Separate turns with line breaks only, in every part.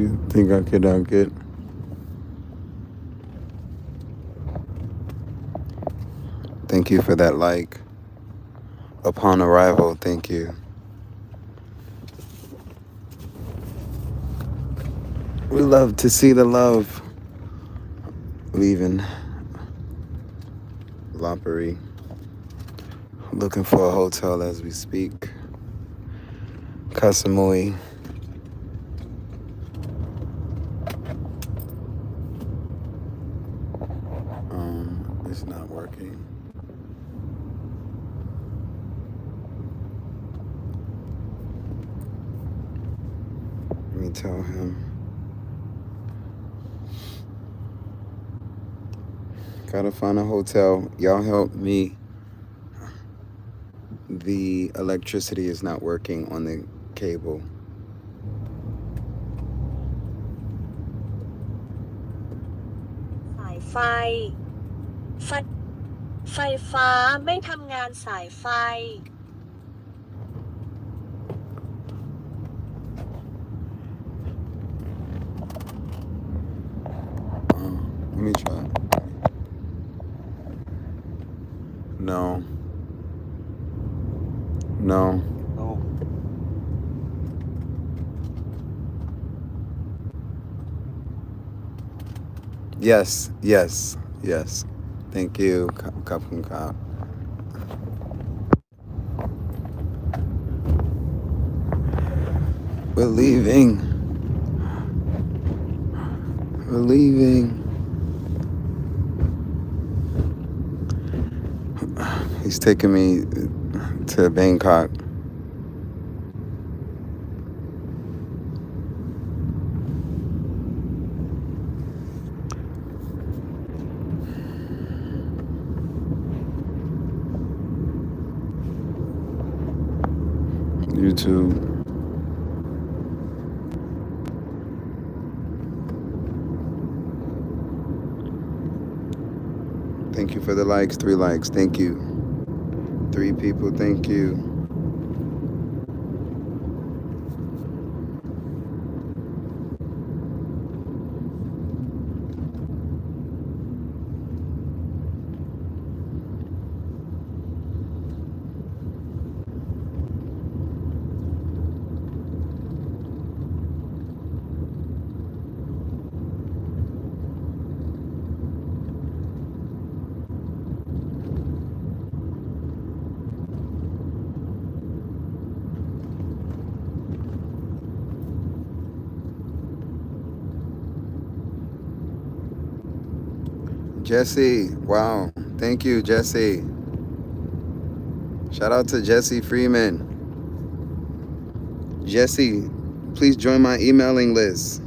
you think I could get? Thank you for that like. Upon arrival, thank you. We love to see the love. Leaving Loppery. Looking for a hotel as we speak. Kasamui. It's not working. Let me tell him. Gotta find a hotel. Y'all help me. The electricity is not working on the cable.
สายไฟ ไฟฟ้าไม่ทำงานสายไฟ
Let me try. No. Yes. Thank you. Kapun. We're leaving. He's taking me to Bangkok. YouTube. Thank you for the likes. 3 likes. Thank you. 3 people. Thank you. Jesse, wow. Thank you, Jesse. Shout out to Jesse Freeman. Jesse, please join my emailing list.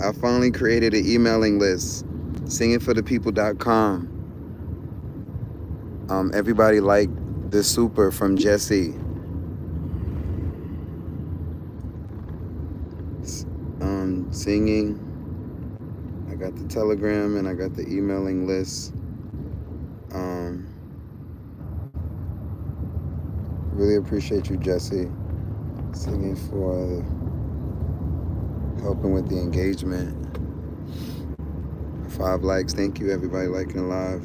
I finally created an emailing list. Singingforthepeople.com. Everybody liked the super from Jesse. Singing. I got the Telegram and I got the emailing list. Really appreciate you, Jesse. Singing for helping with the engagement. 5 likes. Thank you, everybody liking live.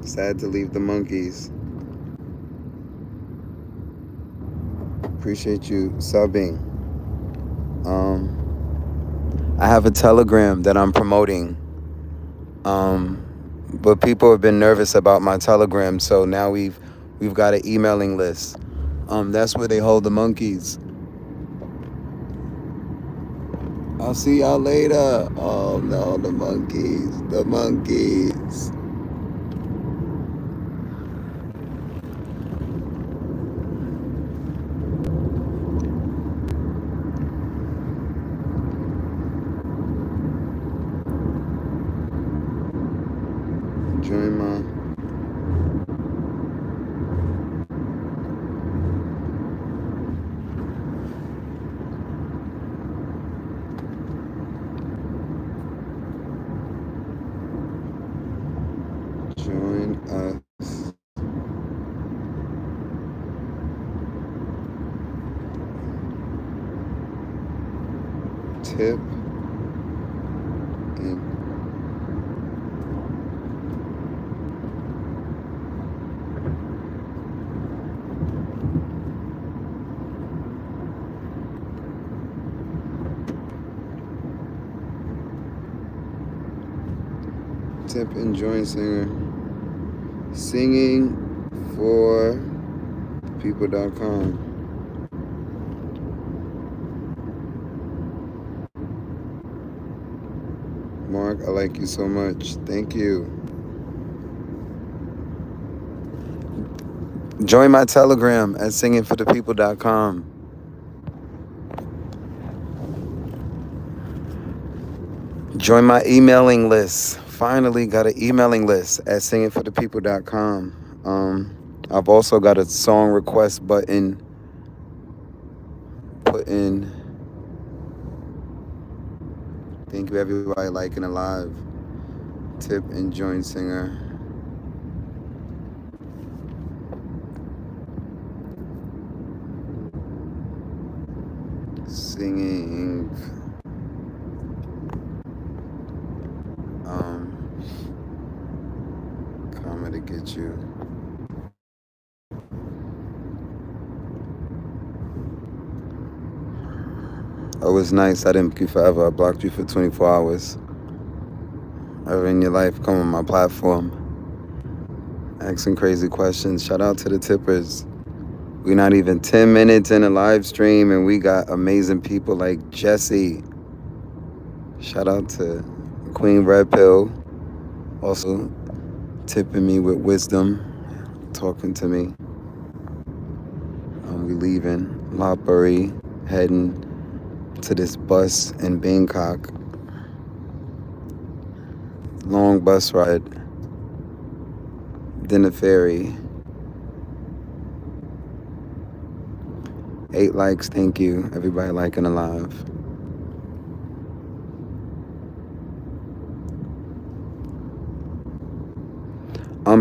Sad to leave the monkeys. Appreciate you subbing. I have a Telegram that I'm promoting. But people have been nervous about my Telegram, so now we've got an emailing list. That's where they hold the monkeys. I'll see y'all later. Oh no, the monkeys. Join my tip and tip and join singer. Singing for people.com. Mark, I like you so much. Thank you. Join my Telegram at singingforthepeople.com. Join my emailing list. Finally got an emailing list at singingforthepeople.com. I've also got a song request button put in. Thank you everybody liking it live. Tip and join singer. Singing. Coming to get you. Oh, it's nice. I didn't block you forever. I blocked you for 24 hours. Ever in your life, come on my platform. Asking crazy questions. Shout out to the tippers. We're not even 10 minutes in a live stream and we got amazing people like Jesse. Shout out to Queen Red Pill. Also tipping me with wisdom, talking to me. We leaving Lopbury, heading to this bus in Bangkok. Long bus ride. Then the ferry. 8 likes, thank you. Everybody liking alive.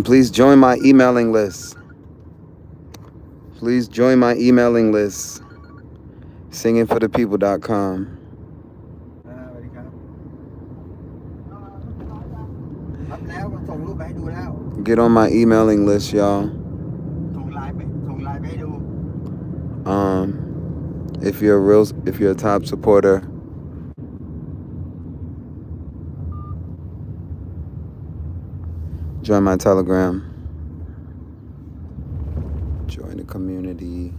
Please join my emailing list. Please join my emailing list. Singingforthepeople.com. Get on my emailing list, y'all. If you're a top supporter, join my Telegram. Join the community.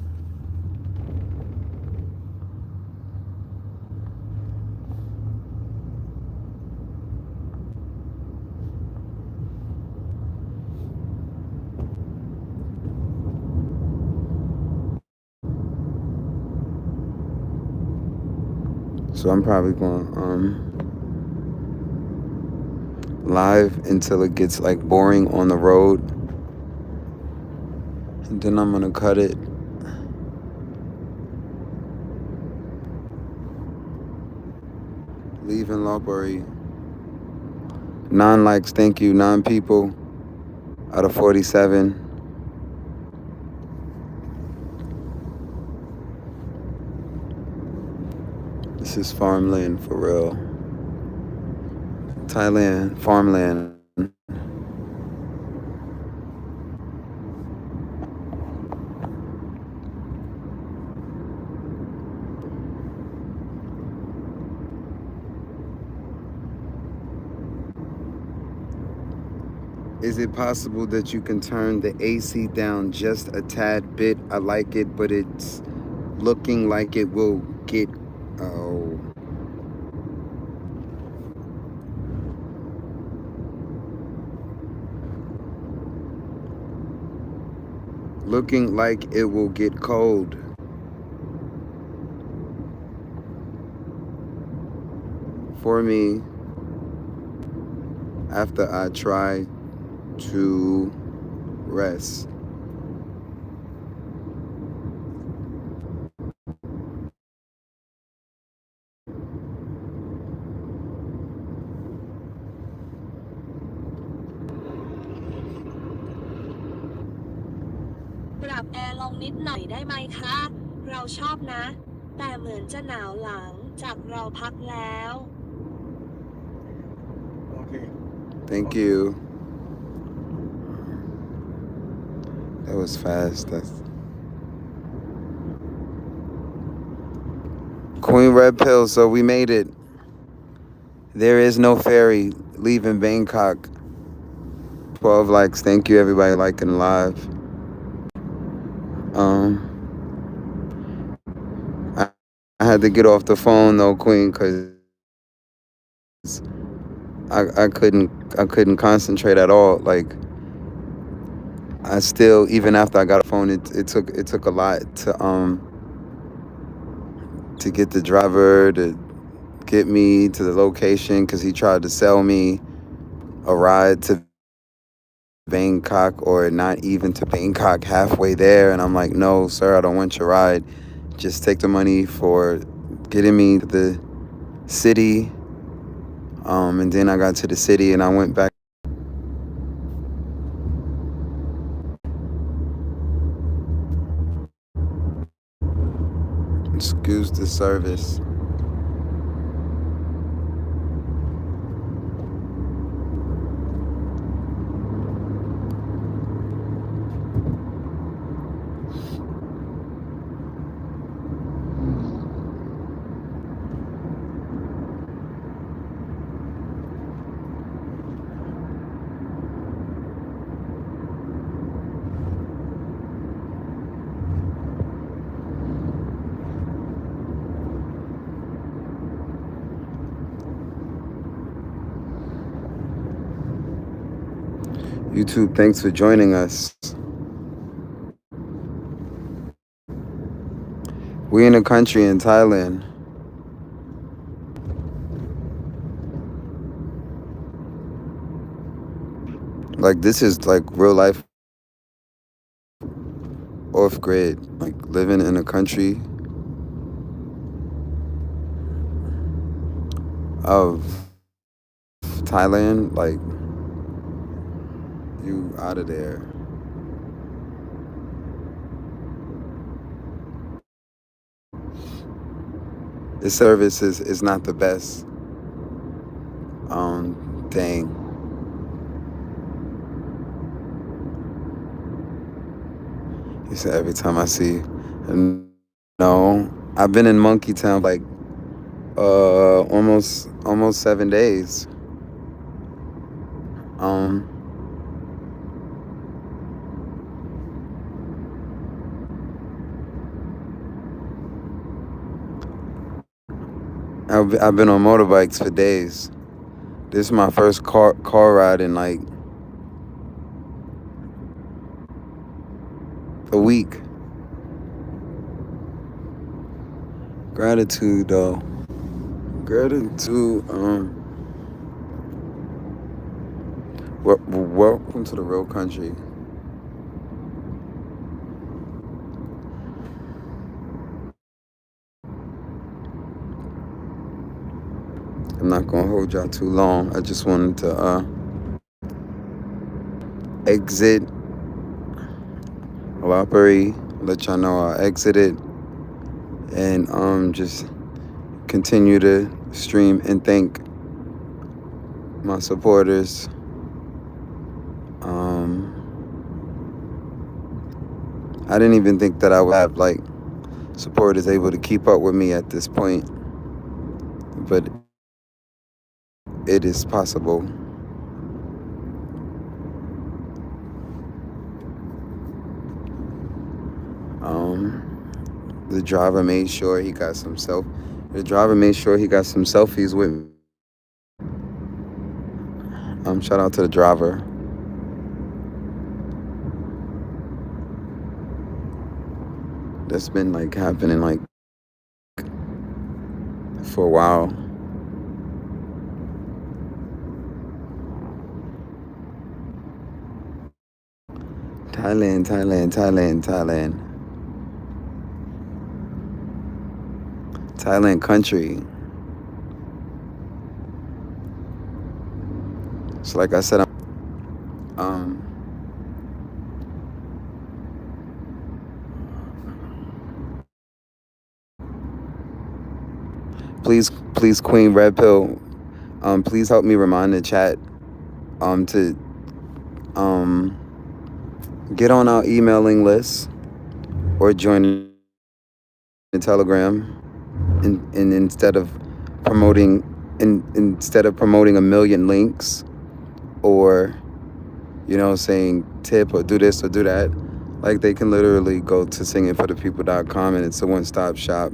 So I'm probably going live until it gets like boring on the road. And then I'm gonna cut it. Leaving Lawbury. 9 likes, thank you. 9 people out of 47. This is farmland for real. Thailand, farmland. Is it possible that you can turn the AC down just a tad bit? I like it, but it's looking like it will get, looking like it will get cold. For me, after I try to rest.
ปรับแอร์ลงนิดหน่อยได้ไหมคะเราชอบนะแต่เหมือนจะหนาวหลัง จากเราพักแล้ว
Thank you. That was fast. That's Queen Red Pill. So we made it. There is no ferry leaving Bangkok. 12 likes. Thank you, everybody, liking live. I had to get off the phone though, Queen, because I couldn't concentrate at all. Like I still, even after I got a phone, it took a lot to get the driver to get me to the location, because he tried to sell me a ride to Bangkok, or not even to Bangkok, halfway there, and I'm like, no sir, I don't want your ride. Just take the money for getting me to the city. And then I got to the city and I went back. Excuse the service. YouTube, thanks for joining us. We in a country in Thailand. Like this is like real life off grid. Like living in a country of Thailand, like you out of there. The service is not the best thing. He said every time I see, no, I've been in Monkey Town like almost 7 days. I've been on motorbikes for days. This is my first car ride in like a week. Gratitude though. Gratitude. Welcome to the real country. I'm not gonna hold y'all too long. I just wanted to exit Wapari, let y'all know I exited, and just continue to stream and thank my supporters. I didn't even think that I would have like supporters able to keep up with me at this point, but it is possible. The driver made sure he got some selfies with me. Shout out to the driver. That's been like happening like for a while. Thailand. Thailand country. So like I said, please, Queen Red Pill, please help me remind the chat to um, get on our emailing list or join the Telegram, and promoting instead of promoting a million links, or saying tip or do this or do that, like they can literally go to singingforthepeople.com, and it's a one-stop shop.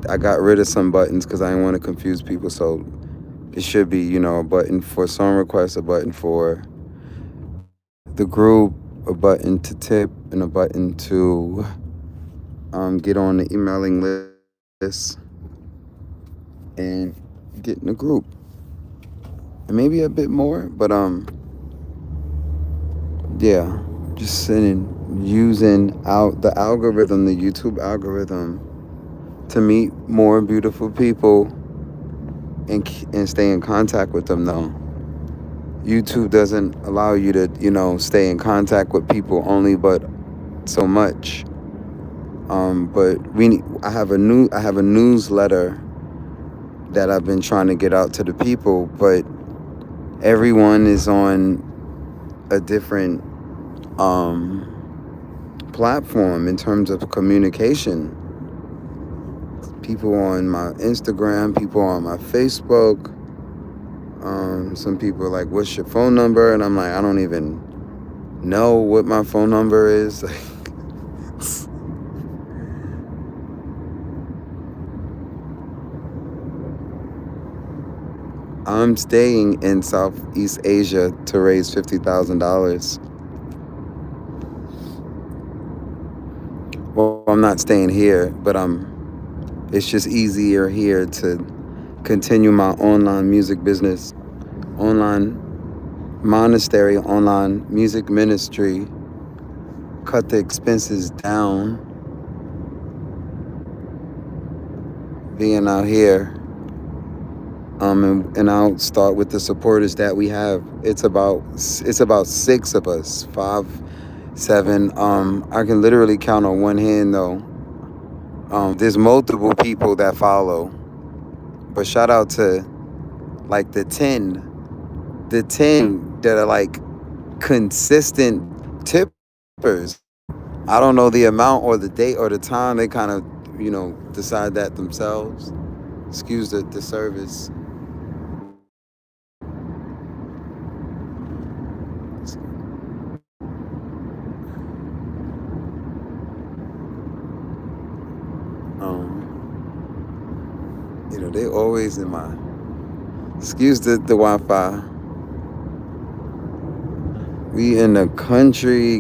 I got rid of some buttons because I didn't want to confuse people, so it should be a button for song requests, a button for the group, a button to tip, and a button to get on the emailing list and get in the group, and maybe a bit more, but yeah, just sitting, using out the algorithm, the YouTube algorithm, to meet more beautiful people and stay in contact with them. Though YouTube doesn't allow you to stay in contact with people only but so much. But I have a newsletter that I've been trying to get out to the people, but everyone is on a different platform in terms of communication. People on my Instagram, people on my Facebook. Some people are like, "What's your phone number?" And I'm like, I don't even know what my phone number is. I'm staying in Southeast Asia to raise $50,000. Well, I'm not staying here, but it's just easier here to continue my online music business, online monastery, online music ministry, cut the expenses down, being out here. And I'll start with the supporters that we have. It's about 6 of us, 5, 7. I can literally count on one hand though. There's multiple people that follow, but shout out to like the 10 that are like consistent tippers. I don't know the amount or the date or the time. They kind of decide that themselves. Excuse the service. They always in my, excuse the Wi-Fi. We in the country.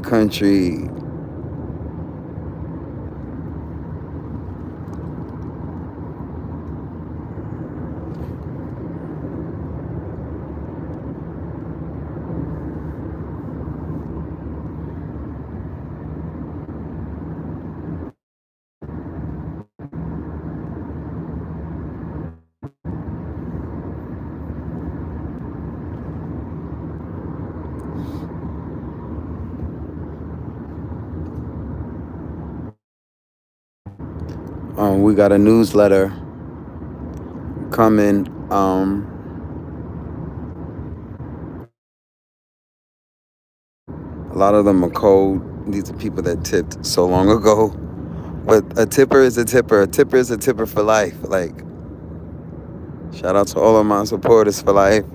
We got a newsletter coming. A lot of them are cold. These are people that tipped so long ago. But a tipper is a tipper. A tipper is a tipper for life. Like, shout out to all of my supporters for life.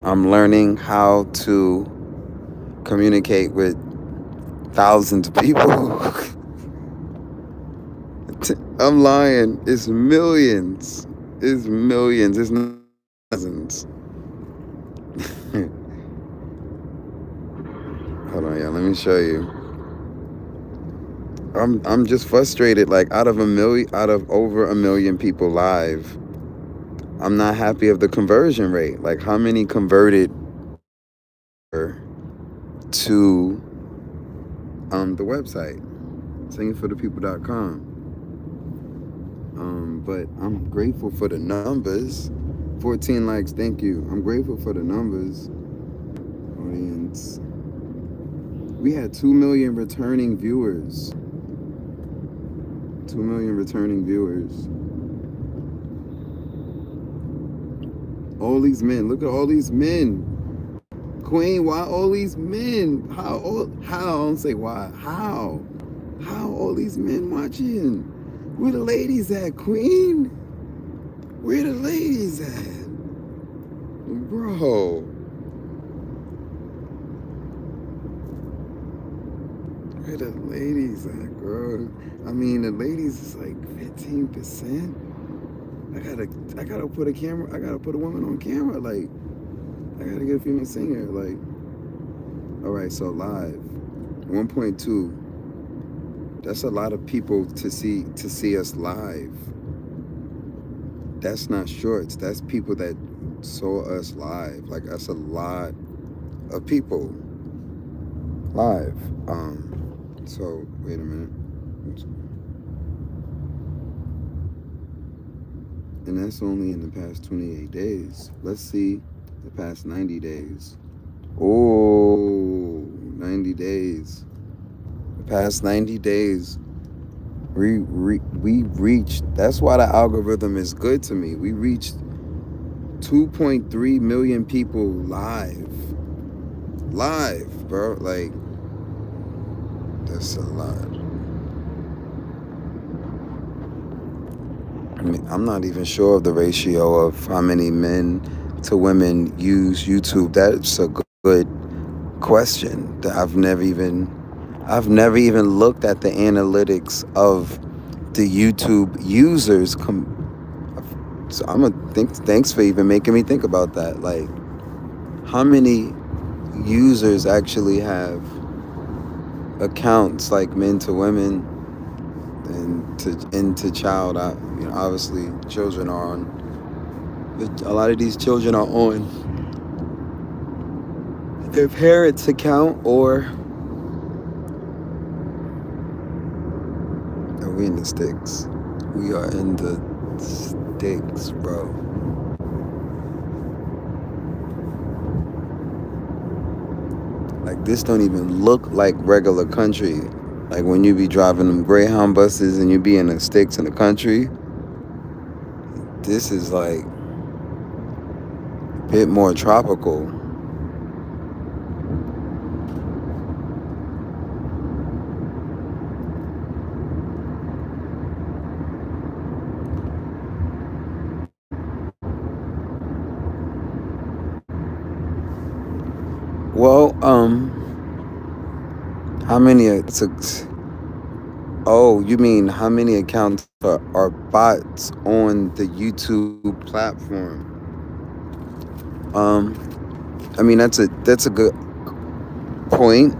I'm learning how to communicate with thousands of people. I'm lying. It's millions. It's millions. It's not thousands. Hold on, y'all. Let me show you. I'm just frustrated. Like, out of over a million people live, I'm not happy of the conversion rate. Like, how many converted to the website, singingforthepeople.com. But I'm grateful for the numbers. 14 likes, thank you. I'm grateful for the numbers. Audience. We had 2 million returning viewers. 2 million returning viewers. All these men. Look at all these men. Queen, why all these men? How? I don't say why. How? How all these men watching? Where the ladies at, Queen? Where the ladies at? Bro. Where the ladies at, girl? I mean, the ladies is like 15%. I gotta put a camera. I gotta put a woman on camera. Like, I gotta get a female singer. Like, all right, so live, 1.2. That's a lot of people to see us live. That's not shorts. That's people that saw us live. Like, that's a lot of people live. So wait a minute. And that's only in the past 28 days. Let's see the past 90 days. Oh, 90 days. The past 90 days, we reached, that's why the algorithm is good to me. We reached 2.3 million people live. Live, bro. Like, that's a lot. I mean, I'm not even sure of the ratio of how many men to women use YouTube. That's a good question that I've never even looked at the analytics of the YouTube users. So I'm gonna thanks for even making me think about that. Like, how many users actually have accounts like men to women and to child? Obviously, children are on. A lot of these children are on their parents' account, or are we in the sticks? We are in the sticks, bro. Like, this don't even look like regular country. Like, when you be driving them Greyhound buses and you be in the sticks in the country, this is like a bit more tropical. Well, how many? Oh, you mean how many accounts are bots on the YouTube platform? I mean, that's a good point,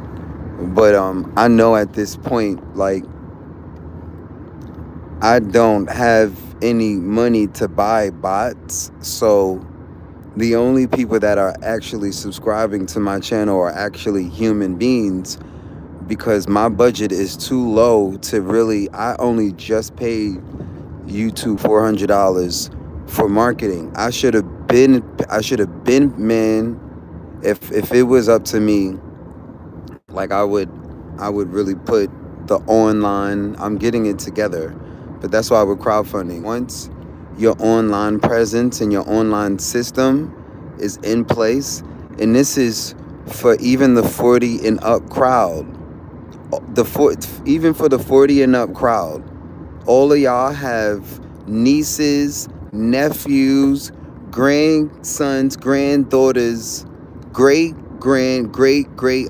but I know at this point, like, I don't have any money to buy bots, so the only people that are actually subscribing to my channel are actually human beings, because my budget is too low to really. I only just paid YouTube $400 for marketing. I should have been, man. If it was up to me, like, I would really put the online. I'm getting it together, but that's why we're crowdfunding. Once your online presence and your online system is in place, and this is for even the 40 and up crowd, even for the 40 and up crowd, all of y'all have nieces, nephews, grandsons, granddaughters, great,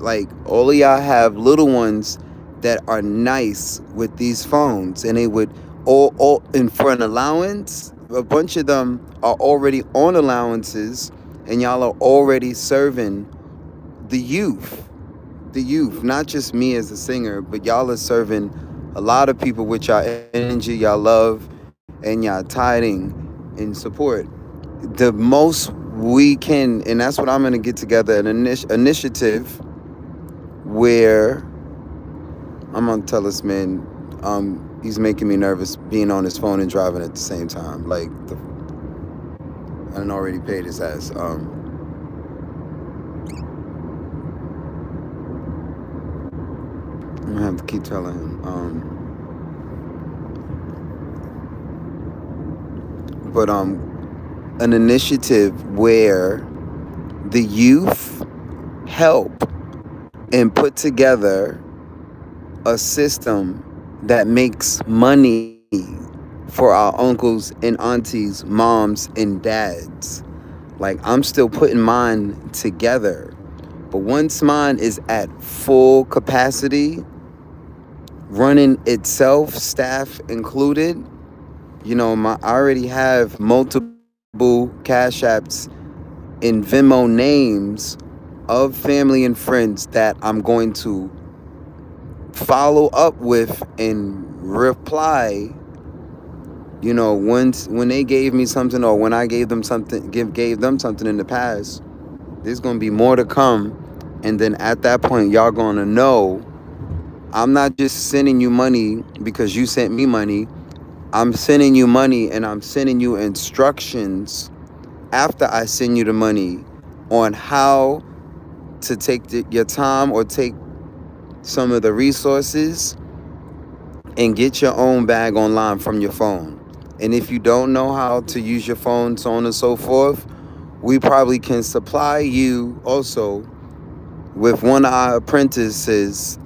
like, all of y'all have little ones that are nice with these phones, and they would all in for an allowance. A bunch of them are already on allowances, and y'all are already serving the youth. Not just me as a singer, but y'all are serving a lot of people with y'all energy, y'all love, and y'all tiding and support. The most we can, and that's what I'm going to get together, an initiative where I'm going to tell this man, he's making me nervous being on his phone and driving at the same time. Like, I done already paid his ass. I'm gonna have to keep telling him. but an initiative where the youth help and put together a system that makes money for our uncles and aunties, moms and dads. Like, I'm still putting mine together. But once mine is at full capacity, running itself, staff included, I already have multiple Cash Apps and Venmo names of family and friends that I'm going to follow up with and reply. When they gave me something, or when I gave them something, gave them something in the past, there's gonna be more to come. And then at that point, y'all gonna know I'm not just sending you money because you sent me money. I'm sending you money, and I'm sending you instructions after I send you the money on how to take your time, or take some of the resources and get your own bag online from your phone. And if you don't know how to use your phone, so on and so forth, we probably can supply you also with one of our apprentices.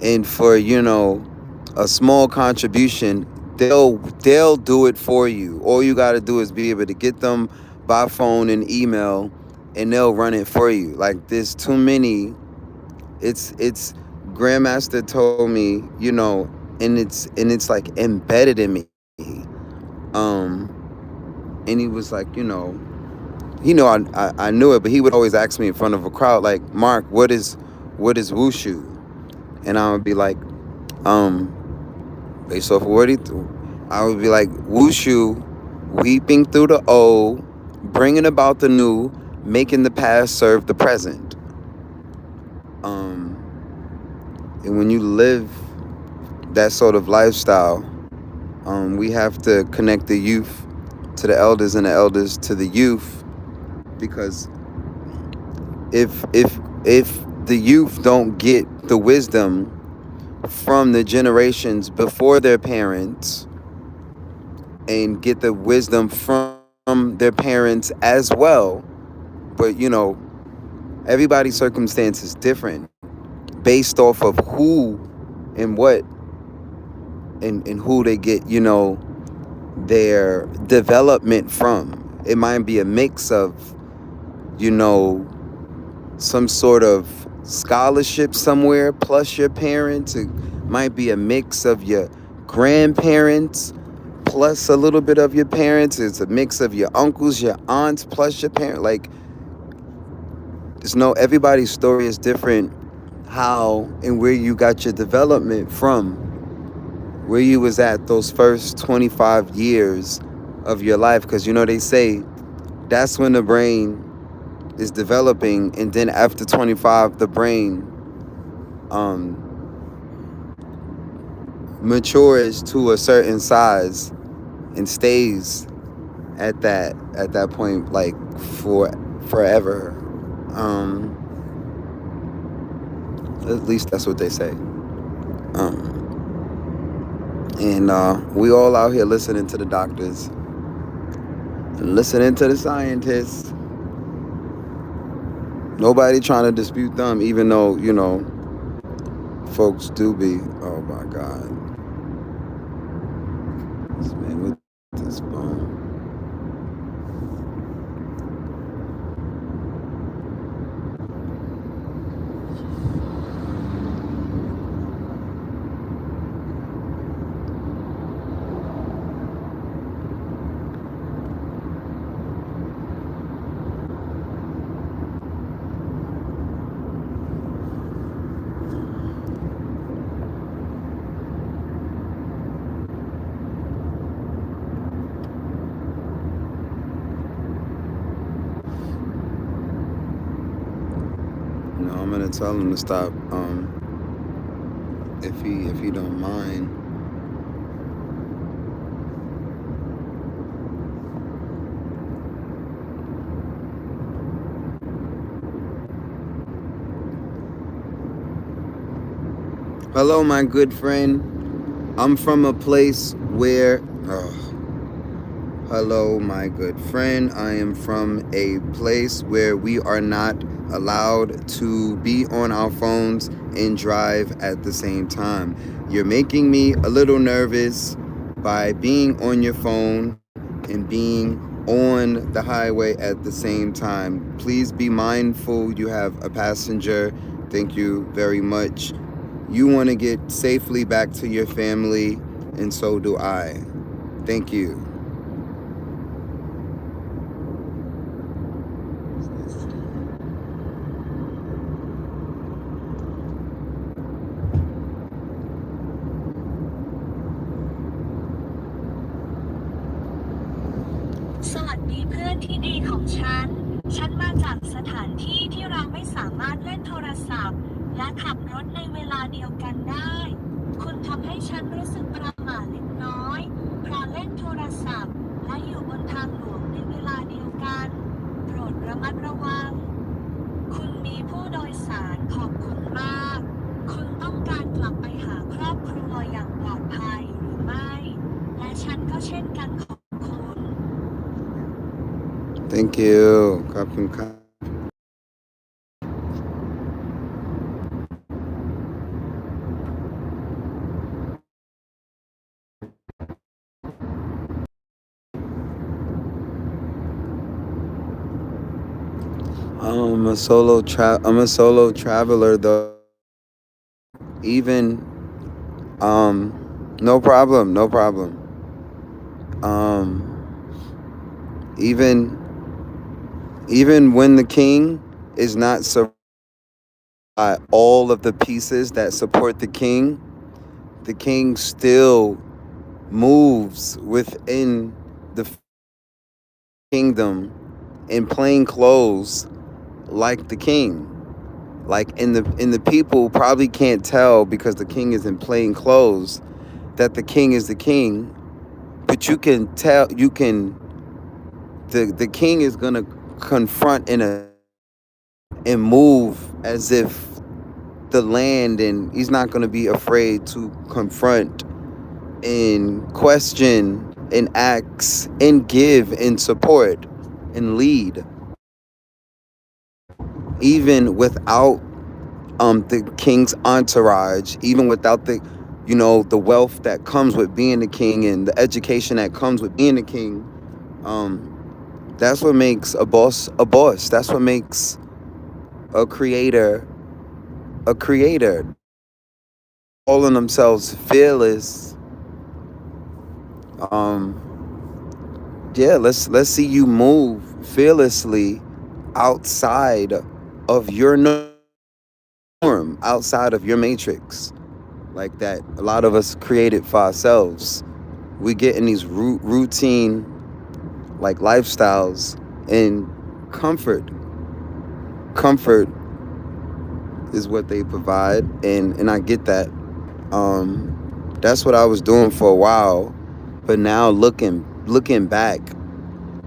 And for, a small contribution, they'll do it for you. All you got to do is be able to get them by phone and email, and they'll run it for you. Like, there's too many. It's Grandmaster told me, and it's like embedded in me. And he was like, I knew it, but he would always ask me in front of a crowd, like, Mark, what is wushu? And I would be like, based off of what I would be like, wushu, weeping through the old, bringing about the new, making the past serve the present. And when you live that sort of lifestyle, we have to connect the youth to the elders, and the elders to the youth, because if the youth don't get the wisdom from the generations before their parents, and get the wisdom from their parents as well, but everybody's circumstance is different based off of who and what, and who they get their development from. It might be a mix of some sort of scholarship somewhere plus your parents. It might be a mix of your grandparents plus a little bit of your parents. It's a mix of your uncles, your aunts plus your parents. Like, everybody's story is different, how and where you got your development from, where you was at those first 25 years of your life. Because they say that's when the brain is developing, and then after 25 the brain matures to a certain size and stays at that point, like, for forever. At least that's what they say. And we all out here listening to the doctors and listening to the scientists. Nobody trying to dispute them, even though, folks do be. Oh my God. This man with this phone. I'm gonna tell him to stop. If he don't mind. Hello, my good friend. I'm from a place where Hello, my good friend. I am from a place where we are not allowed to be on our phones and drive at the same time. You're making me a little nervous by being on your phone and being on the highway at the same time. Please be mindful. You have a passenger. Thank you very much. You want to get safely back to your family, and so do I. Thank you.
สวัสดีเพื่อนที่ดีของฉัน ฉันมาจากสถานที่ที่เราไม่สามารถเล่นโทรศัพท์และขับรถในเวลาเดียวกันได้ คุณทำให้ฉันรู้สึกประหม่าเล็กน้อยเพราะเล่นโทรศัพท์และอยู่บนทางหลวงในเวลาเดียวกัน โปรดระมัดระวัง คุณมีผู้โดยสารขอบคุณมาก คุณต้องการกลับไปหาครอบครัวอย่างปลอดภัยหรือไม่ และฉันก็เช่นกันขอบคุณ
Thank you. ขอบคุณครับ I'm a solo traveler though. Even no problem, no problem. Even when the king is not surrounded by all of the pieces that support the king still moves within the kingdom in plain clothes like the king. Like in the people probably can't tell because the king is in plain clothes that the king is the king, but you can tell the king is gonna confront and move as if the land, and he's not gonna be afraid to confront and question and ask and give and support and lead, even without the king's entourage, even without the wealth that comes with being the king and the education that comes with being the king. That's what makes a boss a boss. That's what makes a creator a creator. Calling themselves fearless. Um, yeah, let's see you move fearlessly outside of your norm, outside of your matrix, like that. A lot of us created for ourselves. We get in these routine like lifestyles, and comfort is what they provide, and I get that. That's what I was doing for a while, but now looking back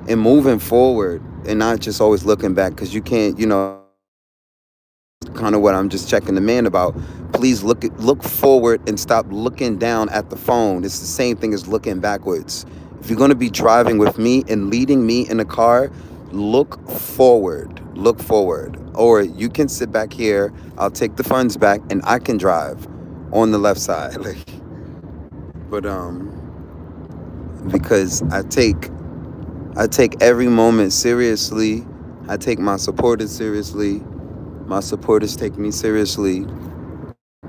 and moving forward, and not just always looking back, because you can't, kind of what I'm just checking the man about. Please look forward and stop looking down at the phone. It's the same thing as looking backwards. If you're going to be driving with me and leading me in the car, look forward. Look forward. Or you can sit back here, I'll take the funds back, and I can drive on the left side. But because I take every moment seriously. I take my supporters seriously. My supporters take me seriously.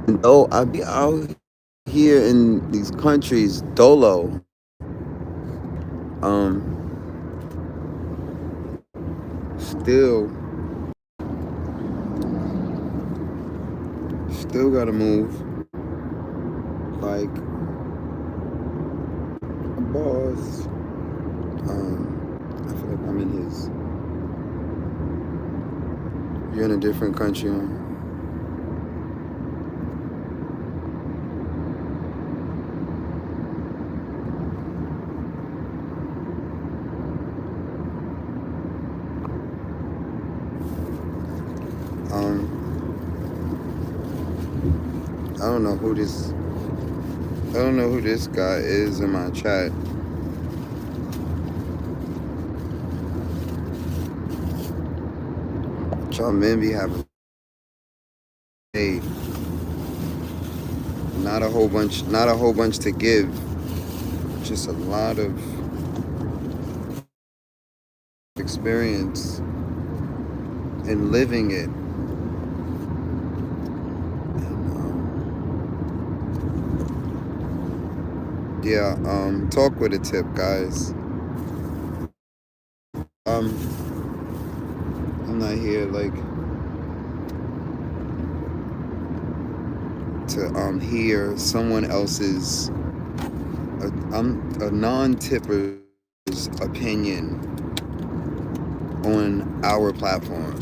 And though I be out here in these countries dolo, still gotta move like a boss. I feel like I'm in his. You're in a different country. I don't know who this guy is in my chat. y'all men be having paid. Not a whole bunch to give. Just a lot of experience in living it. Yeah, talk with a tip, guys. I'm not here like to hear someone else's a non-tipper's opinion on our platform.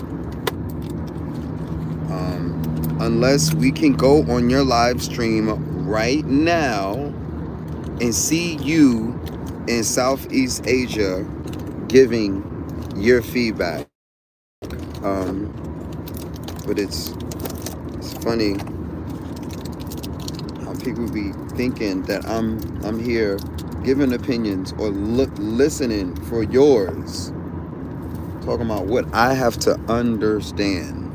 Unless we can go on your live stream right now and see you in Southeast Asia giving your feedback. But it's funny how people be thinking that I'm here giving opinions or listening for yours, talking about what I have to understand.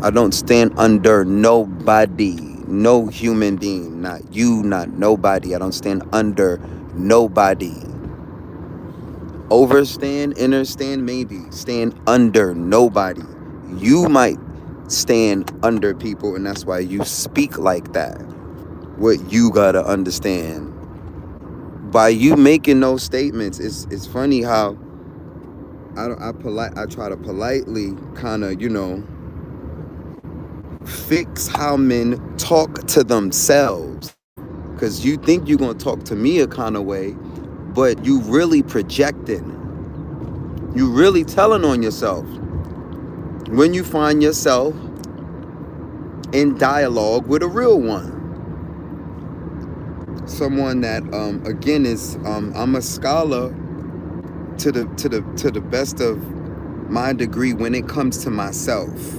I don't stand under nobody, no human being, not you, not nobody. I don't stand under nobody. Overstand, understand, maybe. Stand under nobody. You might stand under people, and that's why you speak like that. What you gotta understand. By you making those statements, it's funny how I try to politely kind of, fix how men talk to themselves. Because you think you're going to talk to me a kind of way, but you really projecting. You really telling on yourself. When you find yourself in dialogue with a real one. Someone that, again, is, I'm a scholar to the best of my degree when it comes to myself.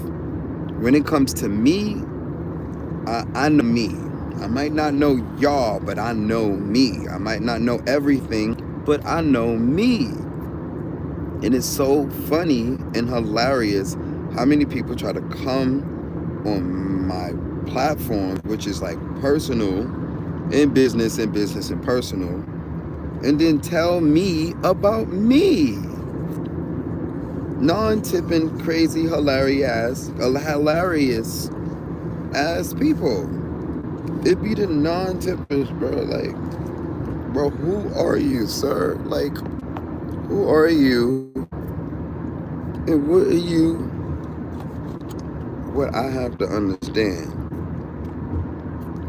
When it comes to me, I know me. I might not know y'all, but I know me. I might not know everything, but I know me. And it's so funny and hilarious how many people try to come on my platform, which is like personal and business and personal, and then tell me about me. Non-tipping, crazy, hilarious ass people. It be the non-tippers, bro. Like, bro, who are you, sir? Like, who are you? And what are you? What I have to understand.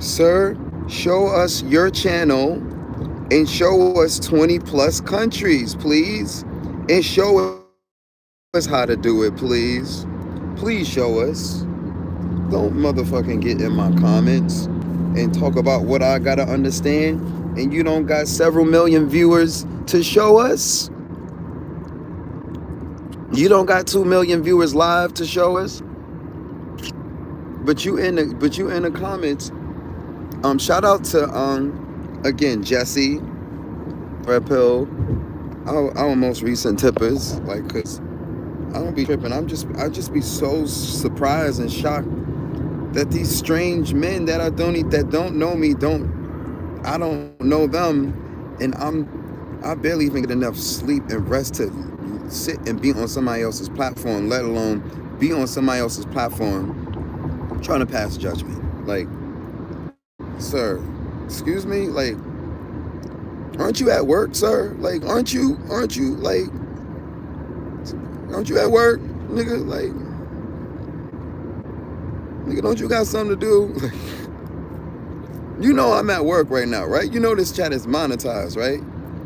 Sir, show us your channel and show us 20 plus countries, please. And show us how to do it, please. Please show us. Don't motherfucking get in my comments and talk about what I gotta understand and you don't got several million viewers to show us. You don't got 2 million viewers live to show us. But you in the comments. Shout out to again Jesse, Red Pill, our most recent tippers, like, cause I don't be tripping. I just be so surprised and shocked that these strange men that don't know me, I don't know them, and I barely even get enough sleep and rest to sit and be on somebody else's platform, let alone be on somebody else's platform trying to pass judgment. Like, sir, excuse me, like, aren't you at work, sir? Like, aren't you at work, nigga? Like, nigga, don't you got something to do? You know I'm at work right now, right? You know this chat is monetized, right?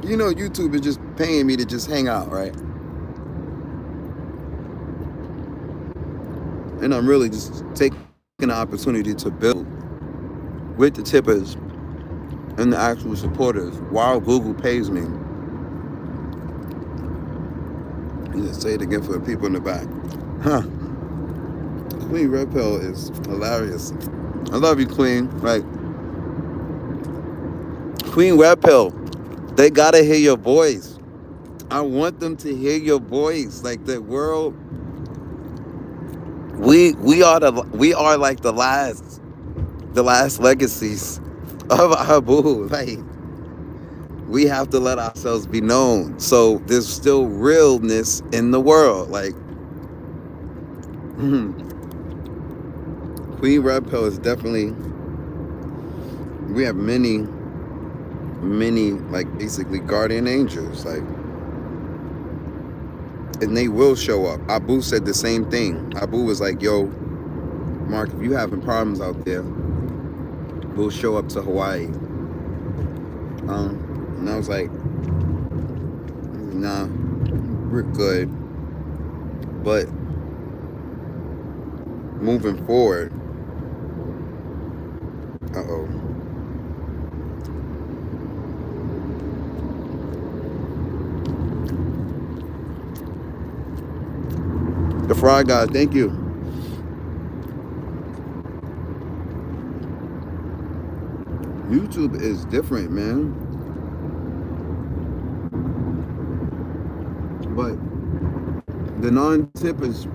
You know YouTube is just paying me to just hang out, right? And I'm really just taking the opportunity to build with the tippers and the actual supporters while Google pays me. Yeah, say it again for the people in the back. Huh. Queen Red Pill is hilarious. I love you, Queen. Like, Queen Red Pill, they gotta hear your voice. I want them to hear your voice. Like, the world we are like the last legacies of our boo. Like, we have to let ourselves be known. So there's still realness in the world. Like, Queen Red Pill is definitely. We have many, like, basically guardian angels. Like, and they will show up. Abu said the same thing. Abu was like, "Yo, Mark, if you having problems out there, we'll show up to Hawaii." And I was like, "Nah, we're good." But moving forward, uh-oh. The Fry God, thank you. YouTube is different, man. But the non-tippers,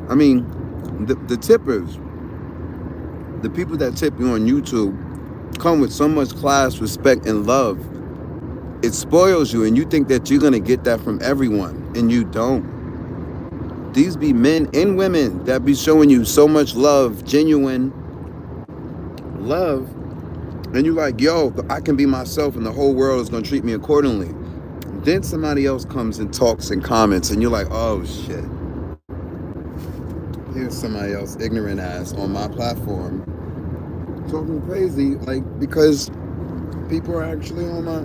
I mean, the tippers, the people that tip you on YouTube come with so much class, respect, and love. It spoils you, and you think that you're going to get that from everyone, and you don't. These be men and women that be showing you so much love, genuine love, and you're like, yo, I can be myself, and the whole world is going to treat me accordingly. Then somebody else comes and talks and comments, and you're like, oh, shit. Here's somebody else, ignorant ass, on my platform, talking crazy, like, because people are actually on my,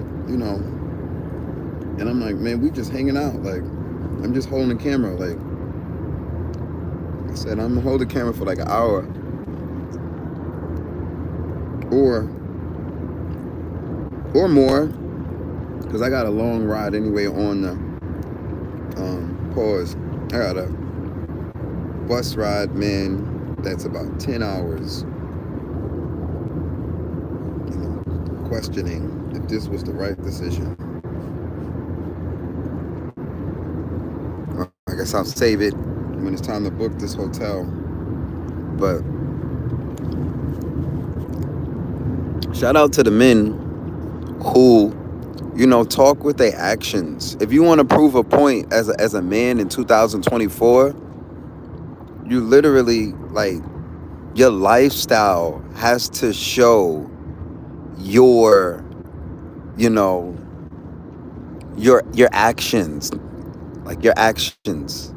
and I'm like, man, we just hanging out. Like, I'm just holding the camera. Like I said, I'm gonna hold the camera for like an hour, or more, because I got a long ride anyway on the pause. I got a bus ride, man, that's about 10 hours. Questioning if this was the right decision. I guess I'll save it when it's time to book this hotel. But shout out to the men who, talk with their actions. If you want to prove a point as a man in 2024, you literally, like, your lifestyle has to show your your actions, like your actions.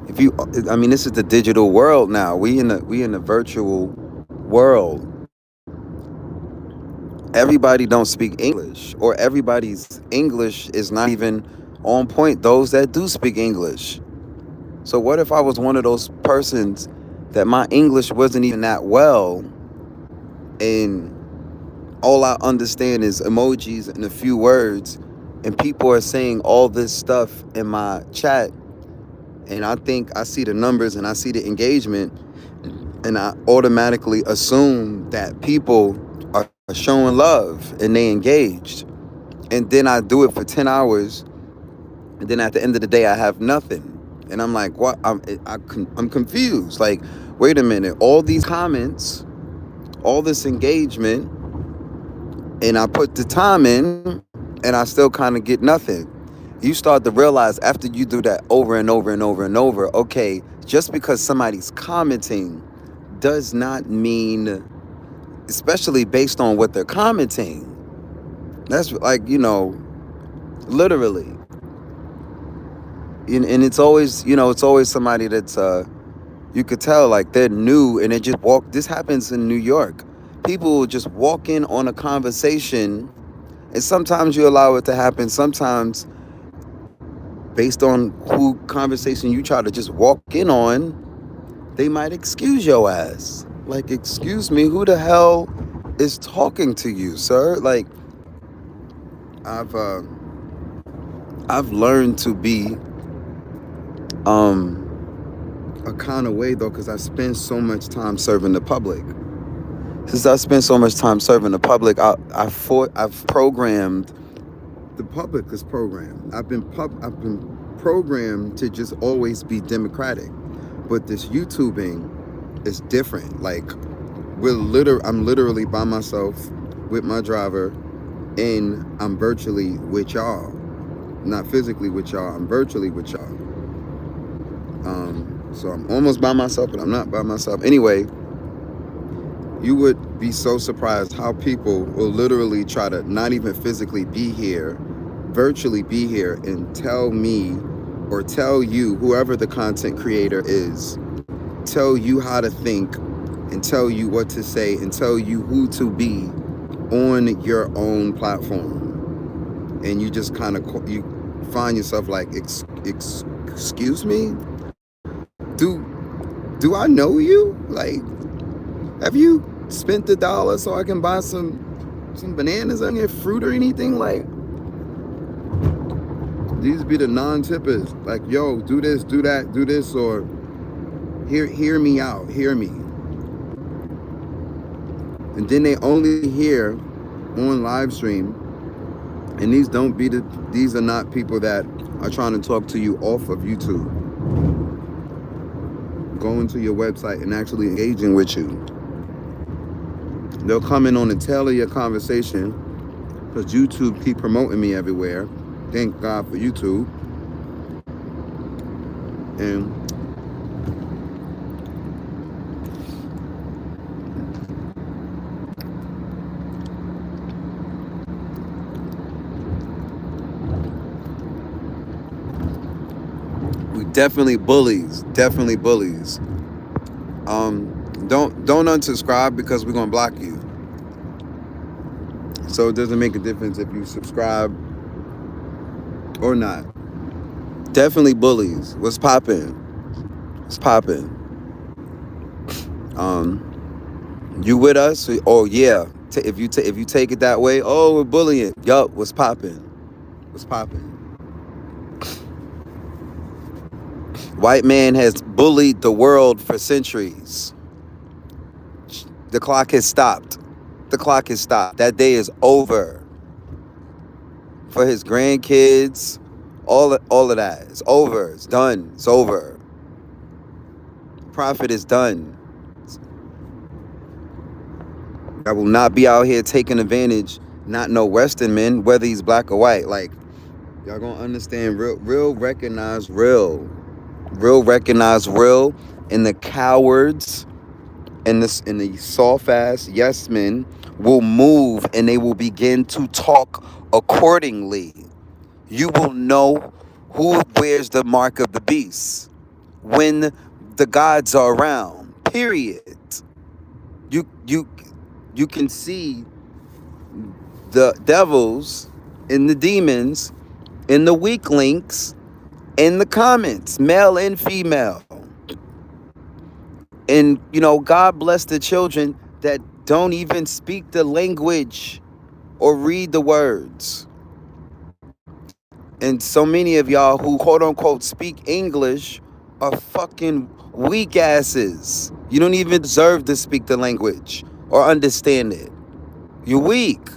If you, I mean, this is the digital world now. We in the virtual world. Everybody don't speak English, or everybody's English is not even on point. Those that do speak English. So what if I was one of those persons that my English wasn't even that well, and all I understand is emojis and a few words, and people are saying all this stuff in my chat, and I think I see the numbers and I see the engagement, and I automatically assume that people are showing love and they engaged, and then I do it for 10 hours, and then at the end of the day I have nothing, and I'm like, what? I'm confused. Like, wait a minute, all these comments, all this engagement, and I put the time in, and I still kind of get nothing. You start to realize after you do that over and over and over and over, okay, just because somebody's commenting does not mean, especially based on what they're commenting, that's like, literally. And it's always, somebody that's, you could tell, like, they're new, and they just walk. This happens in New York. People will just walk in on a conversation, and sometimes you allow it to happen. Sometimes, based on who conversation you try to just walk in on, they might excuse your ass. Like, excuse me, who the hell is talking to you, sir? Like, I've learned to be a kind of way, though, because I spend so much time serving the public. Since I spent so much time serving the public, I've programmed. The public is programmed. I've been programmed to just always be democratic. But this YouTubing is different. Like I'm literally by myself with my driver, and I'm virtually with y'all. Not physically with y'all, I'm virtually with y'all. So I'm almost by myself, but I'm not by myself. Anyway, you would be so surprised how people will literally try to not even physically be here, virtually be here, and tell me or tell you, whoever the content creator is, tell you how to think and tell you what to say and tell you who to be on your own platform. And you just kind of, you find yourself like, excuse me? Do I know you? Like, have you spent $1 so I can buy some bananas on your fruit or anything? Like, these be the non-tippers. Like, yo, do this, do that, do this, or hear me out, hear me. And then they only hear on live stream, and these are not people that are trying to talk to you off of YouTube, going to your website and actually engaging with you. They'll come in on the tail of your conversation, because YouTube keep promoting me everywhere. Thank God for YouTube. And we definitely bullies. Definitely bullies. Don't unsubscribe, because we're gonna block you. So it doesn't make a difference if you subscribe or not. Definitely bullies. What's popping? What's popping? You with us? Oh yeah. If you take it that way, oh, we're bullying. Yup. What's popping? What's popping? White man has bullied the world for centuries. The clock has stopped. The clock has stopped. That day is over. For his grandkids, all of that. It's over. It's done. It's over. Profit is done. I will not be out here taking advantage, not no Western men, whether he's black or white. Like, y'all gonna understand, real recognize real. Real recognize real. And the cowards and the soft ass yes men will move, and they will begin to talk accordingly. You will know who wears the mark of the beast when the gods are around. Period. You can see the devils and the demons and the weak links in the comments, male and female. And God bless the children that don't even speak the language or read the words. And so many of y'all who quote unquote speak English are fucking weak asses. You don't even deserve to speak the language or understand it. You're weak.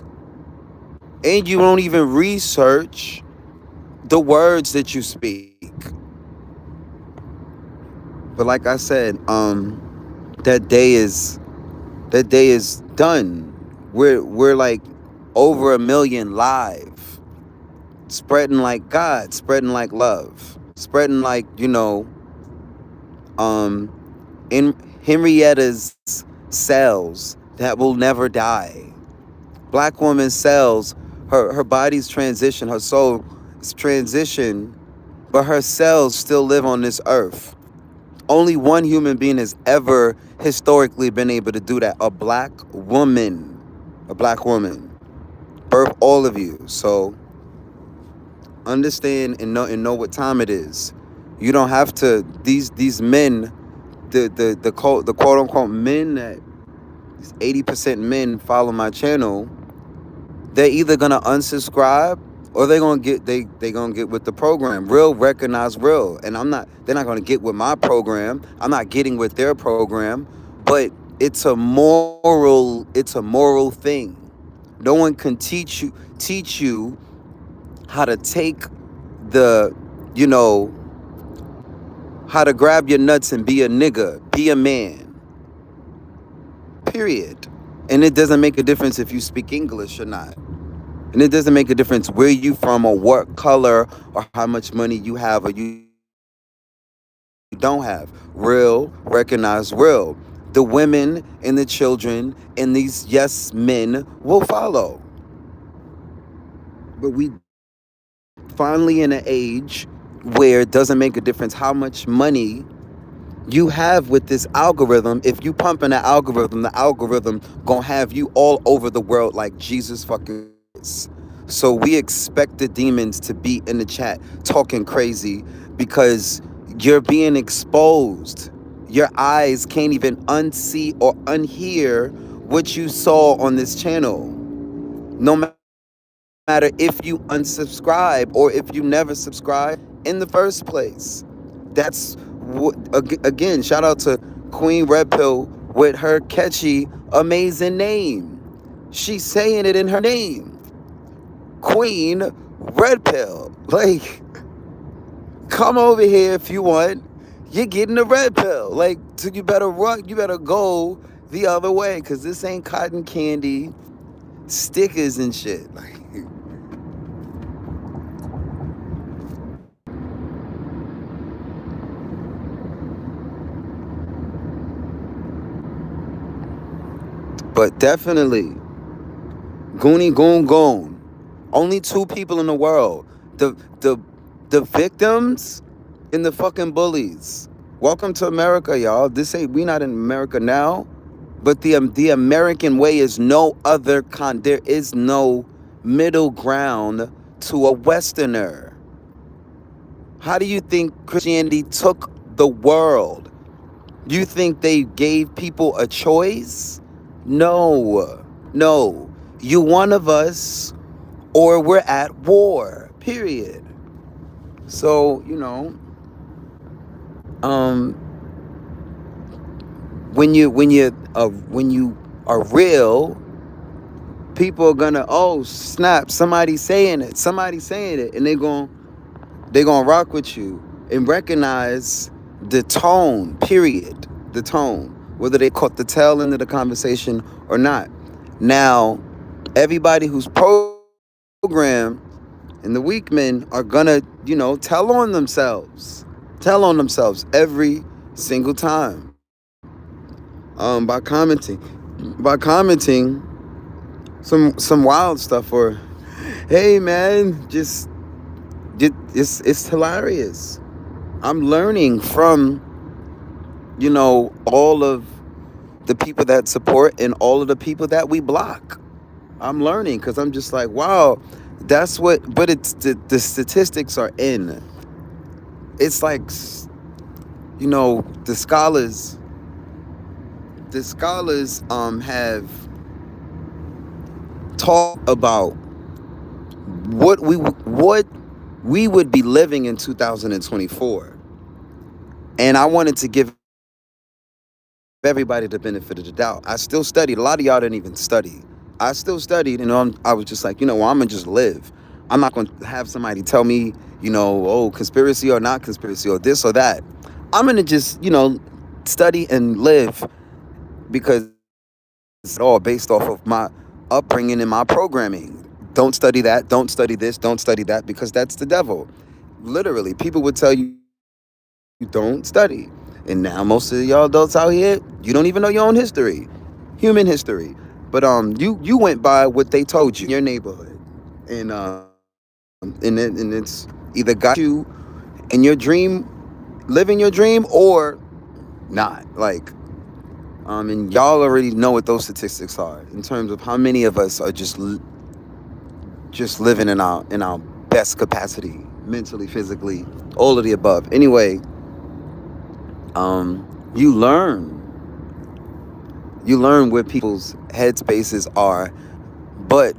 And you don't even research the words that you speak. But like I said, that day is done. We're like over 1 million live, spreading like God, spreading like love, spreading like in Henrietta's cells that will never die. Black woman's cells, her body's transition, her soul is transition, but her cells still live on this earth. Only one human being has ever historically been able to do that. A black woman. A black woman. Birth all of you. So understand and know what time it is. You don't have to. These men, the quote unquote men that 80% men follow my channel. They're either gonna unsubscribe or they're gonna get gonna get with the program. Real recognize real. And they're not gonna get with my program. I'm not getting with their program. But it's a moral thing. No one can teach you how to take the how to grab your nuts and be a nigga, be a man, period. And it doesn't make a difference if you speak English or not. And it doesn't make a difference where you from or what color or how much money you have or you don't have. Real, recognize real. The women and the children and these yes men will follow. But we finally in an age where it doesn't make a difference how much money you have with this algorithm. If you pump in the algorithm gonna have you all over the world like Jesus fucking Christ. So we expect the demons to be in the chat talking crazy because you're being exposed. Your eyes can't even unsee or unhear what you saw on this channel. No matter if you unsubscribe or if you never subscribe in the first place. That's again, shout out to Queen Red Pill with her catchy, amazing name. She's saying it in her name. Queen Red Pill. Like, come over here if you want. You're getting the red pill. Like, so you better run, you better go the other way, because this ain't cotton candy stickers and shit. Like, but definitely, Goonie Goon Goon. Only two people in the world. The the victims and the fucking bullies. Welcome to America, y'all. This ain't, we not in America now, but the American way is no other there is no middle ground to a Westerner. How do you think Christianity took the world? You think they gave people a choice? No. No. You one of us or we're at war. Period. So, um when you are real, people are gonna, oh snap, somebody saying it, and they gonna rock with you and recognize the tone, period. The tone, whether they caught the tail end of the conversation or not. Now, everybody who's programmed and the weak men are gonna, tell on themselves every single time, by commenting some wild stuff, or hey man, just it's hilarious. I'm learning from all of the people that support and all of the people that we block. I'm learning because I'm just like, wow, that's what. But it's the statistics are in. It's like, the scholars. The scholars have talked about what we would be living in 2024. And I wanted to give everybody the benefit of the doubt. I still studied. A lot of y'all didn't even study. I still studied, and I was just like, well, I'm gonna just live. I'm not gonna have somebody tell me, oh, conspiracy or not conspiracy or this or that. I'm gonna just, study and live, because it's all based off of my upbringing and my programming. Don't study that. Don't study this. Don't study that, because that's the devil. Literally, people would tell you don't study. And now most of y'all adults out here, you don't even know your own history, human history. But you went by what they told you in your neighborhood. And it's either got you in your dream, living your dream, or not. Like, and y'all already know what those statistics are in terms of how many of us are just living in our best capacity, mentally, physically, all of the above. Anyway, you learn where people's headspaces are, but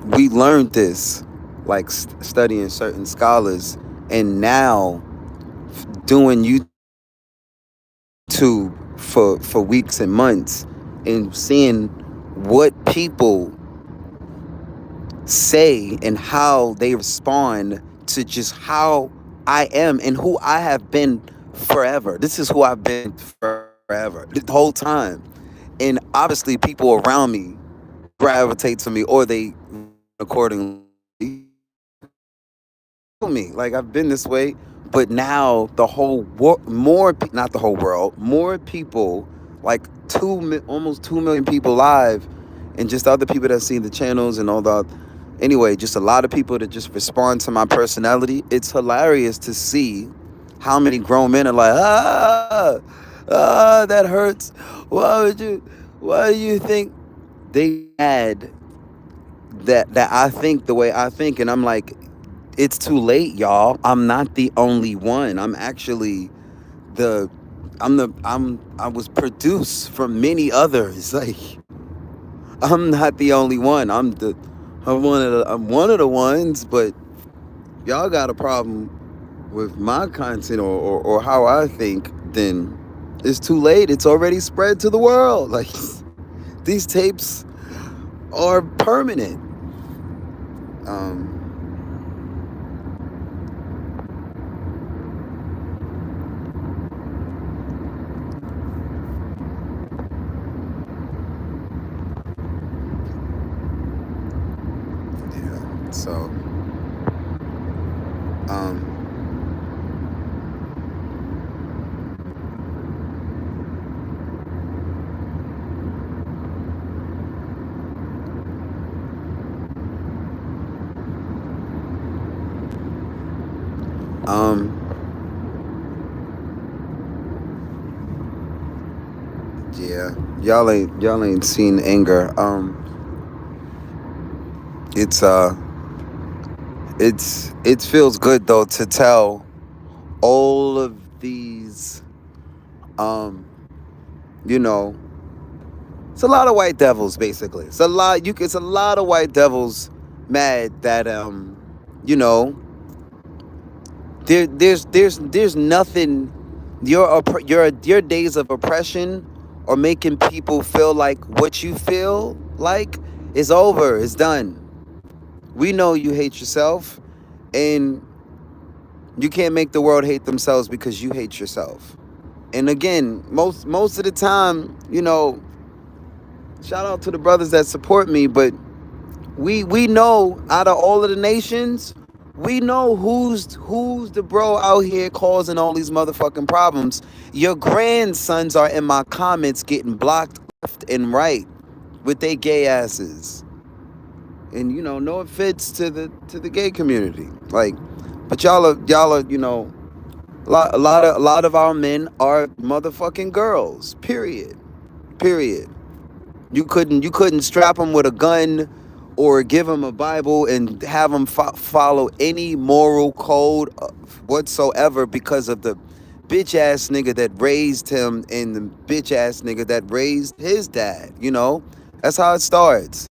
we learned this like studying certain scholars, and now doing YouTube for weeks and months, and seeing what people say and how they respond to just how I am and who I have been forever. This is who I've been forever, the whole time. And obviously, people around me gravitate to me, or they respond accordingly. Me like I've been this way, but now the whole not the whole world, more people, like almost 2 million people live, and just other people that see the channels and all the. Anyway, just a lot of people that just respond to my personality. It's hilarious to see how many grown men are like, that hurts. Why do you think they mad that I think the way I think? And I'm like, it's too late, y'all. I'm not the only one. I'm actually the I was produced from many others. Like, I'm not the only one. I'm one of the ones, but y'all got a problem with my content, or how I think, then it's too late. It's already spread to the world. Like, these tapes are permanent. Yeah. So, um, um, yeah. Y'all ain't seen anger. It's it feels good though to tell all of these, um, you know, it's a lot of white devils basically. It's a lot of white devils mad that you know, there's nothing. Your days of oppression or making people feel like what you feel like is over. It's done. We know you hate yourself, and you can't make the world hate themselves because you hate yourself. And again, most of the time, shout out to the brothers that support me, but we know out of all of the nations, we know who's the bro out here causing all these motherfucking problems. Your grandsons are in my comments getting blocked left and right with their gay asses. And no offense to the gay community. Like, but y'all are, a lot of our men are motherfucking girls. Period. Period. You couldn't strap them with a gun or give them a Bible and have them follow any moral code whatsoever because of the bitch ass nigga that raised him and the bitch ass nigga that raised his dad. That's how it starts.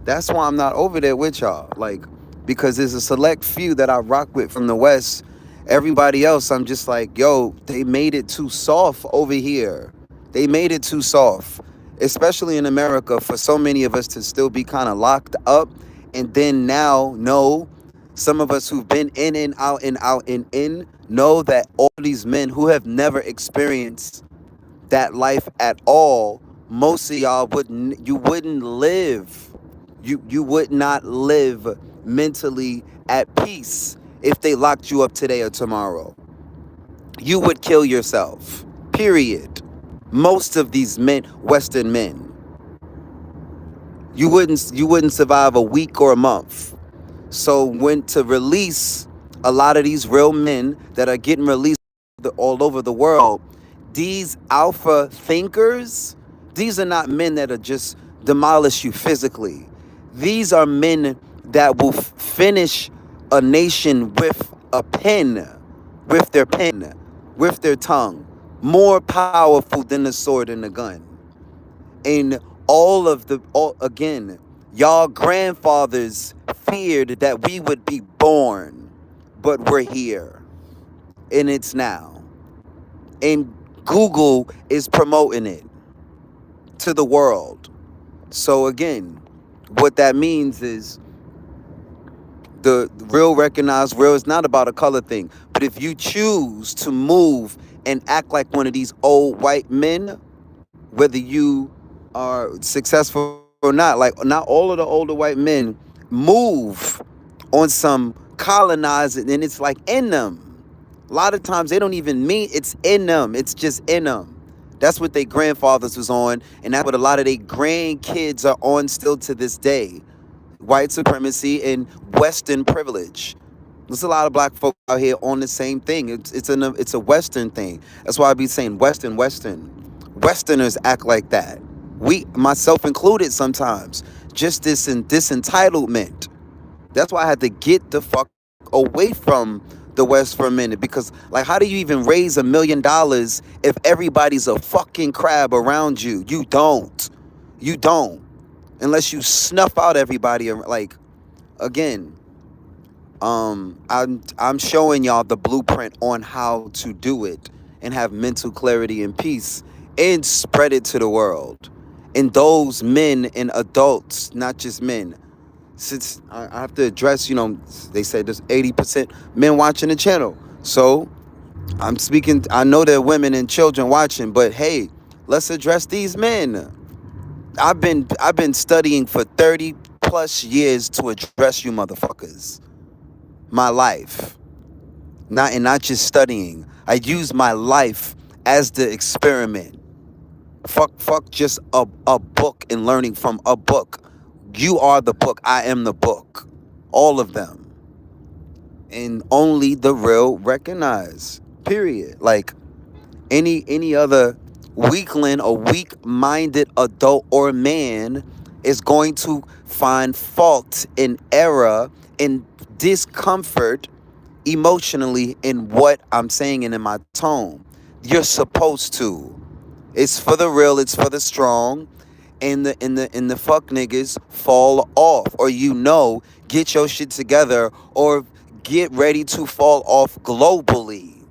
That's why I'm not over there with y'all. Like, because there's a select few that I rock with from the West. Everybody else, I'm just like, yo, they made it too soft over here. They made it too soft, especially in America, for so many of us to still be kind of locked up. And then now, no, some of us who've been in and out and out and in know that all these men who have never experienced that life at all, most of y'all wouldn't live. You would not live mentally at peace if they locked you up today or tomorrow. You would kill yourself. Period. Most of these men, Western men, you wouldn't survive a week or a month. So when to release a lot of these real men that are getting released all over the world, these alpha thinkers, these are not men that are just demolish you physically. These are men that will finish a nation with a pen, with their tongue, more powerful than the sword and the gun. And again, y'all grandfathers feared that we would be born, but we're here, and it's now. And Google is promoting it to the world. So again, what that means is the real recognized real is not about a color thing. But if you choose to move and act like one of these old white men, whether you are successful or not. Like, not all of the older white men move on some colonizing, and it's like in them. A lot of times they don't even mean it's in them. It's just in them. That's what their grandfathers was on, and that's what a lot of their grandkids are on still to this day. White supremacy and Western privilege. There's a lot of black folk out here on the same thing. It's a Western thing. That's why I be saying Western. Westerners act like that. We, myself included, sometimes. Just this entitlement. That's why I had to get the fuck away from the West for a minute. Because, like, how do you even raise $1 million if everybody's a fucking crab around you? You don't. You don't. Unless you snuff out everybody. Like, again, I'm showing y'all the blueprint on how to do it and have mental clarity and peace and spread it to the world. And those men and adults, not just men. Since I have to address, they said there's 80% men watching the channel. So I'm speaking, I know there are women and children watching, but hey, let's address these men. I've been studying for 30 plus years to address you motherfuckers. My life. Not just studying. I use my life as the experiment. Fuck just a book and learning from a book. You are the book. I am the book. All of them. And only the real recognize. Period. Like any other weakling or weak-minded adult or man is going to find fault and error and discomfort emotionally in what I'm saying and in my tone. You're supposed to. It's for the real, it's for the strong. And the fuck niggas fall off. Or get your shit together or get ready to fall off globally.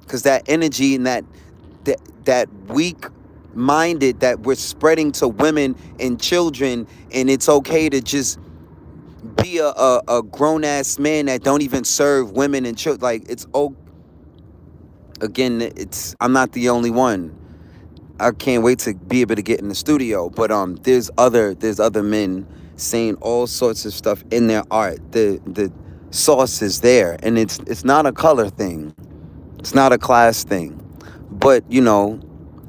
Because that energy and that weak minded that we're spreading to women and children, and it's okay to just be a grown ass man that don't even serve women and children. Like, I'm not the only one. I can't wait to be able to get in the studio, but there's other men saying all sorts of stuff in their art. The sauce is there, and it's not a color thing. It's not a class thing. But,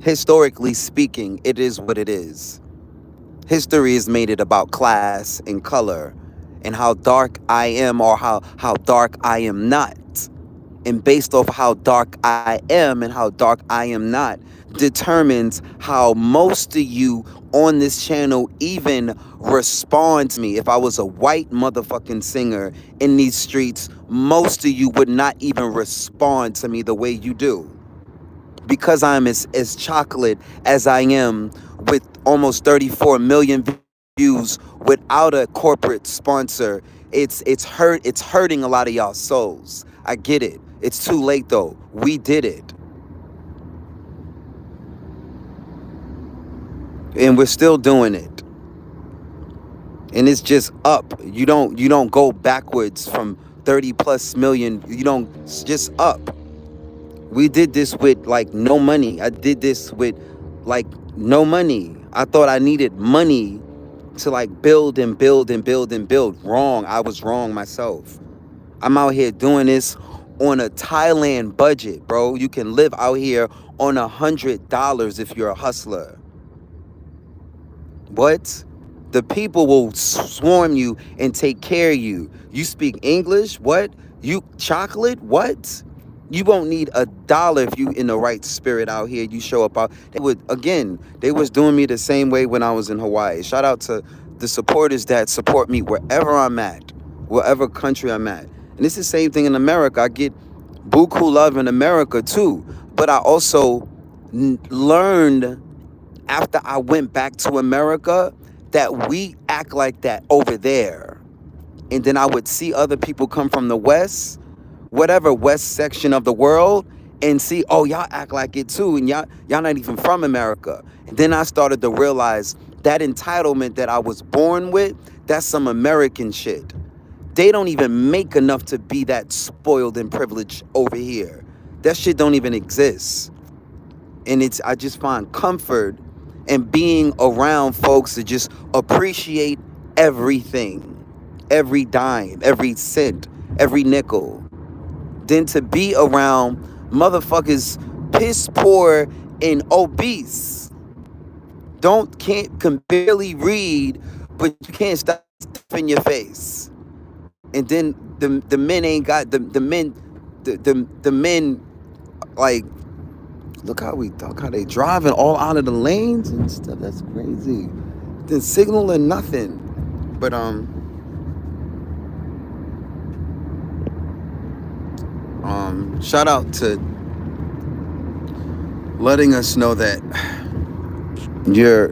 historically speaking, it is what it is. History has made it about class and color and how dark I am or how dark I am not. And based off how dark I am and how dark I am not determines how most of you on this channel even respond to me. If I was a white motherfucking singer in these streets, most of you would not even respond to me the way you do. Because I'm as chocolate as I am, with almost 34 million views without a corporate sponsor, it's hurting a lot of y'all souls. I get it. It's too late though. We did it. And we're still doing it. And it's just up. You don't go backwards from 30 plus million. You don't, it's just up. We did this with like no money. I did this with like no money. I thought I needed money to like build and build and build and build. Wrong. I was wrong myself. I'm out here doing this on a Thailand budget, bro. You can live out here on $100 if you're a hustler. What? The people will swarm you and take care of you. You speak English? What? You chocolate? What? You won't need $1 if you in the right spirit out here. You show up out. They was doing me the same way when I was in Hawaii. Shout out to the supporters that support me wherever I'm at, wherever country I'm at. And it's the same thing in America. I get buku love in America too. But I also learned after I went back to America that we act like that over there. And then I would see other people come from the West, whatever West section of the world, and see, oh, y'all act like it too, and y'all not even from America. And then I started to realize that entitlement that I was born with, that's some American shit. they don't even make enough to be that spoiled and privileged over here. That shit don't even exist. And I just find comfort in being around folks that just appreciate everything, every dime, every cent, every nickel, than to be around motherfuckers piss poor and obese. Can barely read, but you can't stop stuff in your face. And then the men ain't got the men, like, look how they driving all out of the lanes and stuff. That's crazy. Then signal and nothing. But shout out to letting us know that you're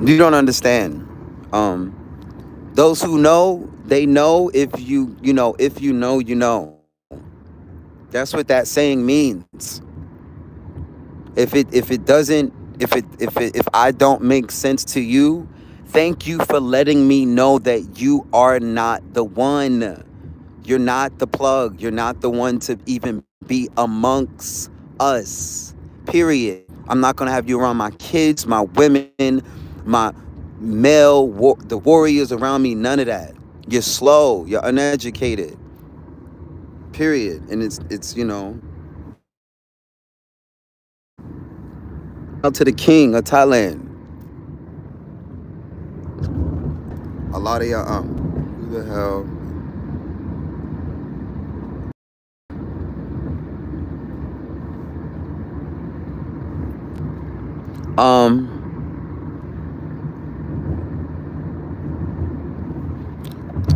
you don't understand. Those who know, they know. If you know, you know. That's what that saying means. If it doesn't, if I don't make sense to you, thank you for letting me know that you are not the one. You're not the plug. You're not the one to even be amongst us. Period. I'm not gonna have you around my kids, my women, my the warriors around me. None of that. You're slow. You're uneducated. Period. And it's out to the king of Thailand. A lot of y'all, who the hell?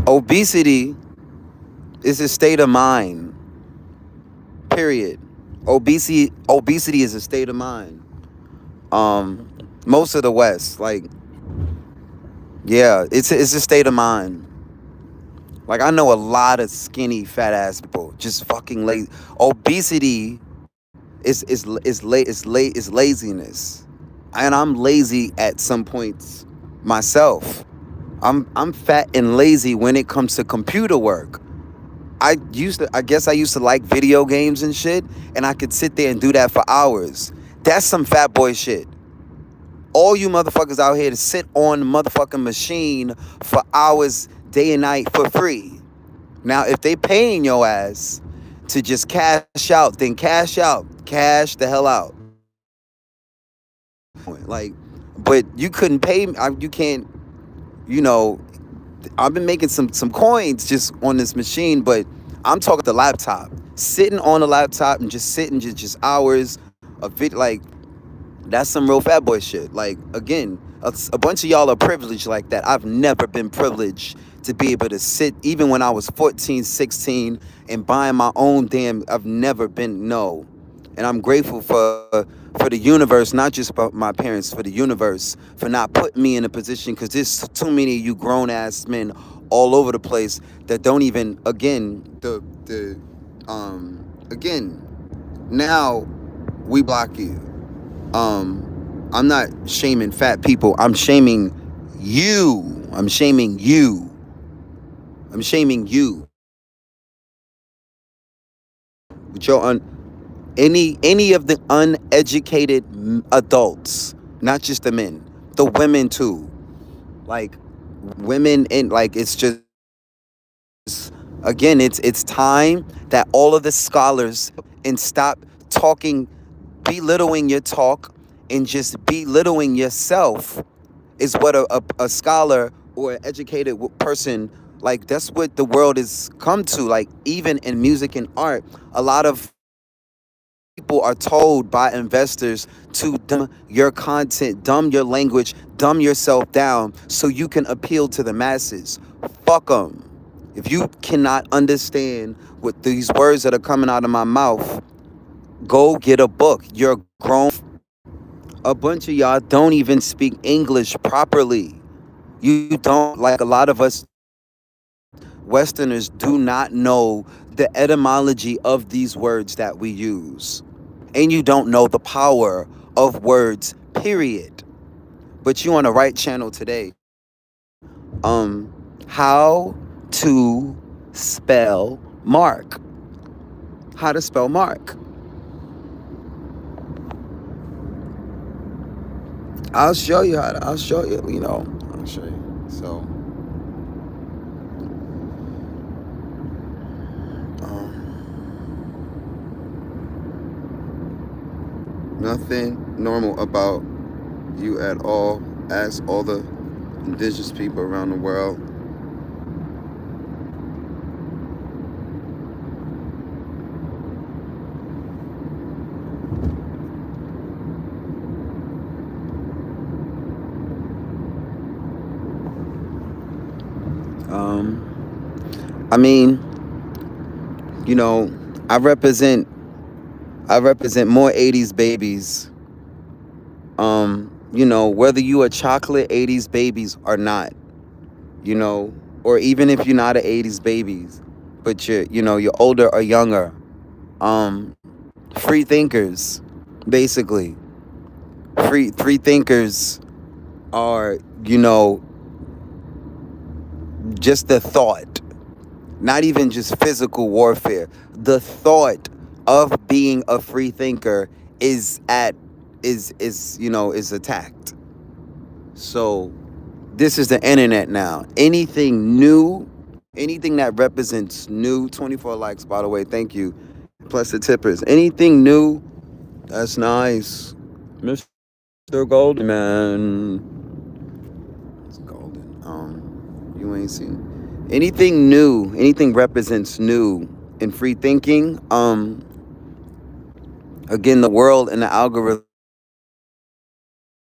Obesity is a state of mind. Period. Obesity is a state of mind. Most of the West, like, yeah, it's a state of mind. Like, I know a lot of skinny, fat ass people just fucking lazy. Obesity is laziness, and I'm lazy at some points myself. I'm fat and lazy when it comes to computer work. I guess I used to like video games and shit, and I could sit there and do that for hours. That's some fat boy shit. All you motherfuckers out here to sit on the motherfucking machine for hours, day and night, for free. Now, if they paying your ass to just cash out, then cash out. Cash the hell out. Like, but you couldn't pay me. You can't, I've been making some coins just on this machine, but I'm talking the laptop. Sitting on the laptop and just sitting just hours of video, like, that's some real fat boy shit. Like, again, a bunch of y'all are privileged like that. I've never been privileged to be able to sit, even when I was 14, 16, and buying my own I've never been, no. And I'm grateful for the universe, not just about my parents, for the universe, for not putting me in a position, because there's too many of you grown-ass men all over the place that don't even, again, now we block you. I'm not shaming fat people. I'm shaming you. I'm shaming you. I'm shaming you. With your any of the uneducated adults, not just the men, the women too. Like, women, and like, it's just, again, it's time that all of the scholars and stop talking, belittling your talk, and just belittling yourself is what a scholar or an educated person, like, that's what the world has come to. Like, even in music and art, a lot of people are told by investors to dumb your content, dumb your language, dumb yourself down so you can appeal to the masses. Fuck them. If you cannot understand what these words that are coming out of my mouth, go get a book. You're grown. A bunch of y'all don't even speak English properly. You don't, like, a lot of us Westerners do not know the etymology of these words that we use. And you don't know the power of words, period. But you on the right channel today. How to spell Mark. How to spell Mark. I'll show you how to, I'll show you, I'll show you. So, nothing normal about you at all. Ask all the indigenous people around the world. I mean, you know, I represent I represent more 80s babies. Whether you are chocolate 80s babies or not, you know, or even if you're not an 80s babies, but you're older or younger. Um, free thinkers, basically. Free thinkers are, just the thought, not even just physical warfare. The thought of being a free thinker is attacked. So this is the internet now. Anything new, anything that represents new, 24 likes, by the way, thank you. Plus the tippers. Anything new, that's nice. Mr. Golden Man. It's golden. You ain't seen anything new, anything represents new in free thinking. Again, the world and the algorithm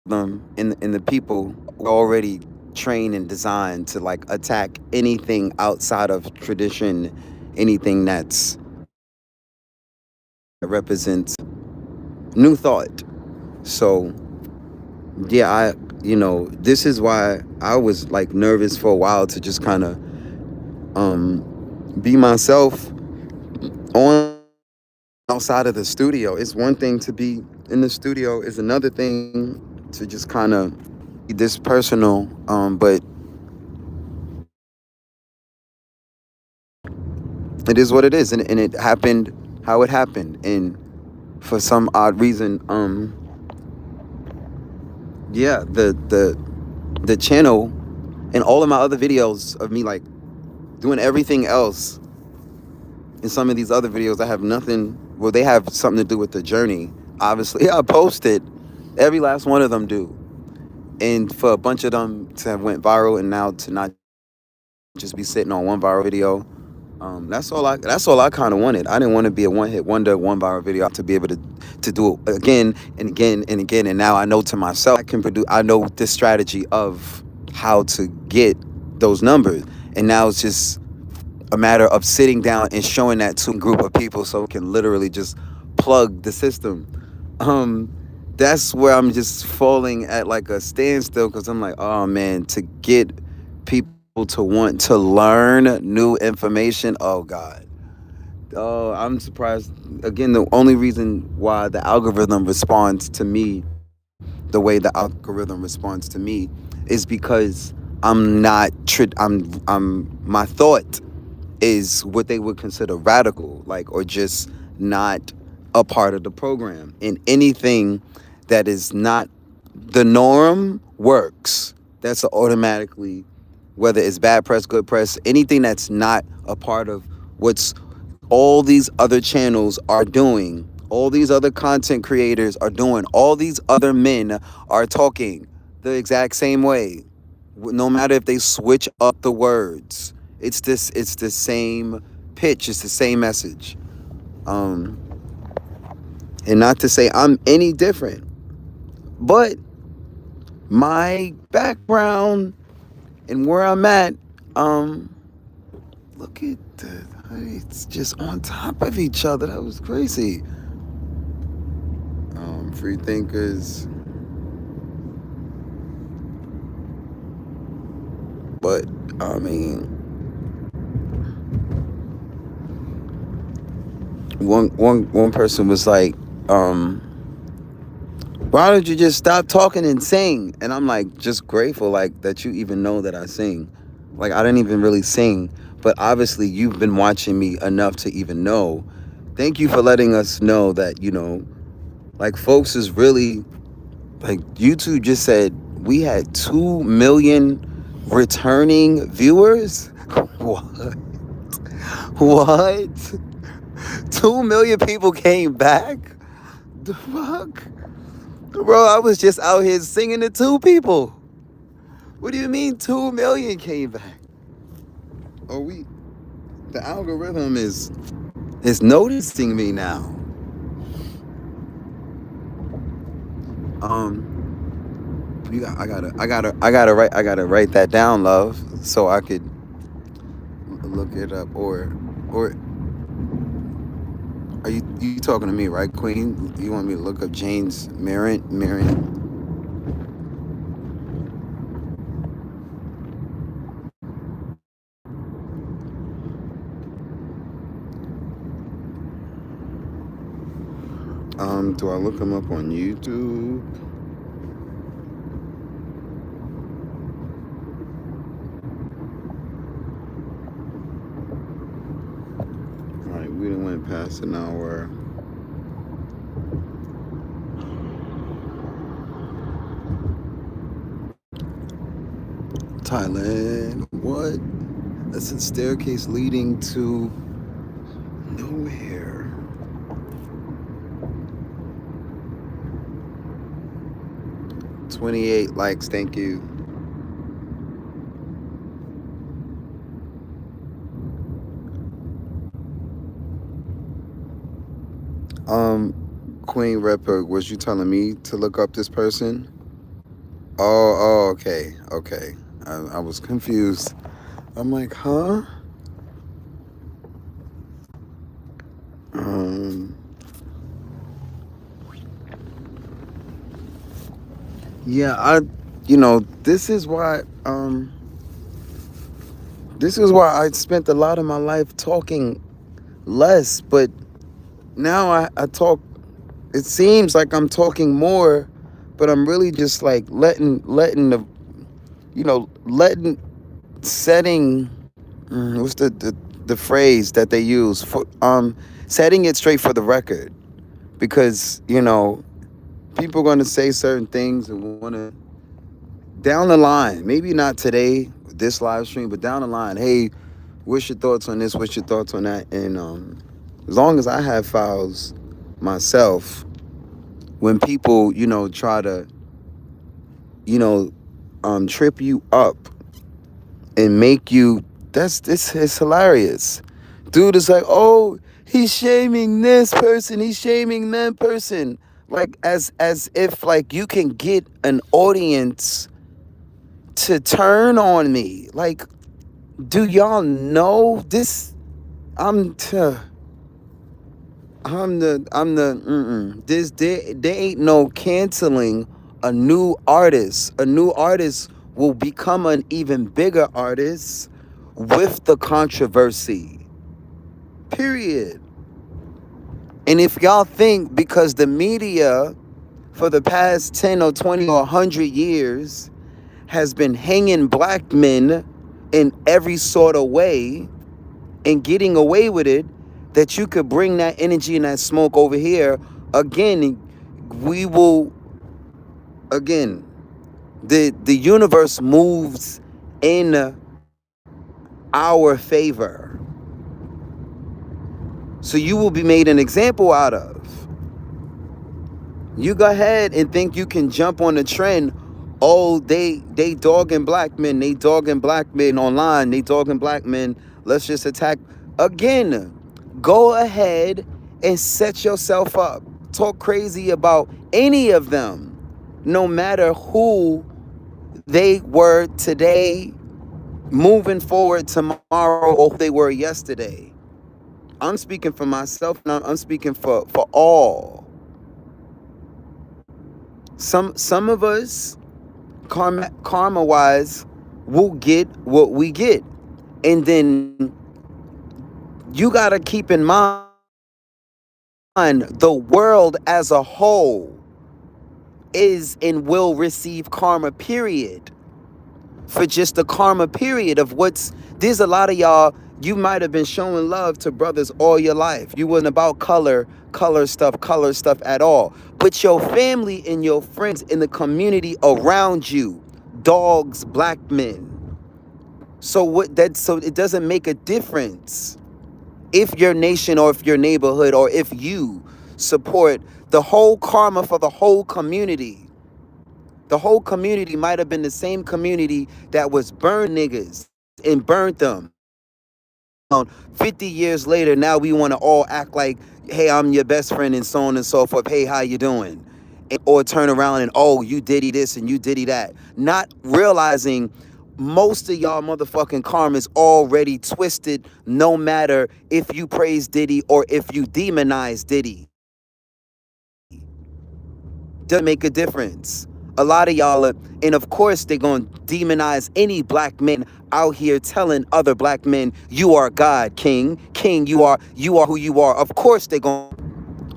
and the people were already trained and designed to like attack anything outside of tradition, anything that represents new thought. So yeah, this is why I was like nervous for a while to just kind of be myself on outside of the studio. It's one thing to be in the studio, is another thing to just kind of this personal, but it is what it is, and it happened how it happened, and for some odd reason, yeah, the channel and all of my other videos of me like doing everything else. In some of these other videos, I have nothing. Well, they have something to do with the journey. Obviously, I posted every last one of them do, and for a bunch of them to have went viral, and now to not just be sitting on one viral video. That's all I kind of wanted. I didn't want to be a one-hit wonder, one viral video. To be able to do it again and again and again. And now I know to myself, I know this strategy of how to get those numbers. And now it's just a matter of sitting down and showing that to a group of people so it can literally just plug the system. That's where I'm just falling at like a standstill, because I'm like, oh man, to get people to want to learn new information. Oh God. Oh, I'm surprised. Again, the only reason why the algorithm responds to me the way the algorithm responds to me is because I'm not. My thought is what they would consider radical, like, or just not a part of the program. And anything that is not the norm works. That's automatically, whether it's bad press, good press, anything that's not a part of what's all these other channels are doing, all these other content creators are doing, all these other men are talking the exact same way. No matter if they switch up the words, it's the same pitch, it's the same message. And not to say I'm any different, but my background and where I'm at, look at it's just on top of each other. That was crazy. Free thinkers. But I mean, one person was like, why don't you just stop talking and sing? And I'm like, just grateful like that you even know that I sing. Like, I didn't even really sing, but obviously you've been watching me enough to even know. Thank you for letting us know that, like, folks is really, like, YouTube just said we had 2 million returning viewers. What? What? 2 million people came back? The fuck? Bro, I was just out here singing to 2 people. What do you mean 2 million came back? Oh, the algorithm is noticing me now. I gotta write that down, love, so I could look it up. Or are you talking to me, right, Queen? You want me to look up James Marion? Do I look him up on YouTube? All right, we done went past an hour. Thailand. What? That's a staircase leading to nowhere. 28 likes, thank you. Queen Redberg, was you telling me to look up this person? Okay. I was confused. I'm like, huh? Um, yeah, this is why I spent a lot of my life talking less, but now I talk. It seems like I'm talking more, but I'm really just like letting the, letting, setting, what's the phrase that they use for, setting it straight for the record, because people are going to say certain things and want to, down the line, maybe not today, this live stream, but down the line, hey, what's your thoughts on this? What's your thoughts on that? And as long as I have files myself, when people, try to, you know, trip you up and make you, this is hilarious. Dude is like, oh, he's shaming this person, he's shaming that person. Like, as if, like, you can get an audience to turn on me. Like, do y'all know this? There ain't no canceling a new artist. A new artist will become an even bigger artist with the controversy. Period. And if y'all think because the media for the past 10 or 20 or 100 years has been hanging black men in every sort of way and getting away with it, that you could bring that energy and that smoke over here, again, we will, again, the universe moves in our favor. So you will be made an example out of. You go ahead and think you can jump on the trend. Oh, they dogging black men. They dogging black men online. They dogging black men. Let's just attack. Again, go ahead and set yourself up. Talk crazy about any of them, no matter who they were today, moving forward tomorrow, or who they were yesterday. I'm speaking for myself, and I'm speaking for all. Some of us, karma wise, will get what we get, and then you gotta keep in mind the world as a whole is and will receive karma, period. for just the karma period of there's a lot of y'all, you might have been showing love to brothers all your life. You wasn't about color stuff at all. But your family and your friends in the community around you, dogs, black men. So it doesn't make a difference if your nation or if your neighborhood or if you support the whole karma for the whole community. The whole community might have been the same community that was burned niggas and burnt them. 50 years later, now we want to all act like, hey, I'm your best friend and so on and so forth. Hey, how you doing? Or turn around and, oh, you diddy this and you diddy that. Not realizing most of y'all motherfucking karma is already twisted, no matter if you praise Diddy or if you demonize Diddy. Doesn't make a difference. A lot of y'all and of course they're going to demonize any black men out here telling other black men, you are God, king, you are who you are. Of course they're going.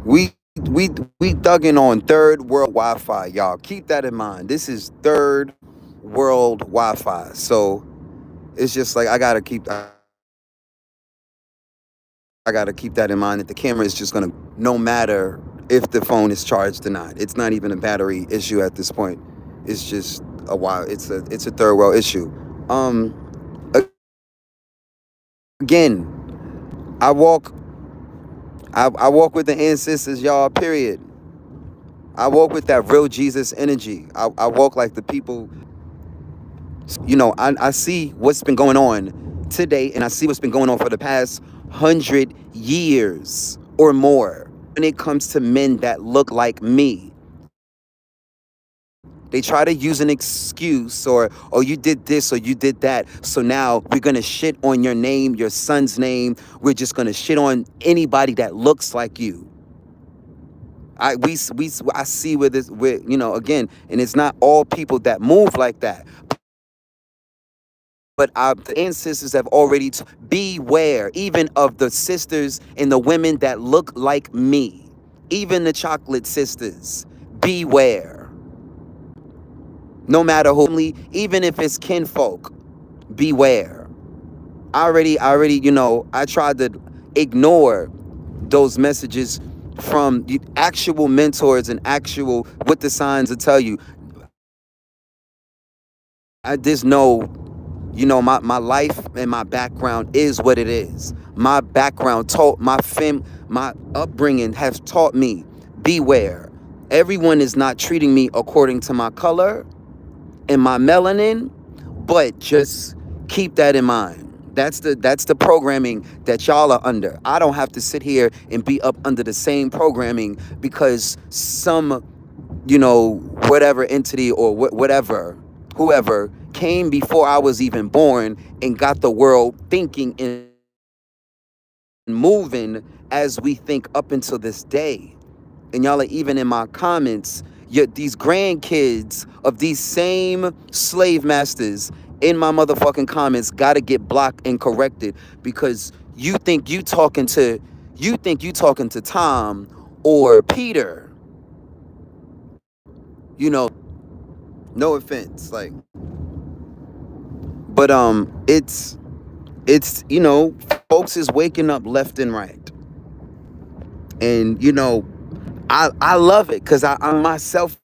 We thugging on third world Wi-Fi, y'all. Keep that in mind. This is third world Wi-Fi. So it's just like I gotta keep that in mind, that the camera is just gonna, no matter if the phone is charged or not. It's not even a battery issue at this point. It's just it's a third world issue. Again, I walk with the ancestors, y'all, period. I walk with that real Jesus energy. I walk like the people. I see what's been going on today, and I see what's been going on for the past 100 years or more when it comes to men that look like me. They try to use an excuse or you did this or you did that. So now we're going to shit on your name, your son's name. We're just going to shit on anybody that looks like you. I see where again, and it's not all people that move like that. But our ancestors have already beware, even of the sisters and the women that look like me. Even the chocolate sisters. Beware. No matter who, even if it's kinfolk, beware. I already, I tried to ignore those messages from the actual mentors and actual what the signs will tell you. I just know, my life and my background is what it is. My background taught my upbringing has taught me, beware. Everyone is not treating me according to my color and my melanin, but just keep that in mind. That's the programming that y'all are under. I don't have to sit here and be up under the same programming because some, whatever entity or whoever came before I was even born and got the world thinking and moving as we think up until this day. And y'all are even in my comments, these grandkids of these same slave masters in my motherfucking comments gotta get blocked and corrected because you think you talking to Tom or Peter. No offense, but it's folks is waking up left and right, and I love it because I'm myself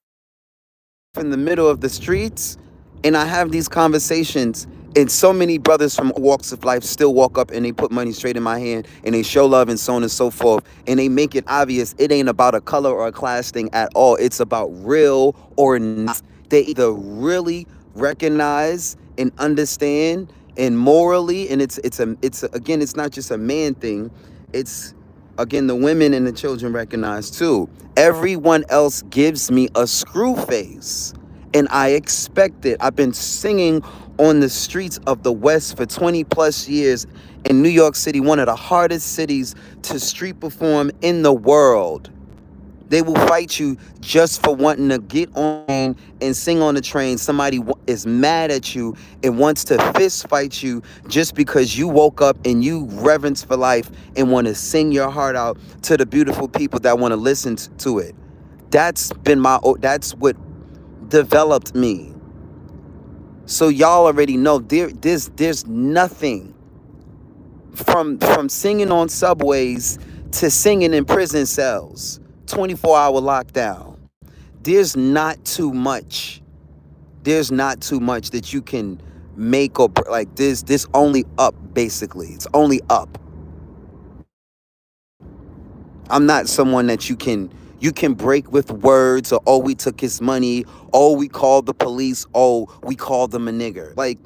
in the middle of the streets, and I have these conversations, and so many brothers from walks of life still walk up and they put money straight in my hand and they show love and so on and so forth, and they make it obvious it ain't about a color or a class thing at all. It's about real or not. They either really recognize and understand and morally, and it's again, it's not just a man thing. It's again, the women and the children recognize too. Everyone else gives me a screw face, and I expect it. I've been singing on the streets of the West for 20 plus years in New York City, one of the hardest cities to street perform in the world. They will fight you just for wanting to get on and sing on the train. Somebody is mad at you and wants to fist fight you just because you woke up and you reverence for life and want to sing your heart out to the beautiful people that want to listen to it. That's what developed me. So y'all already know there's nothing from singing on subways to singing in prison cells, 24-hour lockdown. There's not too much. There's not too much that you can make or like this only up basically. It's only up. I'm not someone that you can break with words or oh we took his money, oh we called the police, oh we called them a nigger. Like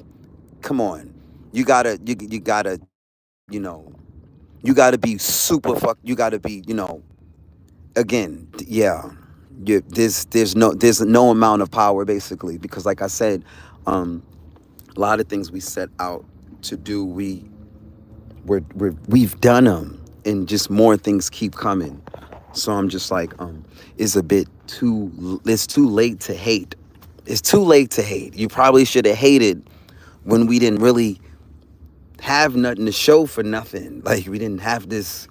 come on. You gotta, you gotta be super you gotta be, again, yeah. There's no amount of power basically because like I said, a lot of things we set out to do, we've done them, and just more things keep coming. So I'm just like, it's a bit too. It's too late to hate. It's too late to hate. You probably should have hated when we didn't really have nothing to show for nothing. Like we didn't have this.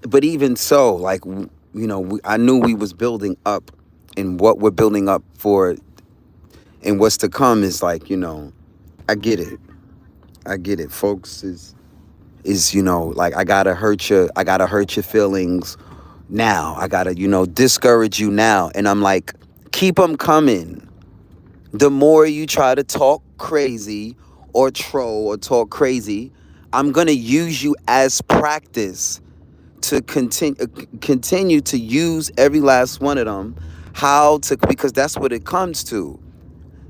But even so, like I knew we was building up, and what we're building up for, and what's to come is like I get it. I get it, folks. Is like I gotta hurt your feelings now. I gotta discourage you now, and I'm like, keep them coming. The more you try to talk crazy or troll or talk crazy, I'm gonna use you as practice to continue to use every last one of them. Because that's what it comes to.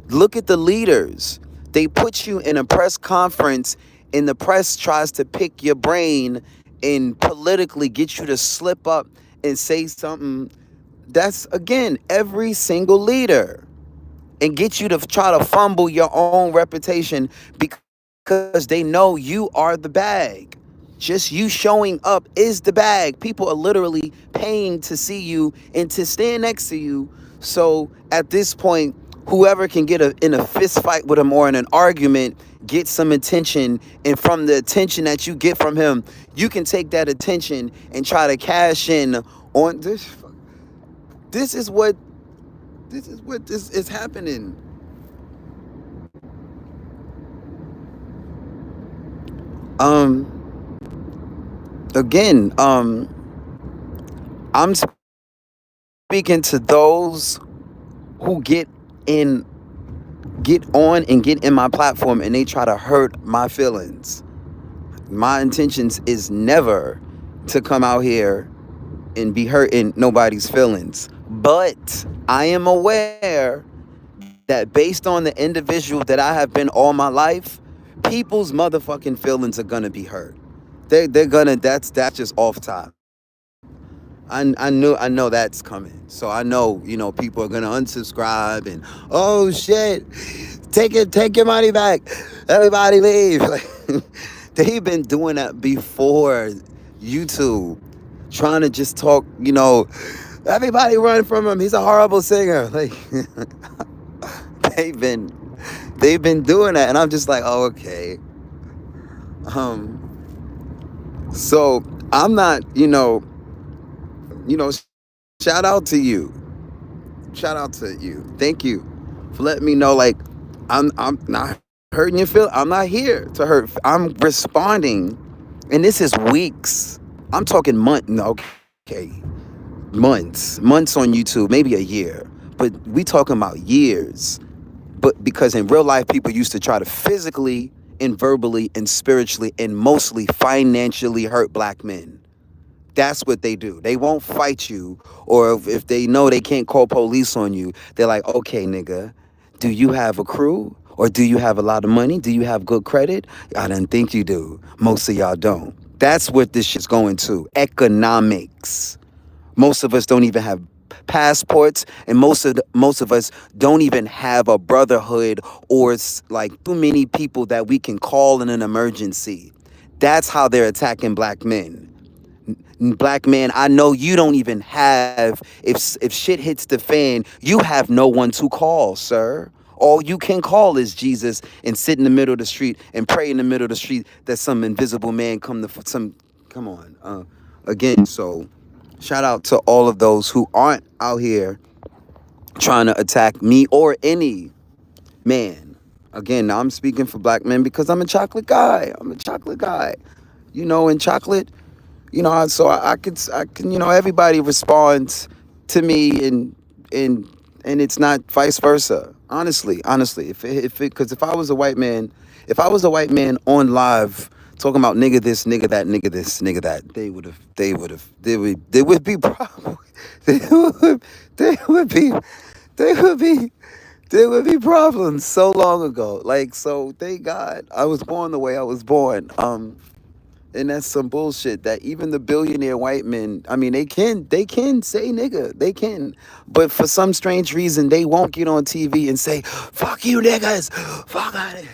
Look at the leaders. They put you in a press conference and the press tries to pick your brain and politically get you to slip up and say something. That's, again, every single leader. And get you to try to fumble your own reputation because they know you are the bag. Just you showing up is the bag. People are literally paying to see you and to stand next to you. So at this point, whoever can get in a fist fight with him or in an argument, get some attention, and from the attention that you get from him, you can take that attention and try to cash in on this. This is what this is happening. Again, I'm speaking to those who get on and get in my platform and they try to hurt my feelings. My intentions is never to come out here and be hurting nobody's feelings. But I am aware that based on the individual that I have been all my life, people's motherfucking feelings are gonna be hurt. They're gonna that's just off top. I know that's coming. So I know, people are gonna unsubscribe and oh shit, take your money back. Everybody leave. Like, they've been doing that before YouTube. Trying to just talk, everybody run from him. He's a horrible singer. Like they've been doing that, and I'm just like, oh, okay. So I'm not, shout out to you. Shout out to you. Thank you for letting me know. Like, I'm not hurting your feel. I'm not here to hurt. I'm responding, and this is weeks. I'm talking months. No, okay, months on YouTube, maybe a year, but we talking about years. But because in real life, people used to try to physically and verbally and spiritually and mostly financially hurt black men. That's what they do. They won't fight you, or if they know they can't call police on you, they're like, okay, nigga, do you have a crew? Or do you have a lot of money? Do you have good credit? I didn't think you do. Most of y'all don't. That's what this shit's going to. Economics. Most of us don't even have passports, and most of us don't even have a brotherhood or like too many people that we can call in an emergency. That's how they're attacking black men. Black man, I know you don't even have, if shit hits the fan, you have no one to call, sir. All you can call is Jesus and sit in the middle of the street and pray in the middle of the street that some invisible man come on. Again, so shout out to all of those who aren't out here trying to attack me or any man. Again, now I'm speaking for black men because I'm a chocolate guy. I'm a chocolate guy. And chocolate, so I can, everybody responds to me, and and it's not vice versa. Honestly, because if I was a white man on live talking about nigga this, nigga that, nigga this, nigga that, they would be problem. They would, they would be, they would be. There would be problems so long ago. Like, so thank God I was born the way I was born. And that's some bullshit that even the billionaire white men, I mean, they can say nigga, they can, but for some strange reason they won't get on TV and say fuck you niggas, fuck it,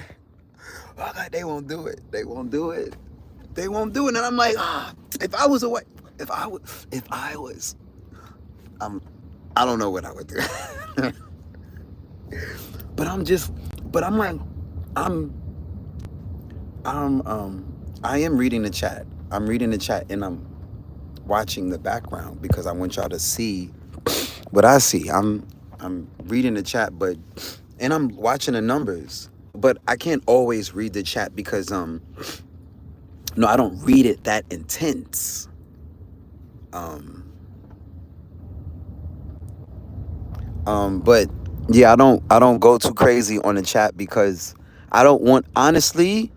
they won't do it, they won't do it, and I'm like, if I was a white, if I was, um, I don't know what I would do, but I'm just, but I'm like, I'm, I am reading the chat. I'm reading the chat and I'm watching the background because I want y'all to see what I see. I'm reading the chat, but and I'm watching the numbers, but I can't always read the chat because no, I don't read it that intense. But yeah, I don't go too crazy on the chat because I don't want, honestly,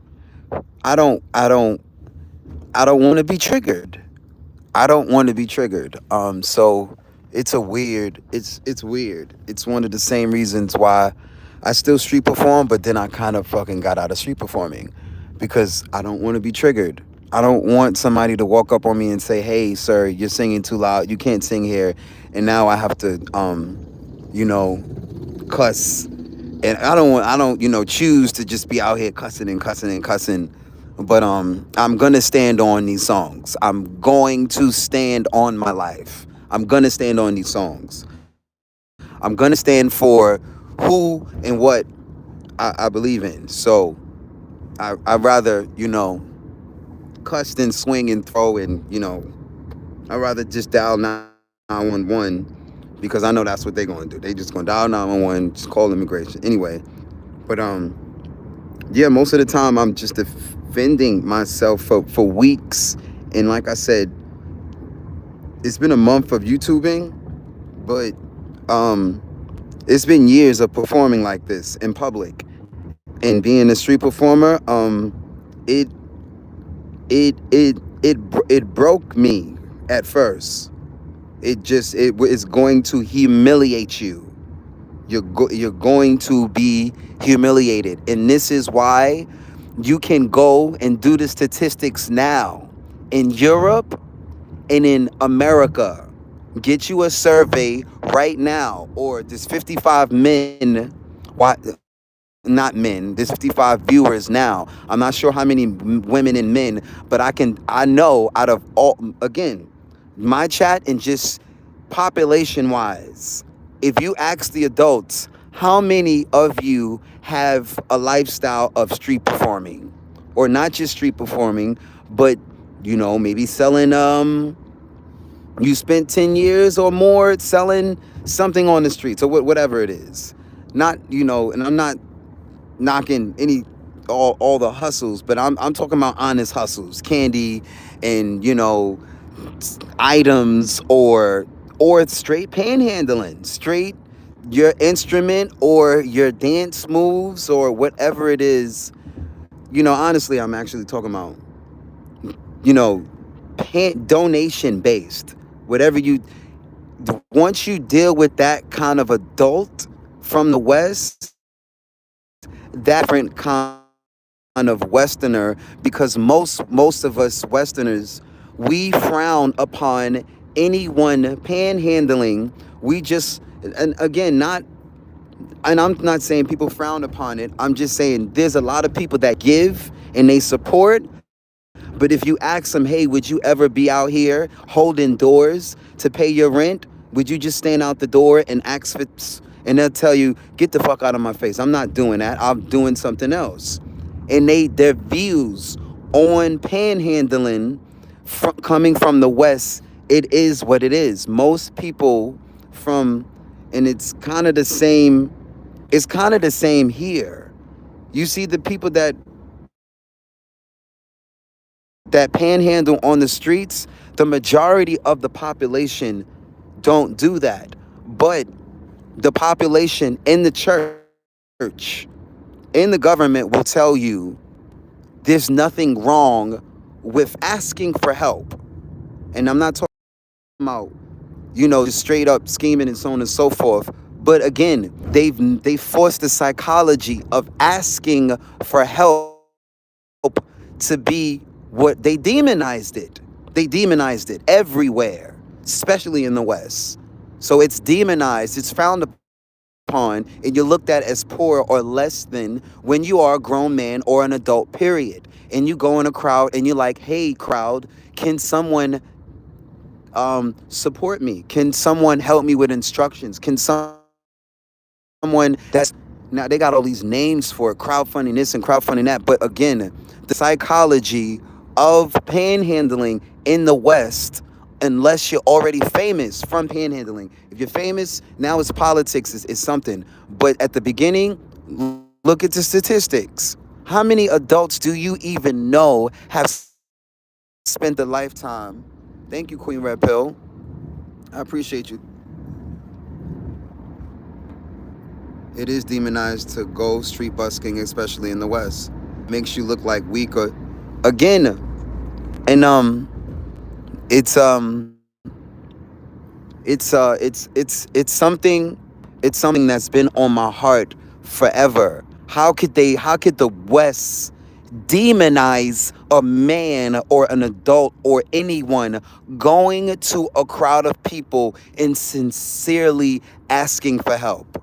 I don't I don't want to be triggered. I don't want to be triggered. So it's weird. It's one of the same reasons why I still street perform, but then I kind of fucking got out of street performing because I don't want to be triggered. I don't want somebody to walk up on me and say, "Hey, sir, you're singing too loud. You can't sing here." And now I have to, you know, cuss, and I don't choose to just be out here cussing and cussing and cussing, but I'm gonna stand on these songs. I'm going to stand on my life. I'm gonna stand on these songs. I'm gonna stand for who and what I believe in. So I'd rather cuss and swing and throw, and I'd rather just dial 911 because I know that's what they're gonna do. They just gonna dial 911, just call immigration anyway. But yeah, most of the time I'm just defending myself for weeks. And like I said, it's been a month of YouTubing, but um, it's been years of performing like this in public and being a street performer. It it broke me at first. It's going to humiliate you. You're going to be humiliated, and this is why you can go and do the statistics now in Europe and in America. Get you a survey right now, or there's 55 men. Why? Not men. There's 55 viewers now. I'm not sure how many women and men, but I know out of all, again, my chat, and just population wise, if you ask the adults, how many of you have a lifestyle of street performing, or not just street performing, but maybe selling, you spent 10 years or more selling something on the streets, or whatever it is. Not, and I'm not knocking all the hustles, but I'm talking about honest hustles, candy, and items, or straight panhandling, straight your instrument or your dance moves or whatever it is. Honestly, I'm actually talking about you know donation based, whatever you, once you deal with that kind of adult from the West, that different kind of Westerner, because most of us Westerners, we frown upon anyone panhandling. We just, and again, not, and I'm not saying people frown upon it. I'm just saying there's a lot of people that give and they support. But if you ask them, hey, would you ever be out here holding doors to pay your rent? Would you just stand out the door and ask for, and they'll tell you, get the fuck out of my face. I'm not doing that. I'm doing something else. And their views on panhandling coming from the West, it is what it is. Most people from, and it's kind of the same here. You see the people that panhandle on the streets, the majority of the population don't do that. But the population in the church, in the government will tell you there's nothing wrong with asking for help. And I'm not talking about, just straight up scheming and so on and so forth. But again, they forced the psychology of asking for help to be what they demonized it. They demonized it everywhere, especially in the West. So it's demonized, it's frowned upon, and you're looked at as poor or less than when you are a grown man or an adult, period. And you go in a crowd and you're like, hey, crowd, can someone support me? Can someone help me with instructions? Can someone that's now they got all these names for it, crowdfunding this and crowdfunding that. But again, the psychology of panhandling in the West, unless you're already famous from panhandling. If you're famous, now it's politics, is something. But at the beginning, look at the statistics. How many adults do you even know have spent a lifetime? Thank you, Queen Red Pill. I appreciate you. It is demonized to go street busking, especially in the West. Makes you look like weaker. Again, and it's it's something that's been on my heart forever. How could the West demonize a man or an adult or anyone going to a crowd of people and sincerely asking for help?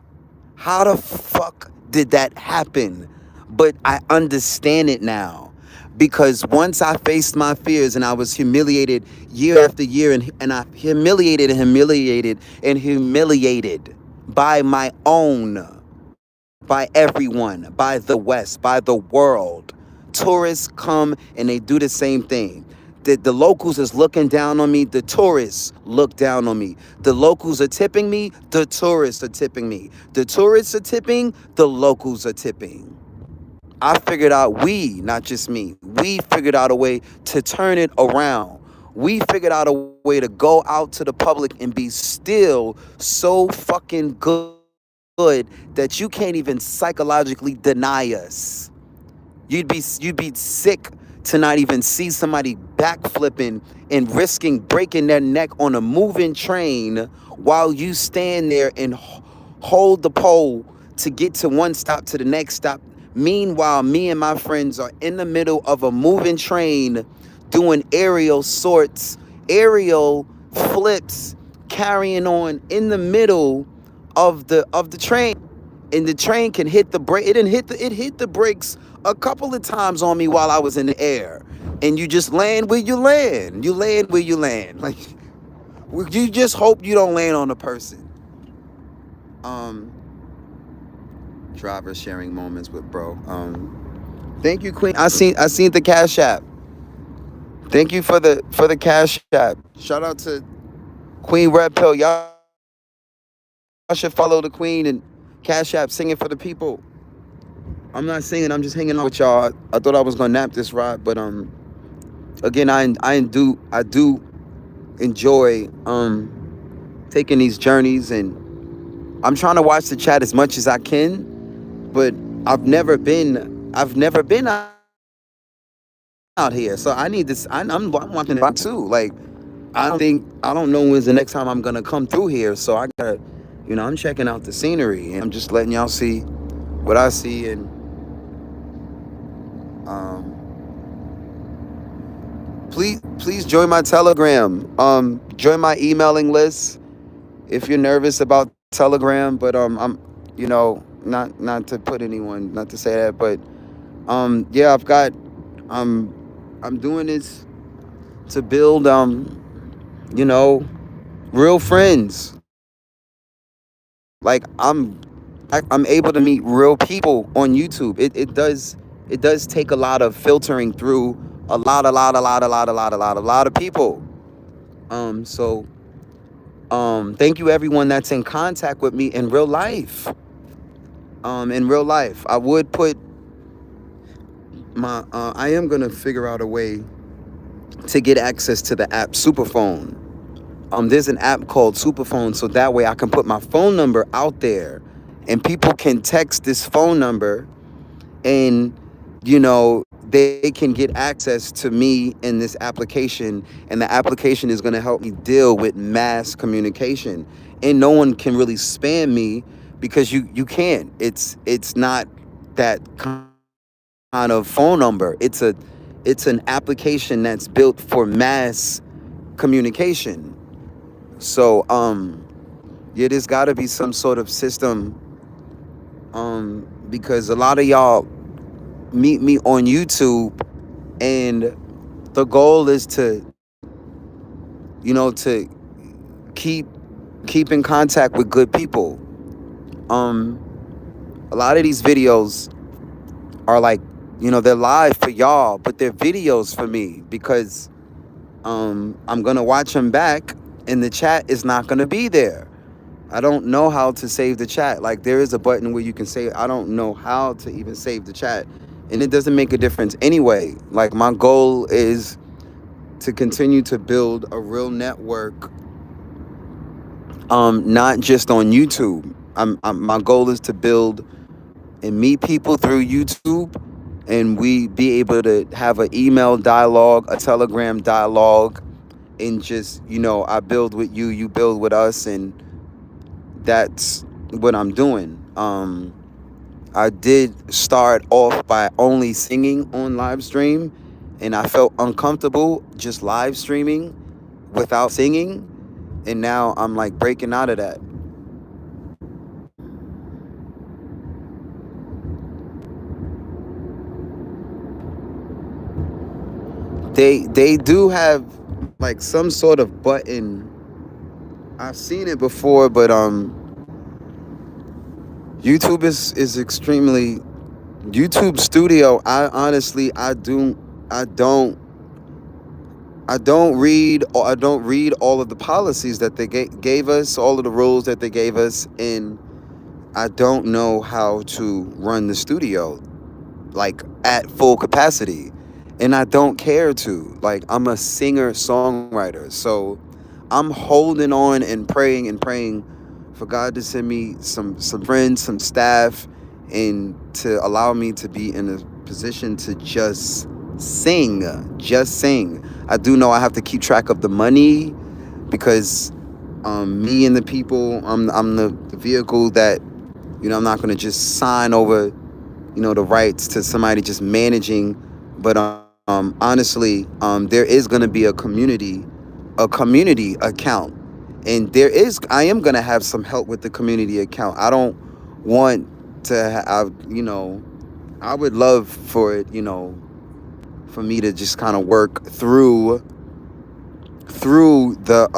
How the fuck did that happen? But I understand it now. Because once I faced my fears and I was humiliated year after year, and I humiliated by my own, by everyone, by the West, by the world. Tourists come and they do the same thing. The locals is looking down on me. The tourists look down on me. The locals are tipping me. The tourists are tipping me. The tourists are tipping. The locals are tipping. I figured out, not just me, we figured out a way to turn it around. We figured out a way to go out to the public and be still so fucking good that you can't even psychologically deny us. You'd be sick to not even see somebody backflipping and risking breaking their neck on a moving train while you stand there and hold the pole to get to one stop to the next stop. Meanwhile, me and my friends are in the middle of a moving train doing aerial flips, carrying on in the middle of the train. And the train can hit the brake. It hit the brakes a couple of times on me while I was in the air. And you just land where you land. You land where you land. Like, you just hope you don't land on a person. Driver sharing moments with bro. Thank you, Queen. I seen the Cash App. Thank you for the Cash App. Shout out to Queen Red Pill. Y'all should follow the Queen and Cash App singing for the people. I'm not singing, I'm just hanging out with y'all. I thought I was gonna nap this ride, but again, I do enjoy taking these journeys, and I'm trying to watch the chat as much as I can, but I've never been out here, so I need this. I'm watching it too. Like, I don't know when's the next time I'm gonna come through here, so I gotta, I'm checking out the scenery, and I'm just letting y'all see what I see. And um, please join my Telegram. Join my emailing list if you're nervous about Telegram. But I'm, not to put anyone, not to say that, but yeah, um, I'm doing this to build you know, real friends. Like, I'm able to meet real people on YouTube. It does take a lot of filtering through a lot of people. So thank you everyone that's in contact with me in real life. In real life, I would put I am gonna figure out a way to get access to the app Superphone. There's an app called Superphone, so that way I can put my phone number out there, and people can text this phone number, and they can get access to me in this application, and the application is going to help me deal with mass communication, and no one can really spam me because you can't. It's not that kind of phone number. It's an application that's built for mass communication. So yeah, there's got to be some sort of system, because a lot of y'all meet me on YouTube, and the goal is to to keep keep in contact with good people. Um, a lot of these videos are like, they're live for y'all, but they're videos for me because I'm gonna watch them back, and the chat is not gonna be there. I don't know how to save the chat. Like, there is a button where you can save. I don't know how to even save the chat, and it doesn't make a difference anyway. Like, my goal is to continue to build a real network, not just on YouTube. My goal is to build and meet people through YouTube, and we be able to have an email dialogue, a Telegram dialogue, and just, I build with you, you build with us, and that's what I'm doing. I did start off by only singing on live stream, and I felt uncomfortable just live streaming without singing, and now I'm like breaking out of that. They do have like some sort of button. I've seen it before, but YouTube is extremely YouTube Studio. I honestly, I don't I don't read all of the policies that they gave us, all of the rules that they gave us, and I don't know how to run the studio like at full capacity, and I don't care to. Like, I'm a singer songwriter, so I'm holding on and praying for God to send me some friends, some staff, and to allow me to be in a position to sing, just sing. I do know I have to keep track of the money because me and the people, I'm the vehicle that, I'm not going to just sign over, the rights to somebody just managing. But honestly, there is going to be a community account, and I am going to have some help with the community account. I don't want to have, I would love for it, for me to just kind of work through the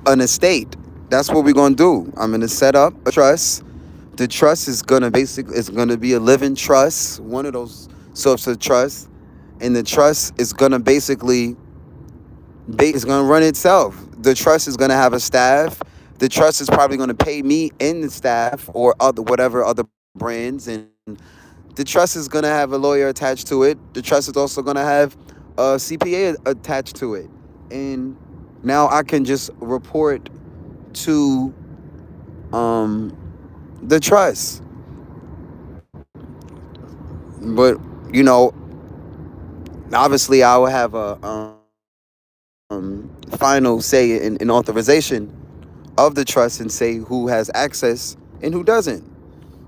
an estate. That's what we're gonna do. I'm gonna set up a trust. The trust is gonna be a living trust, one of those sorts of trusts, and the trust is gonna basically it's gonna run itself. The trust is gonna have a staff. The trust is probably gonna pay me and the staff or other brands, and the trust is gonna have a lawyer attached to it. The trust is also gonna have a CPA attached to it, and now I can just report to the trust. But obviously, I will have a final say in authorization of the trust and say who has access and who doesn't.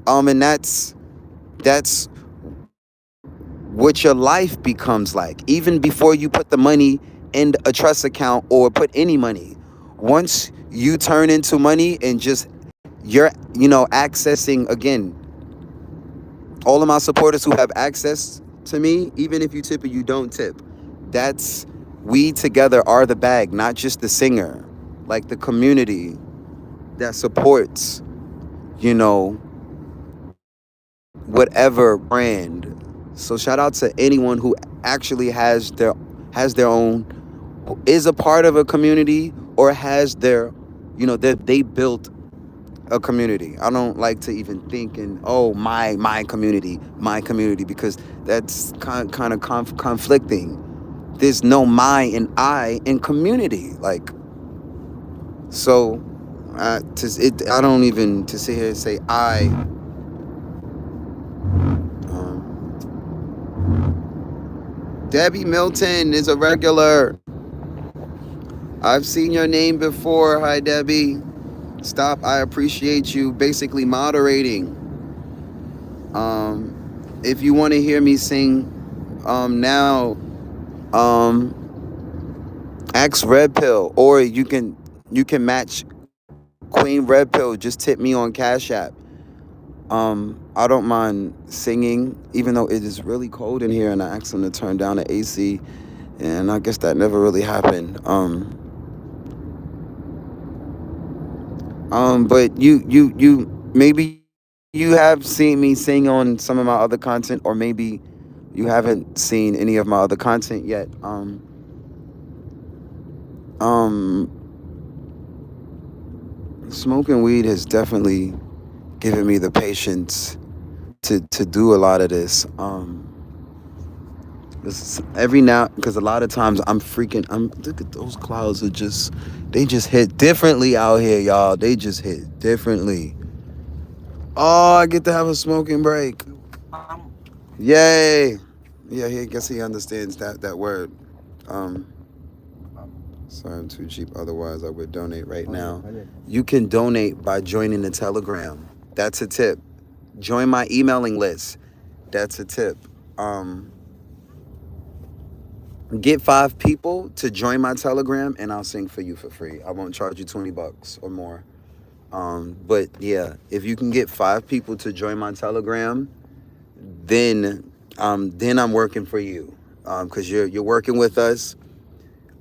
And that's what your life becomes like. Even before you put the money in a trust account or put any money, once you turn into money and just you're, accessing again, all of my supporters who have access to me, even if you tip or you don't tip, that's we together are the bag, not just the singer, like the community that supports, whatever brand. So shout out to anyone who actually has their own, is a part of a community, or has their, that they built a community. I don't like to even think in, oh, my community, because that's kind of conflicting. There's no my and I in community. Like, so I don't even to sit here and say I. Um, Debbie Milton is a regular. I've seen your name before. Hi, Debbie. Stop. I appreciate you basically moderating. If you want to hear me sing now, ask Red Pill, or you can match Queen Red Pill. Just tip me on Cash App. I don't mind singing, even though it is really cold in here, and I asked them to turn down the AC, and I guess that never really happened. But you maybe you have seen me sing on some of my other content, or maybe you haven't seen any of my other content yet. Um, Smoking weed has definitely given me the patience to do a lot of this. This is every now, because a lot of times I'm freaking. Look at those clouds are just, they just hit differently out here, y'all. They just hit differently. Oh, I get to have a smoking break. Yay! Yeah, I guess he understands that word. Um, Sorry, I'm too cheap. Otherwise, I would donate right now. You can donate by joining the Telegram. That's a tip. Join my emailing list. That's a tip. Um, get 5 people to join my Telegram, and I'll sing for you for free. I won't charge you $20 or more. But yeah, if you can get 5 people to join my Telegram, then I'm working for you, because you're working with us.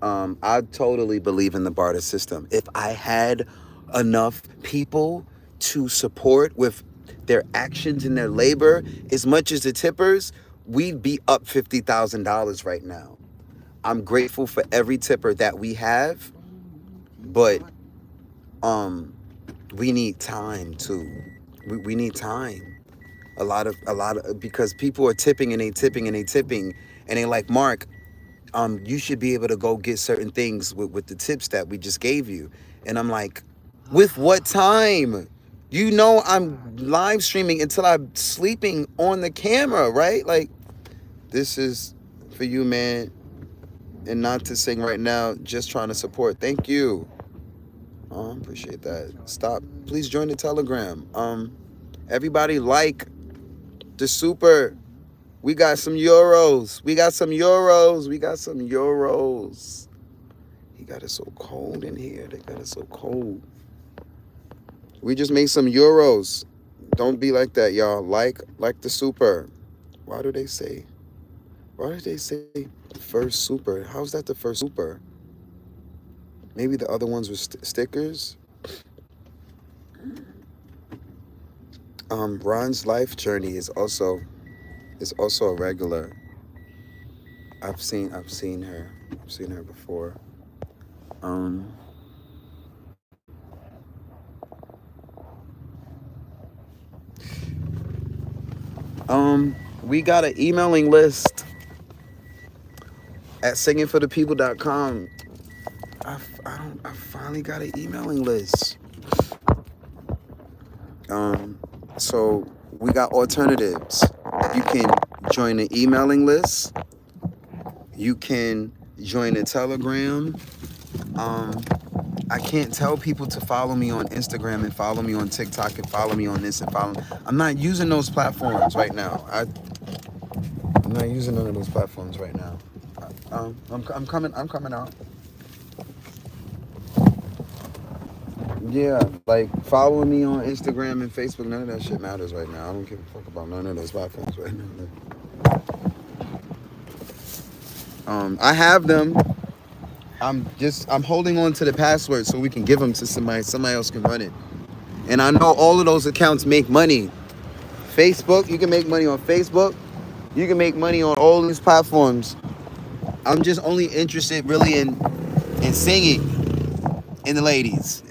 I totally believe in the barter system. If I had enough people to support with their actions and their labor, as much as the tippers, we'd be up $50,000 right now. I'm grateful for every tipper that we have, but um, we need time too. We need time. A lot of because people are tipping and they tipping and they tipping, and they like, Mark, you should be able to go get certain things with the tips that we just gave you. And I'm like, with what time? You know, I'm live streaming until I'm sleeping on the camera, right? Like, this is for you, man. And not to sing right now, just trying to support. Thank you. Appreciate that. Stop. Please join the Telegram. Everybody like the super. We got some euros. We got some euros. We got some euros. He got it so cold in here. They got it so cold. We just made some euros. Don't be like that, y'all. Like the super. Why do they say? Why did they say first super? How's that the first super? Maybe the other ones were stickers. Ron's life journey is also a regular. I've seen her. I've seen her before. We got an emailing list at singingforthepeople.com. I finally got an emailing list. So we got alternatives. You can join the emailing list. You can join the Telegram. I can't tell people to follow me on Instagram and follow me on TikTok and follow me on this and follow. I'm not using those platforms right now. I'm not using none of those platforms right now. I'm coming out. Yeah, like following me on Instagram and Facebook. None of that shit matters right now. I don't give a fuck about none of those platforms right now. I have them. I'm holding on to the password so we can give them to somebody. Somebody else can run it. And I know all of those accounts make money. Facebook, you can make money on Facebook. You can make money on all these platforms. I'm just only interested really in singing. In the ladies.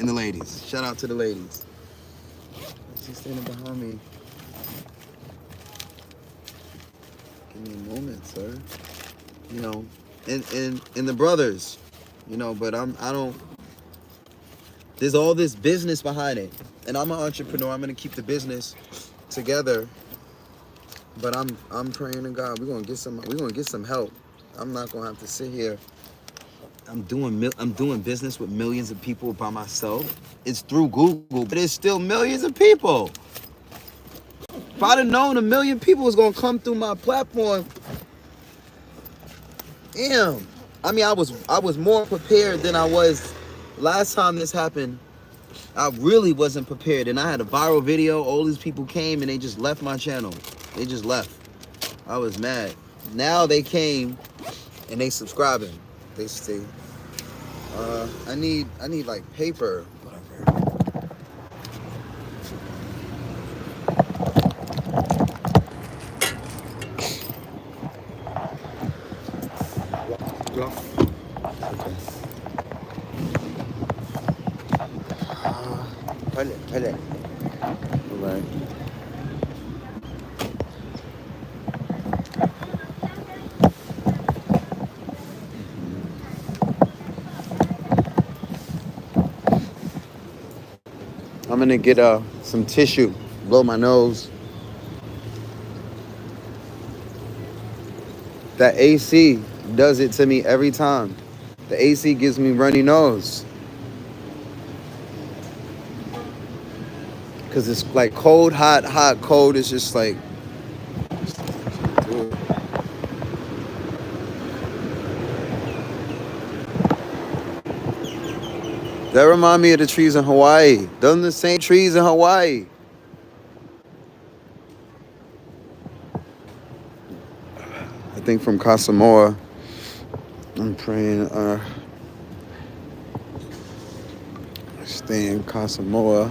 Shout out to the ladies. is he standing behind me? Give me a moment, sir. You know, and the brothers, you know, but I don't. There's all this business behind it, and I'm an entrepreneur. I'm gonna keep the business together, but I'm praying to God. We're gonna get some help. I'm not gonna have to sit here. I'm doing business with millions of people by myself. It's through Google, but it's still millions of people. If I'd have known 1 million people was gonna come through my platform, damn. I mean, I was more prepared than I was last time this happened. I really wasn't prepared, and I had a viral video. All these people came and they just left my channel. They just left. I was mad. Now they came and they subscribing. They stay. I need like paper. Whatever. Okay. All right. I'm gonna get some tissue, blow my nose. That AC does it to me every time. The AC gives me runny nose. Cause it's like cold, hot, hot, cold. It's just like. That remind me of the trees in Hawaii. Those are the same trees in Hawaii. I think from Casamoa. I'm praying. Stay in Casamoa.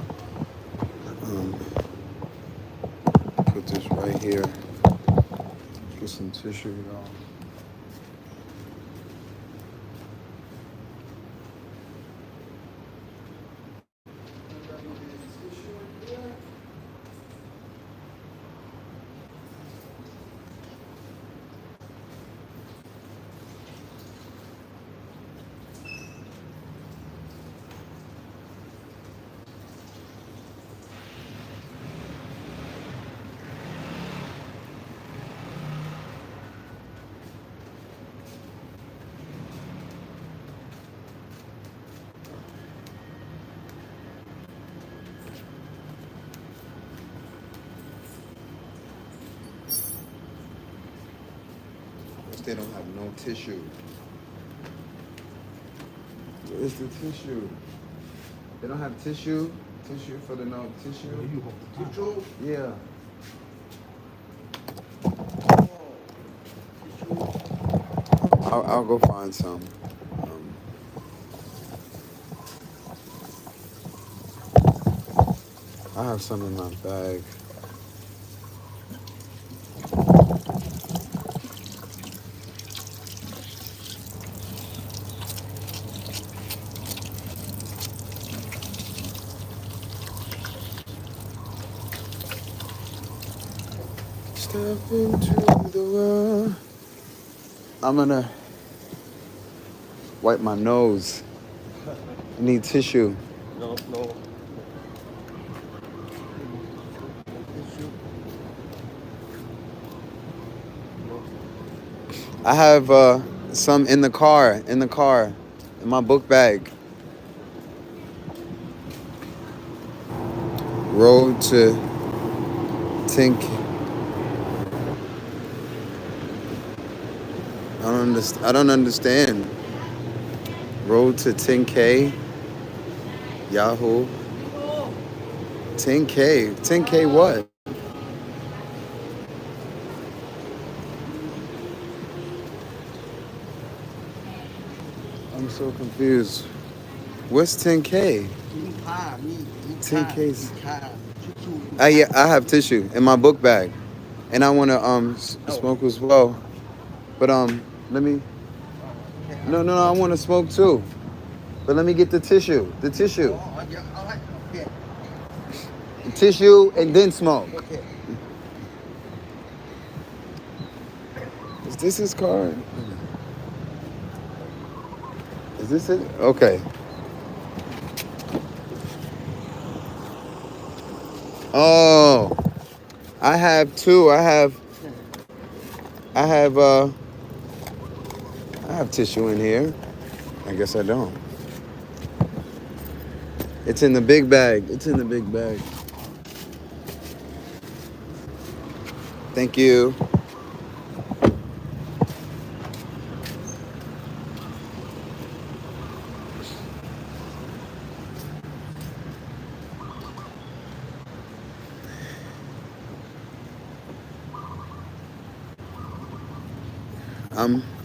Put this right here. Get some tissue, y'all. They don't have no tissue. Where's the tissue? They don't have tissue? Tissue for the no tissue? Tissue? Yeah. I'll go find some. I have some in my bag. Step into the world. I'm gonna wipe my nose. I need tissue.
No.
I have some in the car, in my book bag. Road to Tink. I don't understand. Road to 10K. Yahoo. 10K. 10K what? I'm so confused. What's 10K? 10K's. Yeah, I have tissue in my book bag. And I want to smoke as well. But let me. No, I want to smoke too. But let me get the tissue. The tissue. tissue, and then smoke.
Okay.
Is this his card? Is this it? Okay. Oh, I have two. I have tissue in here. I guess I don't. It's in the big bag. It's in the big bag. Thank you.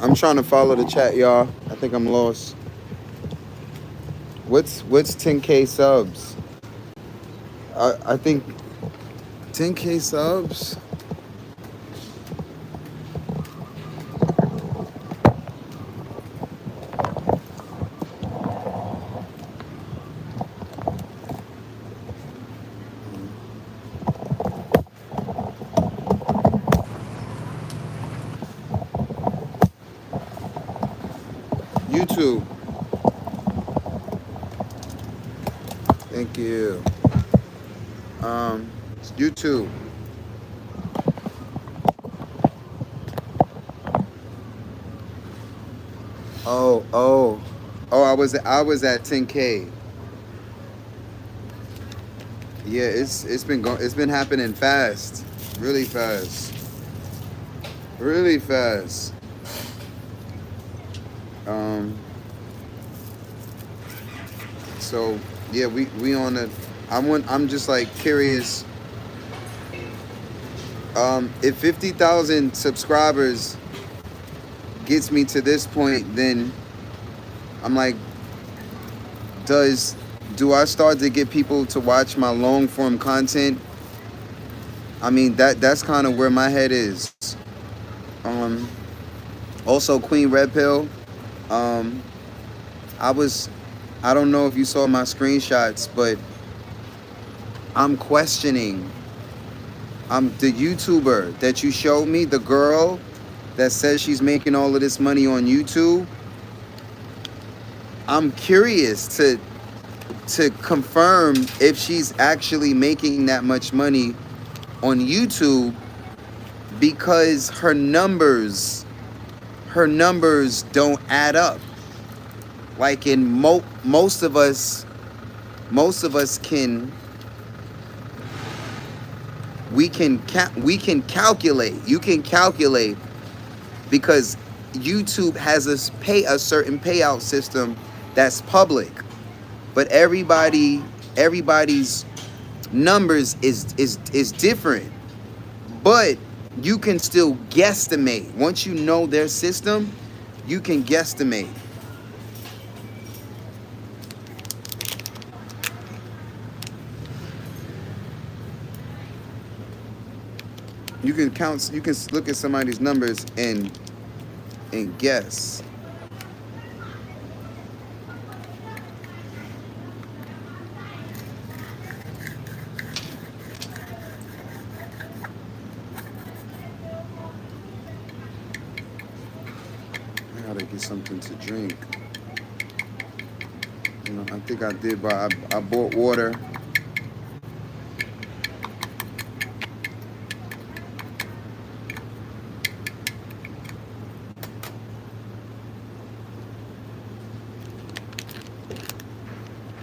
I'm trying to follow the chat, y'all. I think I'm lost. What's 10K subs? I think 10K subs. YouTube. Thank you. YouTube. Oh. I was at 10K. Yeah, it's been happening fast. Really fast. Really fast. So yeah, we on the I'm just like curious. If 50,000 subscribers gets me to this point, then I'm like, do I start to get people to watch my long form content? I mean, that's kind of where my head is. Also Queen Red Pill. I don't know if you saw my screenshots, but I'm questioning. The YouTuber that you showed me, the girl that says she's making all of this money on YouTube. I'm curious to confirm if she's actually making that much money on YouTube, because her numbers don't add up. Like in most of us can calculate. You can calculate, because YouTube has a certain payout system that's public, but everybody's numbers is different. But you can still guesstimate. Once you know their system, you can guesstimate. You can look at somebody's numbers and guess. I gotta get something to drink. I think I did, but I bought water.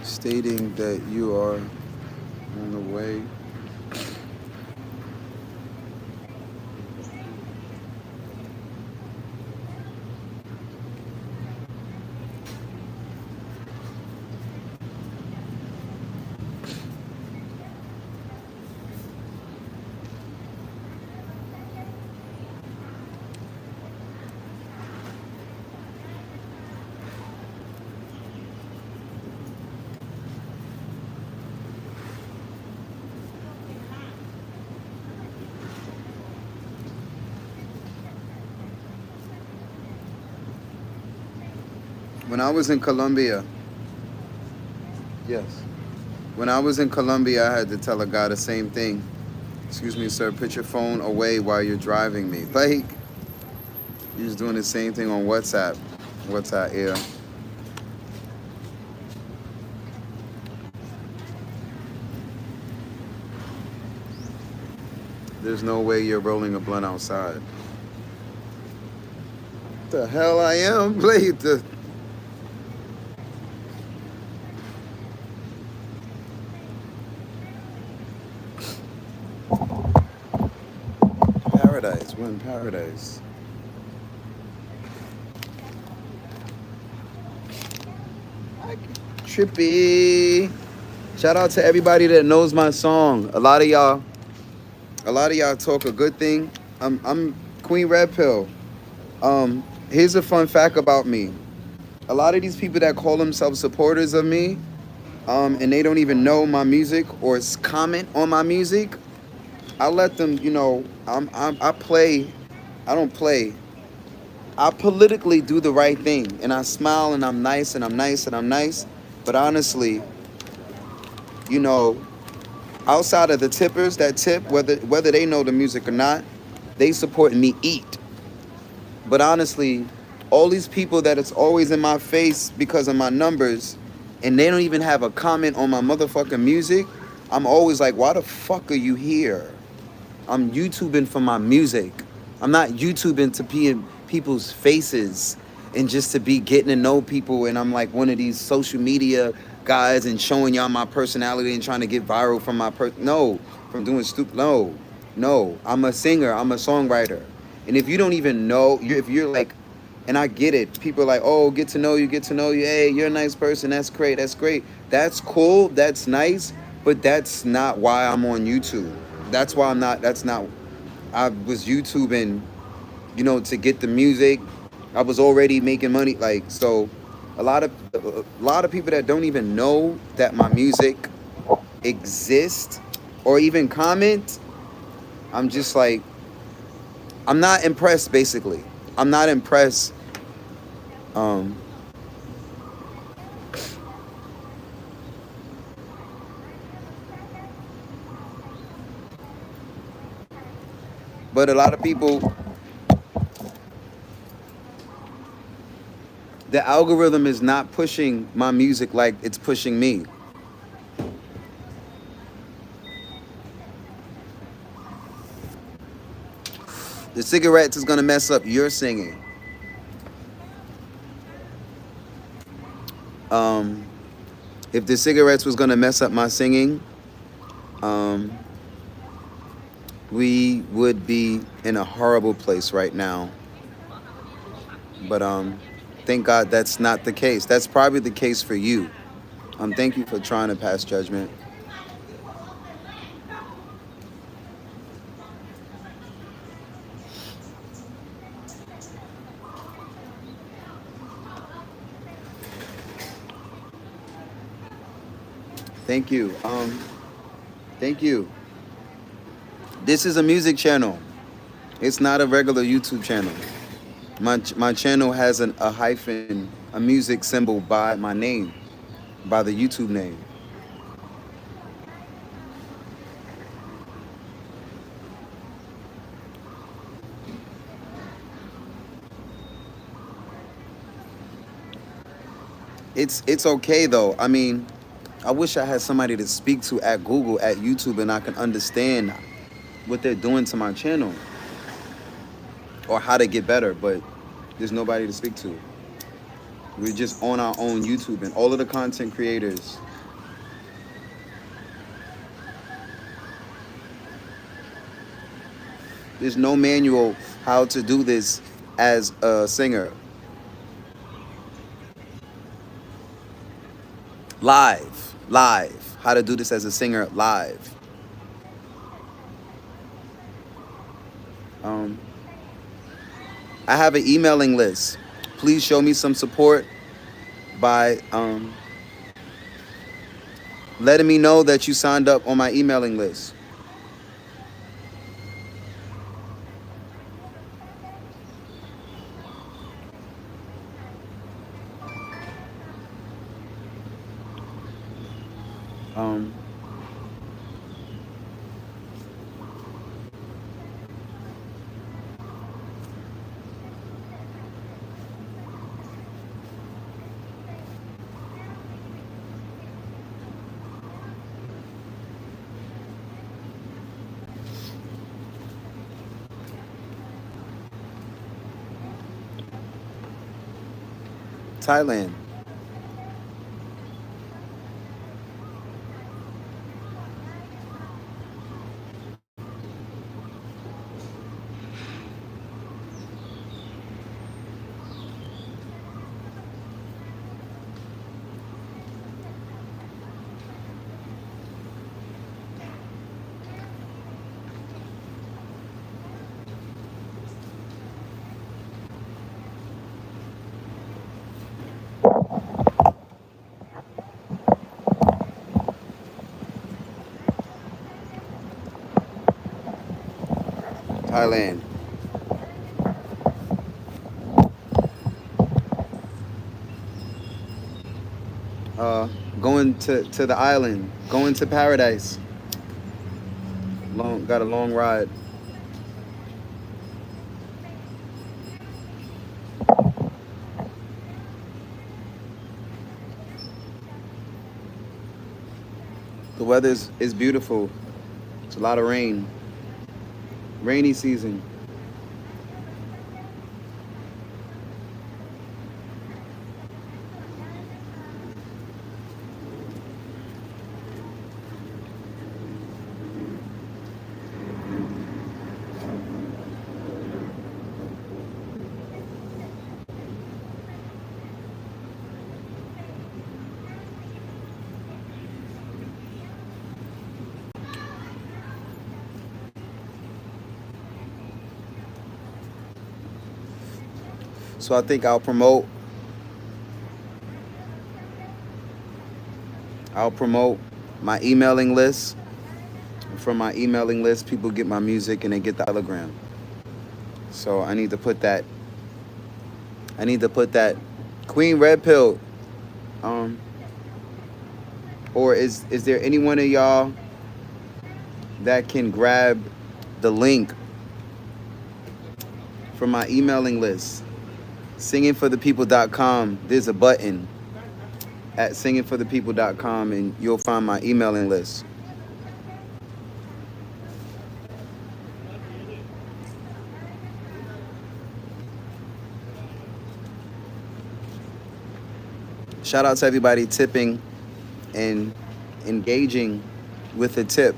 Stating that you are on the way. When I was in Colombia, yes. When I was in Colombia, I had to tell a guy the same thing. Excuse me, sir, put your phone away while you're driving me. Like, you're just doing the same thing on WhatsApp. WhatsApp, yeah. There's no way you're rolling a blunt outside. The hell I am? Like, paradise. We're in paradise. Trippy. Shout out to everybody that knows my song. A lot of y'all talk a good thing. I'm Queen Red Pill. Here's a fun fact about me. A lot of these people that call themselves supporters of me, and they don't even know my music or comment on my music, I let them, I play, I don't play. I politically do the right thing, and I smile, and I'm nice, and I'm nice, and I'm nice. But honestly, you know, outside of the tippers that tip, whether they know the music or not, they support me eat. But honestly, all these people that it's always in my face because of my numbers, and they don't even have a comment on my motherfucking music, I'm always like, why the fuck are you here? I'm YouTubing for my music. I'm not YouTubing to be in people's faces and just to be getting to know people. And I'm like one of these social media guys and showing y'all my personality and trying to get viral from no, from doing stupid. No. I'm a singer. I'm a songwriter. And if you don't even know, if you're like, and I get it. People are like, oh, get to know you, get to know you. Hey, you're a nice person. That's great. That's great. That's cool. That's nice. But that's not why I'm on YouTube. That's why I'm not. That's not. I was YouTubing, to get the music. I was already making money. Like, so, a lot of people that don't even know that my music exists or even comment. I'm just like, I'm not impressed. Basically, I'm not impressed. Um, but a lot of people, the algorithm is not pushing my music like it's pushing me. The cigarettes is gonna mess up your singing. Um, if the cigarettes was gonna mess up my singing, um, we would be in a horrible place right now. But thank God that's not the case. That's probably the case for you. Thank you for trying to pass judgment. Thank you. Thank you. This is a music channel. It's not a regular YouTube channel. My channel has a hyphen, a music symbol by my name, by the YouTube name. It's okay though. I mean, I wish I had somebody to speak to at Google, at YouTube, and I can understand what they're doing to my channel or how to get better, but there's nobody to speak to. We're just on our own YouTube, and all of the content creators. There's no manual how to do this as a singer. Live. How to do this as a singer live. Um, I have an emailing list. Please show me some support by letting me know that you signed up on my emailing list. Um, Thailand. Thailand. Going to the island. Going to paradise. Got a long ride. The weather is beautiful. It's a lot of rain. Rainy season. So I think I'll promote my emailing list. From my emailing list, people get my music and they get the Telegram. So I need to put that. Queen Red Pill. Um, or is there any one of y'all that can grab the link from my emailing list? Singingforthepeople.com. There's a button at singingforthepeople.com and you'll find my emailing list. Shout out to everybody tipping and engaging with a tip.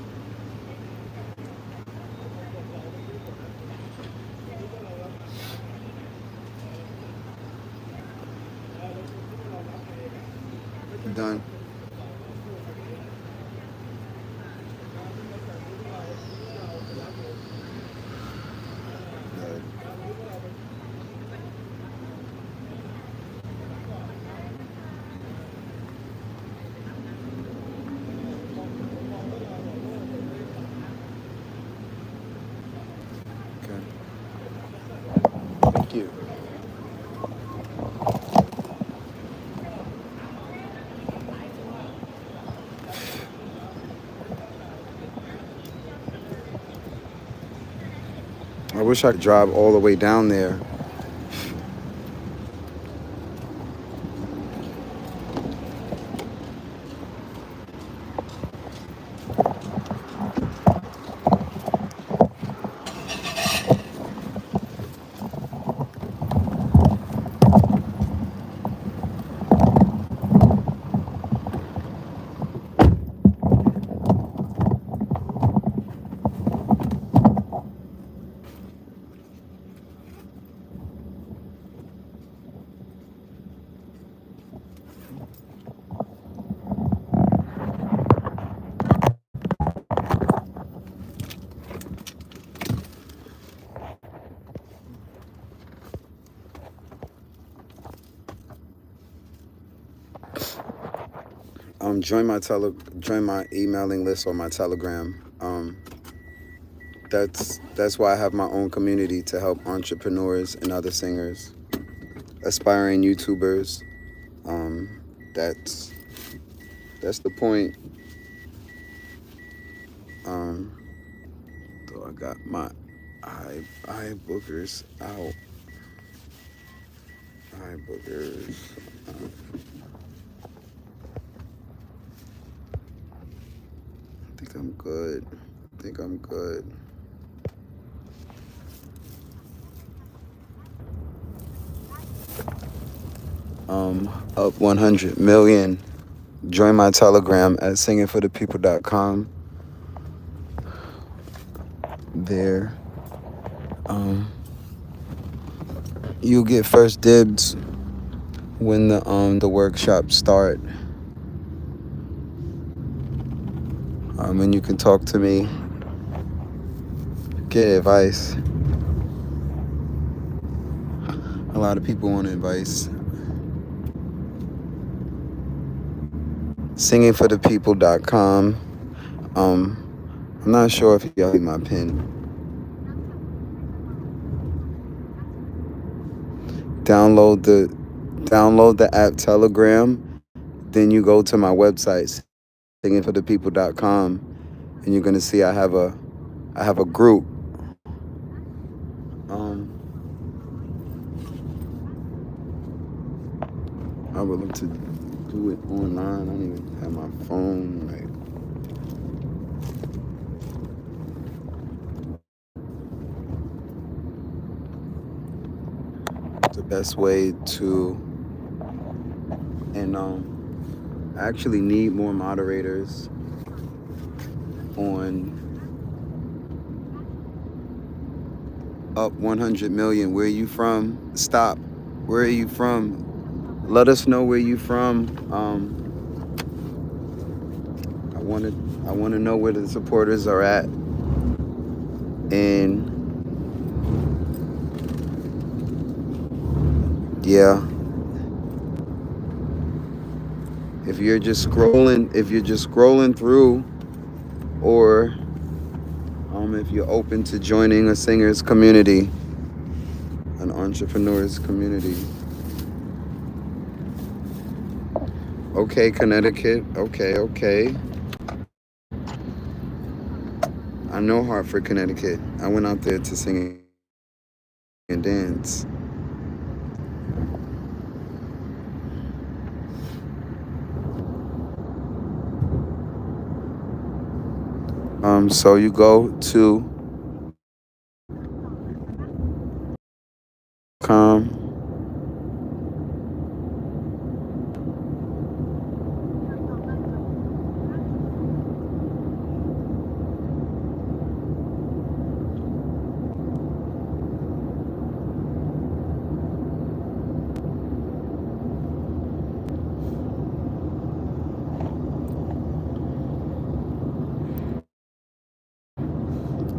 Done. Okay. Thank you. I wish I could drive all the way down there. Join my emailing list or my Telegram. That's why I have my own community to help entrepreneurs and other singers, aspiring YouTubers. That's the point. Um, so I got my eye boogers out. Eye boogers. I think I'm good. I think I'm good. Up 100 million. Join my Telegram at singingforthepeople.com. There. You get first dibs when the workshops start. And you can talk to me, get advice. A lot of people want advice. Singingforthepeople.com. I'm not sure if y'all see my pin. Download the app Telegram. Then you go to my website, singingforthepeople.com, and you're gonna see I have a group. I would love to do it online. I don't even have my phone. The best way to, and I actually need more moderators on up 100 million. Where are you from? Stop. Where are you from? Let us know where you from. I want to know where the supporters are at. And yeah, if you're just scrolling through, or if you're open to joining a singers community, an entrepreneurs community. Okay, Connecticut. Okay. I know Hartford, Connecticut. I went out there to sing and dance. So you go to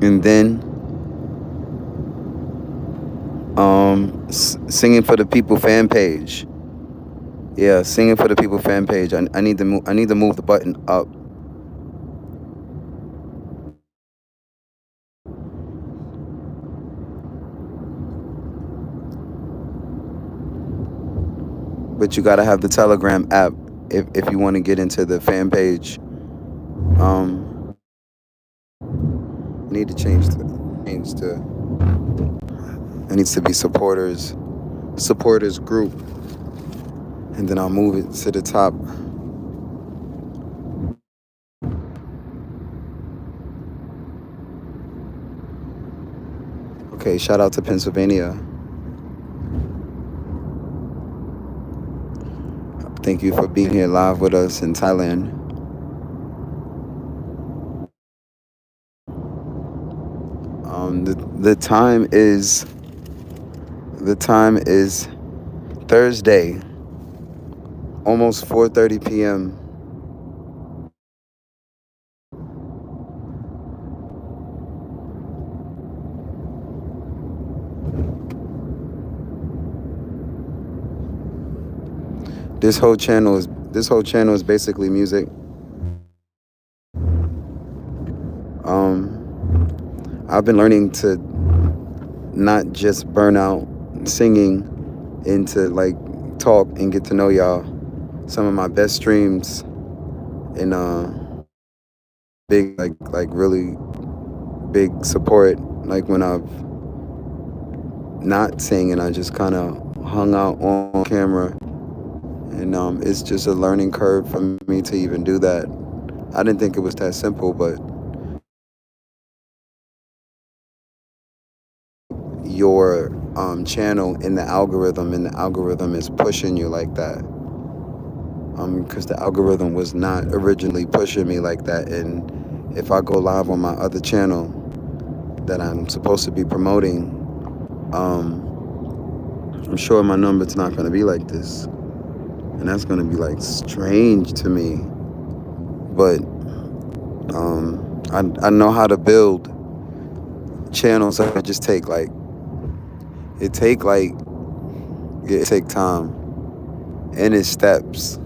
and then Singing for the People fan page. Yeah, Singing for the People fan page. I need to move the button up. But you gotta have the Telegram app if you want to get into the fan page. I need to change to. It needs to be supporters group, and then I'll move it to the top. Okay, shout out to Pennsylvania. Thank you for being here live with us in Thailand. The time is Thursday, almost 4:30 p.m. This whole channel is basically music. I've been learning to not just burn out singing and to like talk and get to know y'all. Some of my best streams and like really big support. Like when I've not sing and I just kind of hung out on camera, and it's just a learning curve for me to even do that. I didn't think it was that simple, but your channel in the algorithm, and the algorithm is pushing you like that. Because the algorithm was not originally pushing me like that, and if I go live on my other channel that I'm supposed to be promoting, I'm sure my number's not going to be like this, and that's going to be like strange to me. But I know how to build channels. I just take like it take like it take time, and it's steps.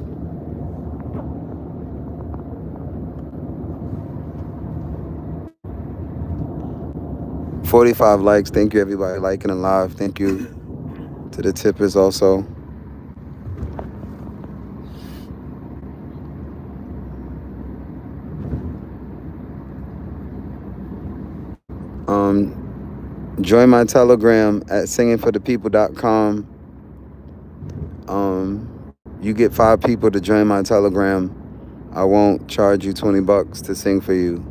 45 likes. Thank you everybody liking and live. Thank you to the tippers also. Join my Telegram at singingforthepeople.com. You get 5 people to join my Telegram. I won't charge you $20 to sing for you.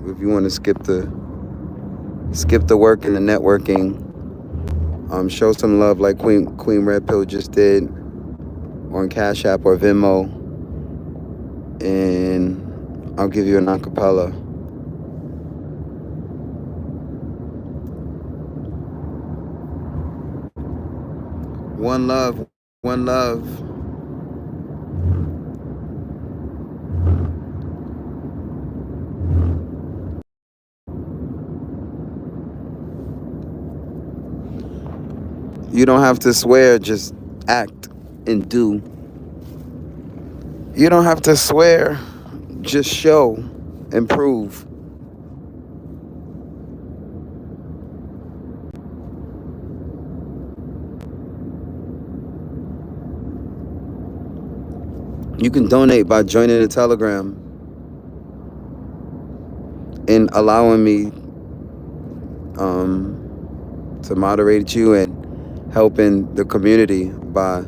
If you want to skip the work and the networking, show some love like Queen Red Pill just did on Cash App or Venmo, and I'll give you an acapella. One love, one love. You don't have to swear, just act and do. You don't have to swear, just show and prove. You can donate by joining the Telegram and allowing me to moderate you and helping the community by,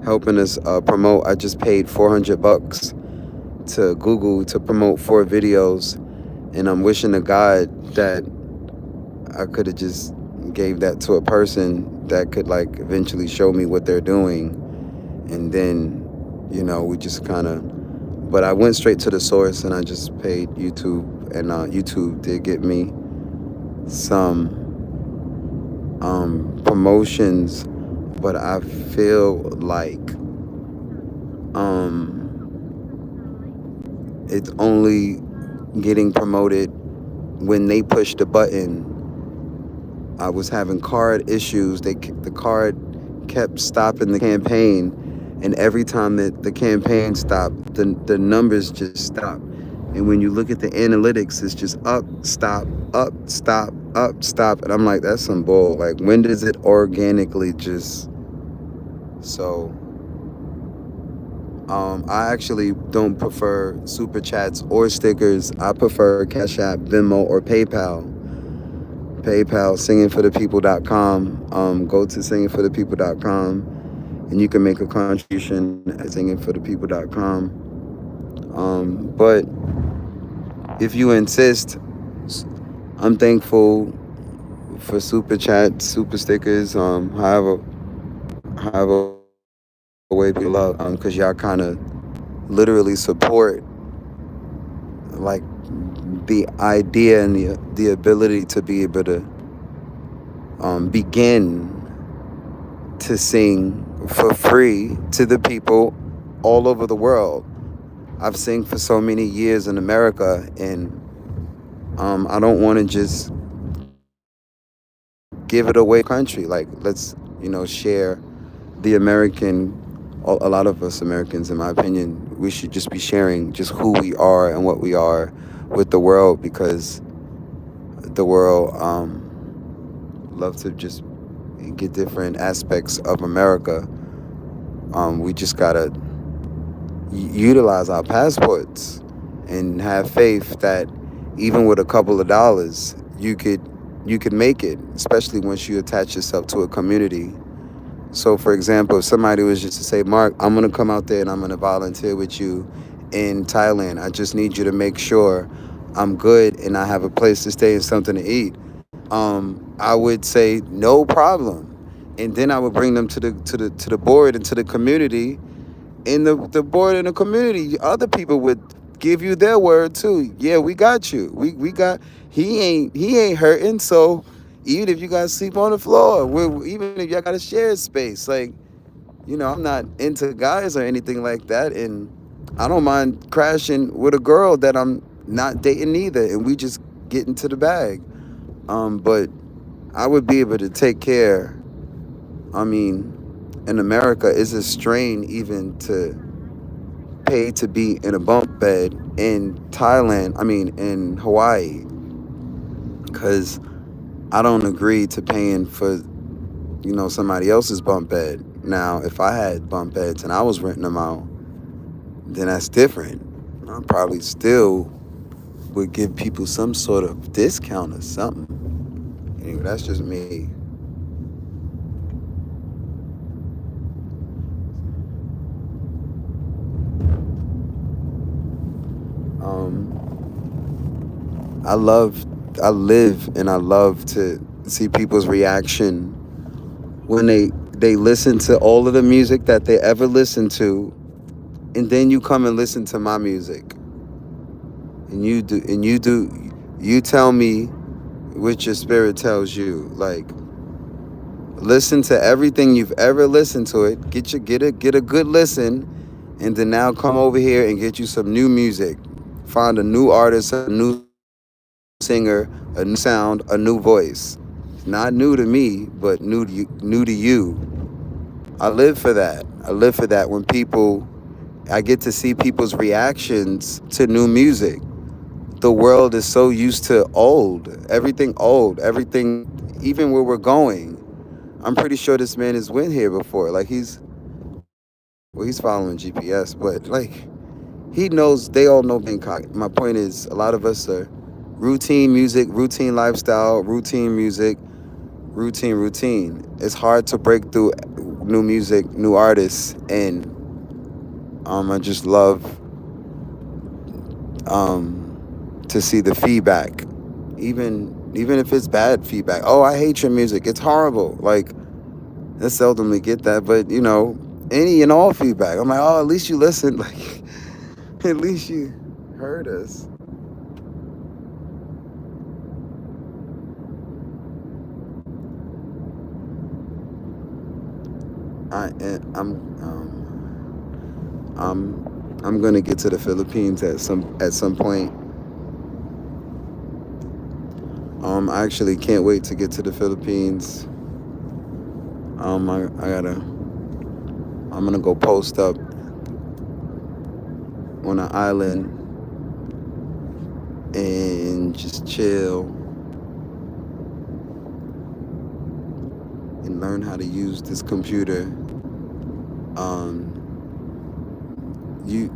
helping us promote. I just paid $400 to Google to promote 4 videos, and I'm wishing to God that I could have just gave that to a person that could like eventually show me what they're doing, and then we just kind of, but I went straight to the source and I just paid YouTube, and YouTube did get me some promotions, but I feel like it's only getting promoted when they push the button. I was having card issues. The card kept stopping the campaign, and every time that the campaign stopped, the numbers just stopped. And when you look at the analytics, it's just up, stop, up, stop, up, stop. And I'm like, that's some bull. Like, when does it organically just... So I actually don't prefer super chats or stickers. I prefer Cash App, Venmo, or PayPal. singingforthepeople.com. Go to singingforthepeople.com, and you can make a contribution at singingforthepeople.com. But if you insist, I'm thankful for super chats, super stickers, however way people love, because y'all kind of literally support like the idea and the ability to be able to begin to sing for free to the people all over the world. I've sang for so many years in America, and I don't want to just give it away country. Like, let's share the American. A lot of us Americans, in my opinion, we should just be sharing just who we are and what we are with the world, because the world love to just get different aspects of America. We just gotta utilize our passports and have faith that even with a couple of dollars, you could make it, especially once you attach yourself to a community. So, for example, if somebody was just to say, Mark, I'm going to come out there and I'm going to volunteer with you in Thailand. I just need you to make sure I'm good and I have a place to stay and something to eat. I would say no problem, and then I would bring them to the board and to the community. In the board and the community, other people would give you their word too. Yeah, we got you. We got he ain't hurting. So even if you guys sleep on the floor, even if y'all got to share space, like I'm not into guys or anything like that, and I don't mind crashing with a girl that I'm not dating either, and we just get into the bag. But I would be able to take care. I mean, in America, it's a strain even to pay to be in a bunk bed in Thailand. I mean, in Hawaii, because I don't agree to paying for somebody else's bunk bed. Now, if I had bunk beds and I was renting them out, then that's different. I probably still would give people some sort of discount or something. Anyway, that's just me. Um, I love, I live, and I love to see people's reaction when they listen to all of the music that they ever listened to, and then you come and listen to my music, you tell me what your spirit tells you. Like, listen to everything you've ever listened to it, get a good listen, and then now come over here and get you some new music. Find a new artist, a new singer, a new sound, a new voice. It's not new to me, but new to you. I live for that. I live for that when I get to see people's reactions to new music. The world is so used to old, everything, even where we're going. I'm pretty sure this man has went here before. Like he's following GPS, but like he knows, they all know Bangkok. My point is, a lot of us are routine music, routine lifestyle, routine music, routine. It's hard to break through new music, new artists, and I just love to see the feedback, even if it's bad feedback. Oh, I hate your music. It's horrible. Like, I seldomly get that, but any and all feedback. I'm like, oh, at least you listened. Like, at least you heard us. I I'm gonna get to the Philippines at some point. I actually can't wait to get to the Philippines. I'm gonna go post up on an island and just chill and learn how to use this computer. Um, you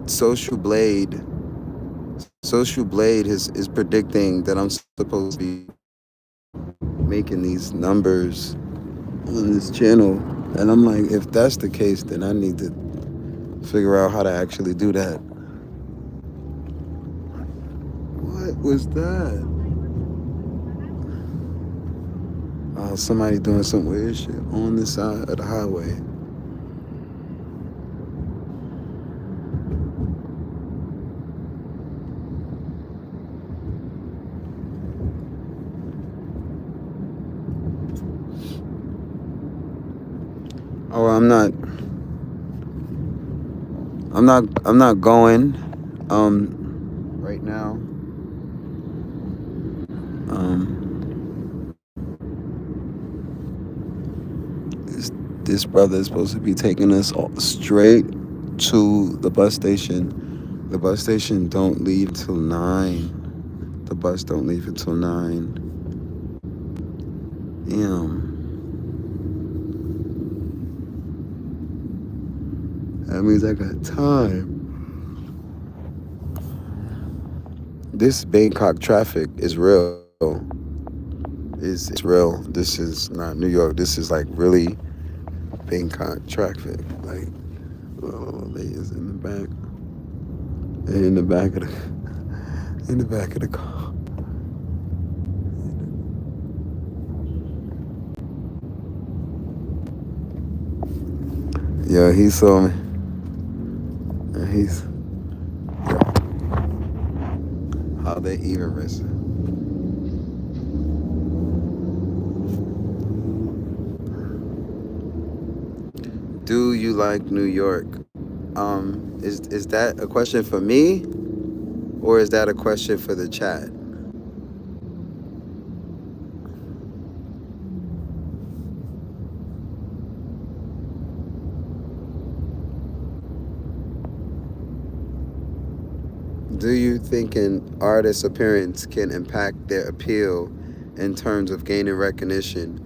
Social Blade is predicting that I'm supposed to be making these numbers on this channel, and I'm like, if that's the case, then I need to figure out how to actually do that. What was that? Somebody doing some weird shit on the side of the highway. Oh, I'm not going right now. This brother is supposed to be taking us straight to the bus station. The bus station don't leave till 9. The bus don't leave until 9. Damn. That means I got time. this Bangkok traffic is real. It's real. This is not New York. This is like really Bangkok traffic. Like, oh, they is in the back, in the back of the, in the back of the car. Yeah, he saw me. And he's how they even risk. Do you like New York? Is that a question for me or is that a question for the chat? Do you think an artist's appearance can impact their appeal in terms of gaining recognition,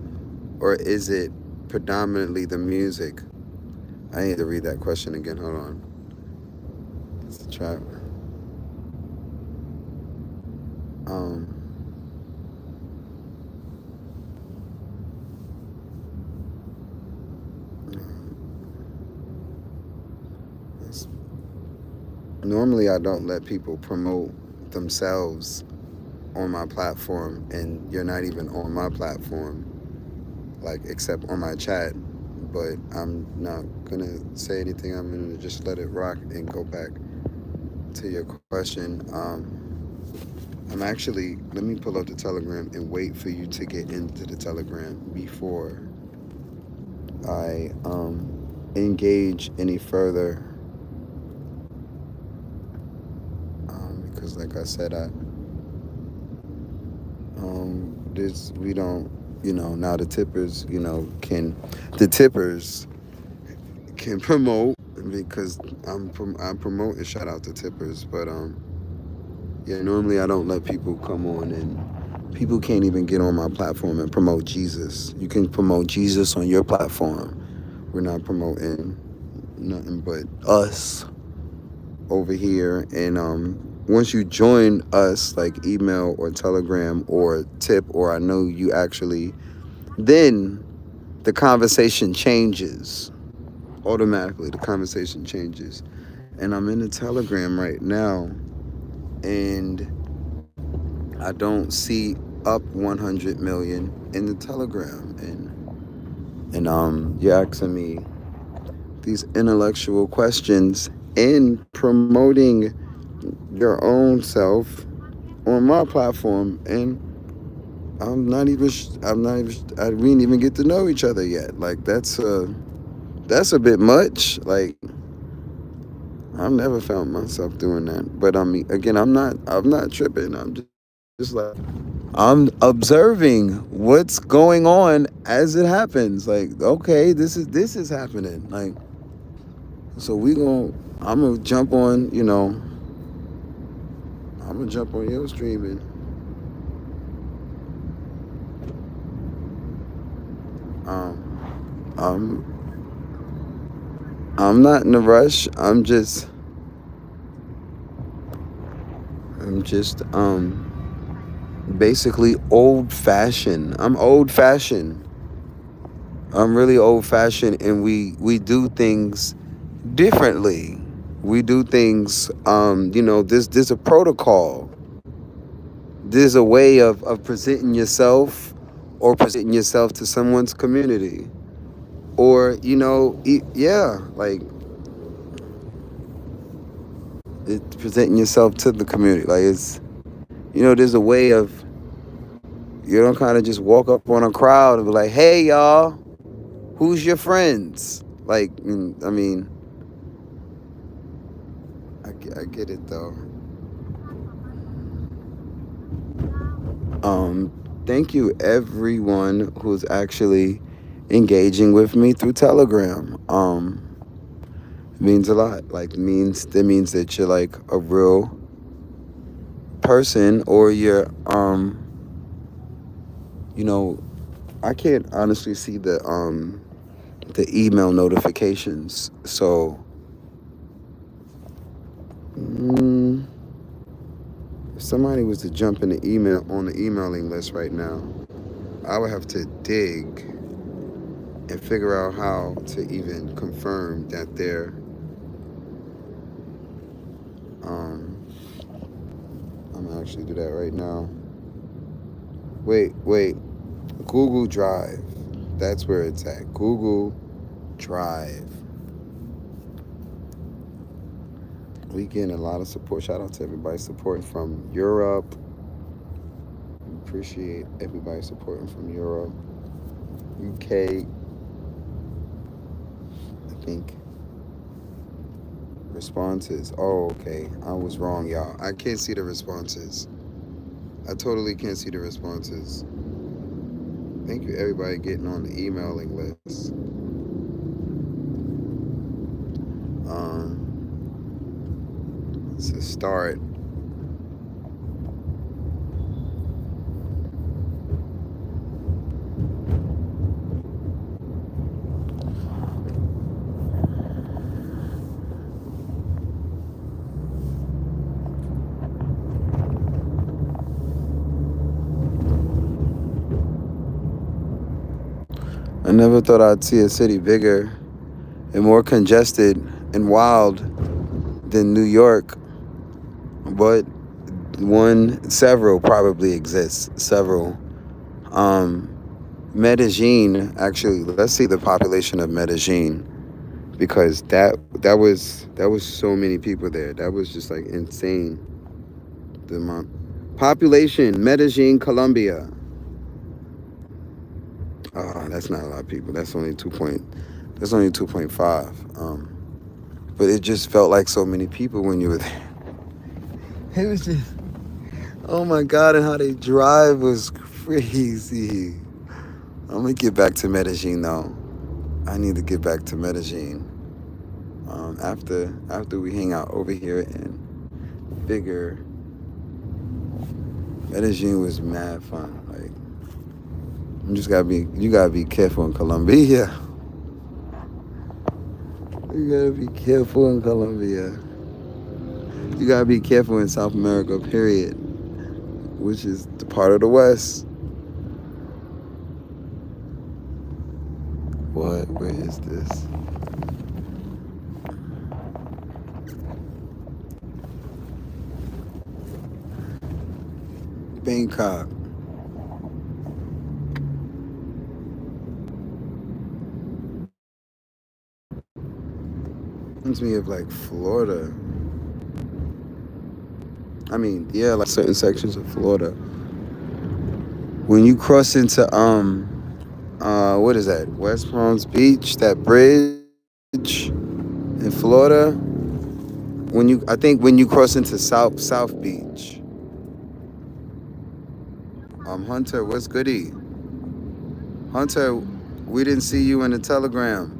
or is it predominantly the music? I need to read that question again. Hold on. It's a trap. Um, it's- Normally, I don't let people promote themselves on my platform, and you're not even on my platform, like except on my chat. But I'm not gonna say anything. I'm gonna just let it rock and go back to your question. I'm actually, let me pull up the Telegram and wait for you to get into the Telegram before I engage any further. Because, like I said, this we don't, now the tippers can promote because I'm promoting. Shout out to tippers, but yeah, normally I don't let people come on and people can't even get on my platform and promote Jesus. You can promote Jesus on your platform. We're not promoting nothing but us over here. And once you join us, like email or Telegram or tip, or I know you actually, then the conversation changes. Automatically, the conversation changes. And I'm in the Telegram right now, and I don't see up 100 million in the Telegram, and you're asking me these intellectual questions and promoting your own self on my platform, and we didn't even get to know each other yet. Like that's a bit much. Like I've never found myself doing that. But I mean, again, I'm not tripping. I'm just like I'm observing what's going on as it happens. Like, okay, this is happening. Like, so I'm gonna jump on, I'm gonna jump on your stream, and I'm I'm not in a rush. I'm just basically old fashioned. I'm old fashioned. I'm really old fashioned, and we do things differently. We do things, there's a protocol. There's a way of presenting yourself or presenting yourself to someone's community. Or, yeah, like presenting yourself to the community. Like there's a way of, you don't kind of just walk up on a crowd and be like, hey, y'all, who's your friends? Like, I mean, I get it though. Thank you everyone who's actually engaging with me through Telegram. It means a lot. Like that means that you're like a real person, or you're you know, I can't honestly see the email notifications. So somebody was to jump in the emailing list right now, I would have to dig and figure out how to even confirm that they're I'm gonna actually do that right now. Wait, Google Drive. That's where it's at. Google Drive. We getting a lot of support. Shout out to everybody supporting from Europe. Appreciate everybody supporting from Europe. UK. I think. Responses. Oh, okay. I was wrong, y'all. I can't see the responses. I totally can't see the responses. Thank you, everybody getting on the emailing list. It's a start. I never thought I'd see a city bigger and more congested and wild than New York, but several probably exists. Several. Medellin, actually, let's see the population of Medellin, because that was so many people there. That was just like insane. The amount. Population, Medellin, Colombia. Oh, that's not a lot of people. That's only 2.5. But it just felt like so many people when you were there. It was just, oh my God, and how they drive was crazy. I'm gonna get back to Medellin though. I need to get back to Medellin. After we hang out over here and figure, Medellin was mad fun. Like, you gotta be careful in Colombia. You gotta be careful in Colombia. You gotta be careful in South America, period. Which is the part of the West. What? Where is this? Bangkok. Reminds me of like Florida. I mean, yeah, like certain sections of Florida. When you cross into what is that? West Palm Beach, that bridge in Florida. I think when you cross into South Beach. Hunter, what's goody? Hunter, we didn't see you in the telegram.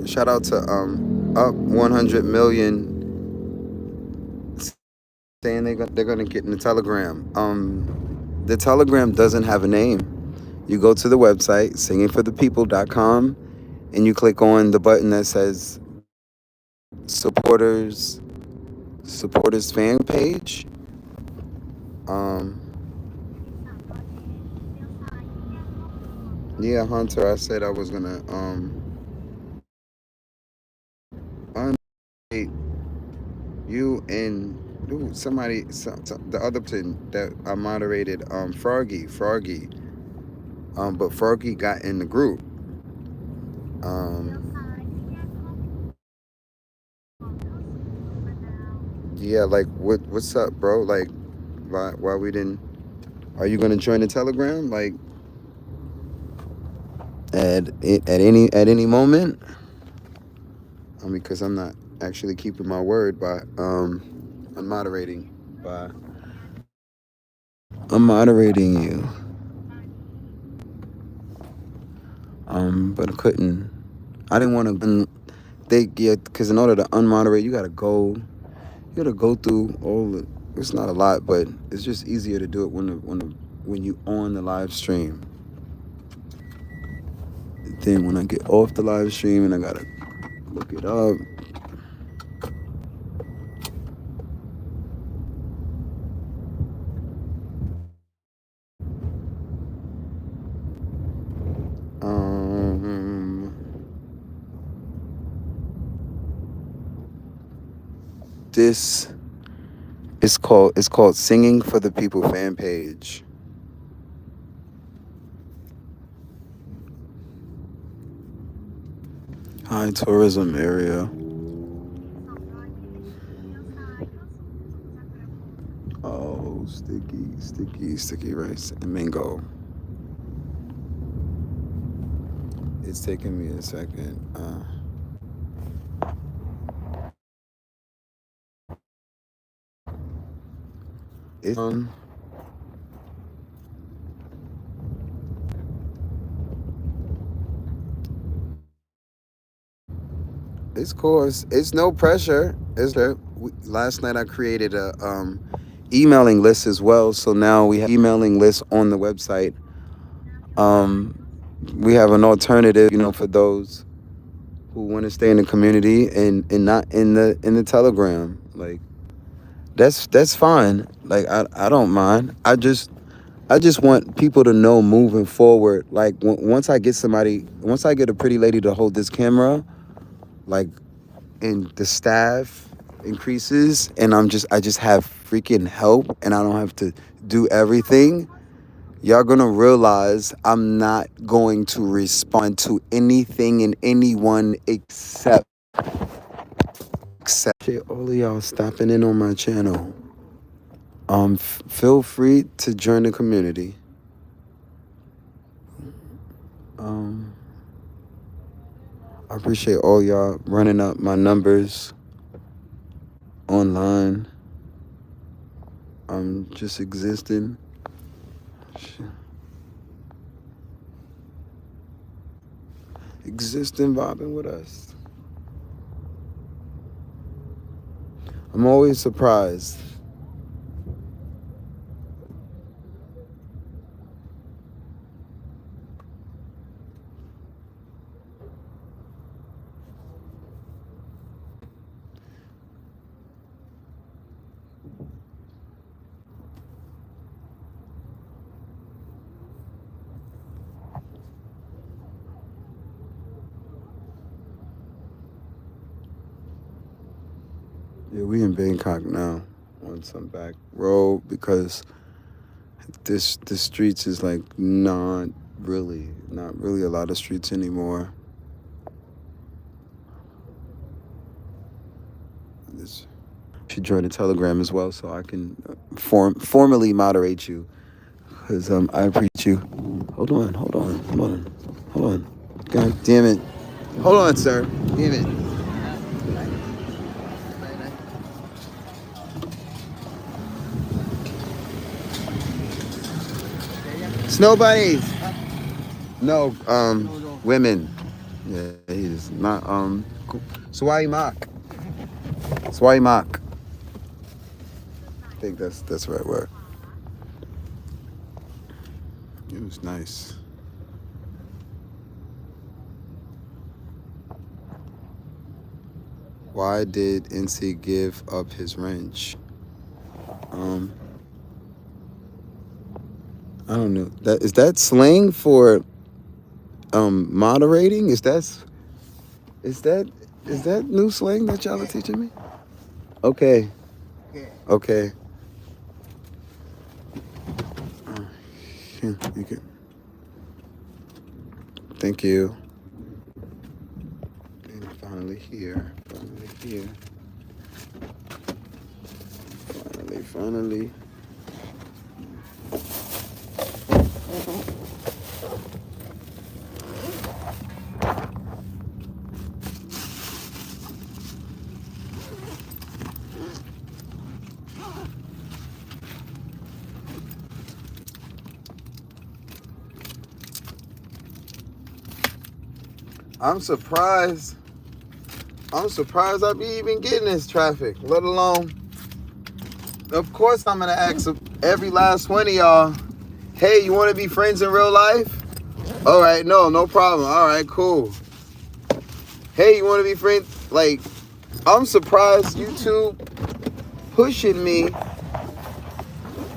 Shout out to up 100 million saying they're gonna get in the telegram. The telegram doesn't have a name. You go to the website singingforthepeople.com and you click on the button that says supporters fan page. Yeah, Hunter, I said I was gonna you and somebody, the other person that I moderated, Froggy, but Froggy got in the group. Yeah, like what's up, bro? Like, why we didn't? Are you gonna join the Telegram? Like, at any moment? I mean, because I'm not actually keeping my word by I'm moderating you. But I couldn't. I didn't want to. Because in order to unmoderate, you gotta go through all the. It's not a lot, but it's just easier to do it when you on the live stream. Then when I get off the live stream and I gotta Look it up. This it's called Singing for the People fan page. High tourism area. Oh, sticky rice and mango. It's taking me a second. It's it's cool. It's no pressure. Last night I created a emailing list as well. So now we have emailing list on the website. We have an alternative, for those who want to stay in the community and not in the Telegram. Like that's fine. Like I don't mind. I just want people to know moving forward. Like once I get a pretty lady to hold this camera, like, and the staff increases, and I just have freaking help, and I don't have to do everything. Y'all gonna realize I'm not going to respond to anything and anyone except all of y'all stopping in on my channel. Feel free to join the community. I appreciate all y'all running up my numbers online. I'm just existing. Existing, vibing with us. I'm always surprised. Yeah, we in Bangkok now on some back road because the streets is like not really a lot of streets anymore. Should join the Telegram as well so I can formally moderate you, because I appreciate you. Hold on. God damn it. Hold on, sir. Damn it. Snow bunnies. No, women. Yeah, he's not SwahiliMark. SwahiliMark. I think that's the right word. It was nice. Why did NC give up his wrench? I don't know. Is that slang for moderating? Is that new slang that y'all are teaching me? Okay. You can. Thank you. And finally here. Finally. I'm surprised I be even getting this traffic, let alone. Of course I'm gonna ask every last one of y'all, hey, you wanna be friends in real life? All right, no problem. All right, cool. Hey, you want to be friends? Like, I'm surprised YouTube pushing me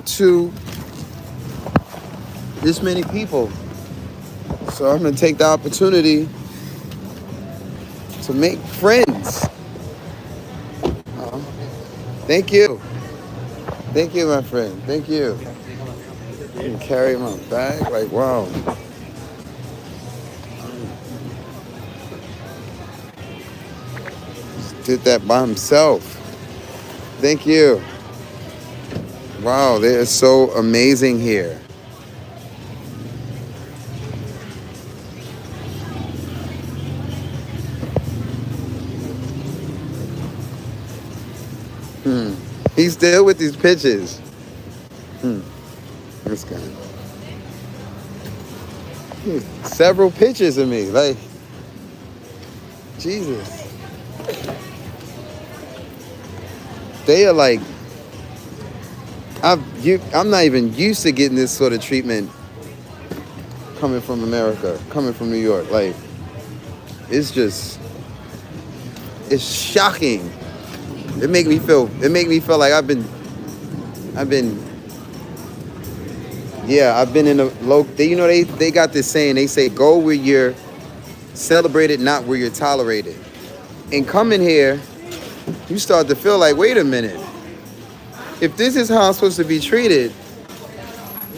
to this many people. So I'm going to take the opportunity to make friends. Thank you. Thank you, my friend. Thank you. I can carry my bag. Like, wow. Did that by himself. Thank you. Wow, they are so amazing here. He's still with these pictures. This guy. Several pictures of me. Like, Jesus. They are like, I'm not even used to getting this sort of treatment coming from America, coming from New York. Like, it's shocking. It make me feel like I've been in a low. They got this saying. They say, go where you're celebrated, not where you're tolerated. And coming here, you start to feel like, wait a minute. If this is how I'm supposed to be treated,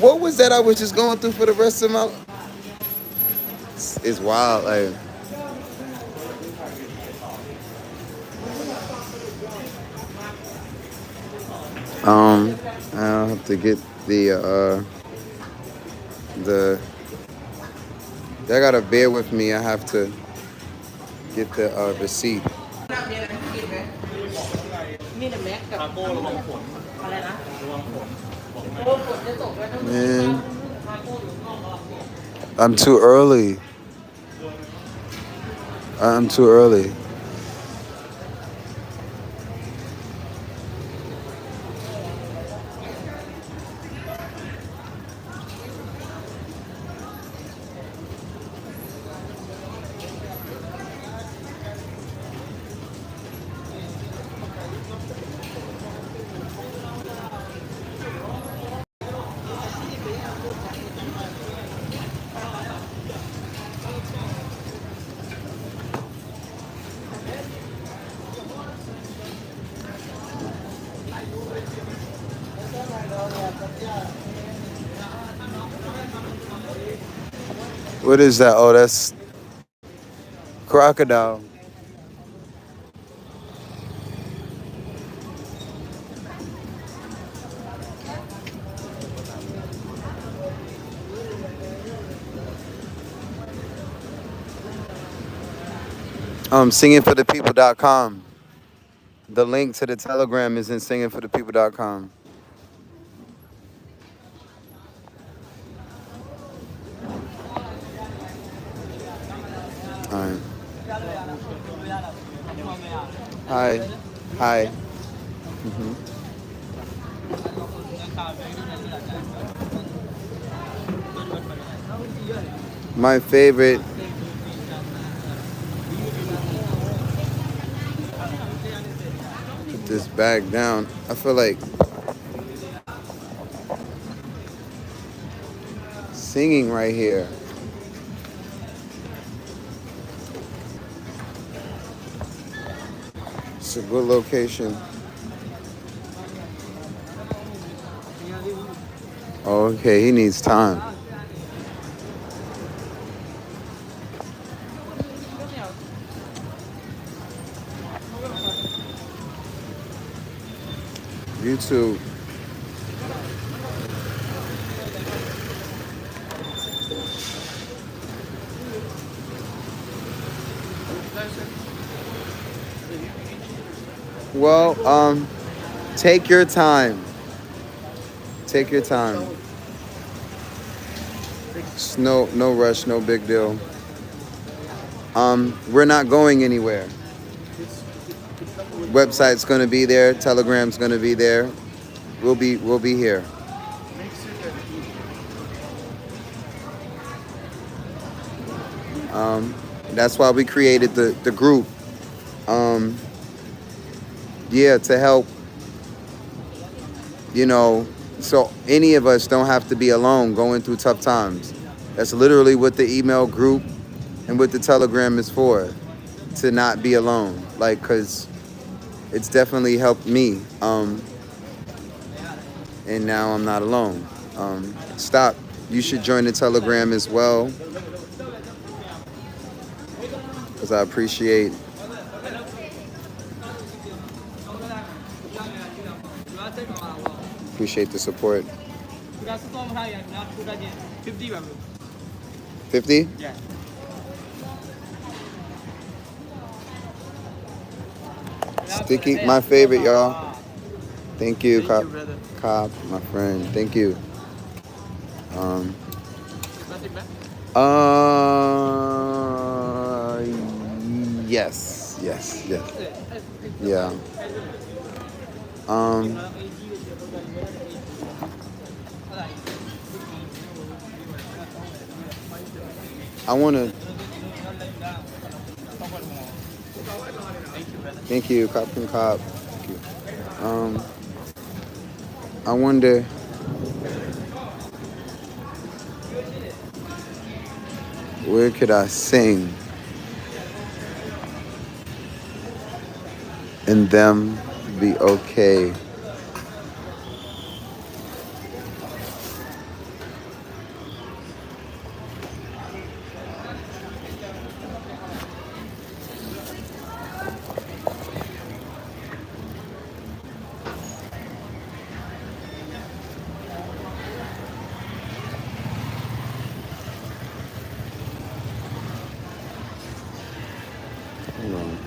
what was that I was just going through for the rest of my life? It's wild. Like, I'll have to get the y'all gotta bear with me. I have to get the receipt. Man, I'm too early. I'm too early. What is that? Oh, that's crocodile. Singingforthepeople.com. The link to the Telegram is in singingforthepeople.com. All right. Hi. Hi. My favorite. Put this bag down. I feel like singing right here. It's a good location. Oh, okay, he needs time. YouTube. Well, take your time. Take your time. It's no rush, no big deal. We're not going anywhere. Website's gonna be there. Telegram's gonna be there. We'll be here. That's why we created the group. Um, yeah, to help, you know, so any of us don't have to be alone going through tough times. That's literally what the email group and what the Telegram is for, to not be alone. Like, cause it's definitely helped me. And now I'm not alone. Stop. You should join the Telegram as well, because I appreciate the support. 50? Sticky, my favorite, y'all. Thank you, Cop, my friend. Thank you. Um, uh, yes, yes, yes. Yeah. Um, I want to. Thank you, Cop and Cop. Thank you. I wonder. Where could I sing and them be okay? Hold on.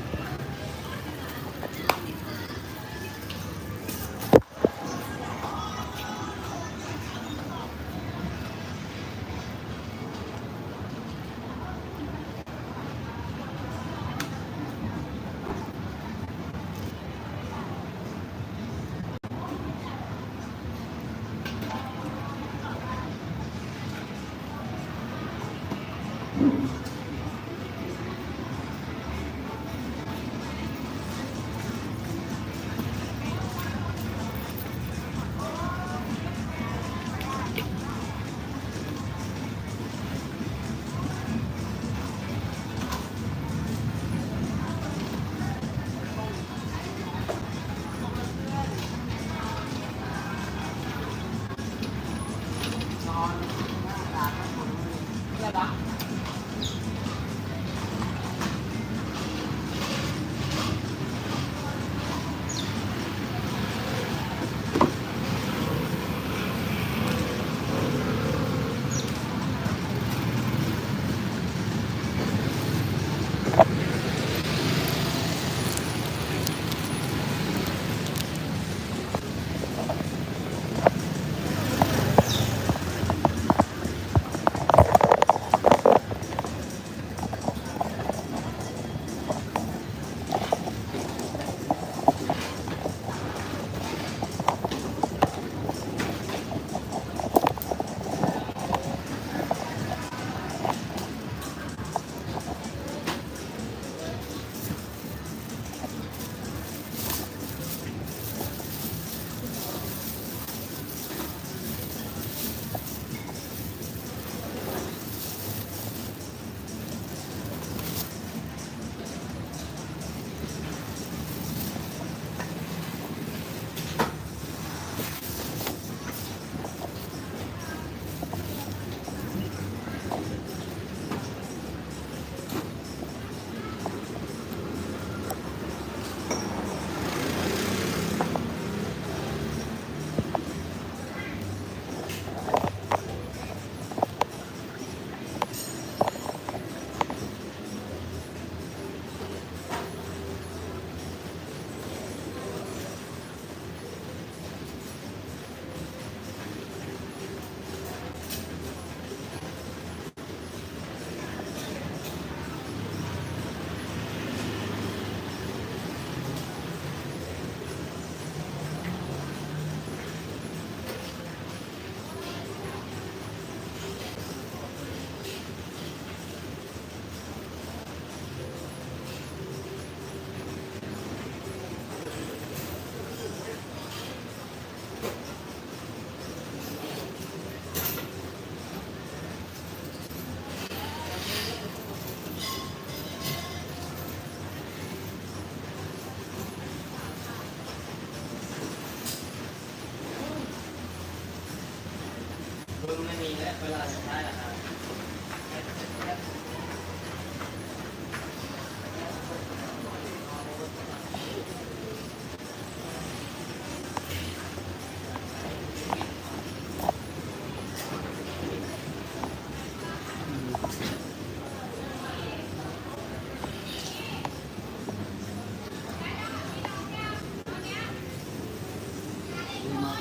My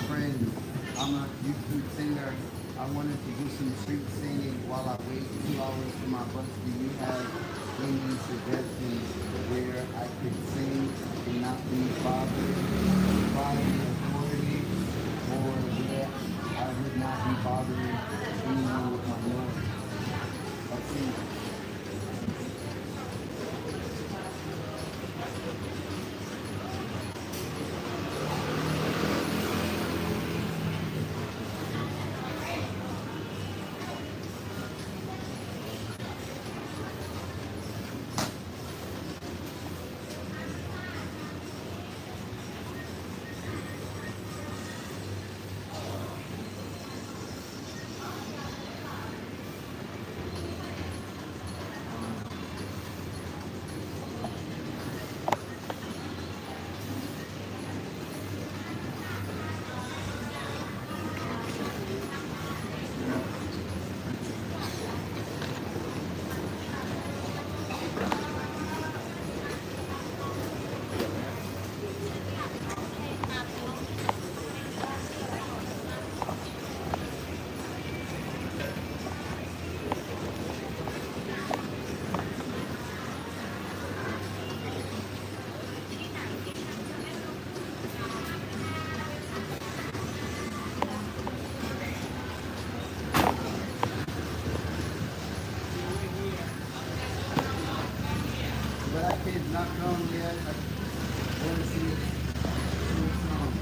friend, I'm a YouTube singer. I wanted to do some street singing while I wait 2 hours for my bus. Do you have any suggestions where I could sing and not be bothered by the authority, or where I would not be bothering anyone with my noise? Let's see. But that kid's not grown yet. I want to see what's wrong.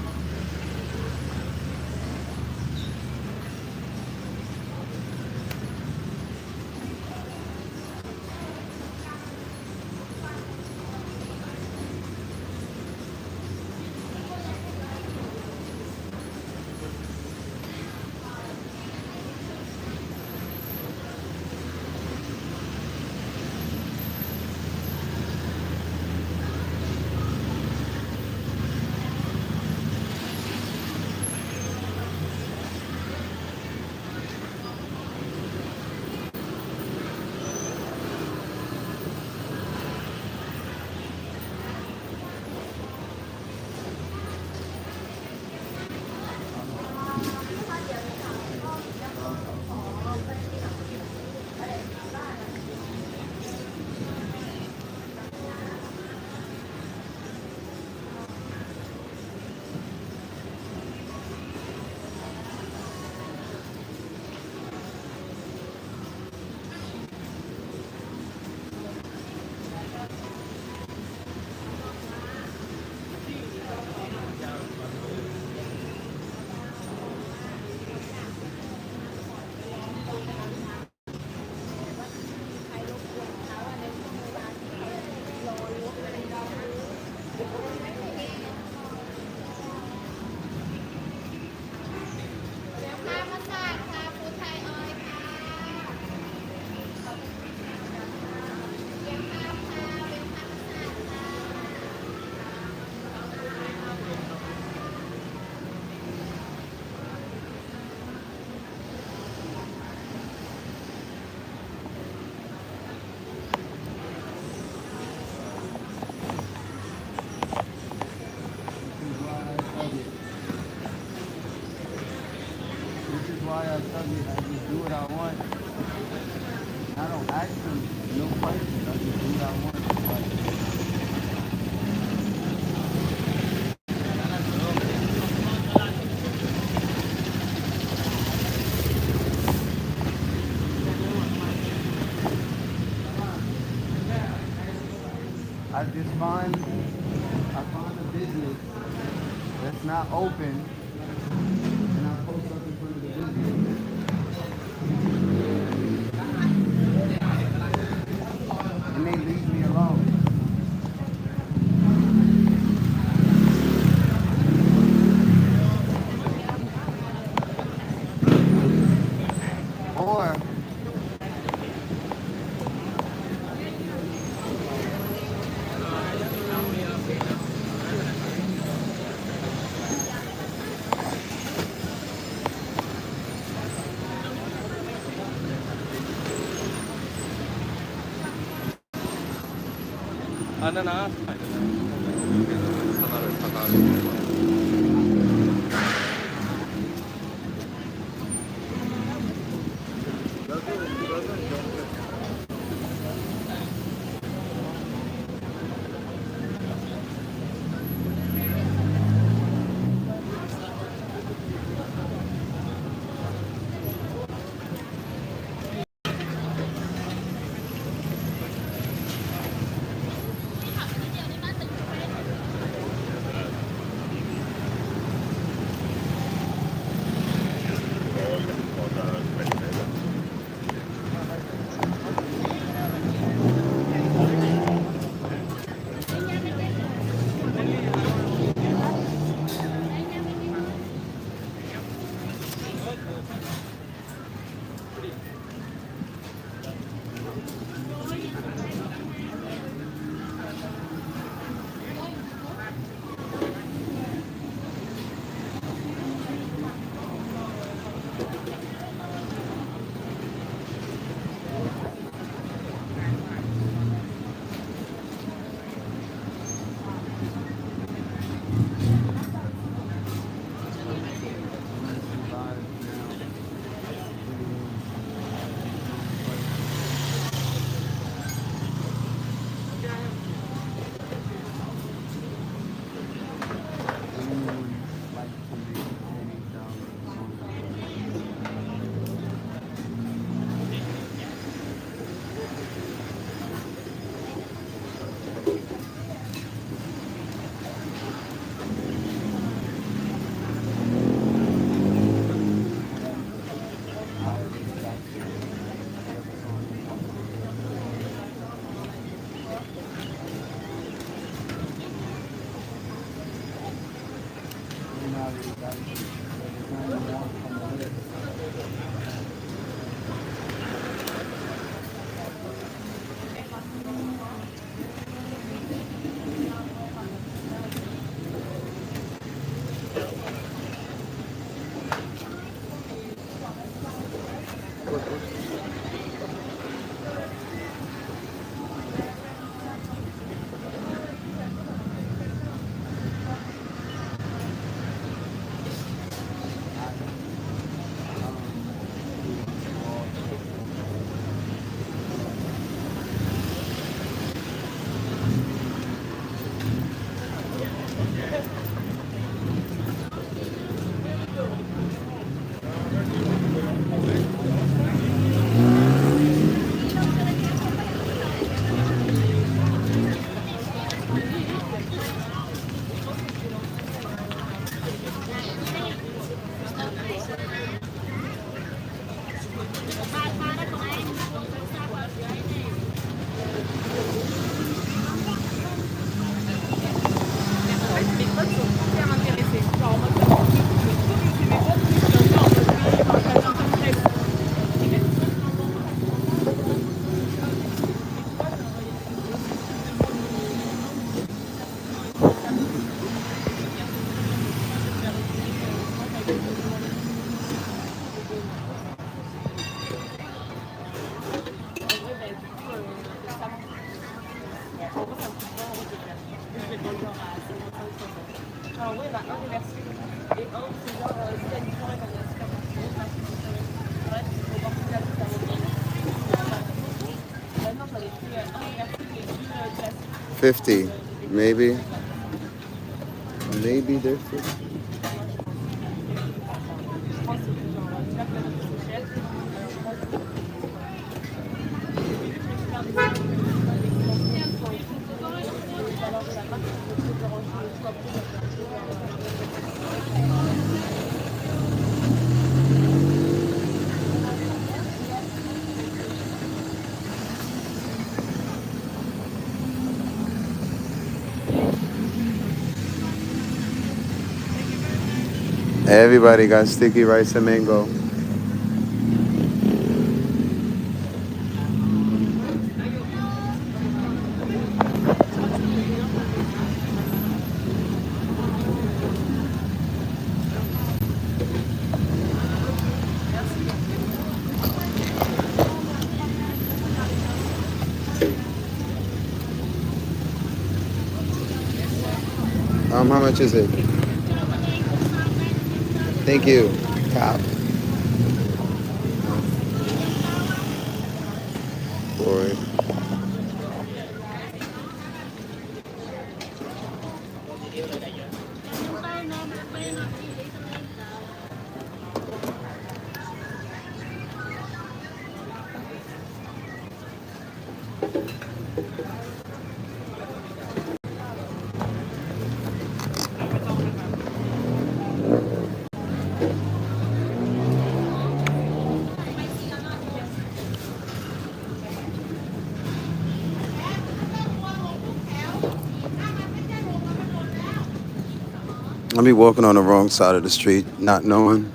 This is why I tell you, I just do what I want. I don't ask them no questions. I just do what I want. I just find a business that's not open, and I post up in front of the business. And they leave me alone.
50, maybe. Maybe they're 50. Everybody got sticky rice and mango. How much is it? Thank you. Cop. For it. I be walking on the wrong side of the street, not knowing.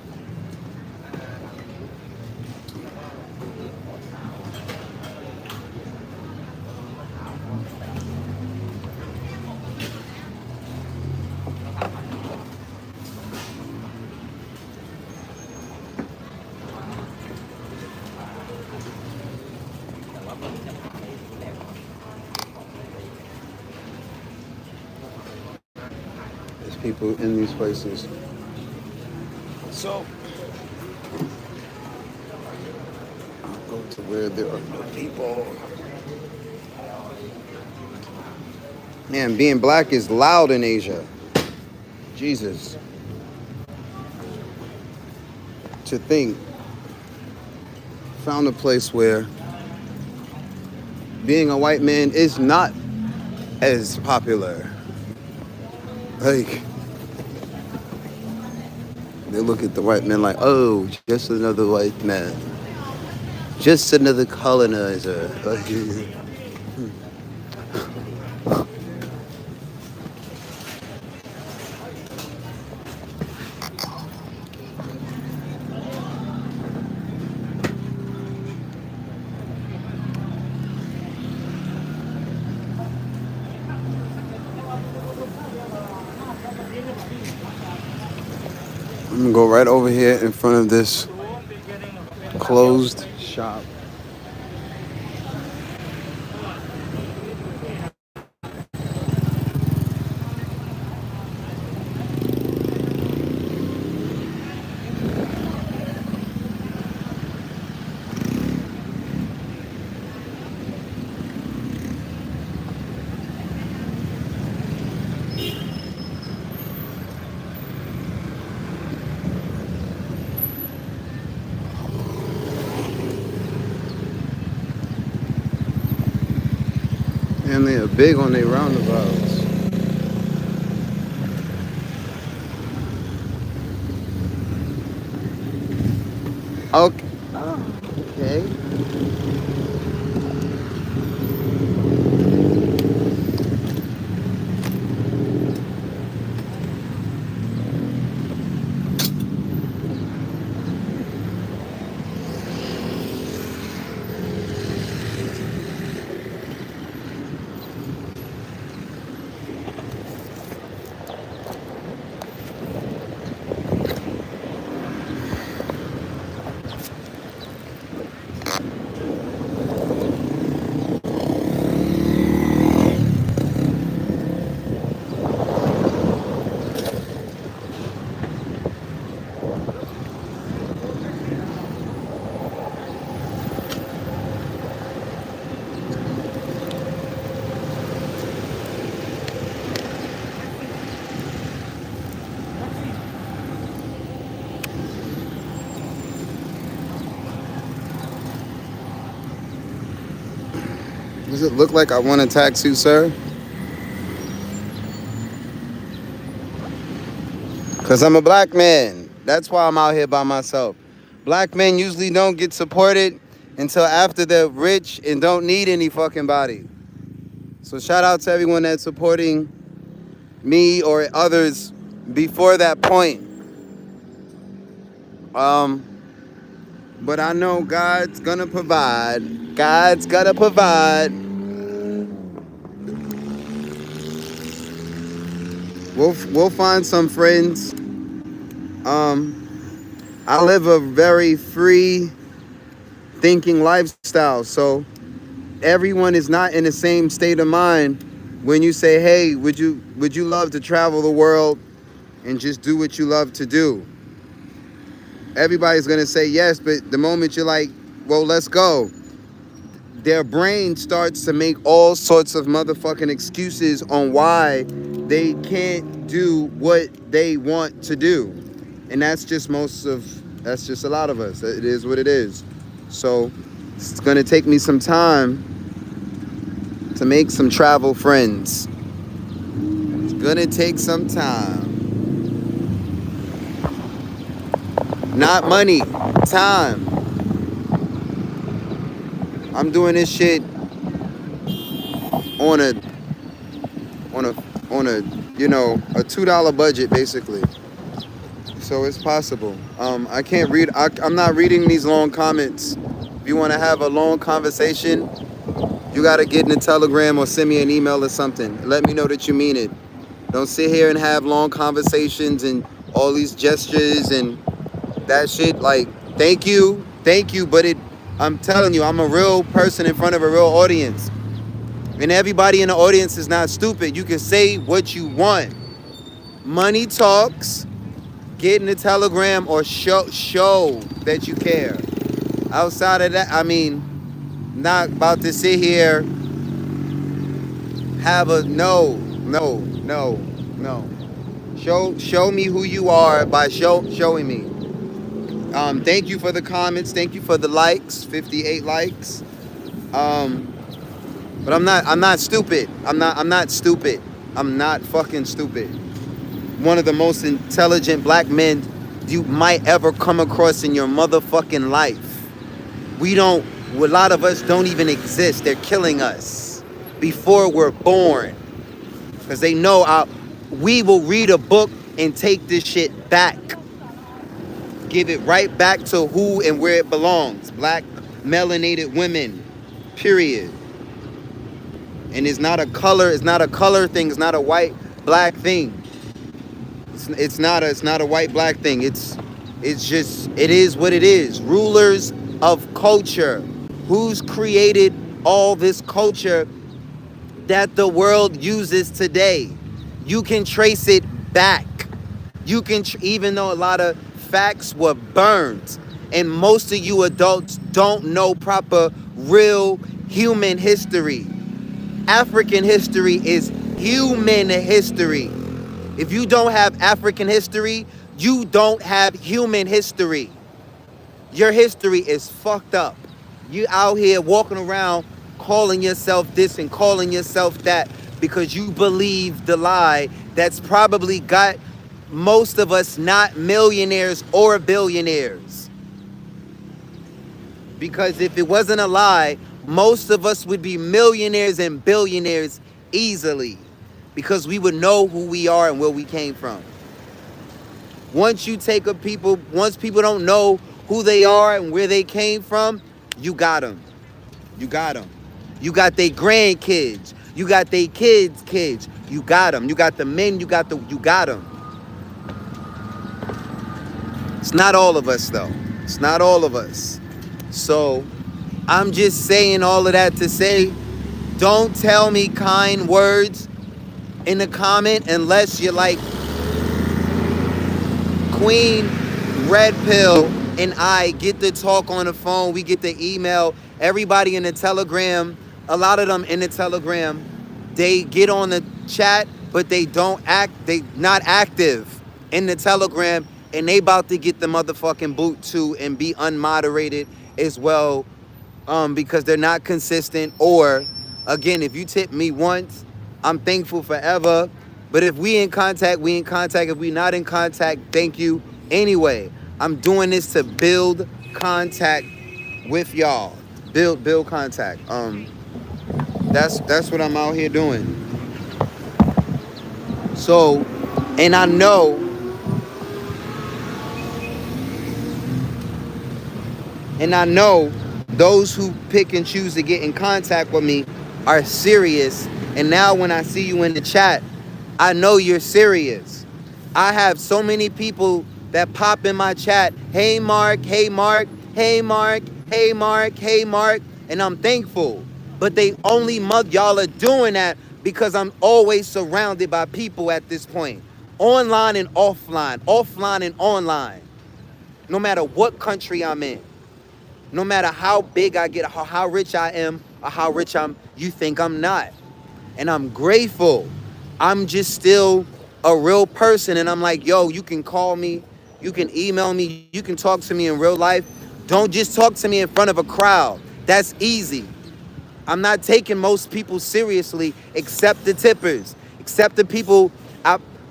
There's people in these places. So, I'll go to where there are no people. Man, being black is loud in Asia. Jesus. To think, found a place where being a white man is not as popular. Like, they look at the white man like, oh, just another white man. Just another colonizer. Like, I'm gonna go right over here in front of this closed shop. And they are big on their roundabouts. Okay. Oh, okay. Does it look like I want a taxi, sir? Because I'm a black man. That's why I'm out here by myself. Black men usually don't get supported until after they're rich and don't need any fucking body. So shout out to everyone that's supporting me or others before that point. But I know God's gonna provide. God's gonna provide. We'll find some friends. I live a very free thinking lifestyle, so everyone is not in the same state of mind When you say, hey, would you love to travel the world and just do what you love to do? Everybody's gonna say yes, but the moment you're like, well, let's go, their brain starts to make all sorts of motherfucking excuses on why they can't do what they want to do. And that's just a lot of us. It is what it is. So it's gonna take me some time to make some travel friends. It's gonna take some time. Not money, time. I'm doing this shit on a on a on a a $2 budget basically. So it's possible. I can't read. I'm not reading these long comments. If you want to have a long conversation, you gotta get in the Telegram or send me an email or something. Let me know that you mean it. Don't sit here and have long conversations and all these gestures and that shit. Like, thank you, but I'm telling you, I'm a real person in front of a real audience. And everybody in the audience is not stupid. You can say what you want. Money talks. Get in the Telegram or show that you care. Outside of that, I mean, not about to sit here, have a no. Show me who you are by showing me. Thank you for the comments. Thank you for the likes. 58 likes. But I'm not stupid. I'm not stupid. I'm not fucking stupid. One of the most intelligent black men you might ever come across in your motherfucking life. A lot of us don't even exist. They're killing us before we're born. Because they know we will read a book and take this shit back. Give it right back to who and where it belongs. Black, melanated women. Period. And it's not a color thing. It's not a white, black thing. It's not a white, black thing. It is what it is. Rulers of culture. Who's created all this culture that the world uses today? You can trace it back. You can, even though a lot of facts were burned, and most of you adults don't know proper, real human history. African history is human history. If you don't have African history, you don't have human history. Your history is fucked up. You out here walking around calling yourself this and calling yourself that because you believe the lie that's probably got most of us not millionaires or billionaires. Because if it wasn't a lie, most of us would be millionaires and billionaires easily. Because we would know who we are and where we came from. Once people don't know who they are and where they came from, you got them. You got them. You got their grandkids. You got their kids' kids. You got them. You got the men. You got them. It's not all of us, though. It's not all of us. So I'm just saying all of that to say, don't tell me kind words in the comment unless you're like Queen Red Pill and I get to talk on the phone. We get to email. Everybody in the Telegram, a lot of them in the Telegram, they get on the chat, but they not active in the Telegram, and they about to get the motherfucking boot too and be unmoderated as well, because they're not consistent. Or again, if you tip me once, I'm thankful forever. But if we in contact, we in contact. If we not in contact, thank you. Anyway, I'm doing this to build contact with y'all. Build contact. That's what I'm out here doing. So, and I know those who pick and choose to get in contact with me are serious. And now when I see you in the chat, I know you're serious. I have so many people that pop in my chat, hey Mark, hey Mark, hey Mark, hey Mark, hey Mark, and I'm thankful. But y'all are doing that because I'm always surrounded by people at this point. Online and offline, offline and online. No matter what country I'm in, no matter how big I get, how rich I am, or how rich you think I'm not. And I'm grateful. I'm just still a real person. And I'm like, yo, you can call me, you can email me, you can talk to me in real life. Don't just talk to me in front of a crowd. That's easy. I'm not taking most people seriously except the tippers, except the people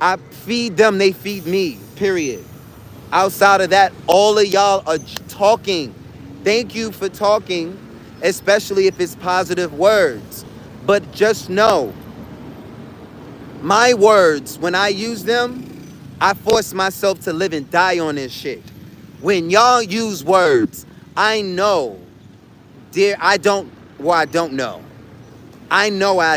I feed them, they feed me, period. Outside of that, all of y'all are talking. Thank you for talking, especially if it's positive words. But just know, my words, when I use them, I force myself to live and die on this shit. When y'all use words, I know, dear, I don't know. I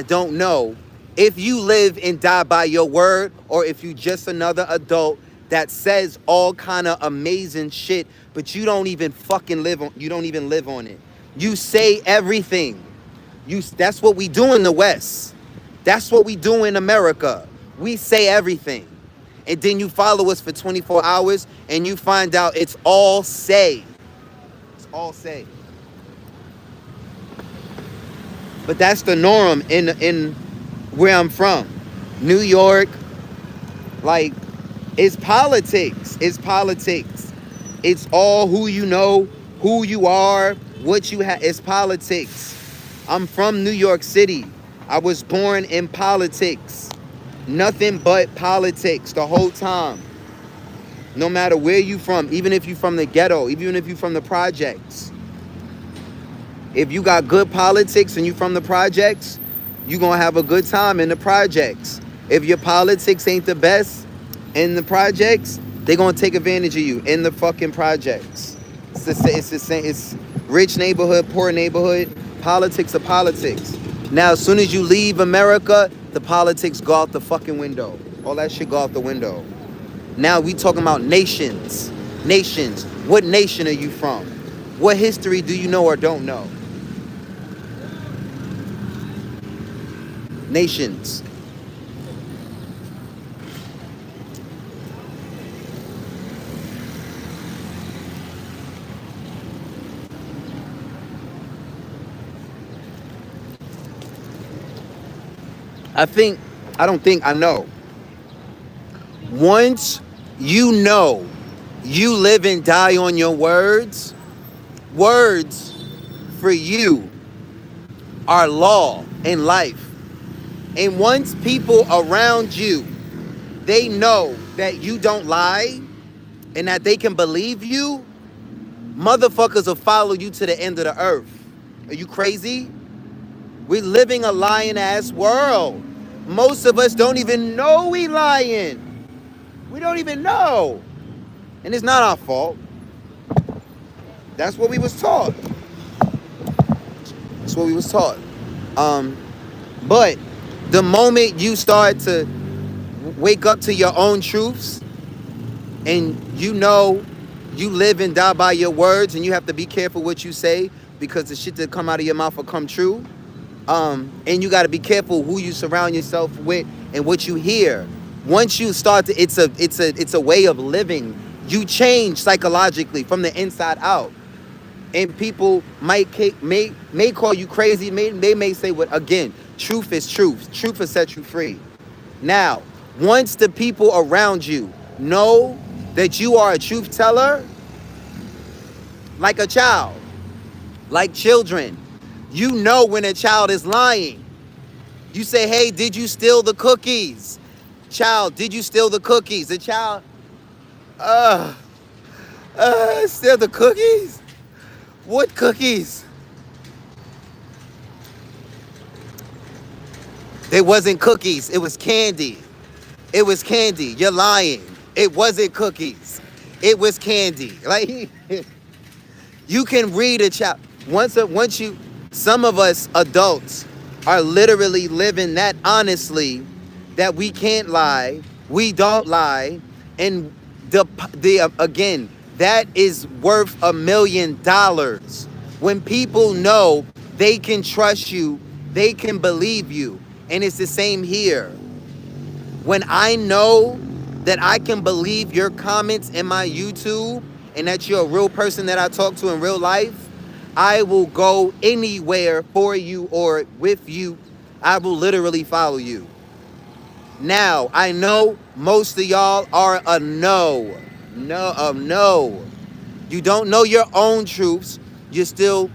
don't know if you live and die by your word or if you just another adult that says all kind of amazing shit, but you don't even fucking live on it. You say everything. That's what we do in the West. That's what we do in America. We say everything. And then you follow us for 24 hours and you find out it's all say. It's all say. But that's the norm in where I'm from. New York, like, it's politics. It's politics. It's all who you know, who you are, what you have. It's politics. I'm from New York City. I was born in politics. Nothing but politics the whole time. No matter where you from, even if you from the ghetto, even if you from the projects. If you got good politics and you from the projects, you gonna have a good time in the projects. If your politics ain't the best in the projects, they gonna take advantage of you in the fucking projects. It's the same. It's rich neighborhood, poor neighborhood. Politics are politics. Now, as soon as you leave America, the politics go out the fucking window. All that shit go out the window. Now we talking about nations. Nations. What nation are you from? What history do you know or don't know? Nations. I know. Once you know you live and die on your words, words for you are law in life. And once people around you, they know that you don't lie and that they can believe you, motherfuckers will follow you to the end of the earth. Are you crazy? We're living a lying ass world. Most of us don't even know we lying. We don't even know. And it's not our fault. That's what we was taught. That's what we was taught. But the moment you start to wake up to your own truths and you know you live and die by your words and you have to be careful what you say because the shit that come out of your mouth will come true. And you got to be careful who you surround yourself with and what you hear. Once you start to, it's a way of living. You change psychologically from the inside out. And people may call you crazy. They may say, "What again? Truth is truth. Truth will set you free." Now, once the people around you know that you are a truth teller, like a child, like children, you know when a child is lying. You say, "Hey, did you steal the cookies? Child, did you steal the cookies?" The child, steal the cookies? What cookies? It wasn't cookies. It was candy. It was candy. You're lying. It wasn't cookies. It was candy. Like, you can read a child. Some of us adults are literally living that honestly, that we can't lie. We don't lie. And again, that is worth $1 million. When people know they can trust you, they can believe you. And it's the same here. When I know that I can believe your comments in my YouTube and that you're a real person that I talk to in real life, I will go anywhere for you or with you. I will literally follow you. Now, I know most of y'all are a no. No. You don't know your own truths. You're still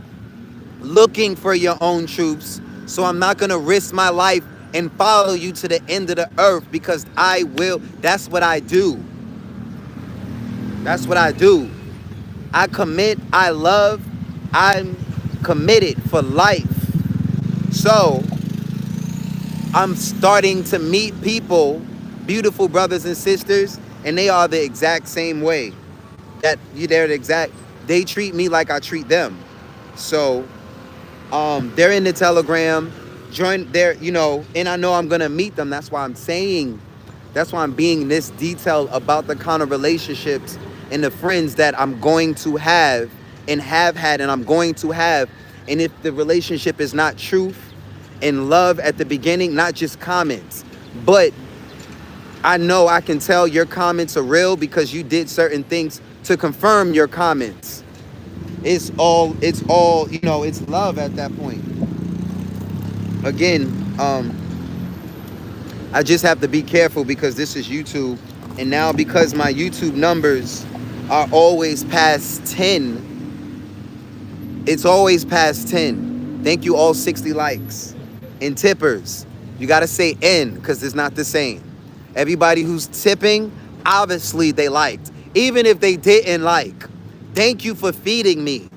looking for your own truths. So I'm not going to risk my life and follow you to the end of the earth because I will. That's what I do. That's what I do. I commit. I love. I'm committed for life. So I'm starting to meet people, beautiful brothers and sisters, and they are the exact same way. They treat me like I treat them. So they're in the Telegram, join there, and I know I'm gonna meet them. That's why I'm being this detailed about the kind of relationships and the friends that I'm going to have and have had and I'm going to have. And if the relationship is not truth and love at the beginning, not just comments, but I know I can tell your comments are real because you did certain things to confirm your comments. It's all, it's love at that point. Again, I just have to be careful because this is YouTube. And now because my YouTube numbers are always past 10, it's always past 10. Thank you all 60 likes. And tippers, you got to say N because it's not the same. Everybody who's tipping, obviously they liked. Even if they didn't like, thank you for feeding me.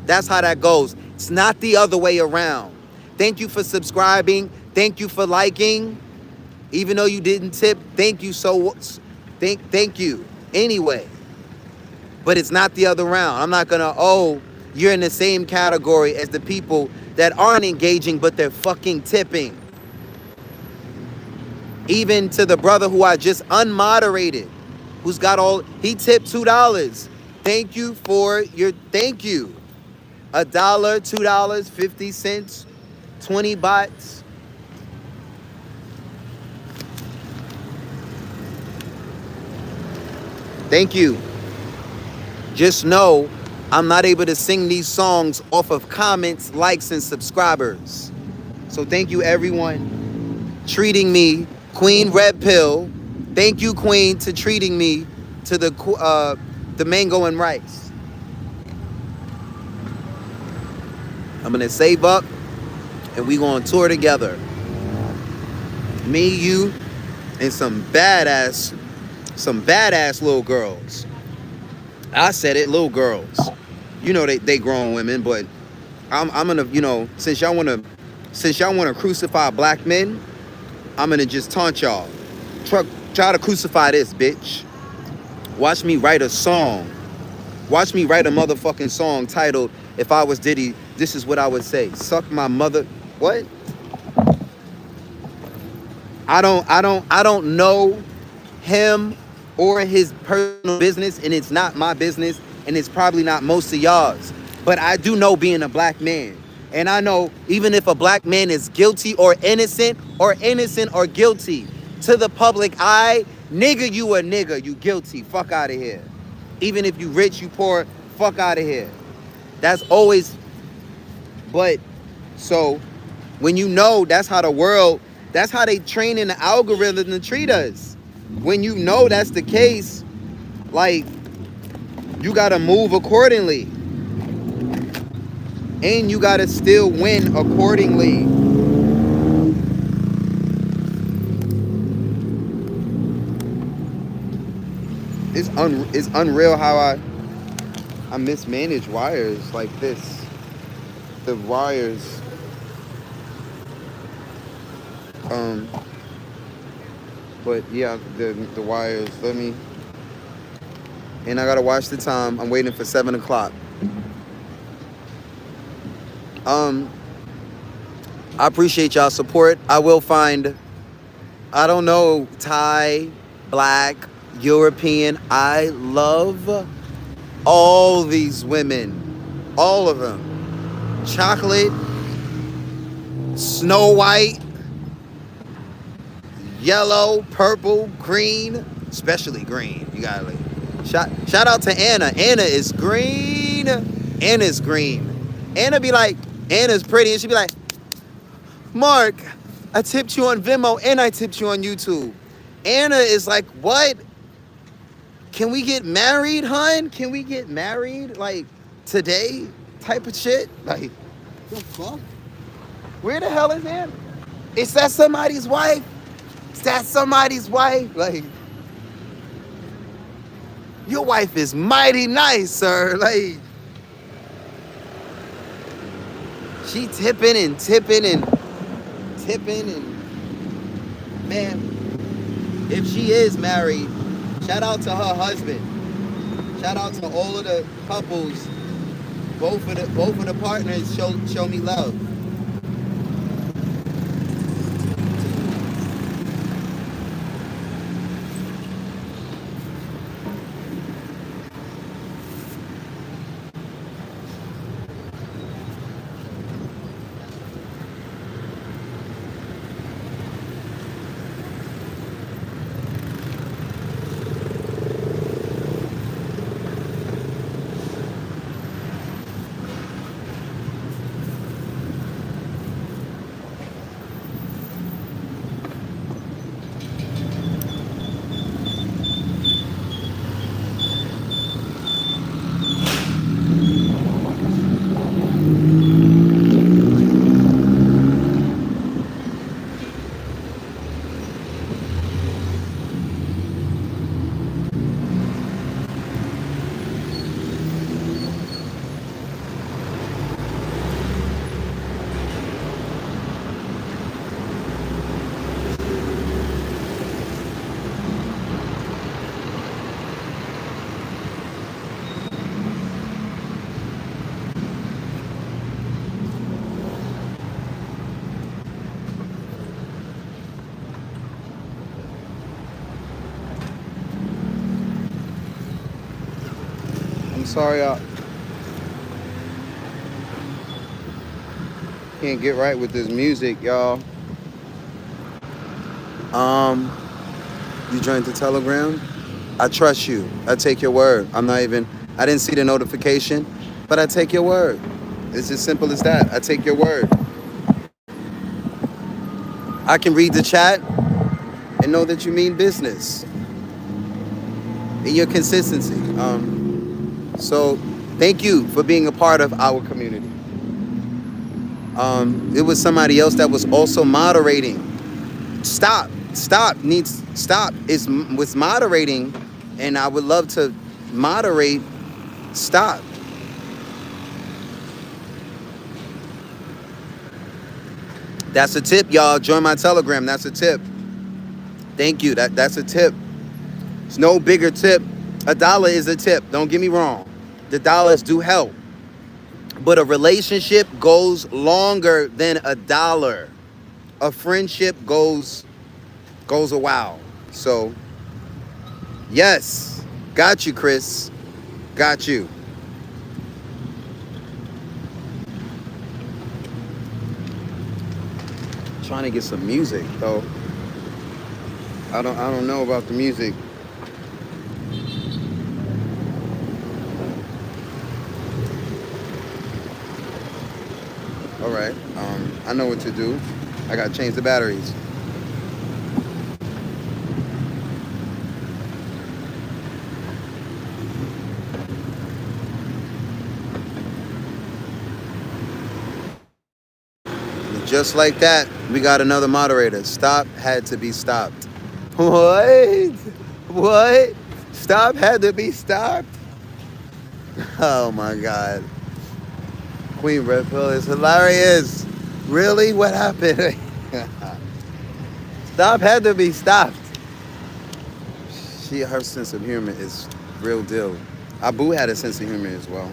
That's how that goes. It's not the other way around. Thank you for subscribing. Thank you for liking. Even though you didn't tip, thank you thank you anyway. But it's not the other round. I'm not gonna, you're in the same category as the people that aren't engaging, but they're fucking tipping. Even to the brother who I just unmoderated, who's got he tipped $2. Thank you for thank you. $1, $2, 50 cents, 20 bahts. Thank you. Just know I'm not able to sing these songs off of comments, likes, and subscribers. So thank you everyone treating me. Queen Red Pill, thank you Queen to treating me to the mango and rice. I'm gonna save up and we gonna tour together. Me, you, and some badass little girls. I said it, little girls. They grown women, but I'm gonna, since y'all wanna crucify black men, I'm gonna just taunt y'all. Try to crucify this bitch. Watch me write a song. Watch me write a motherfucking song titled, if I was Diddy, this is what I would say. Suck my mother. What? I don't know him or his personal business, and it's not my business, and it's probably not most of y'all's. But I do know being a black man. And I know even if a black man is guilty or innocent or guilty, to the public eye, nigga, you a nigga, you guilty, fuck out of here. Even if you rich, you poor, fuck out of here. That's always, but so when that's how they train in the algorithm to treat us. When you know that's the case, like, you gotta move accordingly. And you gotta still win accordingly. It's unreal how I mismanage wires like this. The wires. But yeah, the wires. And I gotta watch the time. I'm waiting for 7 o'clock. I appreciate y'all support. I will find, I don't know, Thai, black, European. I love all these women. All of them. Chocolate, Snow White, yellow, purple, green, especially green. You gotta like shout out to Anna. Anna is green. Anna's green. Anna be like, Anna's pretty, and she be like, Mark, I tipped you on Venmo and I tipped you on YouTube. Anna is like, what? Can we get married, hun? Can we get married like today? Type of shit. Like, the fuck? Where the hell is Anna? Is that somebody's wife? Is that somebody's wife? Like, your wife is mighty nice, sir. Like, she tipping and tipping and tipping and, man, if she is married, shout out to her husband. Shout out to all of the couples. Both of the partners show me love. I'm sorry I can't get right with this music, y'all. You joined the Telegram? I trust you. I take your word. I didn't see the notification, but I take your word. It's as simple as that. I take your word. I can read the chat and know that you mean business and your consistency. So thank you for being a part of our community. It was somebody else that was also moderating. Stop is moderating, and I would love to moderate. Stop. That's a tip, y'all. Join my Telegram. That's a tip. Thank you. That's a tip. It's no bigger tip. $1 is a tip. Don't get me wrong. The dollars do help. But a relationship goes longer than $1. A friendship goes a while. So, yes. Got you, Chris. Got you. Trying to get some music, though. I don't know about the music. All right. I know what to do. I gotta change the batteries. Just like that, we got another moderator. Stop had to be stopped. What? What? Stop had to be stopped? Oh my God. Queen Red Pill is hilarious. Really? What happened? Stop had to be stopped. Her sense of humor is real deal. Abu had a sense of humor as well.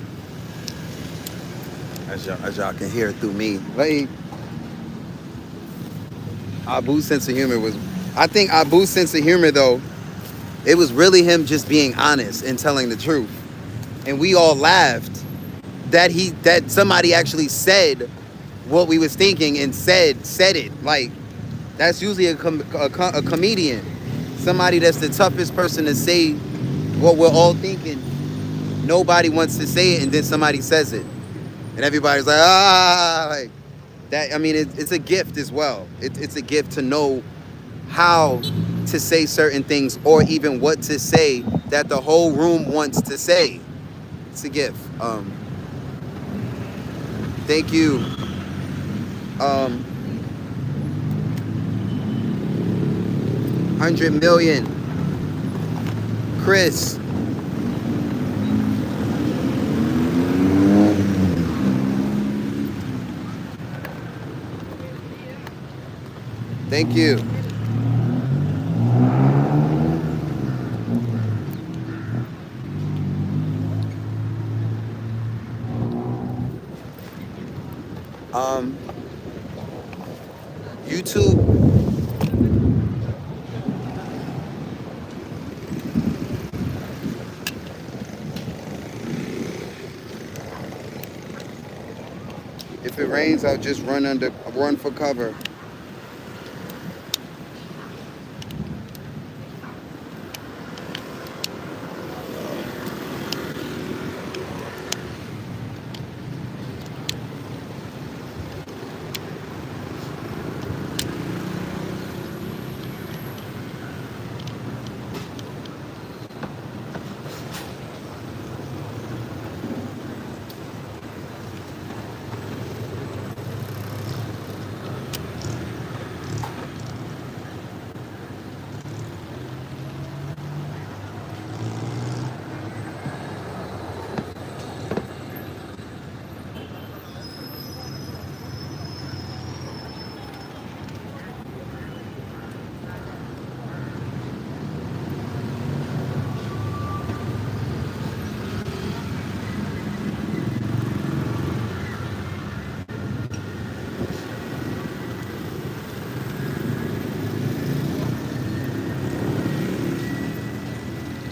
As y'all can hear through me. Like, Abu's sense of humor was, I think Abu's sense of humor though, it was really him just being honest and telling the truth. And we all laughed that somebody actually said what we was thinking and said it. Like, That's usually a comedian, somebody that's the toughest person to say what we're all thinking. Nobody wants to say it, and then somebody says it, and everybody's like, ah, like that. I mean, it's a gift as well. It's a gift to know how to say certain things, or even what to say that the whole room wants to say. It's a gift. Thank you. 100 million. Chris. Thank you. Um, YouTube. If it rains, I'll just run for cover.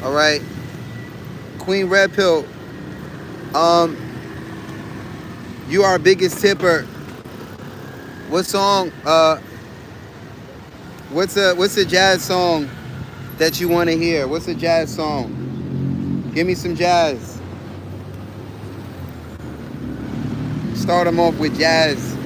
All right, Queen Red Pill. Um, you are our biggest tipper. What song? What's a jazz song that you want to hear? What's a jazz song? Give me some jazz. Start them off with jazz.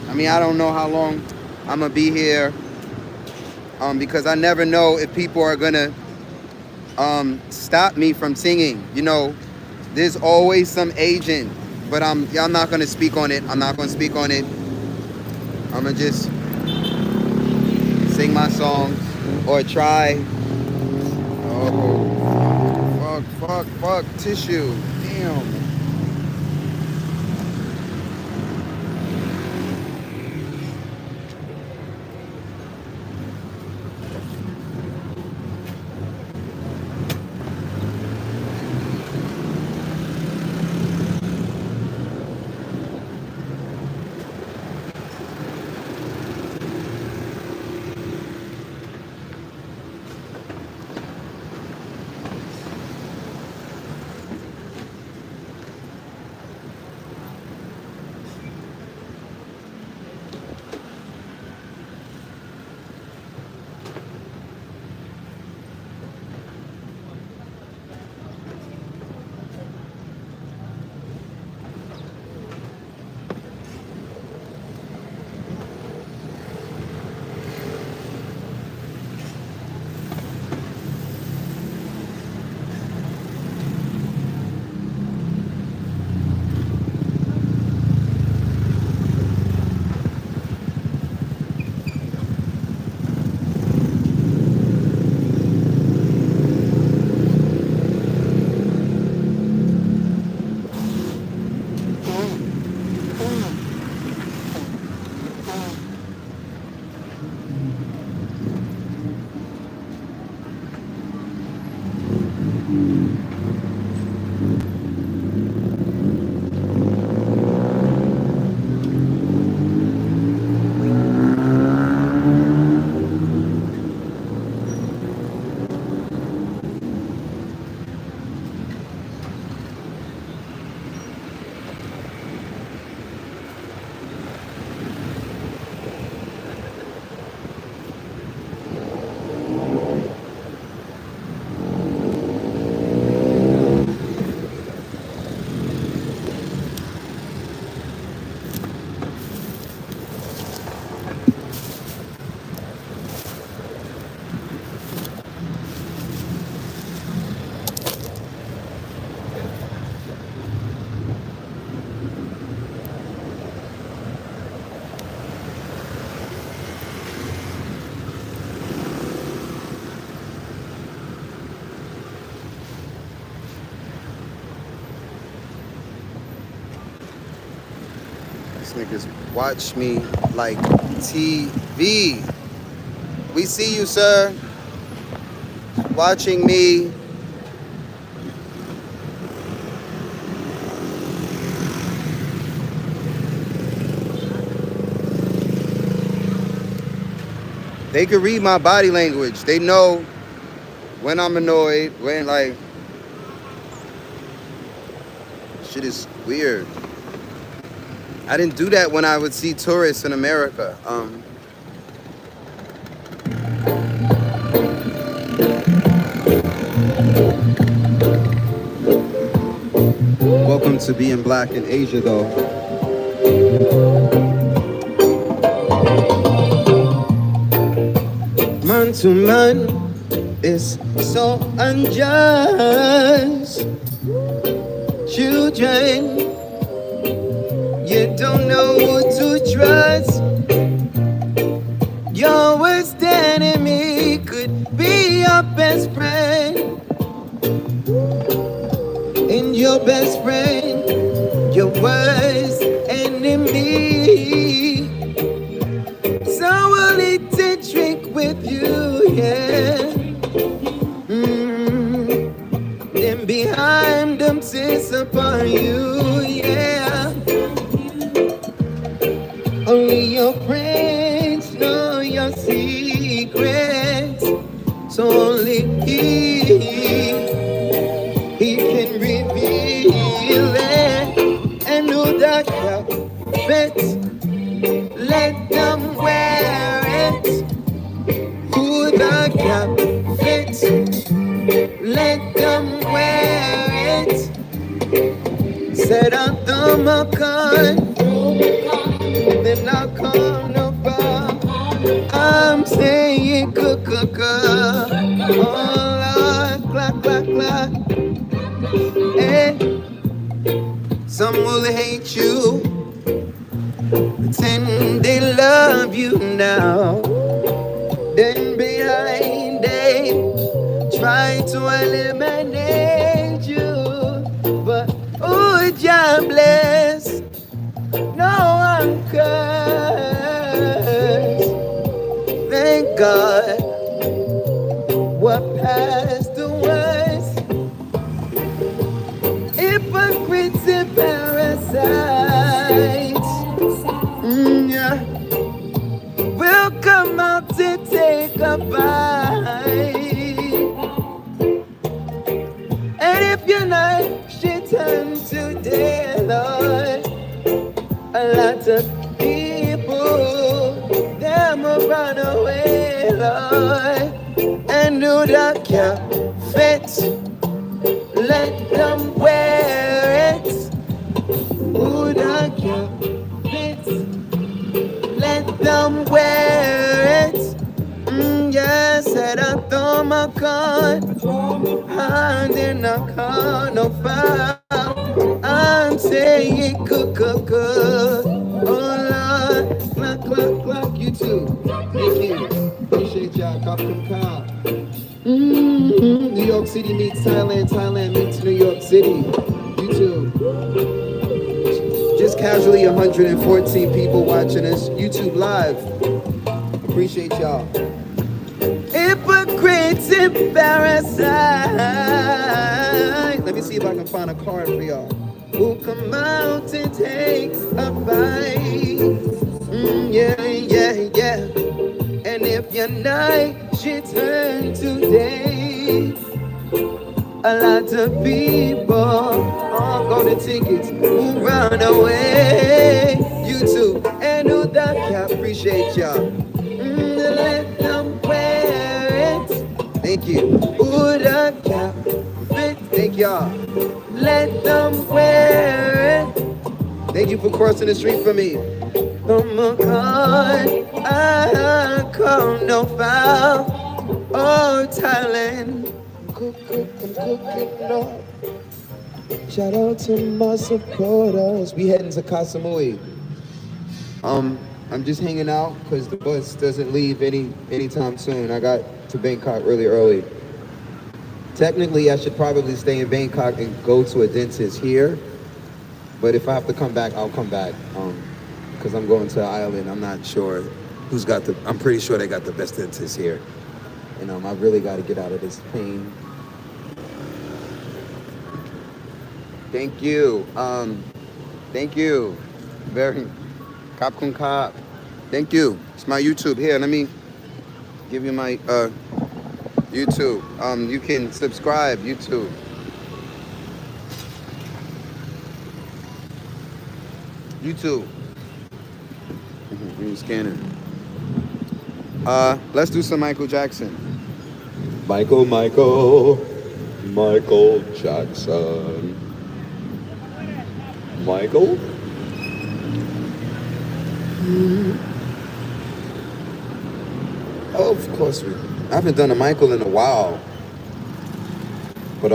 I mean, I don't know how long I'm gonna be here, because I never know if people are gonna stop me from singing. You know, there's always some agent, but I'm not gonna speak on it. I'm not gonna speak on it. I'm gonna just sing my songs or try. Oh, fuck, tissue. Damn. niggas watch me like TV. We see you, sir, watching me. They can read my body language. They know when I'm annoyed, when like, shit is weird. I didn't do that when I would see tourists in America. Welcome to being black in Asia, though. Man to man is so unjust. Children, you don't know who to trust. Your worst enemy could be your best friend. And your best friend, your worst enemy. So will eat and drink with you, yeah. Then behind them sits upon you, yeah. Only your friends know your secrets. So only he can reveal it. And who that fits, let them wear it. Who the cap fits, let them wear it. Set up the macan, then I'll come no bar. I'm saying cook. Oh Lord, clack, clack, clack. Eh. Some will hate you, pretend they love you now. Then behind they try to eliminate you. But oh, God bless, no one cursed. Thank God, what passed the worst. Hypocrites and parasites, yeah, will come out to take a bite. And if your night should turn to day, Lord, a lot of people, them will run away, Lord. And who that can fit, let them wear it. Who that can fit, let them wear it. Yes, said I throw my gun, and then I call no foul. I'm saying cook. Oh Lord, clock, you too. Thank you. Appreciate y'all. Cop. New York City meets Thailand, Thailand meets New York City. YouTube. Just casually 114 people watching us. YouTube live. Appreciate y'all. Hypocrites and parasites. Let me see if I can find a card for y'all. Who come out and take a bite. Yeah. And if your night should turn to day, a lot of people all go to tickets who run away. YouTube and who that can appreciate y'all. Let them wear it. Thank you. Who that can fit. Thank y'all. Let them wear it. Thank you for crossing the street for me. Oh my God, I come no foul. Oh, Thailand. Cook, I'm cooking up. Shout out to my supporters. We heading to Kasamui. I'm just hanging out because the bus doesn't leave anytime soon. I got to Bangkok really early. Technically, I should probably stay in Bangkok and go to a dentist here. But if I have to come back, I'll come back. because I'm going to an island. I'm not sure who's got the. I'm pretty sure they got the best dentists here. And I really got to get out of this pain. Thank you. Thank you. Very. Cop con cop. Thank you. It's my YouTube. Here, let me give you my YouTube. You can subscribe. YouTube. YouTube. When you scan it. Let's do some Michael Jackson. Michael Jackson. Michael? Oh, of course I haven't done a Michael in a while. But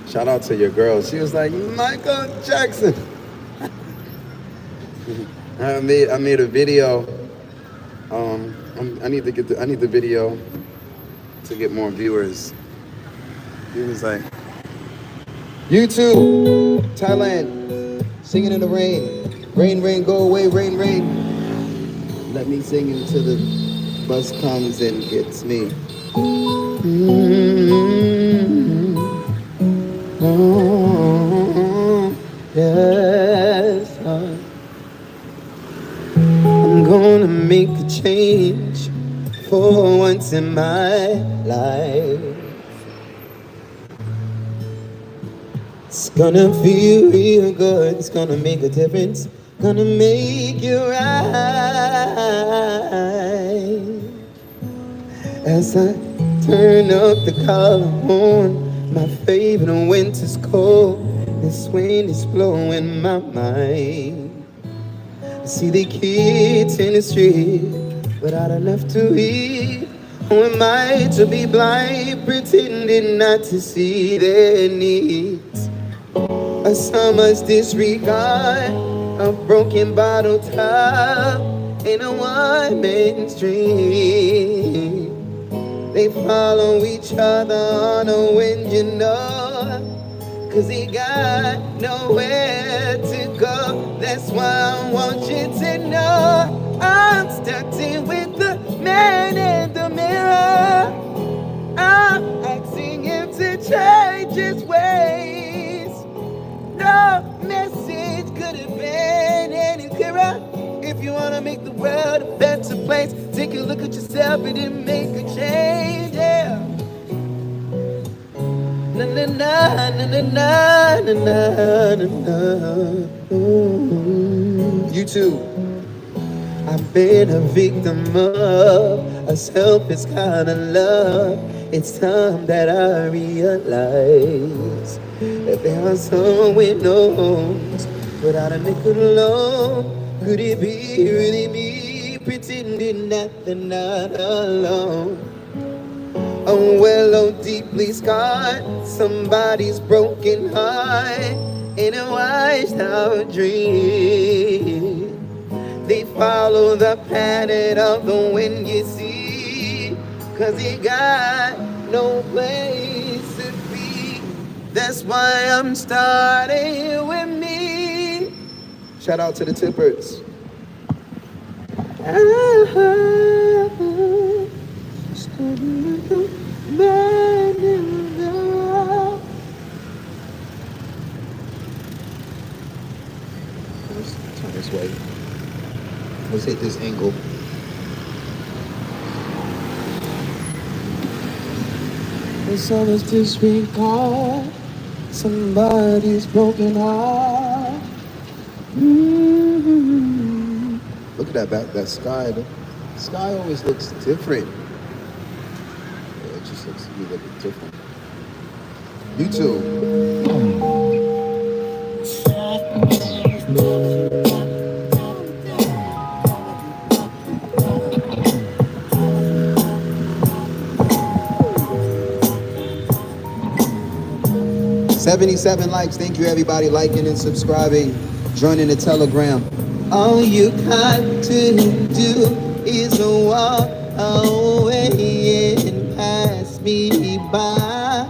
shout out to your girl. She was like, Michael Jackson. I made a video. I need the video to get more viewers. He was like, YouTube, Thailand, singing in the rain. Rain, rain, go away, rain, rain. Let me sing until the bus comes and gets me. Oh, yes, I'm gonna make a change for once in my life. It's gonna feel real good, it's gonna make a difference, gonna make you right. As I turn up the collar on my favorite winter's cold, this wind is blowing my mind. I see the kids in the street without enough to eat. Who am I to be blind, pretending not to see their needs? A summer's disregard, a broken bottle top, in a one-man street. They follow each other on a wind, you know, 'cause they got nowhere to go. That's why I want you to know I'm stuck in with the man in the mirror. I'm asking him to change his ways. No message could have been any clearer. If you wanna make the world a better place, take a look at yourself and then make a change, yeah. Na na na na na na na na na. You too. I've been a victim of a selfish kind of love. It's time that I realize that there are someone knows without a nickel alone. Could it be really me pretending that they're not alone? Oh well, oh deeply scarred, somebody's broken heart in a washed out dream. They follow the pattern of the wind, you see, 'cause they got no place to be. That's why I'm starting with me. Shout out to the tippers. Let's turn this way. Let's hit this angle. There's so much disregard, somebody's broken heart. Mm-hmm. Look at that sky. The sky always looks different. Yeah, it just looks to me a little bit different. You too. 77 likes. Thank you, everybody, liking and subscribing, joining the Telegram. All you got to do is walk away and pass me by.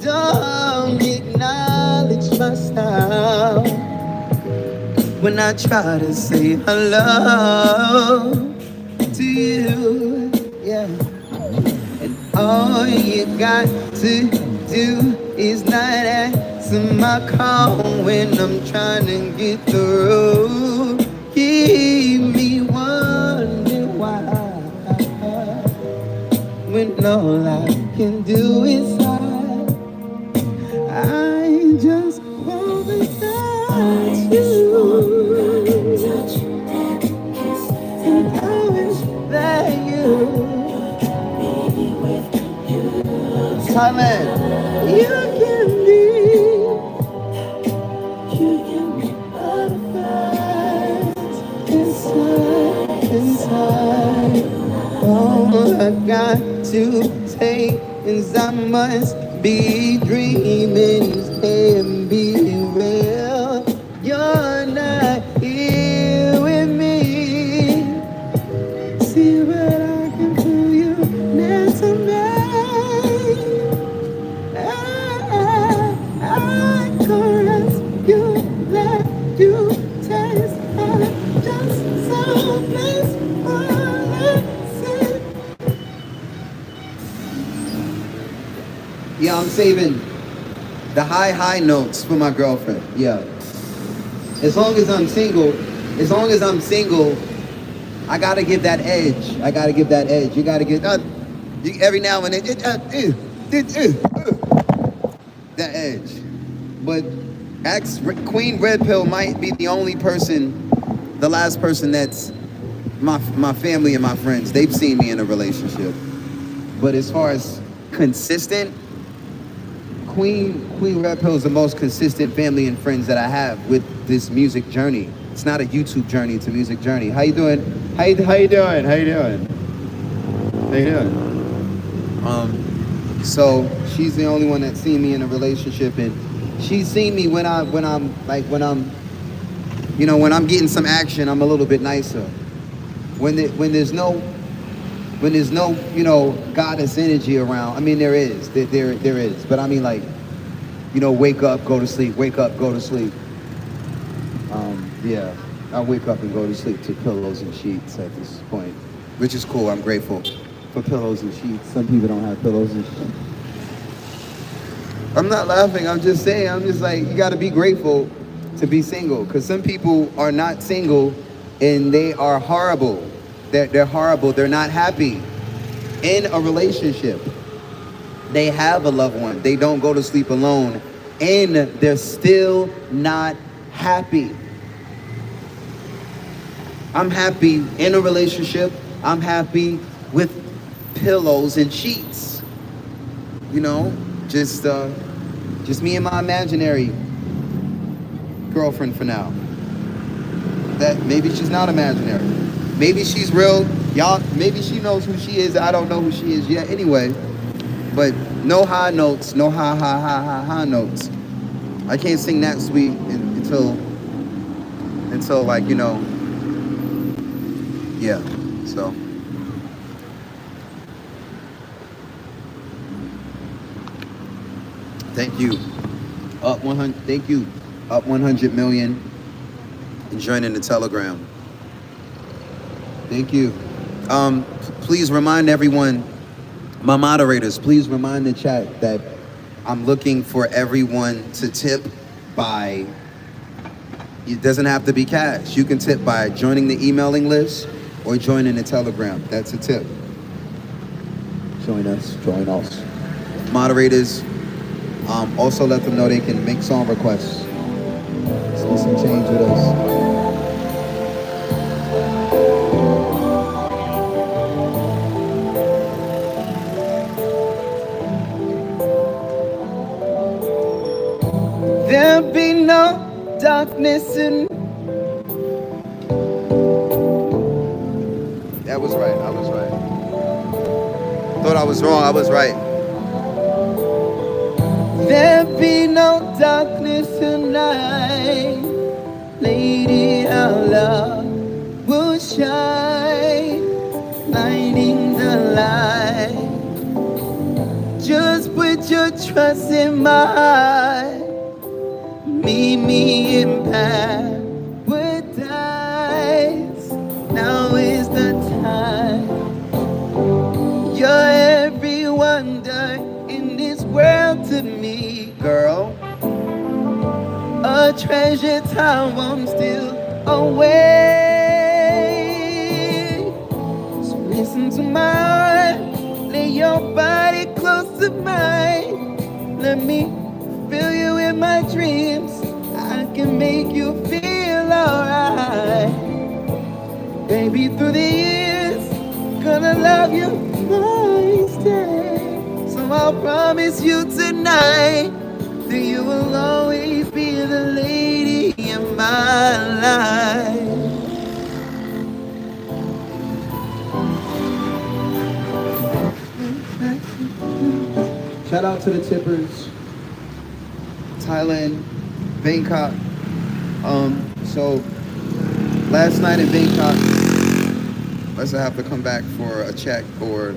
Don't acknowledge my style. when I try to say hello to you. Yeah. And all you got to do is not answer my call when I'm trying to get through. Keep me wondering why, when all I can do is sigh. I just wanna touch you, and I wish that Thailand, you can be butterflies inside. All I got to take is I must be dreaming, can't be real. You're not here with me. See what I can do, you next to me. I caress you, let you taste and just so blissful. Yeah, I'm saving the high notes for my girlfriend. Yeah. As long as I'm single, I gotta give that edge. You gotta give every now and then that edge. But Queen Red Pill might be the last person that's my family and my friends. They've seen me in a relationship. But as far as consistent, Queen Red Pill is the most consistent family and friends that I have with this music journey. It's not a YouTube journey, it's a music journey. How you doing? How you doing? So she's the only one that's seen me in a relationship, and she's seen me when I'm getting some action, I'm a little bit nicer. When there's no goddess energy around. I mean, there is, but I mean, like, wake up, go to sleep, wake up, go to sleep. Yeah, I wake up and go to sleep to pillows and sheets at this point, which is cool. I'm grateful for pillows and sheets. Some people don't have pillows and sheets. I'm not laughing. I'm just saying. I'm just like, you got to be grateful to be single, because some people are not single and they are horrible. They're horrible. They're not happy in a relationship. They have a loved one. They don't go to sleep alone, and they're still not happy. I'm happy in a relationship. I'm happy with pillows and sheets. Just me and my imaginary girlfriend for now. That maybe she's not imaginary. Maybe she's real. Y'all, maybe she knows who she is. I don't know who she is yet. Anyway, but no high notes, no high notes. I can't sing that sweet until like, yeah. So. Thank you. Up 100. Thank you. Up 100 million. And joining the Telegram. Thank you. Please remind everyone, my moderators, please remind the chat that I'm looking for everyone to tip by, it doesn't have to be cash. You can tip by joining the emailing list or joining the Telegram. That's a tip. Join us. Moderators, also let them know they can make song requests. Let's do some change with us. There'll be no darkness in. That was right. I was right. Thought I was wrong. I was right. There'll be no darkness tonight. Lady, our love will shine, lighting the light. Just put your trust in my heart. Meet me in paradise.
to me, girl. A treasure time I'm still away. So listen to my heart, lay your body close to mine. Let me fill you with my dreams. I can make you feel alright. Baby, through the years, gonna love you nice day. So I'll promise you tonight that you will always be the lady in my life. Shout out to the tippers, Thailand, Bangkok. So last night in Bangkok, I have to come back for a check or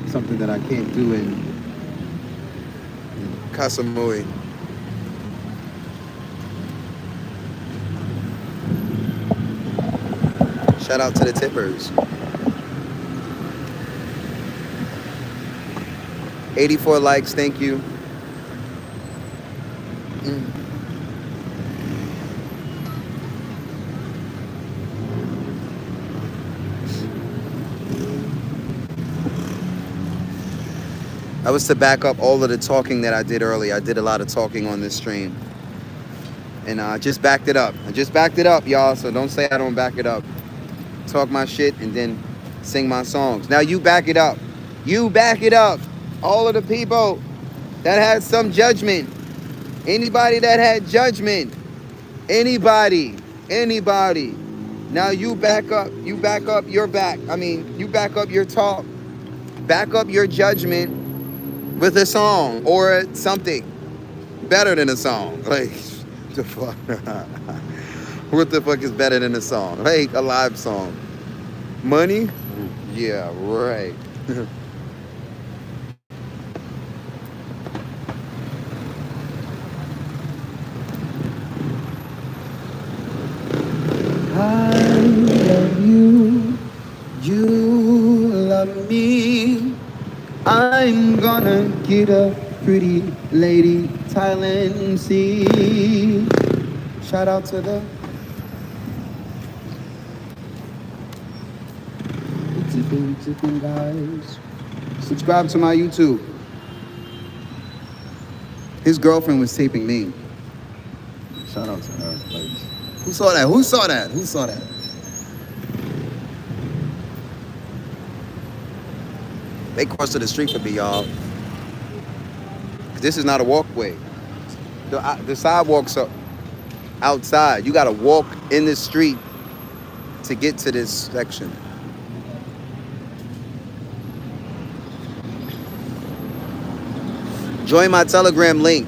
something that I can't do in Kasamui. Shout out to the tippers. 84 likes, thank you. That was to back up all of the talking that I did earlier. I did a lot of talking on this stream. And I just backed it up. I just backed it up, y'all, so don't say I don't back it up. Talk my shit and then sing my songs. Now you back it up. You back it up. All of the people that had some judgment. Anybody that had judgment. Anybody. Now you back up your back. You back up your talk. Back up your judgment with a song or something better than a song. Like, the fuck? What the fuck is better than a song? Like a live song. Money? Yeah, right. I love you, you love me. I'm gonna get a pretty lady, Thailand Sea. Shout out to the tipping guys. Subscribe to my YouTube. His girlfriend was taping me. Shout out to her. Like, who saw that? They crossed to the street for me, y'all. This is not a walkway. The sidewalks are outside. You gotta walk in the street to get to this section. Join my Telegram link.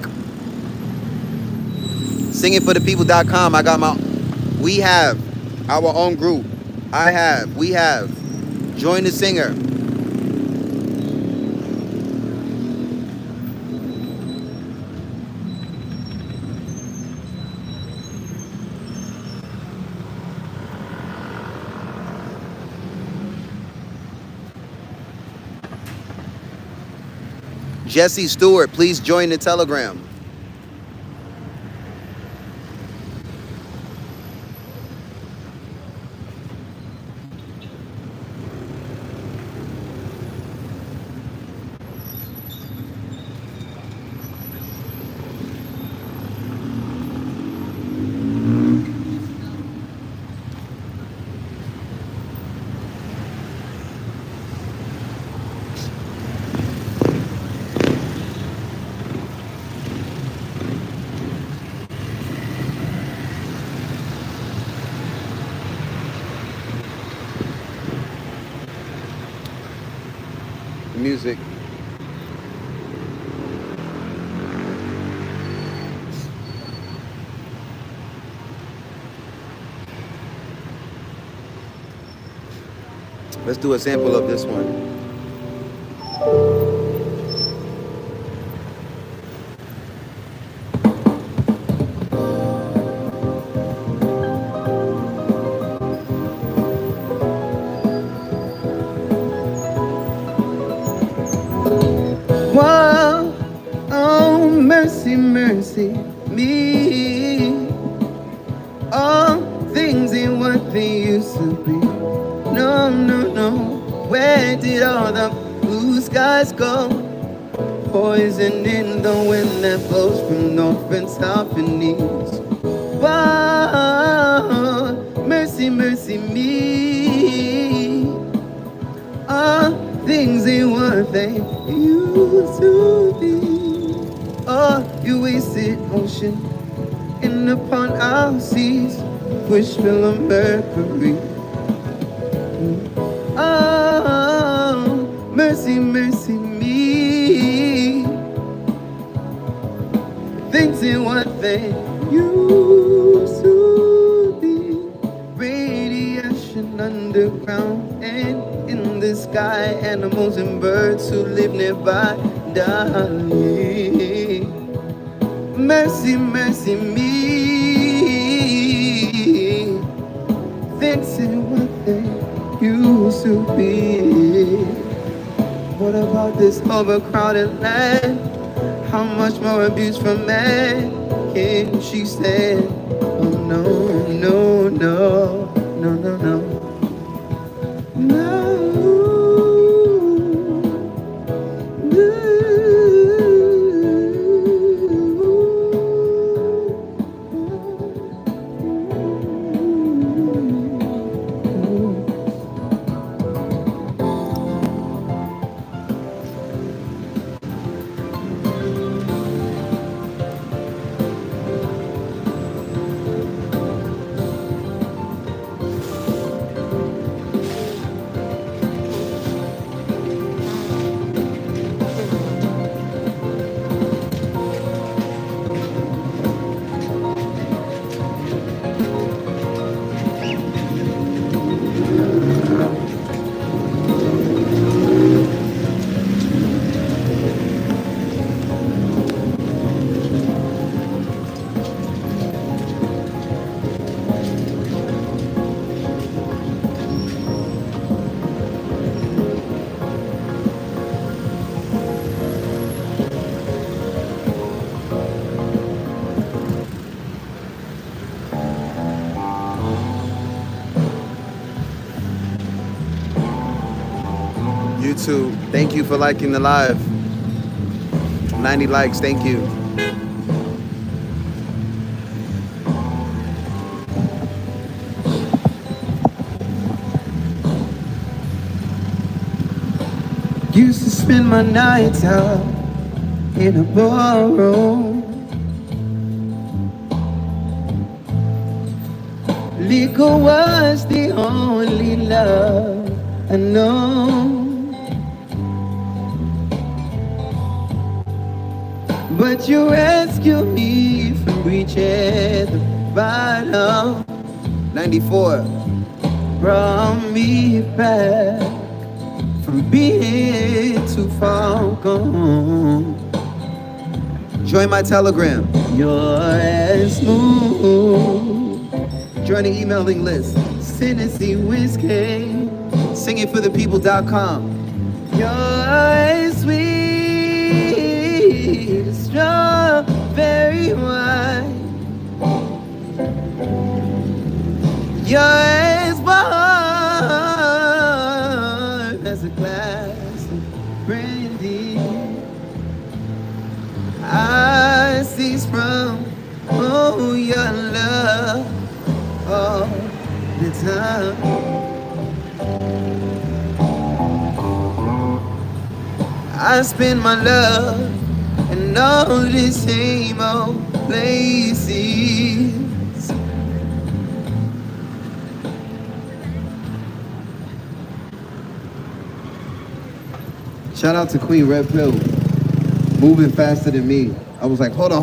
Singingforthepeople.com. We have our own group. We have. Join the singer. Jesse Stewart, please join the Telegram. Music. Let's do a sample of this one.
mercy me. All things ain't what they used to be. No, no, no. Where did all the blue skies go? Poison in the wind that blows from north and south and east. Whoa, mercy, mercy me. All things ain't what they used to be. Oh, you wasted ocean in upon our seas, wish full of mercury. Oh, mercy, mercy me. Things ain't what they used to be. Radiation underground and in the sky, animals and birds who live nearby dying. Mercy, mercy me. Things ain't what they used to be. What about this overcrowded land? How much more abuse from man can she stand? Oh no, no, no, no, no, no. No. YouTube, thank you for liking the live. 90 likes, thank you. Used to spend my nights out in a ballroom. Liquor was the only love I know. But you rescued me from reaching the bottom. 94 brought me back from being too far gone. Join my Telegram. You're as smooth. Join the emailing list. Tennessee Whiskey. Singingforthepeople.com. You're as sweet as strawberry wine. You're as warm as a glass of brandy. I cease from your love all the time. I spend my love in all the same old places. Shout out to Queen Red Pill, moving faster than me. I was like, hold on.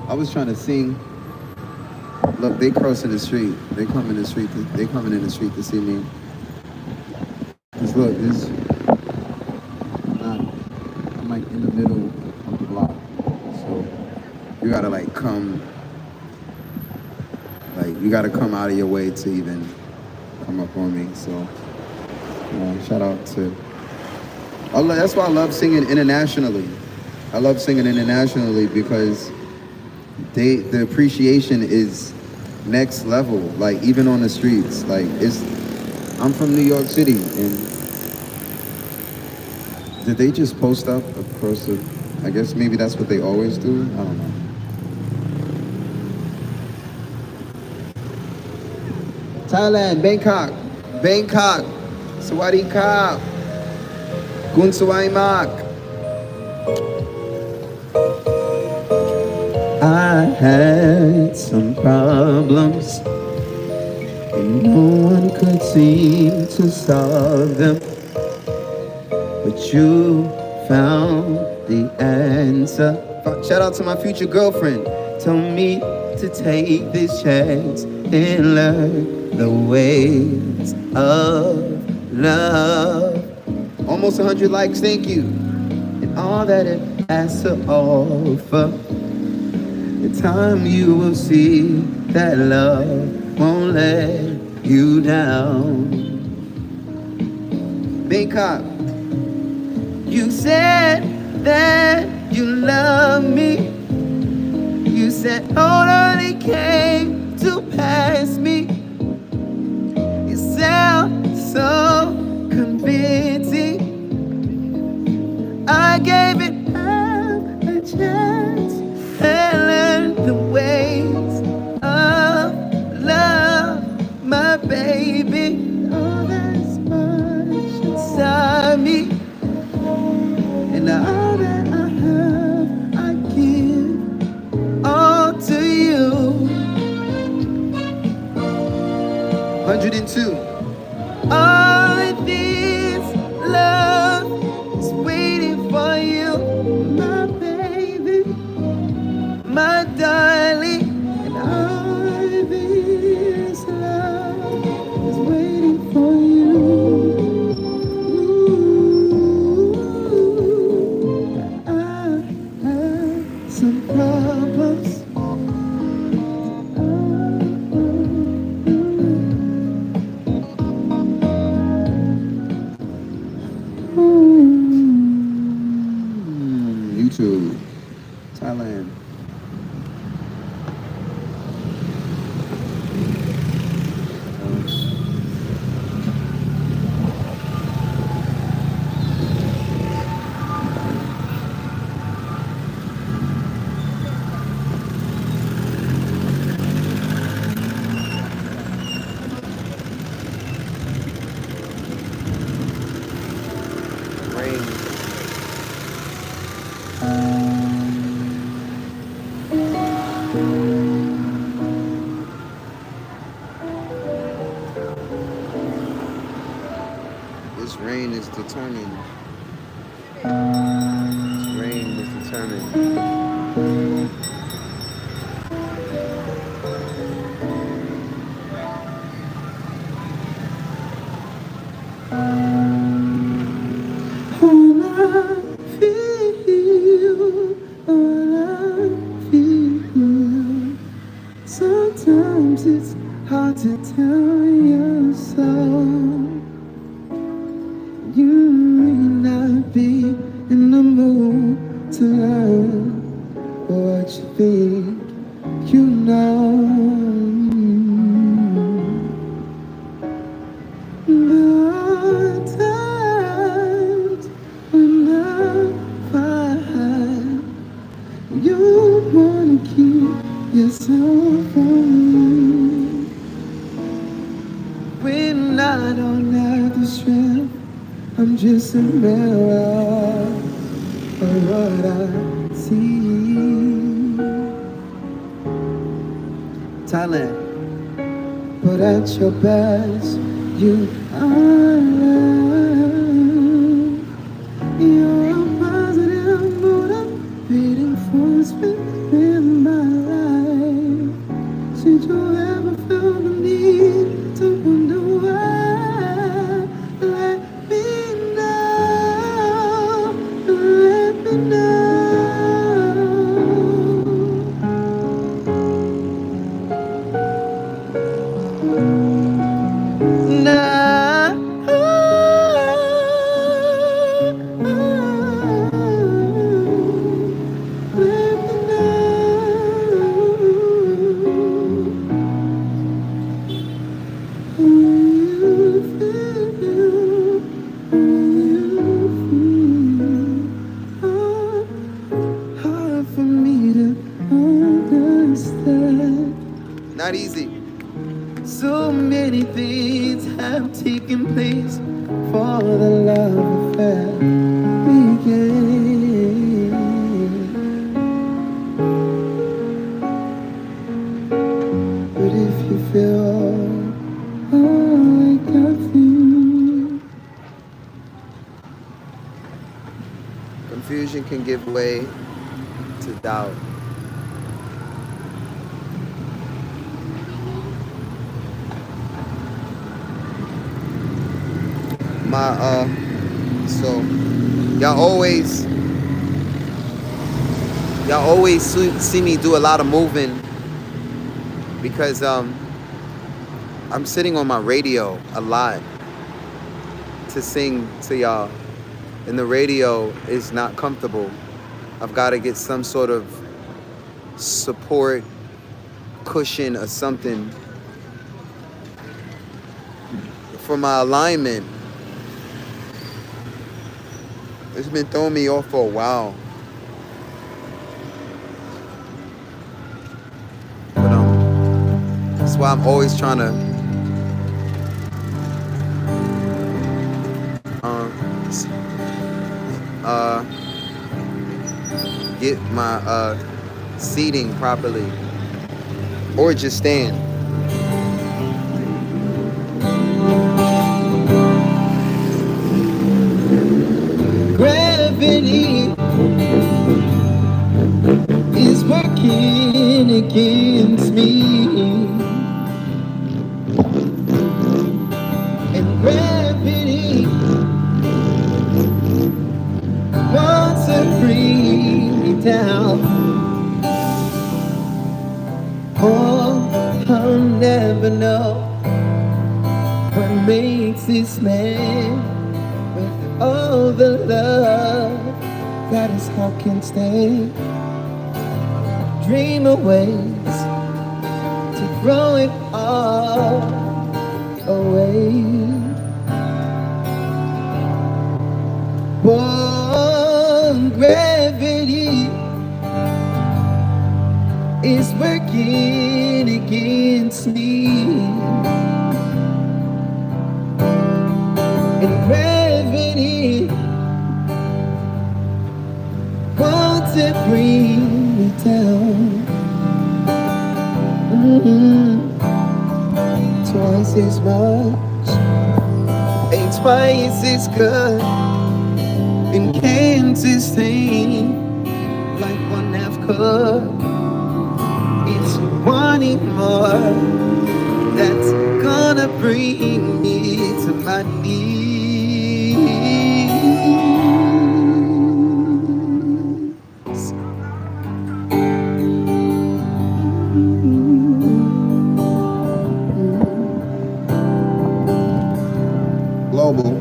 I was trying to sing. Look, they crossing the street. They coming in the street. They coming in the street to see me. Cause look, I'm like in the middle of the block. So you gotta you gotta come out of your way to even come up on me. So shout out to. That's why I love singing internationally. I love singing internationally because the appreciation is next level. Like even on the streets, like I'm from New York City, and did they just post up across the? I guess maybe that's what they always do. I don't know. Thailand, Bangkok, Sawadee Krap, Gun Sawai Mak. I had some problems, and no one could seem to solve them. But you found the answer. Shout out to my future girlfriend. Told me to take this chance and learn the ways of love. Almost 100 likes, thank you. And all that it has to offer. In time you will see that love won't let you down. Bangkok. You said that you love me. You said, hold on, it came to pass me. You sound so convincing. I gave it half a chance and learned the ways of love, my baby. Oh, that's much inside me. And all that I have, I give all to you. 102. All this love is waiting for you, my baby, my darling. And all this love is waiting for you. Some problems. YouTube, Thailand. This rain is determined. This rain is determined. Sometimes it's hard to tell your soul. You may not be in the mood to learn what you think you know. There are times when I find you wanna keep yourself from me. When I don't have the strength, I'm just a mirror of what I see. Thailand, but at your best, you are love. You're a positive motivating force within my life. Should you ever feel the need to wonder why, let me know, let me know. Nah, place for the love affair began. But if you feel like nothing, confusion can give way to doubt. So y'all always see me do a lot of moving because I'm sitting on my radio a lot to sing to y'all, and the radio is not comfortable. I've got to get some sort of support cushion or something for my alignment. It's been throwing me off for a while. But that's why I'm always trying to get my seating properly, or just stand. Gravity is working against me, and gravity wants to bring me down. Oh, I'll never know what makes this man with all the love that his heart can stay. Dream of ways to throw it all away. Oh, gravity is working against me, and gravity wants to bring me down. Twice as much ain't twice as good, and can't sustain like one half could. It's wanting more that's gonna bring me to my knees. Global.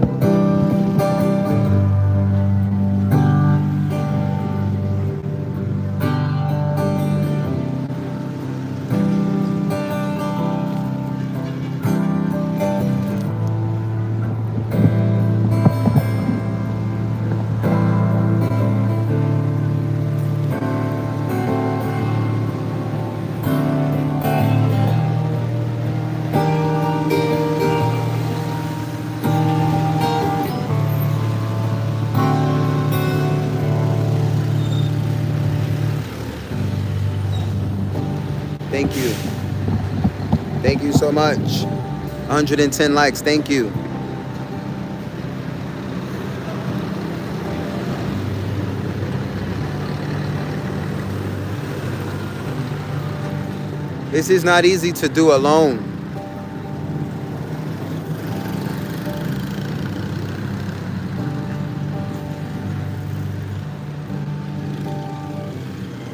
Thank you. Thank you so much. 110 likes. Thank you. This is not easy to do alone.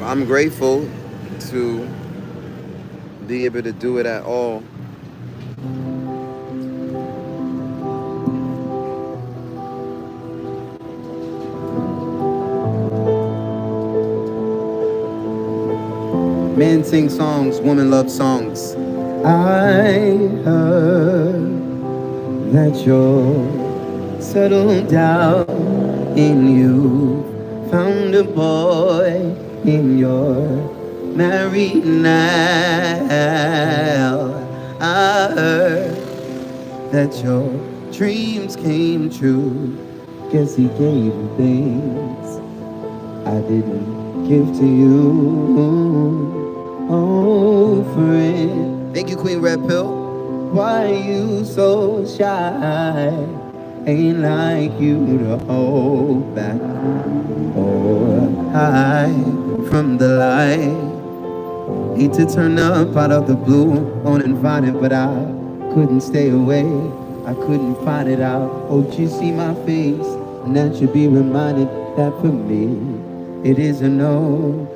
I'm grateful to be able to do it at all. Men sing songs, women love songs. I heard that you're settled down and you found a boy and you're married now. I heard that you're dreams came true. Guess he gave you things I didn't give to you. Oh, friend. Thank you, Queen Red Pill. Why you so shy? Ain't like you to hold back or hide from the light. Hate to turn up out of the blue, uninvited, but I couldn't stay away. I couldn't find it out. Hope you see my face, and that should be reminded that for me, it isn't over.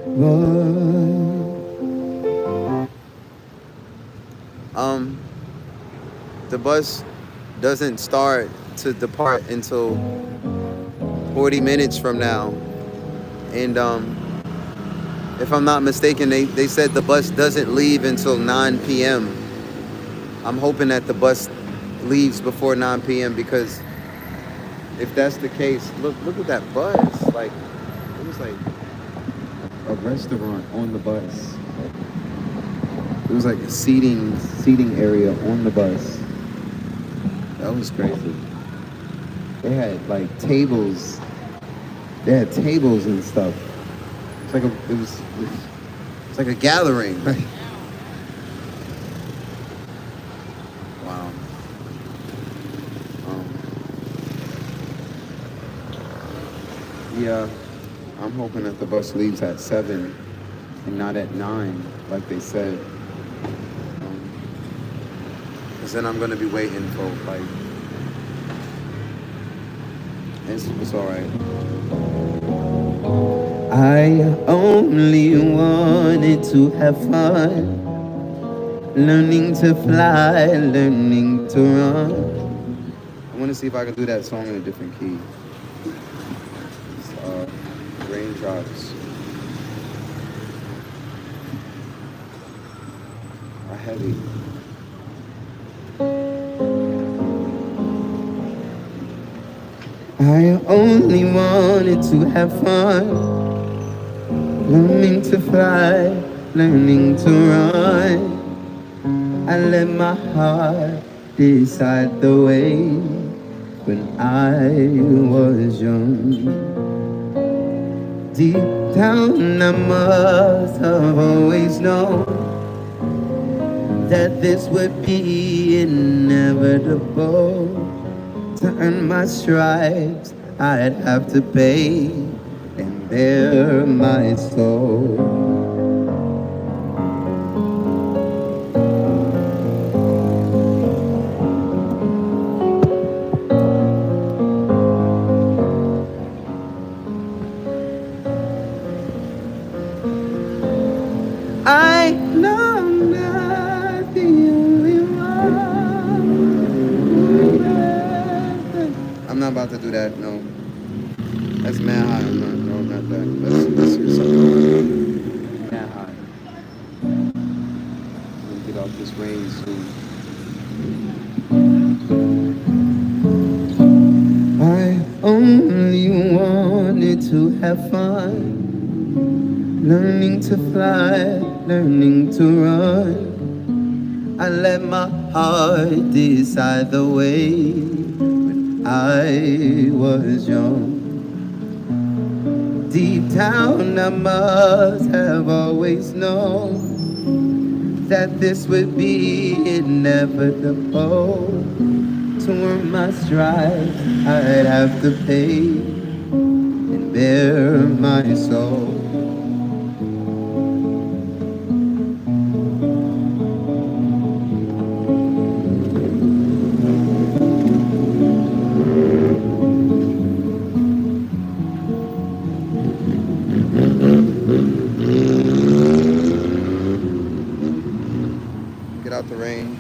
The bus doesn't start to depart until 40 minutes from now. And if I'm not mistaken, they said the bus doesn't leave until 9 p.m. I'm hoping that the bus leaves before 9 p.m. because if that's the case, look at that bus. Like, it was like a restaurant on the bus. It was like a seating area on the bus. That was crazy. They had like tables. They had tables and stuff. It's like it's like a gathering. Right? Wow. Yeah, I'm hoping that the bus leaves at 7 and not at 9, like they said. Because then I'm going to be waiting for, like, it's all right. I only wanted to have fun, learning to fly, learning to run. I want to see if I can do that song in a different key. Raindrops are heavy. I only wanted to have fun, learning to fly, learning to run. I let my heart decide the way when I was young. Deep down I must have always known that this would be inevitable. To earn my stripes, I'd have to pay and bare my soul. I know I'm not the only one. I'm not about to do that, no. That's mad high. No, not that. Let's hear something. Mad high. I'm gonna get off this rain soon. I only wanted to have fun, learning to fly, learning to run. I let my heart decide the way when I was young. Deep down I must have always known that this would be inevitable. To earn my stripes, I'd have to pay and bare my soul. Get out the rain.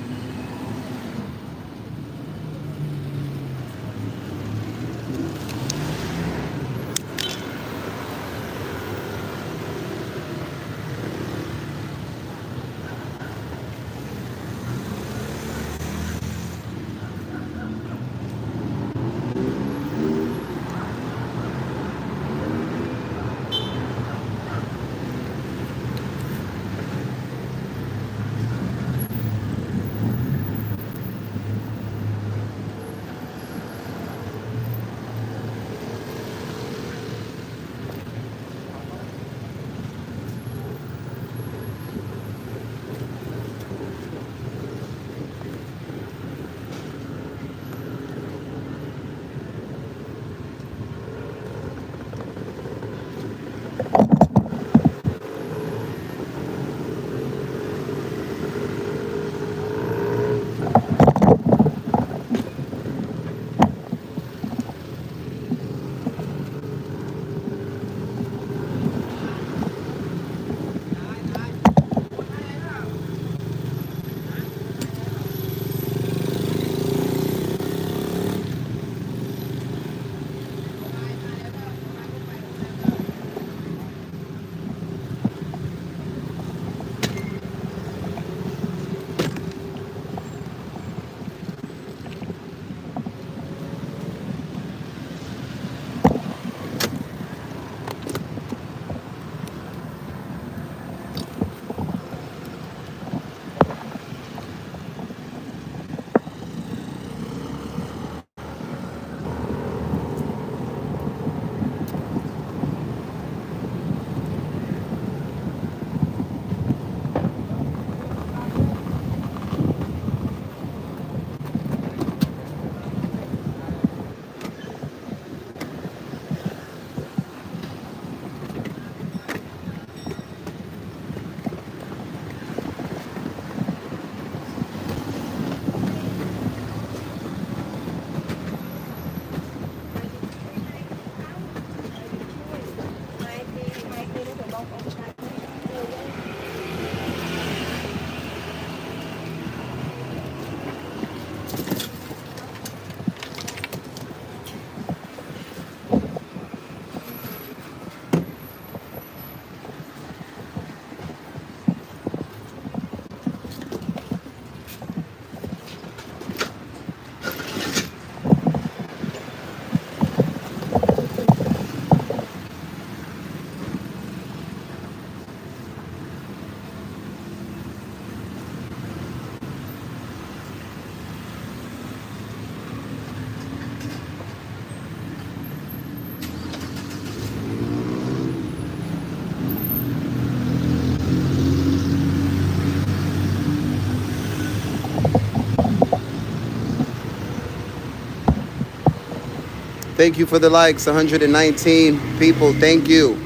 Thank you for the likes, 119 people. Thank you.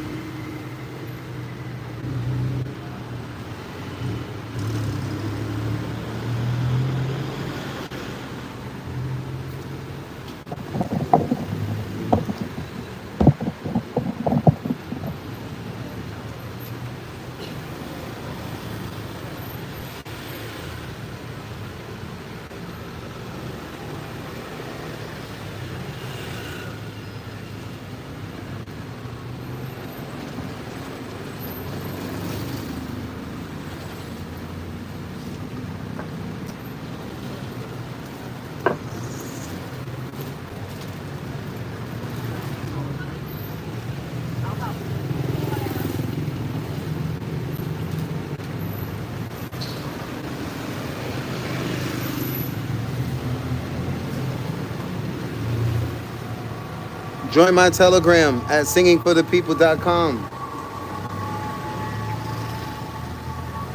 Join my Telegram at singingforthepeople.com.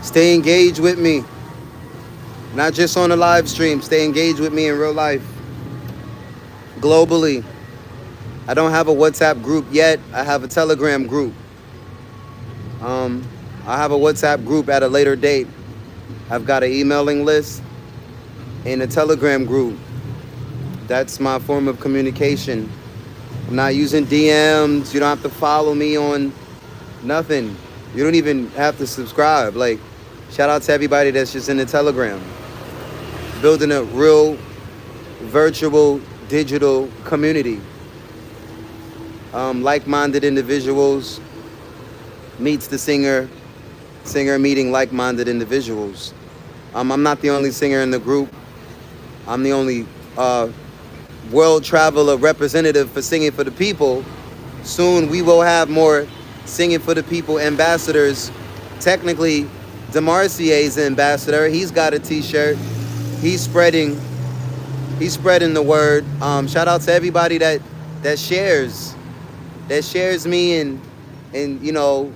Stay engaged with me. Not just on the live stream. Stay engaged with me in real life. Globally. I don't have a WhatsApp group yet. I have a Telegram group. I have a WhatsApp group at a later date. I've got an emailing list and a Telegram group. That's my form of communication. I'm not using DMs. You don't have to follow me on nothing. You don't even have to subscribe. Like, shout out to everybody that's just in the Telegram. Building a real virtual digital community. Like-minded individuals meets the singer meeting like-minded individuals. I'm not the only singer in the group. I'm the only world traveler representative for Singing for the People. Soon we will have more Singing for the People ambassadors. Technically, DeMarcier's the ambassador. He's got a t-shirt. He's spreading the word. Shout out to everybody that shares me and you know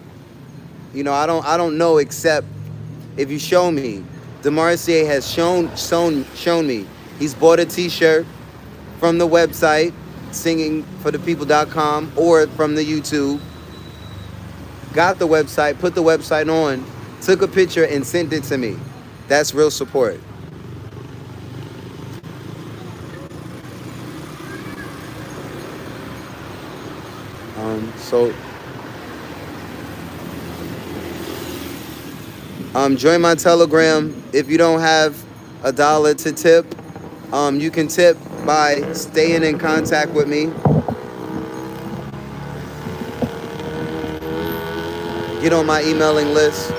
I don't know except if you show me. DeMarcier has shown me. He's bought a t-shirt from the website singingforthepeople.com or from the YouTube. Got the website, put the website on, took a picture and sent it to me. That's real support. Join my Telegram. If you don't have $1 to tip, you can tip by staying in contact with me. Get on my emailing list.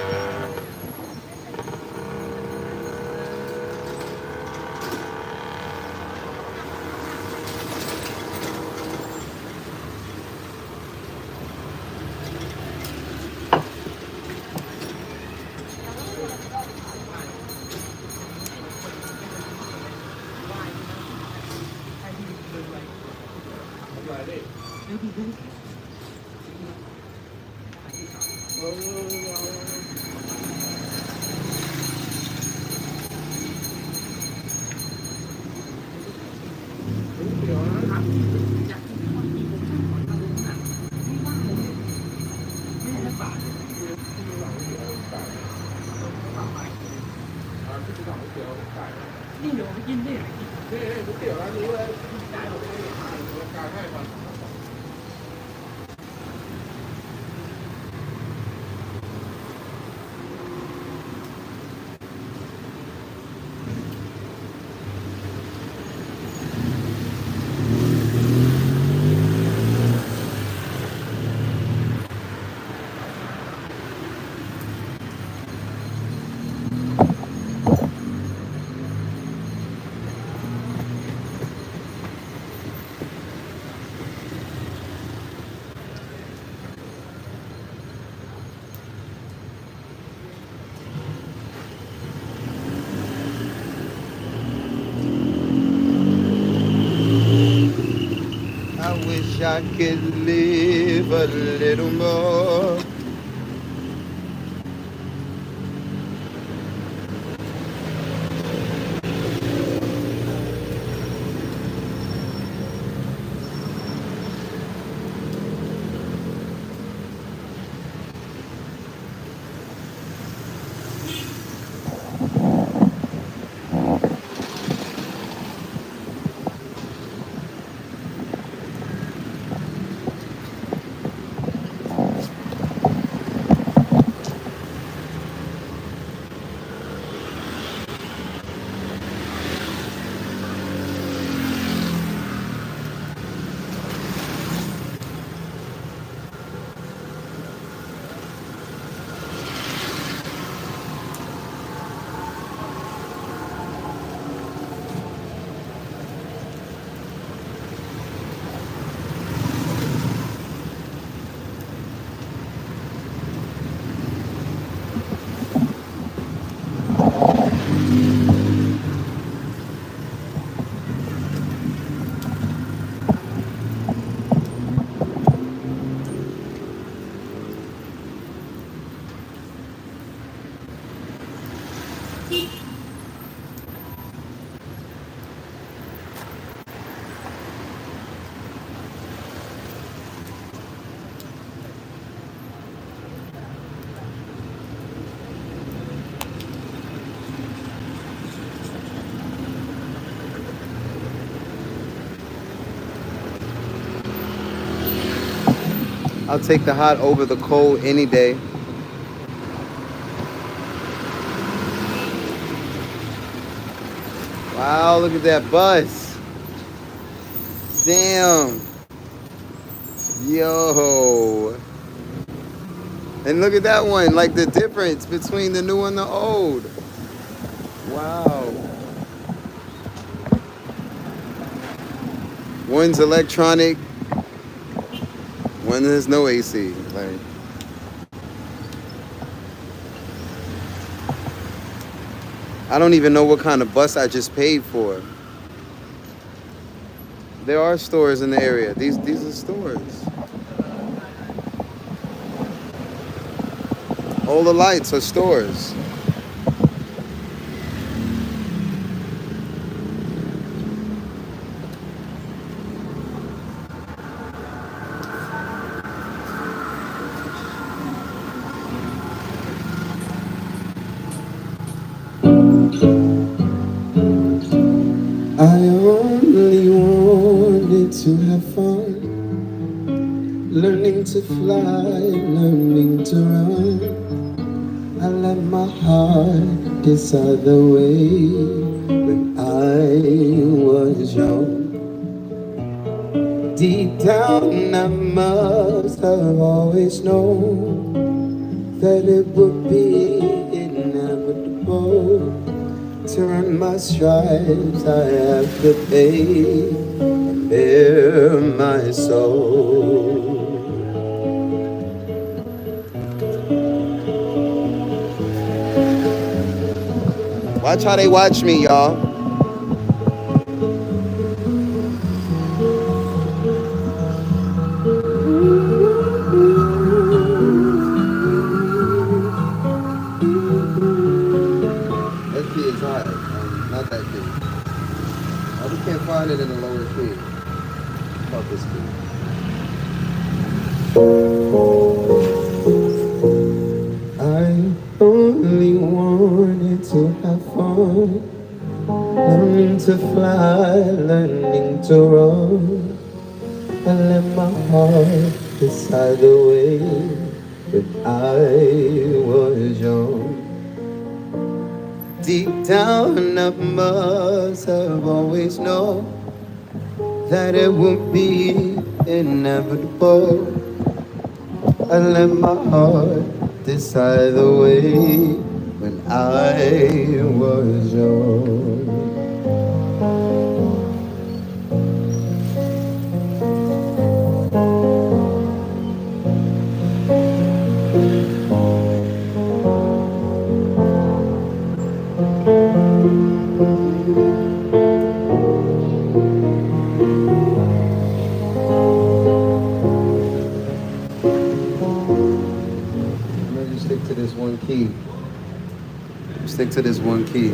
I wish I could live a little more. I'll take the hot over the cold any day. Wow, look at that bus. Damn. Yo. And look at that one, like the difference between the new and the old. Wow. One's electronic, one has no AC. Like, I don't even know what kind of bus I just paid for. There are stores in the area. These are stores. All the lights are stores. I only wanted to have fun, learning to fly, learning to run. I let my heart decide the way when I was young. Deep down I must have always known that it would be inevitable. To earn my stripes I have to pay and bare my soul. Watch how they watch me, y'all. That key is high, not that key. Oh, we can't find it in the lower key. Fuck this key. I only wanted to have fun, learning to fly, learning to run. I let my heart decide the way when I was young. Deep down I must have always known that it would be inevitable. I let my heart decide the way when I was young. Stick to this one key. Stick to this one key.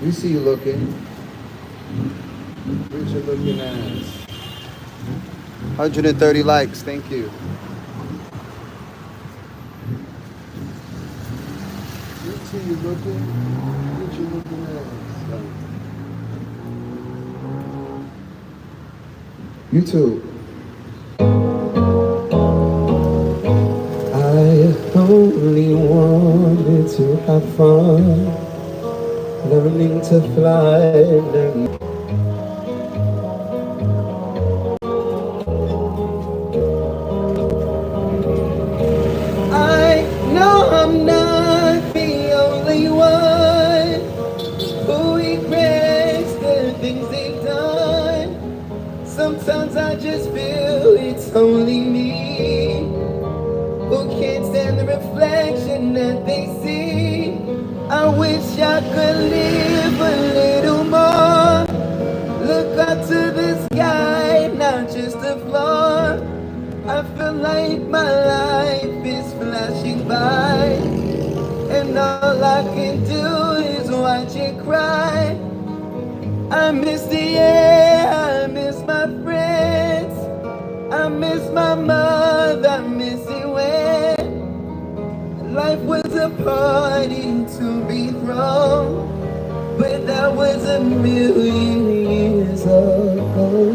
We see you looking. Where's your looking ass? 130 likes, thank you. We see you looking. Where's your looking ass? YouTube. I only wanted to have fun, learning to fly, learning.
Sometimes I just feel it's only me who can't stand the reflection that they see. I wish I could live a little more. Look up to the sky, not just the floor. I feel like my life is flashing by, and all I can do is watch it cry. I miss the air, I miss my friends, I miss my mother, I miss it when life was a party to be thrown, but that was a million years ago.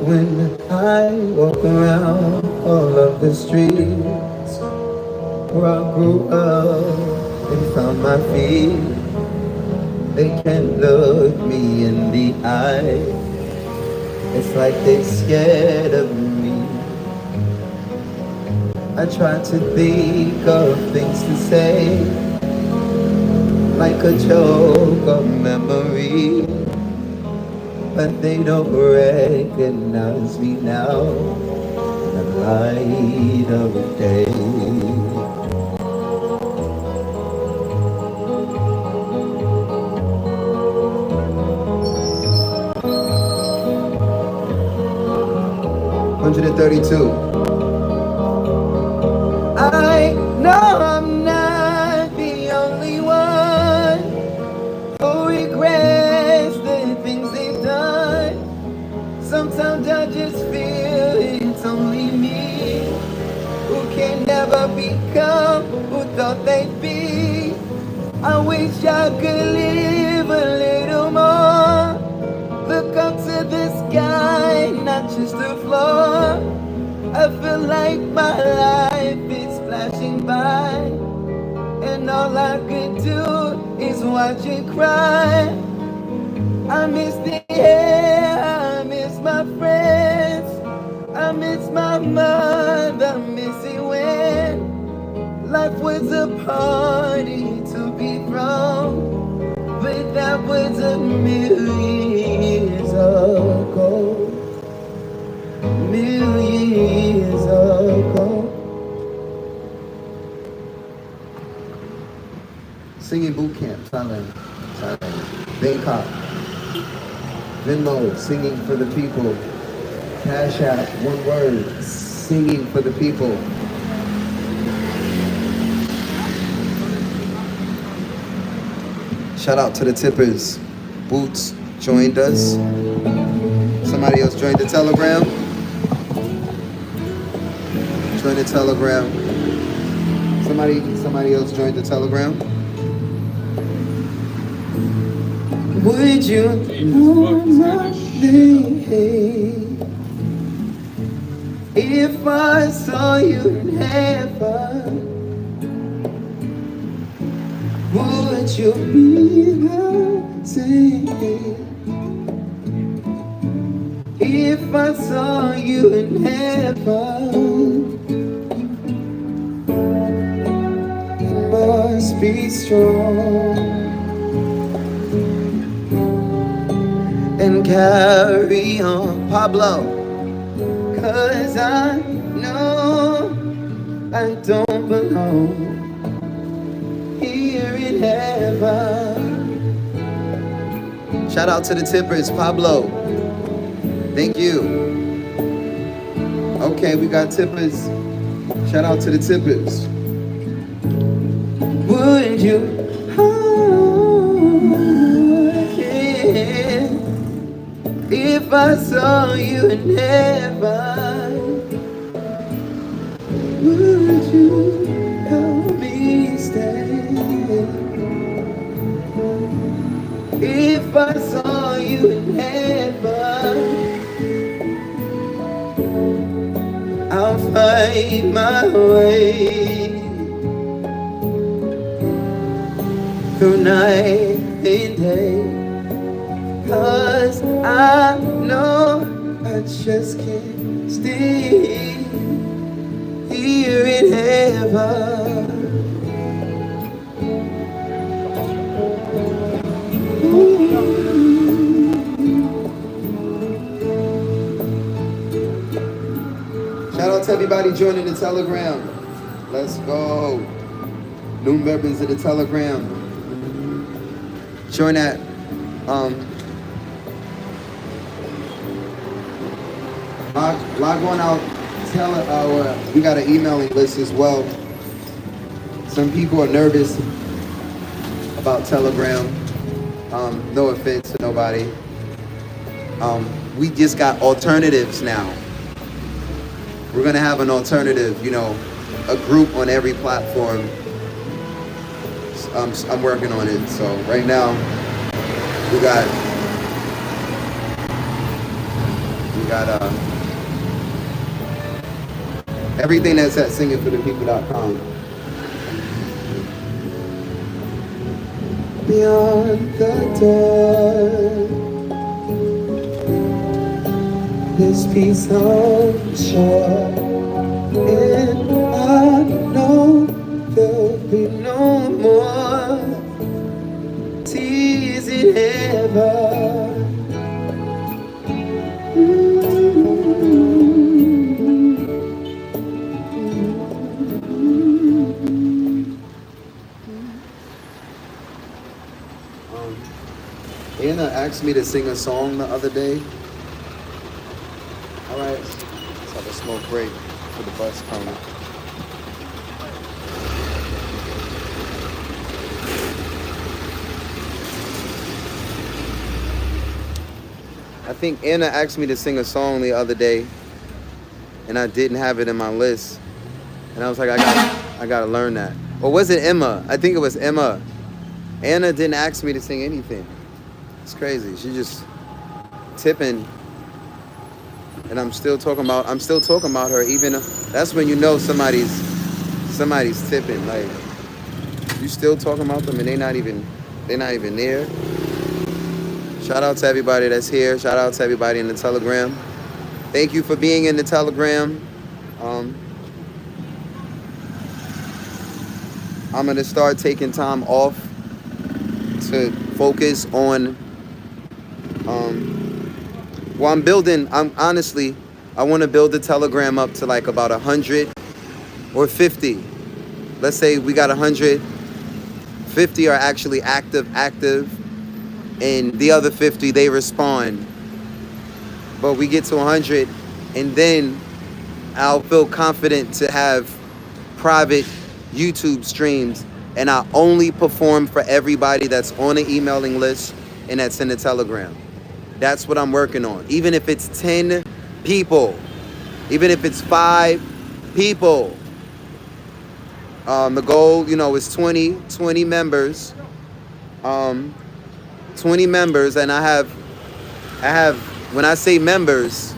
When I walk around all of the streets where I grew up and found my feet, they can't look me in the eye. It's like they're scared of me. I try to think of things to say, like a joke or memory, but they don't recognize me now in the light of day. I know I'm not the only one who regrets the things they've done. Sometimes I just feel it's only me who can never become who thought they'd be. I wish I could live a little more. Look up to the sky, not just the floor. I feel like my life is flashing by, and all I could do is watch it cry. I miss the air, I miss my friends, I miss my mother, I miss it when life was a party to be thrown, but that was a million years ago. Million years ago. Singing boot camp, Thailand, Bangkok, Venmo, singing for the people. Cash App, one word, singing for the people. Shout out to the tippers. Boots joined us. Somebody else joined the Telegram. Join the Telegram. Somebody else joined the Telegram. Would you know my name if I saw you in heaven? Would you be the same if I saw you in heaven? Must be strong and carry on, Pablo, 'cause I know I don't belong here in heaven. Shout out to the tippers, Pablo. Thank you. Okay, we got tippers. Shout out to the tippers. Would you hold again if I saw you in heaven? Would you help me stay if I saw you in heaven? I'll find my way through night and day, 'cause I know I just can't stay here in heaven. Ooh.
to everybody joining the Telegram. Let's go. New members of the Telegram. Join that. Log on out. Tell we got an emailing list as well. Some people are nervous about Telegram. No offense to nobody. We just got alternatives now. We're gonna have an alternative, a group on every platform. I'm working on it. So right now, we got everything that's at singingforthepeople.com. Beyond the door, this peace on shore, and I know there'll be no more tears in heaven. Anna asked me to sing a song the other day. All right, let's have a smoke break for the bus coming. I think Anna asked me to sing a song the other day, and I didn't have it in my list. And I was like, I gotta learn that. Or was it Emma? I think it was Emma. Anna didn't ask me to sing anything. It's crazy. She just tipping, and I'm still talking about her. Even that's when you know somebody's tipping. Like, you still talking about them, and they're not even there. Shout out to everybody that's here. Shout out to everybody in the Telegram. Thank you for being in the Telegram. I'm gonna start taking time off to focus on. I want to build the Telegram up to like about 100 or 50. Let's say we got 100. 50 are actually active, and the other 50, they respond. But we get to 100, and then I'll feel confident to have private YouTube streams, and I only perform for everybody that's on the emailing list and that's in the Telegram. That's what I'm working on. Even if it's 10 people, even if it's 5 people, the goal, is 20 members. 20 members, and I have, when I say members,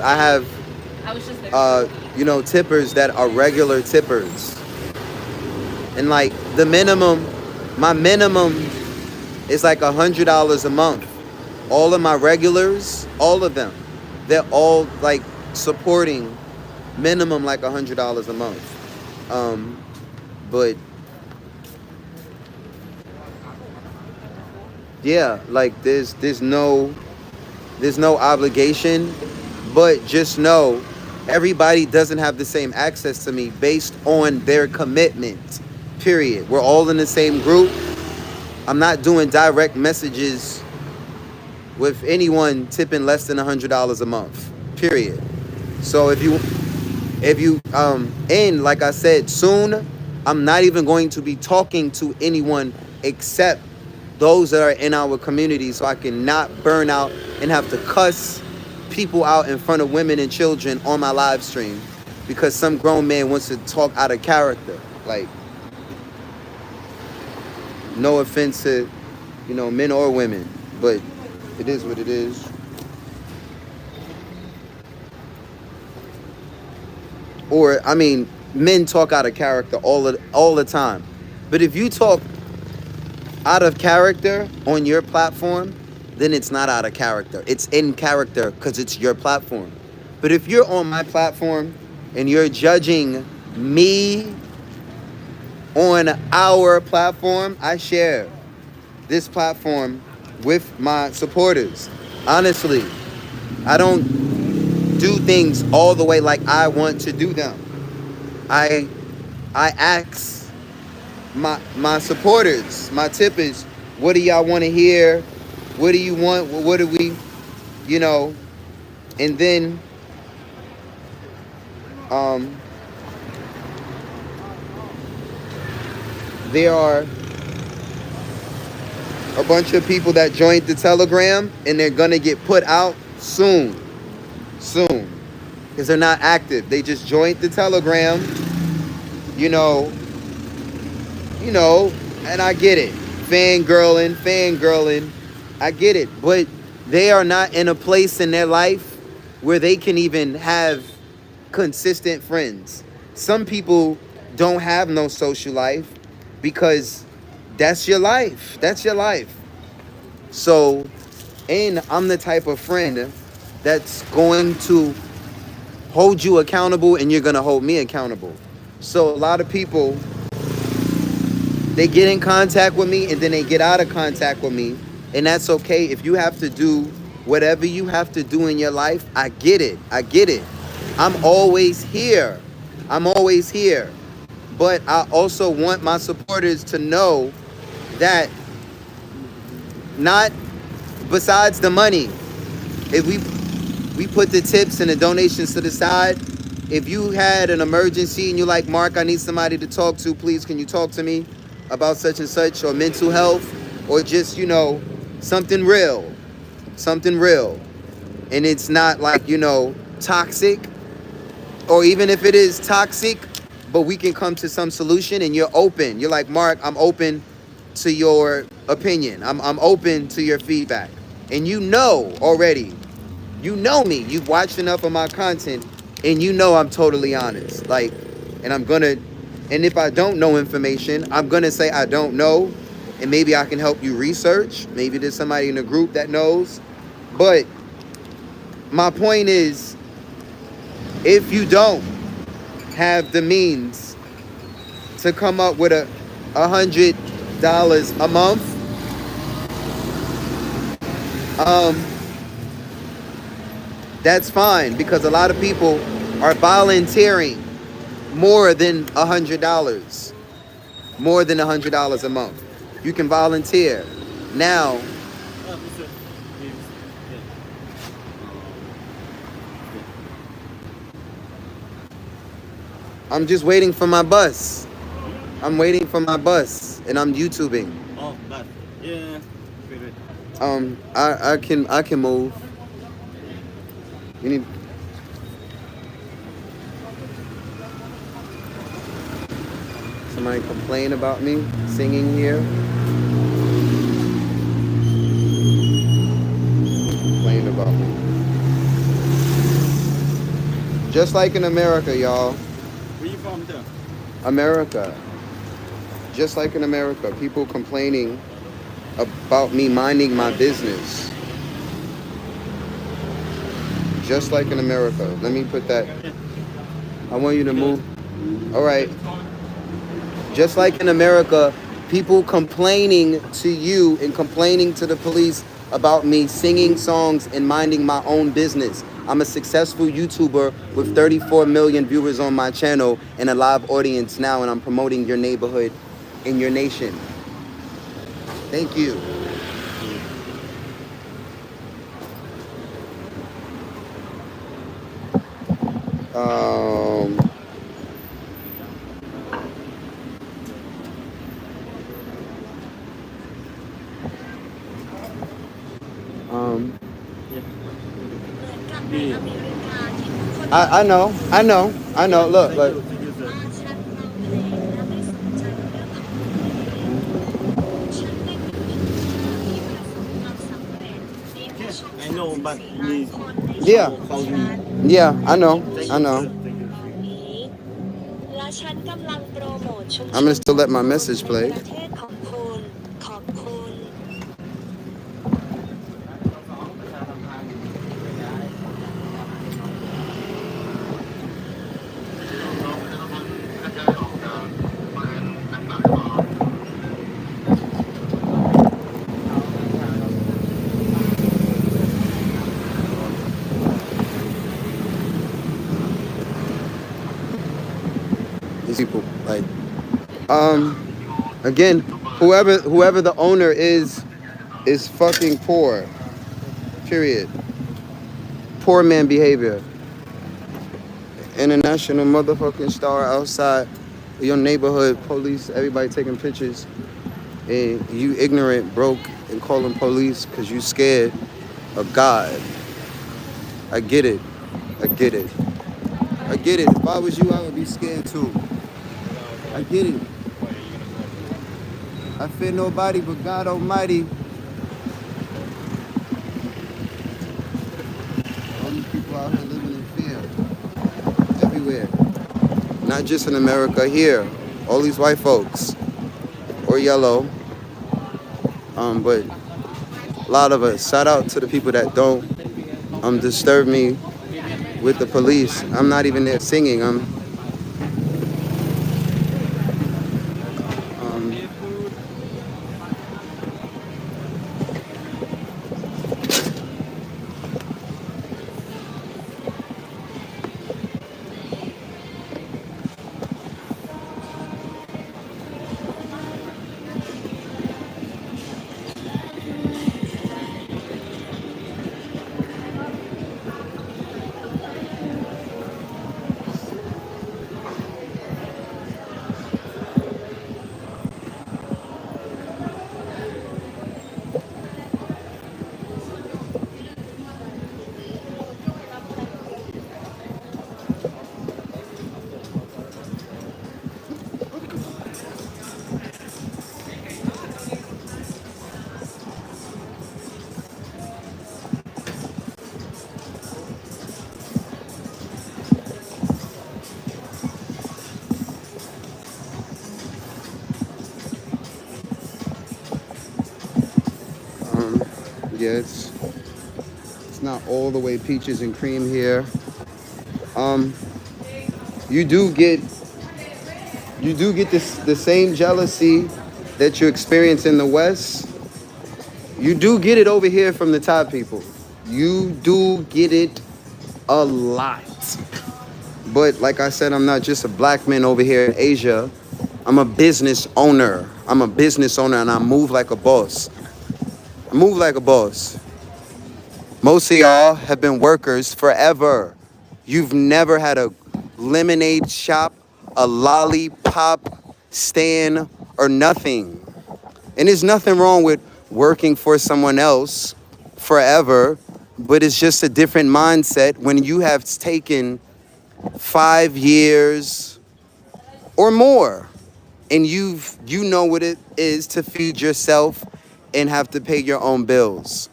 I have, tippers that are regular tippers. And like my minimum is like $100 a month. All of my regulars, all of them, they're all like supporting minimum like $100 a month. But yeah, like there's no obligation, but just know everybody doesn't have the same access to me based on their commitment. Period. We're all in the same group. I'm not doing direct messages with anyone tipping less than $100 a month. Period. So if you and like I said, soon I'm not even going to be talking to anyone except those that are in our community, so I can not burn out and have to cuss people out in front of women and children on my live stream because some grown man wants to talk out of character. Like, no offense to, men or women, but it is what it is. Or, men talk out of character all the time. But if you talk out of character on your platform, then it's not out of character. It's in character because it's your platform. But if you're on my platform and you're judging me on our platform, I share this platform with my supporters. Honestly, I don't do things all the way like I want to do them. I I ask my supporters, my tippers, what do y'all want to hear? What do you want? What do we, you know? And then um, there are a bunch of people that joined the Telegram, and they're gonna get put out soon, soon, because they're not active. They just joined the Telegram, you know, you know, and I get it, fangirling, I get it, but they are not in a place in their life where they can even have consistent friends. Some people don't have no social life because that's your life. That's your life. So, and I'm the type of friend that's going to hold you accountable and you're going to hold me accountable. So, a lot of people, they get in contact with me and then they get out of contact with me. And that's okay. If you have to do whatever you have to do in your life, I get it. I get it. I'm always here. I'm always here. But I also want my supporters to know that, not besides the money, if we put the tips and the donations to the side, if you had an emergency and you're like, Mark, I need somebody to talk to, please can you talk to me about such and such, or mental health, or just, something real, something real, and it's not like, toxic, or even if it is toxic, but we can come to some solution and you're open. You're like, Mark, I'm open to your opinion. I'm open to your feedback. And you know already, you know me. You've watched enough of my content and you know I'm totally honest. Like, and and if I don't know information, I'm going to say I don't know. And maybe I can help you research. Maybe there's somebody in the group that knows. But my point is, if you don't have the means to come up with $100 a month, that's fine, because a lot of people are volunteering more than $100, more than $100 a month. You can volunteer. Now, I'm just waiting for my bus. I'm waiting for my bus, and I'm YouTubing.
Oh, but yeah. Wait.
I can move. You need. Somebody complain about me singing here. Complain about me. Just like in America, y'all.
Where you from, there?
America. Just like in America, people complaining about me minding my business. Just like in America. Let me put that. I want you to move. All right. Just like in America, people complaining to you and complaining to the police about me singing songs and minding my own business. I'm a successful YouTuber with 34 million viewers on my channel and a live audience now, and I'm promoting your neighborhood and your nation. Thank you. Um, I know. Look,
Thank
look.
you. Thank you, sir.
ฉันฟังเพลงและไม่สนใจเรื่องของตัวเองฉันเป็นยูทูบเบอร์ที่ประสบความสำเร็จมีผู้ชม
I know, but
34 ล้านคนใน
Yeah.
ช่องของฉัน
Yeah, I know.
Thank
I
you,
know.
sir. Thank you.
นี้และฉันกำลังโปรโมทชุมชน
I'm gonna still let my message
ใน
play.
ประเทศของคุณขอบคุณ
I These people, like, again, whoever the owner is fucking poor. Period. Poor man behavior. International motherfucking star outside your neighborhood, police, everybody taking pictures, and you ignorant, broke, and calling police because you scared of God. I get it. I get it. I get it. If I was you, I would be scared too. I get it. I fear nobody but God Almighty. All these people out here living in fear. Everywhere. Not just in America, here. All these white folks. Or yellow. But a lot of us. Shout out to the people that don't disturb me with the police. I'm not even there singing. Um, um, yeah, it's not all the way peaches and cream here. Um, you do get this the same jealousy that you experience in the West. You do get it over here from the top people. You do get it a lot. But like I said, I'm not just a black man over here in Asia. I'm a business owner. I'm a business owner and I move like a boss. I move like a boss. Most of y'all have been workers forever. You've never had a lemonade shop, a lollipop stand, or nothing. And there's nothing wrong with working for someone else forever, but it's just a different mindset when you have taken 5 years or more and you know what it is to feed yourself and have to pay your own bills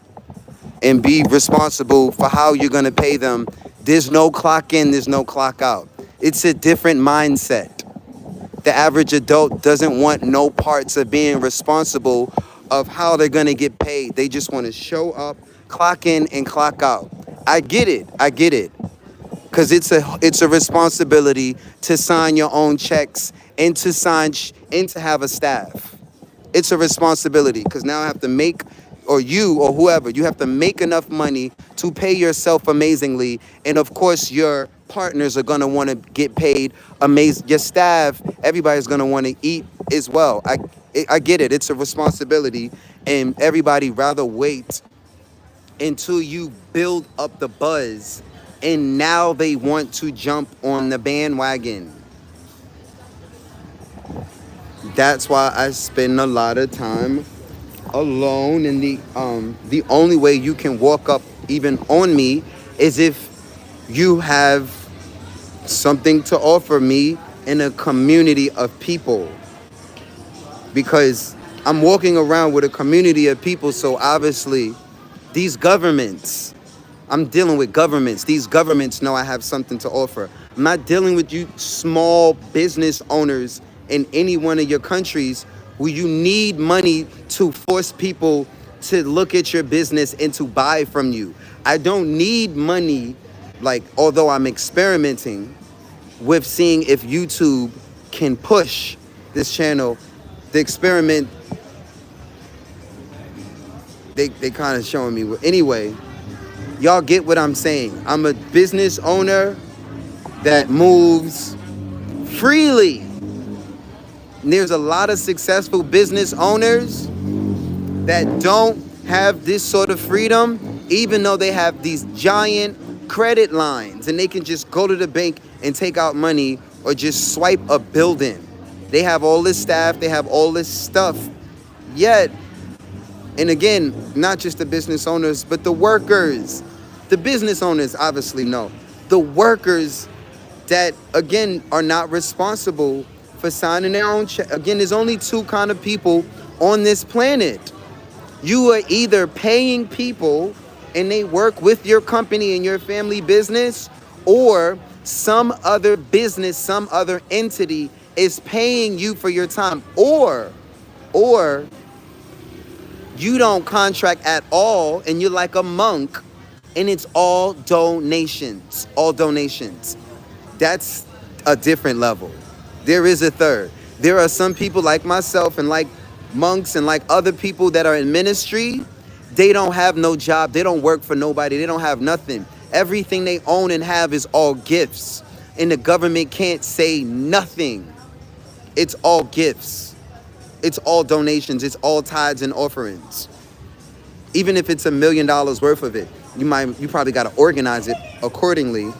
and be responsible for how you're going to pay them. There's no clock in, there's no clock out. It's a different mindset. The average adult doesn't want no parts of being responsible of how they're going to get paid. They just want to show up, clock in, and clock out. I get it. I get it. Because it's a responsibility to sign your own checks and to have a staff. It's a responsibility because now I have to make, or you or whoever, you have to make enough money to pay yourself amazingly. And of course, your partners are going to want to get paid amazing. Your staff, everybody's going to want to eat as well. I get it. It's a responsibility. And everybody rather wait until you build up the buzz. And now they want to jump on the bandwagon. That's why I spend a lot of time alone, and the only way you can walk up even on me is if you have something to offer me in a community of people, because I'm walking around with a community of people. So obviously these governments, I'm dealing with governments. These governments know I have something to offer. I'm not dealing with you small business owners in any one of your countries where you need money to force people to look at your business and to buy from you. I don't need money, like, although I'm experimenting with seeing if YouTube can push this channel. The experiment, they kind of showing me. Anyway, y'all get what I'm saying. I'm a business owner that moves freely. And there's a lot of successful business owners that don't have this sort of freedom, even though they have these giant credit lines and they can just go to the bank and take out money or just swipe a building. They have all this staff, they have all this stuff. Yet, and again, not just the business owners, but the workers. The business owners obviously know. The workers that, again, are not responsible for signing their own check. Again, there's only two kind of people on this planet. You are either paying people and they work with your company and your family business, or some other business, some other entity is paying you for your time, or you don't contract at all and you're like a monk and it's all donations, all donations. That's a different level. There is a third. There are some people like myself and like monks and like other people that are in ministry. They don't have no job. They don't work for nobody. They don't have nothing. Everything they own and have is all gifts. And the government can't say nothing. It's all gifts. It's all donations. It's all tithes and offerings. Even if it's $1 million worth of it, you probably got to organize it accordingly.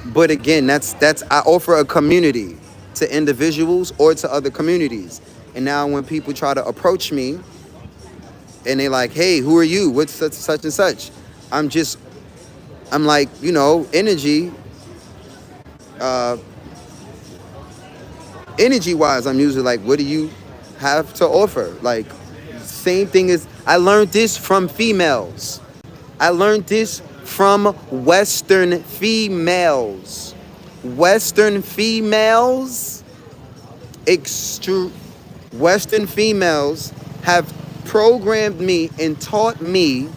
But again, that's I offer a community to individuals or to other communities. And now when people try to approach me and they like, hey, who are you? What's such and such? I'm like, energy wise, I'm usually like, what do you have to offer? Like, same thing as, I learned this from females. I learned this from Western females. Western females have programmed me and taught me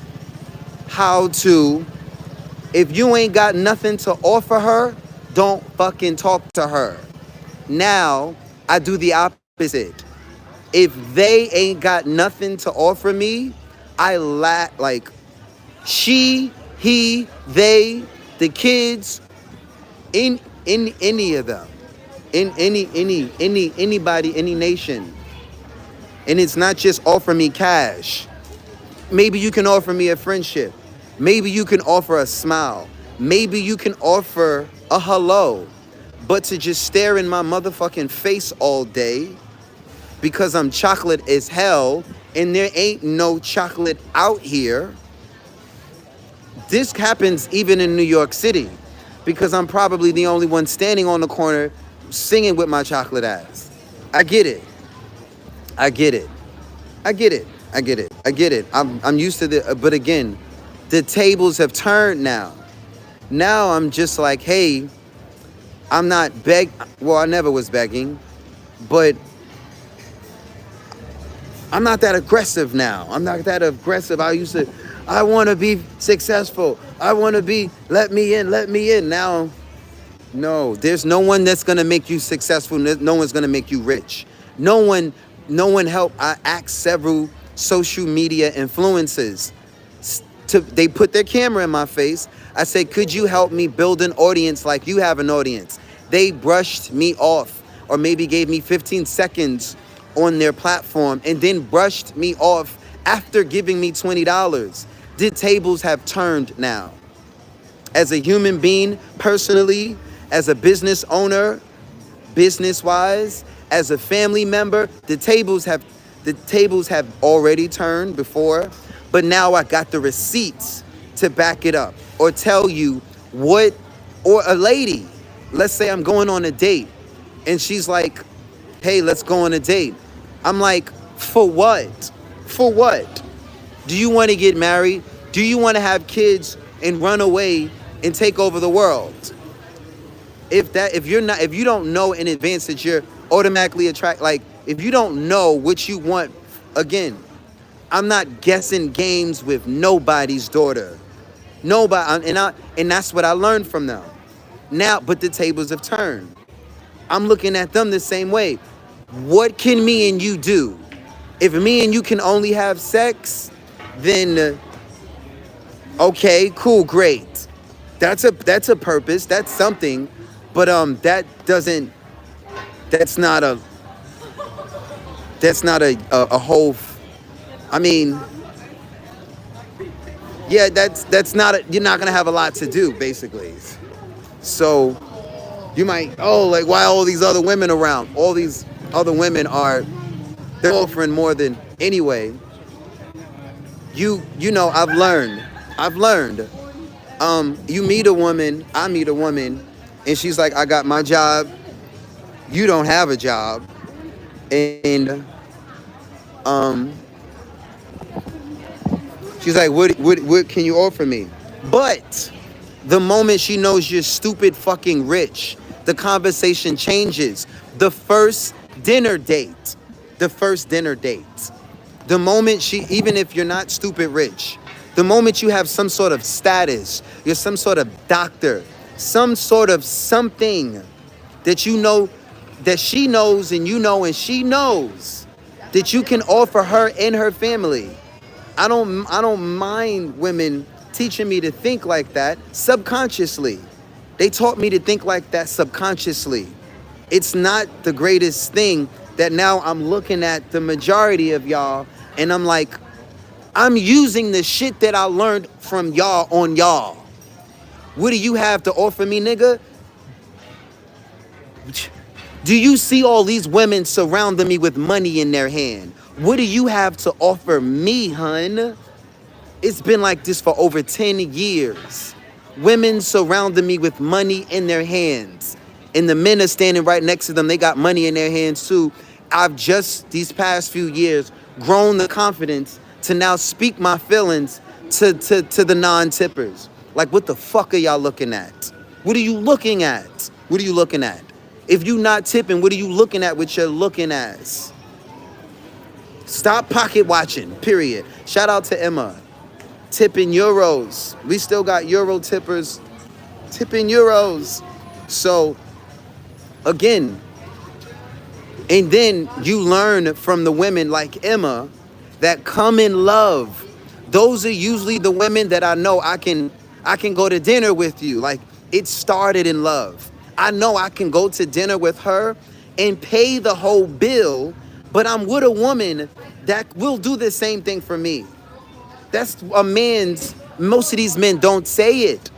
how to, if you ain't got nothing to offer her, don't fucking talk to her. Now, I do the opposite. If they ain't got nothing to offer me, I like she, he, they, the kids, in any of them, in anybody, any nation. And it's not just offer me cash. Maybe you can offer me a friendship. Maybe you can offer a smile. Maybe you can offer a hello. But to just stare in my motherfucking face all day because I'm chocolate as hell and there ain't no chocolate out here. This happens even in New York City because I'm probably the only one standing on the corner singing with my chocolate ass. I get it. I'm used to the, but again, the tables have turned now. Now I'm just like, hey, I'm not I never was begging, but I'm not that aggressive now. I'm not that aggressive. I want to be successful. I want to be, let me in. Now, no, there's no one that's going to make you successful. No one's going to make you rich. No one help. I asked several social media influencers. They put their camera in my face. I said, could you help me build an audience like you have an audience? They brushed me off or maybe gave me 15 seconds on their platform and then brushed me off after giving me $20. The tables have turned now. As a human being, personally, as a business owner, business-wise, as a family member, the tables have already turned before, but now I got the receipts to back it up or tell you what, or a lady, let's say I'm going on a date and she's like, hey, let's go on a date. I'm like, for what? For what? Do you want to get married? Do you want to have kids and run away and take over the world? If you don't know in advance that you're automatically if you don't know what you want, again, I'm not guessing games with nobody's daughter. Nobody, and that's what I learned from them. Now, but the tables have turned. I'm looking at them the same way. What can me and you do? If me and you can only have sex, then okay, cool, great. That's a purpose. That's something. But that's not a That's not a whole. I mean, yeah, that's not. You're not gonna have a lot to do, basically. So you might, oh, like why all these other women around? All these other women they're offering more than anyway. You know, I've learned. You meet a woman, I meet a woman, and she's like, I got my job, you don't have a job, and um, she's like, what can you offer me? But the moment she knows you're stupid fucking rich, the conversation changes. The first dinner date, the first dinner date. The moment even if you're not stupid rich, the moment you have some sort of status, you're some sort of doctor, some sort of something that you know, that she knows and you know and she knows that you can offer her and her family. I don't mind women teaching me to think like that subconsciously. They taught me to think like that subconsciously. It's not the greatest thing that now I'm looking at the majority of y'all and I'm like, I'm using the shit that I learned from y'all on y'all. What do you have to offer me, nigga? Do you see all these women surrounding me with money in their hand? What do you have to offer me, hun? It's been like this for over 10 years. Women surrounding me with money in their hands. And the men are standing right next to them. They got money in their hands too. I've just, these past few years, grown the confidence to now speak my feelings to the non-tippers. Like, what the fuck are y'all looking at? What are you looking at? What are you looking at? If you not tipping, what are you looking at with your looking ass? Stop pocket watching, period. Shout out to Emma. Tipping euros. We still got euro tippers tipping euros. So, again, and then you learn from the women like Emma that come in love. Those are usually the women that I know I can go to dinner with you. Like, it started in love. I know I can go to dinner with her and pay the whole bill, but I'm with a woman that will do the same thing for me. That's a man's, most of these men don't say it.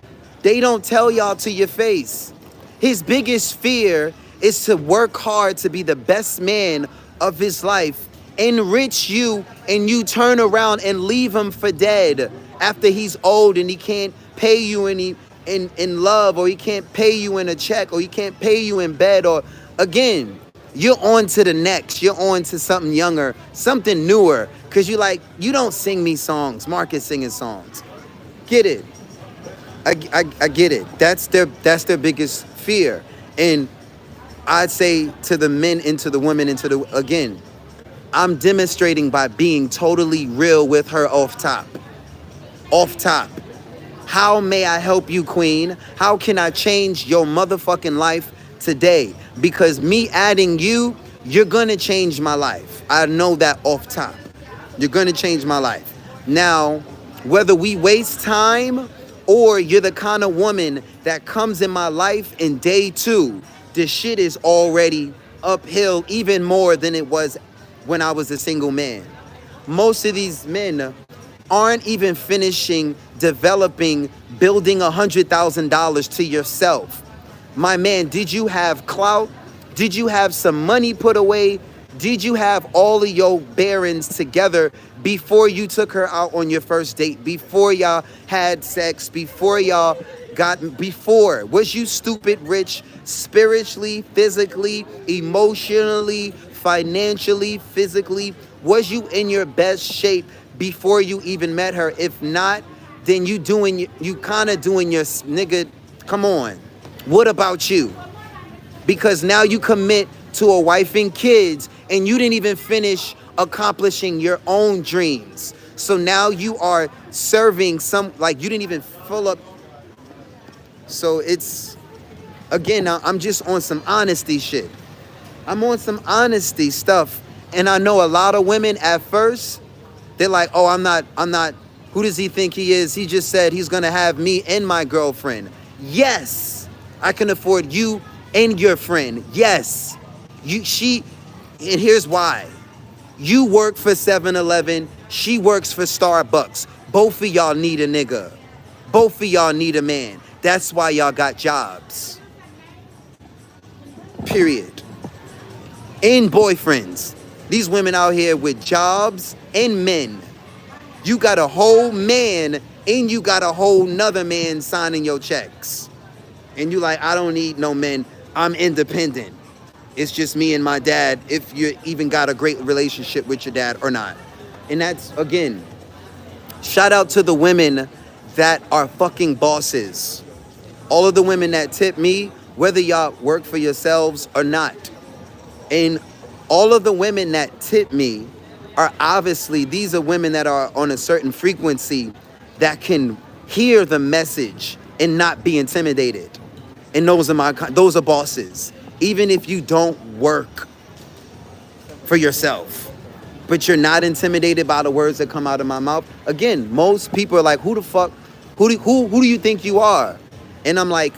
They don't tell y'all to your face. His biggest fear is to work hard to be the best man of his life, enrich you, and you turn around and leave him for dead after he's old and he can't pay you in love, or he can't pay you in a check, or he can't pay you in bed, or again, you're on to the next. You're on to something younger, something newer, because you don't sing me songs. Mark is singing songs. Get it. I get it. That's their biggest fear. And I'd say to the men and to the women and to again, I'm demonstrating by being totally real with her off top. Off top. How may I help you, queen? How can I change your motherfucking life today? Because me adding you, you're gonna change my life. I know that off top. You're gonna change my life. Now, whether we waste time or you're the kind of woman that comes in my life in day 2, the shit is already uphill even more than it was when I was a single man. Most of these men aren't even finishing developing, building $100,000 to yourself. My man, did you have clout? Did you have some money put away? Did you have all of your bearings together before you took her out on your first date? Before y'all had sex? Before was you stupid rich spiritually, physically, emotionally, financially, physically? Was you in your best shape before you even met her? If not, then you kind of doing your nigga, come on. What about you? Because now you commit to a wife and kids and you didn't even finish accomplishing your own dreams. So now you are serving you didn't even fill up. So it's, again, I'm just on some honesty shit. I'm on some honesty stuff. And I know a lot of women at first, they're like, oh, I'm not, who does he think he is? He just said he's gonna have me and my girlfriend. Yes, I can afford you and your friend. Yes, and here's why. You work for 7-Eleven. She works for Starbucks. Both of y'all need a nigga. Both of y'all need a man. That's why y'all got jobs. Period. And boyfriends. These women out here with jobs and men. You got a whole man and you got a whole nother man signing your checks. And you like, I don't need no men. I'm independent. It's just me and my dad, if you even got a great relationship with your dad or not. And that's, again, shout out to the women that are fucking bosses. All of the women that tip me, whether y'all work for yourselves or not. And all of the women that tip me are obviously, these are women that are on a certain frequency that can hear the message and not be intimidated. And those are bosses. Even if you don't work for yourself, but you're not intimidated by the words that come out of my mouth. Again, most people are like, who the fuck, who do you think you are? And I'm like,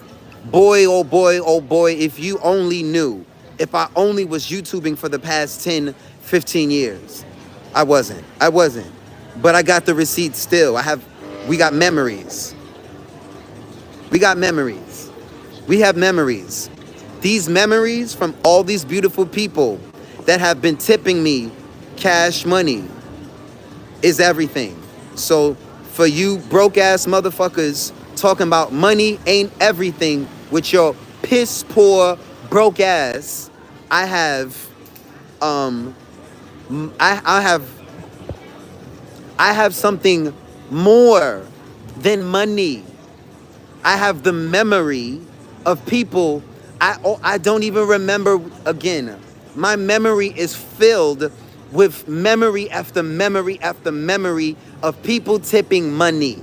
boy, oh boy, oh boy, if you only knew. If I only was YouTubing for the past 10, 15 years. I wasn't. But I got the receipts still. We got memories. We got memories. We have memories. These memories from all these beautiful people that have been tipping me cash money is everything. So for you broke ass motherfuckers talking about money ain't everything with your piss poor broke ass, I have something more than money. I have the memory of people I don't even remember. Again, my memory is filled with memory after memory after memory of people tipping money.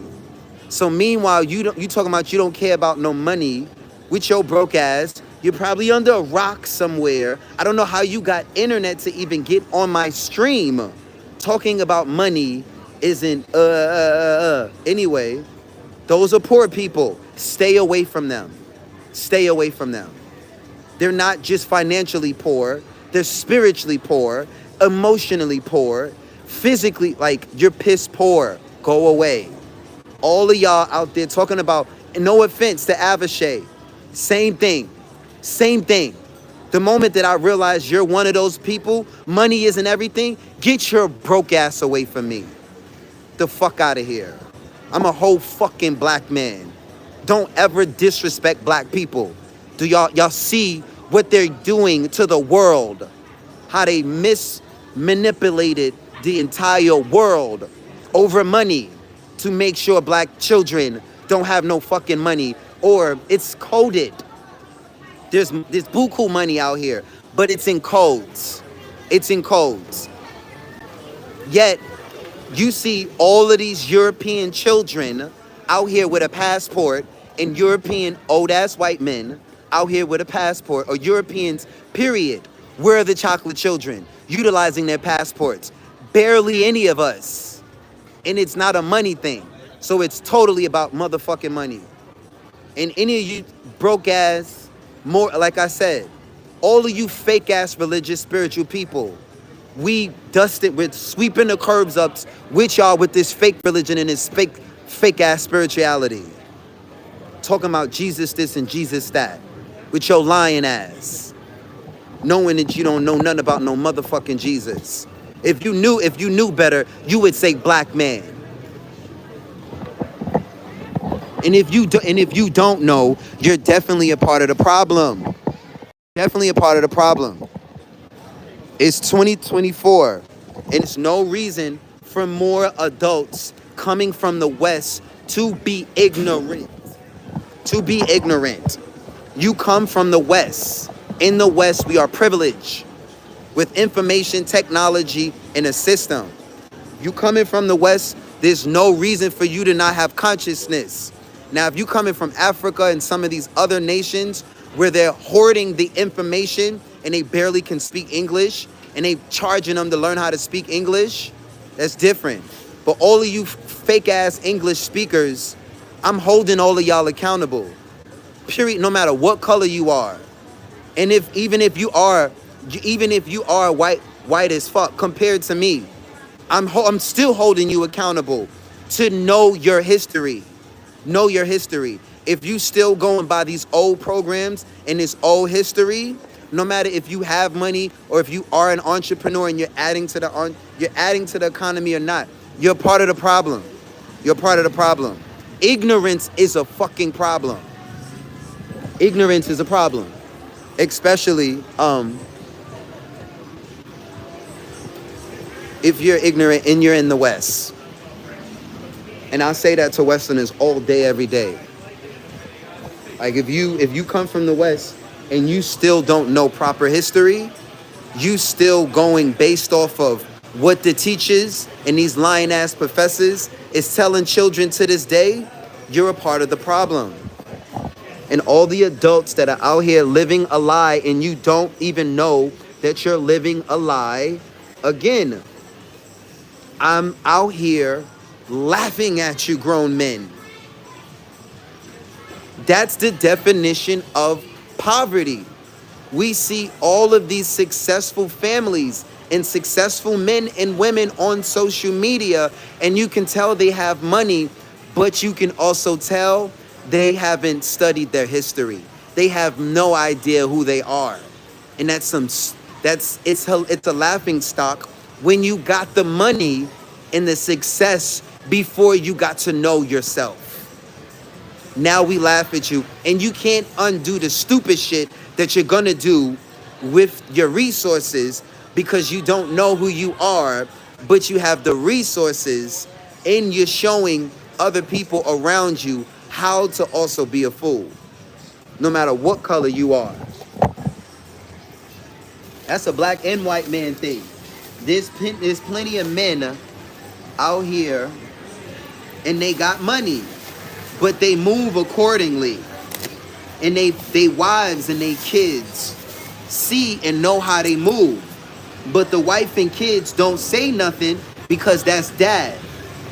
So meanwhile, you talking about you don't care about no money with your broke ass. You're probably under a rock somewhere. I don't know how you got internet to even get on my stream. Talking about money isn't Anyway, those are poor people. Stay away from them. Stay away from them. They're not just financially poor. They're spiritually poor, emotionally poor, physically, like, you're piss poor. Go away. All of y'all out there talking about, no offense to Avashay, same thing. Same thing. The moment that I realize you're one of those people, money isn't everything, get your broke ass away from me. The fuck out of here. I'm a whole fucking black man. Don't ever disrespect black people. Do y'all see what they're doing to the world? How they manipulated the entire world over money to make sure black children don't have no fucking money, or it's coded. There's buku money out here, but it's in codes. It's in codes. Yet, you see all of these European children out here with a passport, and European old-ass white men out here with a passport, or Europeans, period. Where are the chocolate children? Utilizing their passports. Barely any of us. And it's not a money thing. So it's totally about motherfucking money. And any of you broke-ass, more, like I said, all of you fake-ass religious, spiritual people, we dusted with sweeping the curbs up with y'all with this fake religion and this fake-ass spirituality. Talking about Jesus this and Jesus that. With your lying ass. Knowing that you don't know nothing about no motherfucking Jesus. If you knew better, you would say black man. And if you don't know, you're definitely a part of the problem. Definitely a part of the problem. It's 2024, and it's no reason for more adults coming from the West to be ignorant. To be ignorant. You come from the West. In the West, we are privileged with information, technology, and a system. You coming from the West, there's no reason for you to not have consciousness. Now, if you coming from Africa and some of these other nations where they're hoarding the information and they barely can speak English and they charging them to learn how to speak English, that's different. But all of you fake ass English speakers, I'm holding all of y'all accountable. Period, no matter what color you are. And even if you are white, white as fuck compared to me. I'm still holding you accountable to know your history. Know your history. If you still going by these old programs and this old history, no matter if you have money or if you are an entrepreneur and you're adding to the economy or not, you're part of the problem. You're part of the problem. Ignorance is a fucking problem. Ignorance is a problem, especially if you're ignorant and you're in the West. And I say that to Westerners all day, every day. Like if you come from the West and you still don't know proper history, you still going based off of what the teachers and these lying ass professors is telling children to this day, you're a part of the problem. And all the adults that are out here living a lie and you don't even know that you're living a lie, again, I'm out here laughing at you grown men. That's the definition of poverty. We see all of these successful families and successful men and women on social media, and you can tell they have money, but you can also tell they haven't studied their history. They have no idea who they are. And it's a laughing stock when you got the money and the success before you got to know yourself. Now we laugh at you, and you can't undo the stupid shit that you're gonna do with your resources because you don't know who you are, but you have the resources and you're showing other people around you how to also be a fool, no matter what color you are. That's a black and white man thing. There's plenty of men out here and they got money, but they move accordingly. And they wives and they kids see and know how they move. But the wife and kids don't say nothing because that's dad.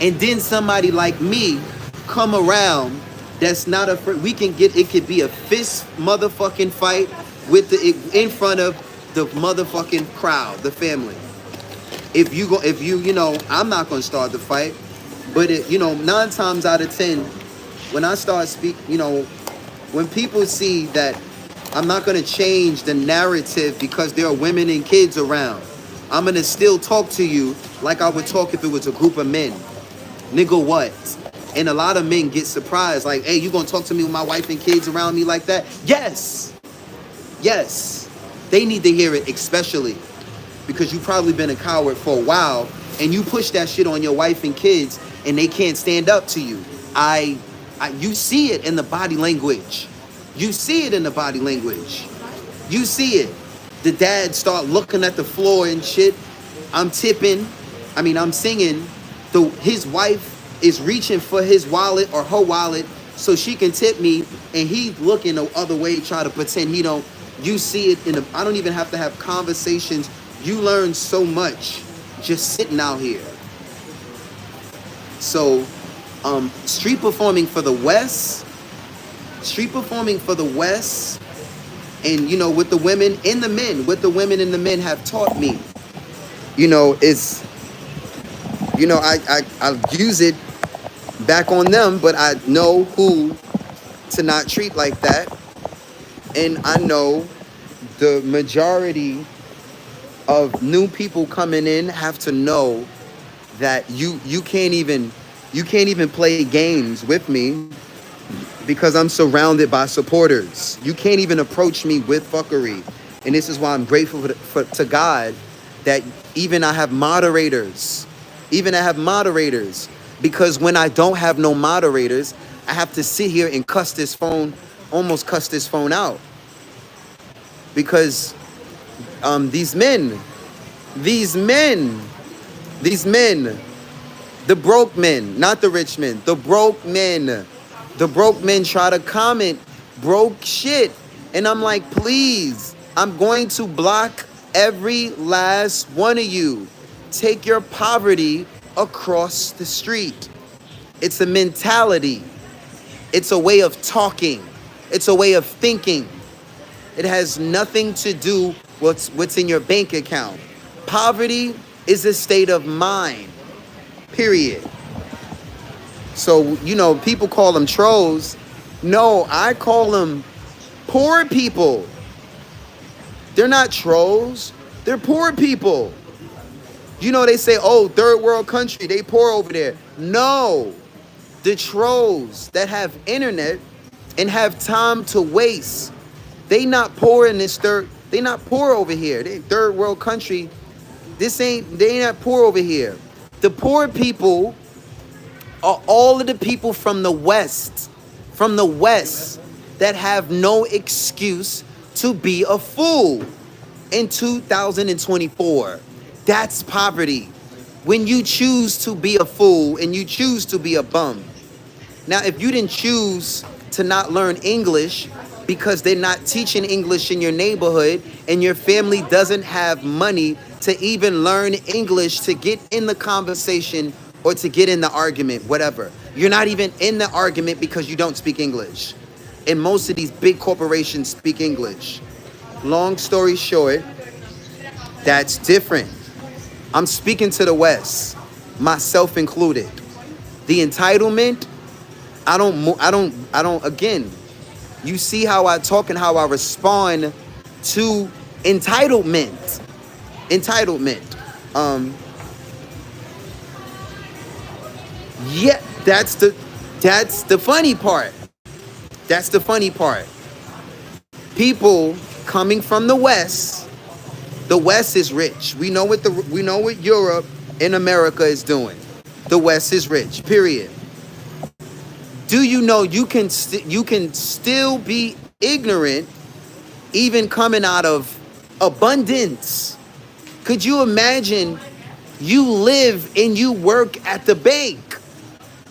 And then somebody like me come around that's not we can get, it could be a fist motherfucking fight with in front of the motherfucking crowd, the family. If you know, I'm not gonna start the fight, but 9 times out of 10, when I start when people see that I'm not going to change the narrative because there are women and kids around, I'm going to still talk to you like I would talk if it was a group of men. Nigga, what? And a lot of men get surprised, like, hey, you going to talk to me with my wife and kids around me like that? Yes. Yes. They need to hear it, especially because you've probably been a coward for a while and you push that shit on your wife and kids and they can't stand up to you. You see it in the body language. You see it in the body language. You see it. The dad start looking at the floor and shit. I'm singing. His wife is reaching for his wallet or her wallet so she can tip me, and he's looking the other way, try to pretend he don't. You see it I don't even have to have conversations. You learn so much just sitting out here. So, street performing for the West, and with the women and the men, what the women and the men have taught me, is, I'll use it back on them, but I know who to not treat like that, and I know the majority of new people coming in have to know that you can't even play games with me because I'm surrounded by supporters. You can't even approach me with fuckery. And this is why I'm grateful to God that even I have moderators. Because when I don't have no moderators, I have to sit here and almost cuss this phone out. Because these men, the broke men, not the rich men, the broke men try to comment broke shit. And I'm like, please, I'm going to block every last one of you. Take your poverty across the street. It's a mentality. It's a way of talking. It's a way of thinking. It has nothing to do with what's in your bank account. Poverty is a state of mind, period. So, people call them trolls. No, I call them poor people. They're not trolls. They're poor people. They say, oh, third world country, they poor over there. No, the trolls that have internet and have time to waste, they not poor in this they not poor over here. They third world country. They ain't not poor over here. The poor people are all of the people from the West that have no excuse to be a fool in 2024. That's poverty. When you choose to be a fool and you choose to be a bum. Now, if you didn't choose to not learn English because they're not teaching English in your neighborhood and your family doesn't have money to even learn English to get in the conversation or to get in the argument, whatever. You're not even in the argument because you don't speak English. And most of these big corporations speak English. Long story short, that's different. I'm speaking to the West, myself included. The entitlement, I don't, again, you see how I talk and how I respond to entitlement. Yeah, that's the funny part. That's the funny part. People coming from the West is rich. We know what Europe and America is doing. The West is rich, period. Do you know you can still be ignorant even coming out of abundance? Could you imagine you live and you work at the bank,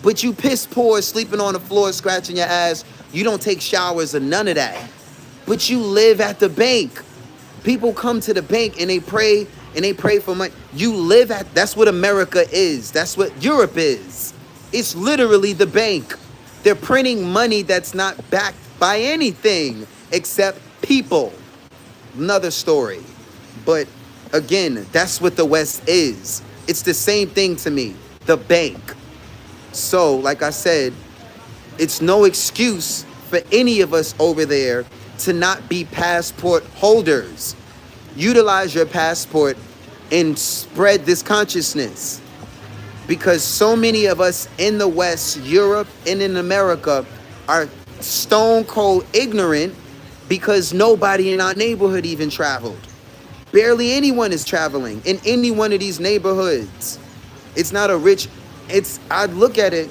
but you piss poor, sleeping on the floor, scratching your ass. You don't take showers or none of that. But you live at the bank. People come to the bank and they pray for money. That's what America is. That's what Europe is. It's literally the bank. They're printing money that's not backed by anything except people. Another story. But again, that's what the West is. It's the same thing to me. The bank. So, like I said, it's no excuse for any of us over there to not be passport holders. Utilize your passport and spread this consciousness. Because so many of us in the West, Europe, and in America are stone cold ignorant because nobody in our neighborhood even traveled. Barely anyone is traveling in any one of these neighborhoods. It's not a rich, I look at it,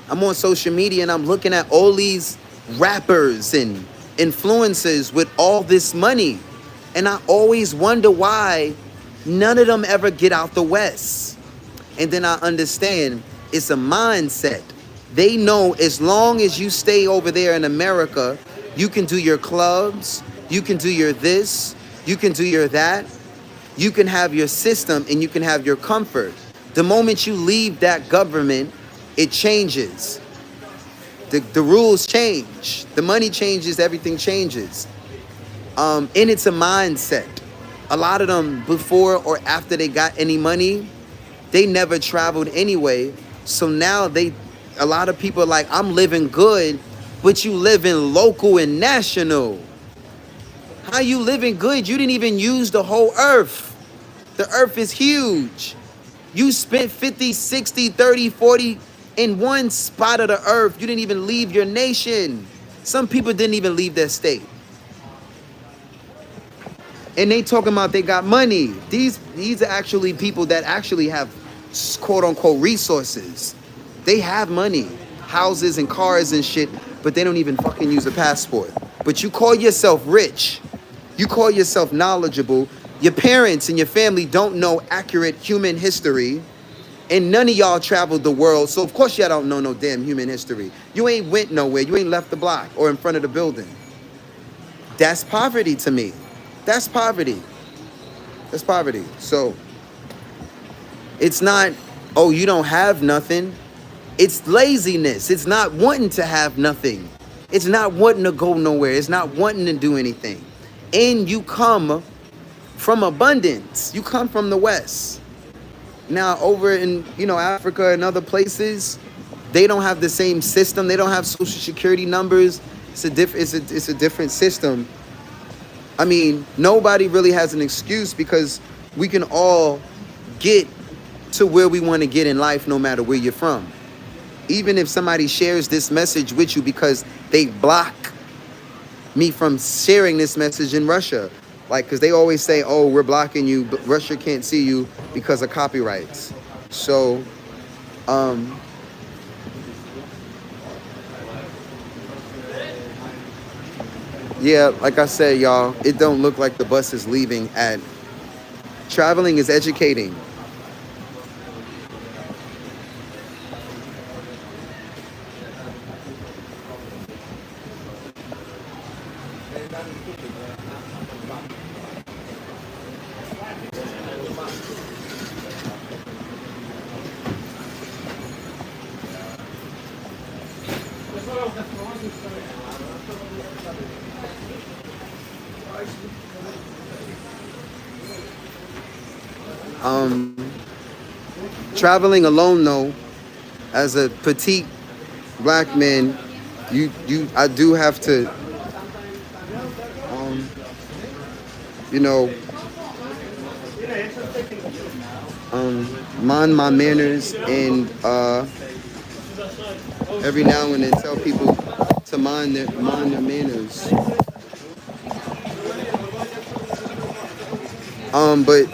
I'm on social media and I'm looking at all these rappers and influencers with all this money. And I always wonder why none of them ever get out the West. And then I understand it's a mindset. They know as long as you stay over there in America, you can do your clubs, you can do your this, you can do your that, you can have your system and you can have your comfort. The moment you leave that government, it changes. The rules change. The money changes, everything changes. And it's a mindset. A lot of them, before or after they got any money, they never traveled anyway. So now a lot of people are like, I'm living good, but you live in local and national. How you living good? You didn't even use the whole earth. The earth is huge. You spent 50, 60, 30, 40 in one spot of the earth. You didn't even leave your nation. Some people didn't even leave their state. And they talking about they got money. These are actually people that actually have quote unquote resources. They have money, houses and cars and shit, but they don't even fucking use a passport. But you call yourself rich. You call yourself knowledgeable. Your parents and your family don't know accurate human history. And none of y'all traveled the world. So of course y'all don't know no damn human history. You ain't went nowhere. You ain't left the block or in front of the building. That's poverty to me. That's poverty. That's poverty. So it's not, oh, you don't have nothing. It's laziness. It's not wanting to have nothing. It's not wanting to go nowhere. It's not wanting to do anything. And you come from abundance. You come from the West. Now over in, Africa and other places, they don't have the same system. They don't have social security numbers. It's a different system. I mean, nobody really has an excuse because we can all get to where we want to get in life no matter where you're from. Even if somebody shares this message with you because they block me from sharing this message in Russia. Like, because they always say, oh, we're blocking you, but Russia can't see you because of copyrights. So, yeah, like I said, y'all, it don't look like the bus is leaving. Traveling is educating. Traveling alone, though, as a petite black man, I do have to, you know, mind my manners and every now and then tell people to mind their manners. But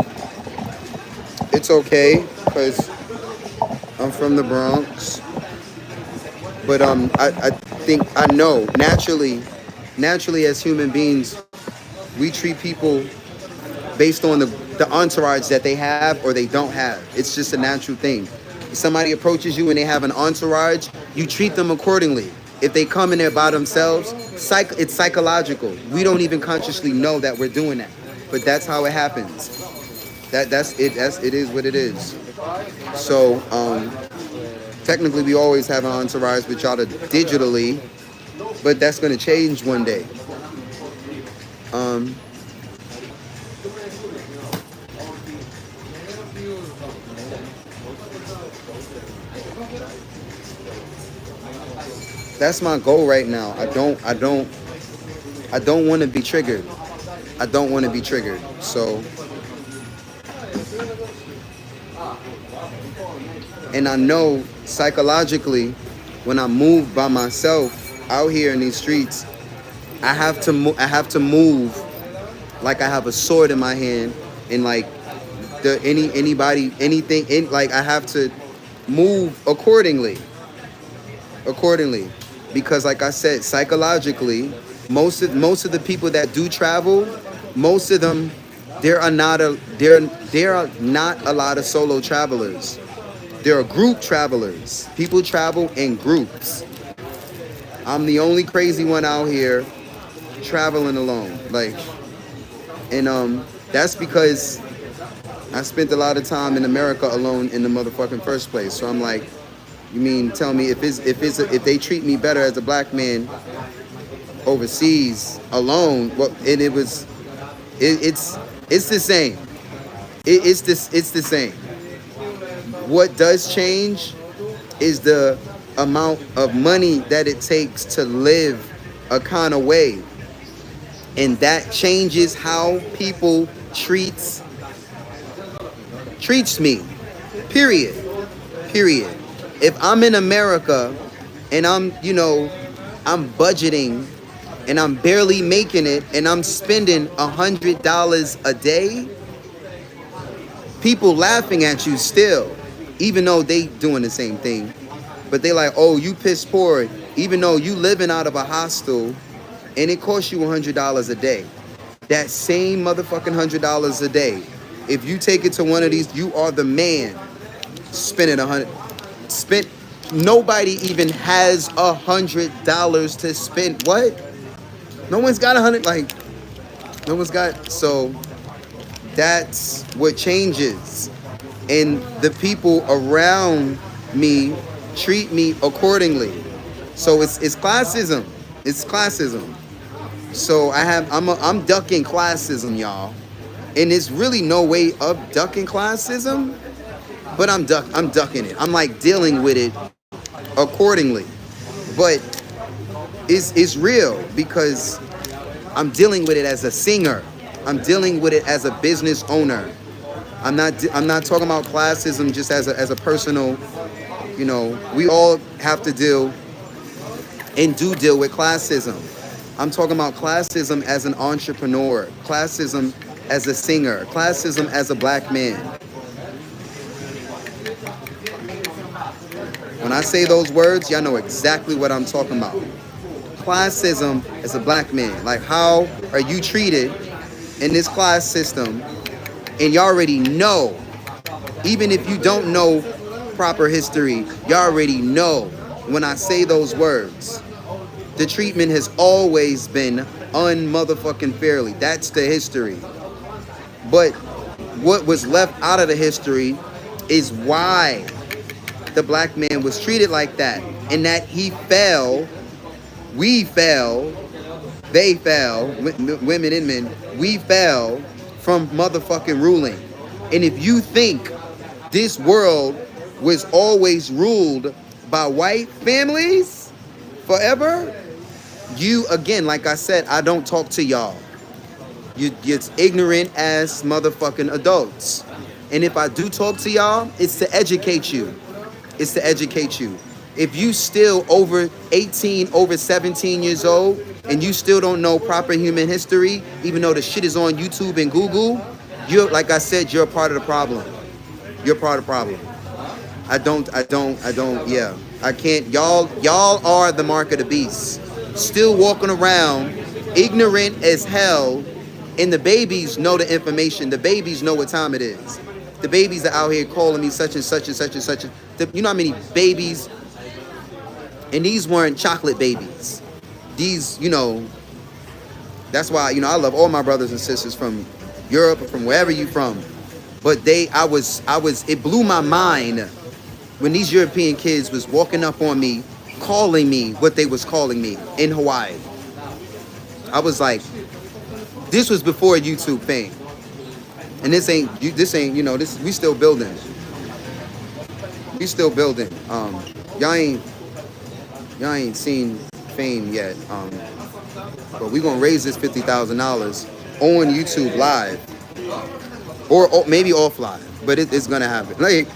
it's okay because I'm from the Bronx. But I think I know naturally as human beings, we treat people based on the entourage that they have or they don't have. It's just a natural thing. If somebody approaches you and they have an entourage, you treat them accordingly. If they come in there by themselves, it's psychological. We don't even consciously know that we're doing that, but that's how it happens. That's it. It is what it is. So technically, we always have an entourage with y'all digitally, but that's going to change one day. That's my goal right now. I don't want to be triggered. I don't want to be triggered. So, and I know psychologically, when I move by myself out here in these streets, I have to move like I have a sword in my hand, and like anything, like I have to move accordingly. Because like I said, psychologically, most of the people that do travel, most of them, there are not a lot of solo travelers. There are group travelers. People travel in groups. I'm the only crazy one out here traveling alone. Like, and that's because I spent a lot of time in America alone in the motherfucking first place. So I'm like, you mean tell me if they treat me better as a black man overseas alone? Well, and it's the same. It's the same. What does change is the amount of money that it takes to live a kind of way, and that changes how people treats me. Period. If I'm in America and I'm budgeting and I'm barely making it and I'm spending $100 a day, people laughing at you still, even though they doing the same thing. But they like, oh, you piss poor, even though you living out of a hostel and it costs you $100 a day. That same motherfucking $100 a day, if you take it to one of these, you are the man spending nobody even has $100 to spend. What? No one's got 100. Like, no one's got. So that's what changes, and the people around me treat me accordingly. So it's classism. It's classism. So I'm ducking classism, y'all, And there's really no way of ducking classism, but I'm ducking it. I'm like dealing with it accordingly. But it's real because I'm dealing with it as a singer. I'm dealing with it as a business owner. I'm not talking about classism just as a personal, we all have to deal and do deal with classism. I'm talking about classism as an entrepreneur, classism as a singer, classism as a black man. When I say those words, y'all know exactly what I'm talking about. Classism as a black man. Like, how are you treated in this class system? And you already know, even if you don't know proper history, you already know when I say those words. The treatment has always been unmotherfucking fairly. That's the history. But what was left out of the history is why the black man was treated like that. And that he fell, we fell, they fell, women and men, we fell from motherfucking ruling. And if you think this world was always ruled by white families forever, you, again, like I said, I don't talk to y'all. You're ignorant as motherfucking adults. And if I do talk to y'all, it's to educate you. It's to educate you. If you still over 18, over 17 years old, and you still don't know proper human history, even though the shit is on YouTube and Google, you're, like I said, you're a part of the problem. You're part of the problem. Yeah. I can't, y'all are the mark of the beast. Still walking around, ignorant as hell, and the babies know the information. The babies know what time it is. The babies are out here calling me such and such and such and such. You know how many babies? And these weren't chocolate babies. These, that's why, I love all my brothers and sisters from Europe or from wherever you from. But it blew my mind when these European kids was walking up on me, calling me what they was calling me in Hawaii. I was like, this was before YouTube fame. And this ain't, we still building. We still building. Y'all ain't seen fame yet. But we gonna raise this $50,000 on YouTube live. Or maybe offline. But it's gonna happen. Like,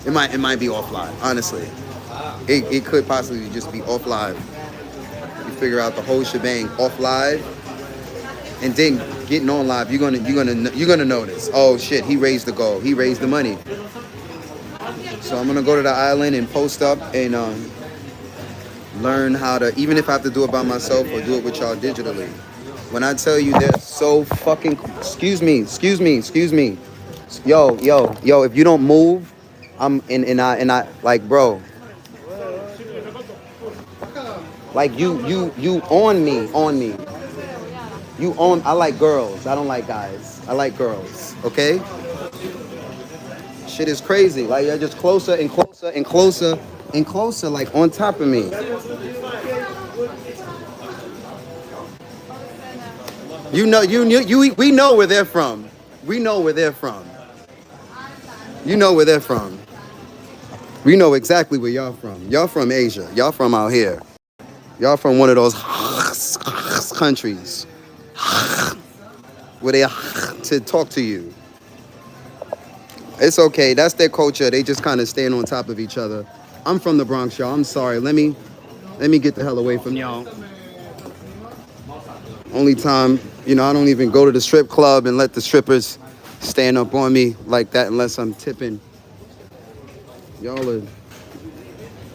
it might be offline, honestly. It could possibly just be off live. You figure out the whole shebang off live, and then getting on live, you're gonna notice. Oh shit, he raised the goal. He raised the money. So I'm gonna go to the island and post up and learn how to, even if I have to do it by myself or do it with y'all digitally. When I tell you they're so fucking, excuse me. Yo, if you don't move, I'm and I like, bro. Like you on me. I like girls. I don't like guys. I like girls. Okay? Shit is crazy. Like, you're just closer and closer and closer and closer, like on top of me. We know where they're from. We know where they're from. You know where they're from. We know exactly where y'all from. Y'all from Asia. Y'all from out here. Y'all from one of those countries where they to talk to you. It's okay. That's their culture. They just kind of stand on top of each other. I'm from the Bronx, y'all. I'm sorry. Let me get the hell away from y'all. Only time, I don't even go to the strip club and let the strippers stand up on me like that unless I'm tipping. Y'all are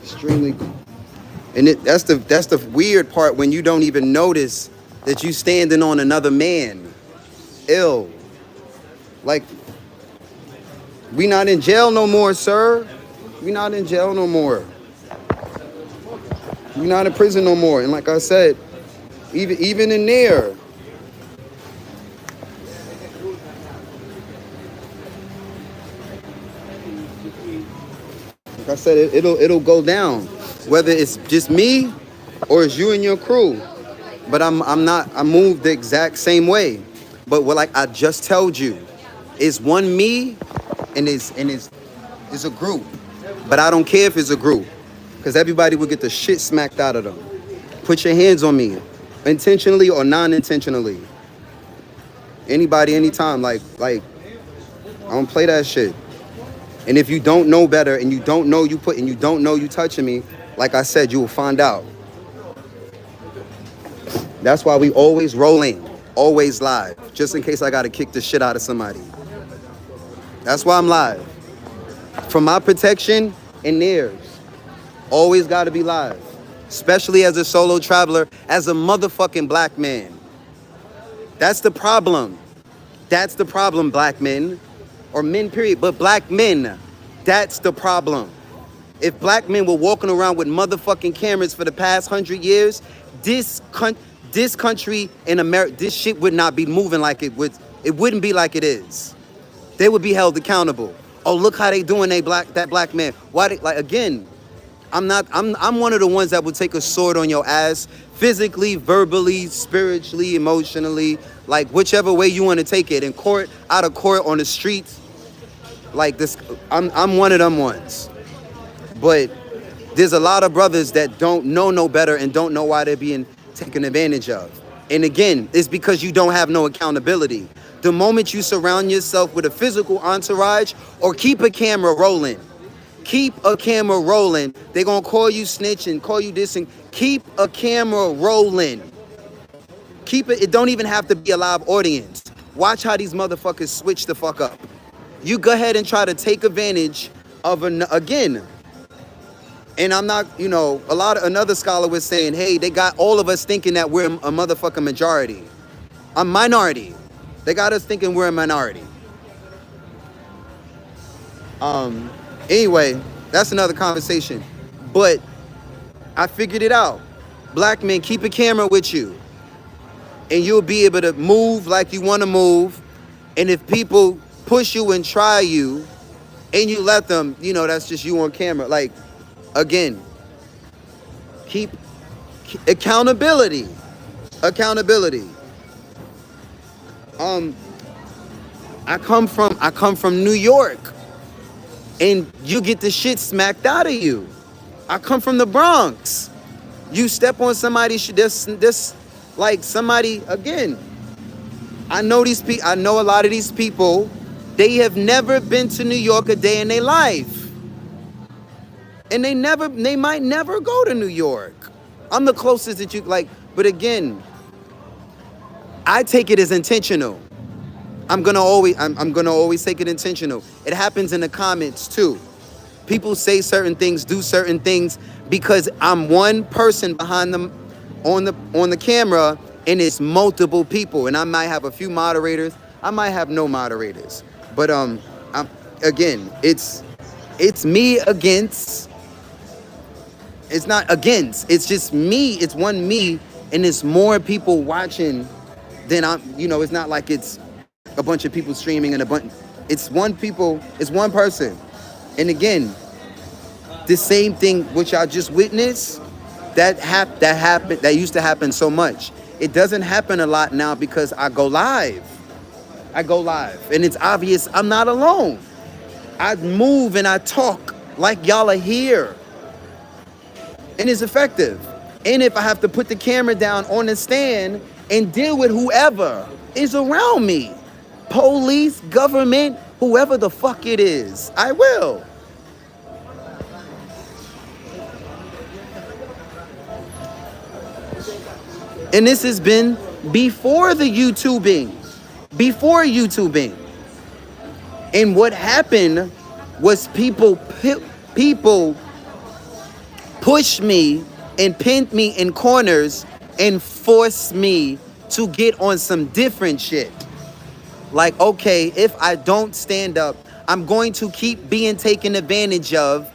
extremely, and that's the weird part, when you don't even notice that you standing on another man. Ill. Like, we not in jail no more, sir. We not in jail no more. We not in prison no more. And like I said, even in there, like I said, it'll go down, whether it's just me or it's you and your crew. But I moved the exact same way. But what like I just told you, it's one me and it's a group. But I don't care if it's a group. Because everybody will get the shit smacked out of them. Put your hands on me. Intentionally or non-intentionally. Anybody, anytime. Like, I don't play that shit. And if you don't know better and you don't know you don't know you touching me, like I said, you will find out. That's why we always rolling, always live, just in case I gotta kick the shit out of somebody. That's why I'm live. For my protection and theirs. Always gotta be live. Especially as a solo traveler, as a motherfucking black man. That's the problem. That's the problem, black men. Or men, period. But black men, that's the problem. If black men were walking around with motherfucking cameras for the past 100 years, this country in America, this shit would not be moving like it would. It wouldn't be like it is. They would be held accountable. Oh, look how they doing that black man. Why they, like, again, I'm one of the ones that will take a sword on your ass, physically, verbally, spiritually, emotionally, like whichever way you want to take it, in court, out of court, on the streets, like this. I'm one of them ones. But there's a lot of brothers that don't know no better and don't know why they're being taken advantage of. And again, it's because you don't have no accountability. The moment you surround yourself with a physical entourage or keep a camera rolling, they're going to call you snitch and call you this and keep a camera rolling. Keep it. It don't even have to be a live audience. Watch how these motherfuckers switch the fuck up. You go ahead and try to take advantage of again. And I'm not, another scholar was saying, hey, they got all of us thinking that we're a motherfucking majority. A minority. They got us thinking we're a minority. Anyway, that's another conversation. But I figured it out. Black men, keep a camera with you. And you'll be able to move like you want to move. And if people push you and try you, and you let them, that's just you on camera. Like, again, keep accountability. I come from New York, and you get the shit smacked out of you. I come from the Bronx. You step on somebody, this like somebody, again, I know a lot of these people, they have never been to New York a day in their life. And they might never go to New York. I'm the closest that you like, but again, I take it as intentional. I'm gonna always take it intentional. It happens in the comments too. People say certain things, do certain things because I'm one person behind them on the camera, and it's multiple people. And I might have a few moderators, I might have no moderators. But again, it's me against. It's not against. It's just me. It's one me, and it's more people watching than it's not like it's a bunch of people streaming and a bunch. It's one person. And again, the same thing which I just witnessed, that used to happen so much. It doesn't happen a lot now because I go live. And it's obvious I'm not alone. I move and I talk like y'all are here. And it's effective. And if I have to put the camera down on the stand and deal with whoever is around me, police, government, whoever the fuck it is, I will. And this has been before the YouTubing. And what happened was people pushed me and pinned me in corners and forced me to get on some different shit. Like, okay, if I don't stand up, I'm going to keep being taken advantage of.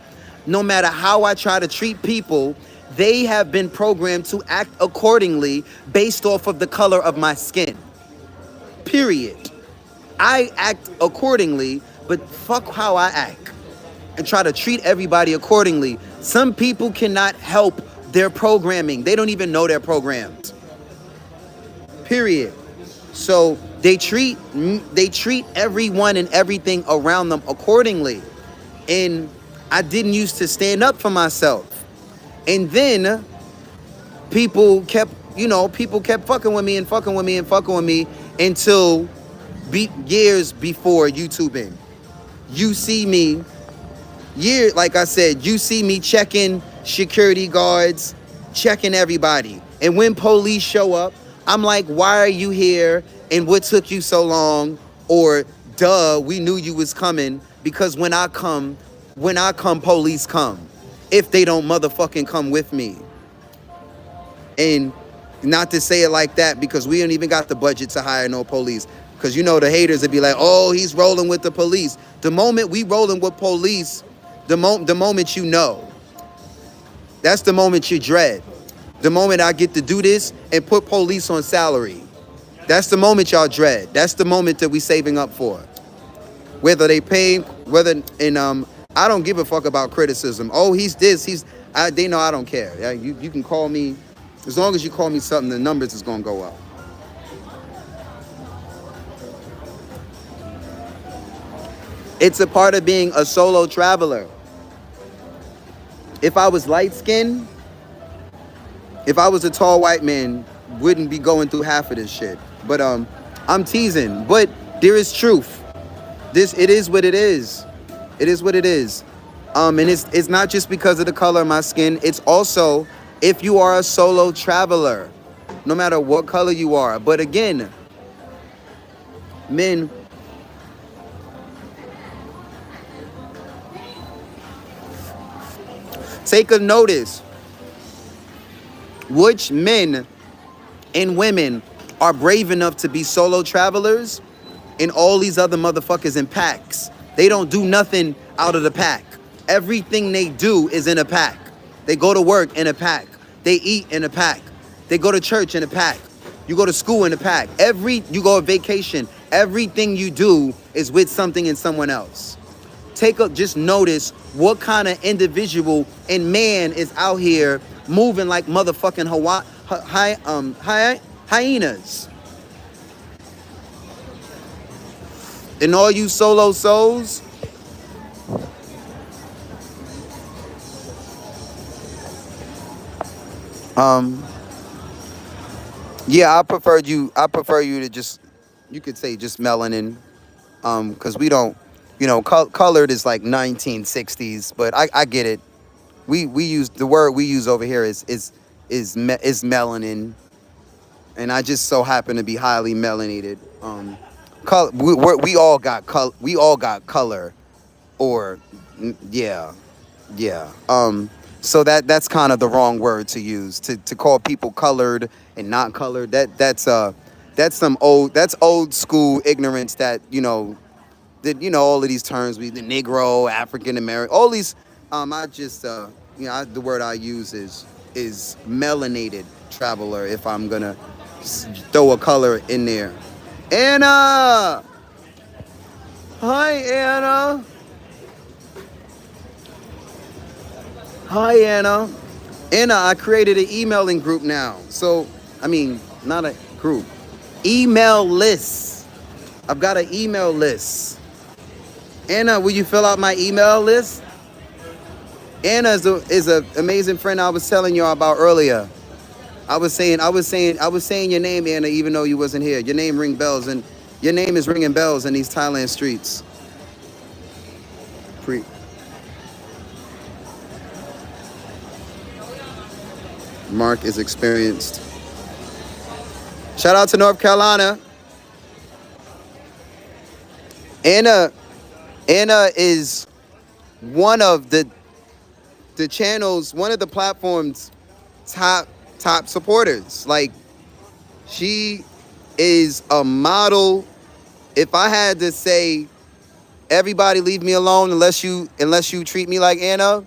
No matter how I try to treat people, they have been programmed to act accordingly based off of the color of my skin. Period. I act accordingly, but fuck how I act. And try to treat everybody accordingly. Some people cannot help their programming. They don't even know they're programmed. Period. So They treat everyone and everything around them accordingly. And I didn't used to stand up for myself. And then people kept fucking with me and fucking with me and fucking with me until years before YouTubing. You see me, like I said, you see me checking security guards, checking everybody. And when police show up, I'm like, why are you here? And what took you so long? Or, duh, we knew you was coming. Because when I come, police come. If they don't motherfucking come with me. And not to say it like that, because we don't even got the budget to hire no police. Because the haters would be like, oh, he's rolling with the police. The moment we rolling with police, the moment you know. That's the moment you dread. The moment I get to do this and put police on salary. That's the moment y'all dread. That's the moment that we saving up for. Whether they pay, I don't give a fuck about criticism. Oh, he's this, they know I don't care. Yeah, you can call me, as long as you call me something, the numbers is gonna go up. It's a part of being a solo traveler. If I was light-skinned, if I was a tall white man, wouldn't be going through half of this shit. But I'm teasing. But there is truth. It is what it is. It is what it is. And it's not just because of the color of my skin. It's also if you are a solo traveler, no matter what color you are. But again, men, take a notice. Which men and women are brave enough to be solo travelers and all these other motherfuckers in packs? They don't do nothing out of the pack. Everything they do is in a pack. They go to work in a pack. They eat in a pack. They go to church in a pack. You go to school in a pack. You go on vacation. Everything you do is with something and someone else. Just notice what kind of individual and man is out here moving like motherfucking hyenas. And all you solo souls, yeah, I prefer you to just, you could say just melanin, because we don't, colored is like 1960s, but I get it. We use the word we use over here is melanin, and I just so happen to be highly melanated. We all got color, or yeah. So that's kind of the wrong word to use to call people colored and not colored. That's old school ignorance that all of these terms, the Negro, African American, all these. The word I use is melanated traveler. If I'm gonna throw a color in there. Anna, hi Anna. Hi Anna. Anna, I created an emailing group now. So not a group, email list. I've got an email list. Anna, will you fill out my email list? Anna is an amazing friend I was telling y'all about earlier. I was saying your name, Anna, even though you wasn't here. Your name your name is ringing bells in these Thailand streets. Mark is experienced. Shout out to North Carolina. Anna is one of the channel's, one of the platform's top supporters. Like, she is a model. If I had to say, everybody leave me alone unless you treat me like Anna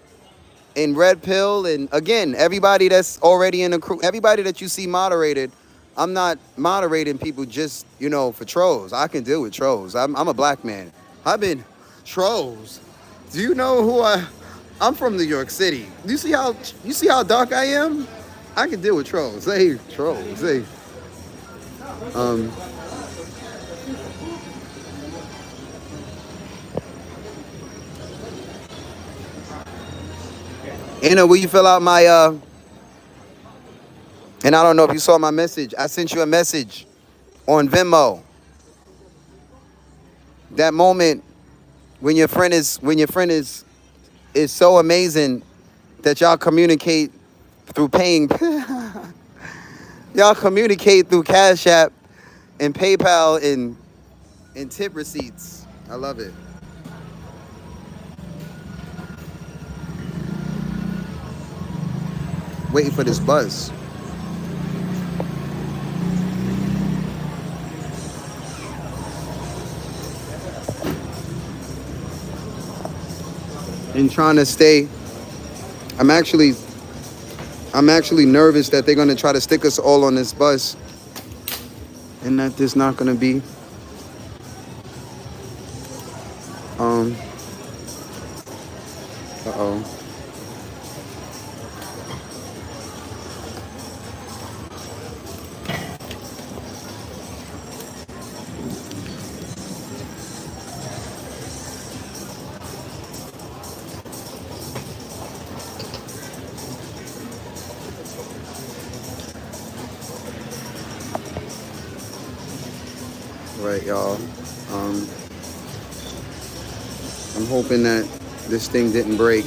and Red Pill, and again, everybody that's already in the crew, everybody that you see moderated. I'm not moderating people just, for trolls. I can deal with trolls. I'm a black man. I've been trolls. Do you know who I'm from New York City. You see how dark I am? I can deal with trolls. Hey, trolls. Hey. Anna, will you fill out my and I don't know if you saw my message. I sent you a message on Venmo. That moment when your friend is so amazing that y'all communicate through paying. Y'all communicate through Cash App and PayPal and tip receipts. I love it. Waiting for this bus. And trying to stay. I'm actually nervous that they're gonna try to stick us all on this bus and that there's not gonna be um uh-oh. Right, y'all. Um I'm hoping that this thing didn't break.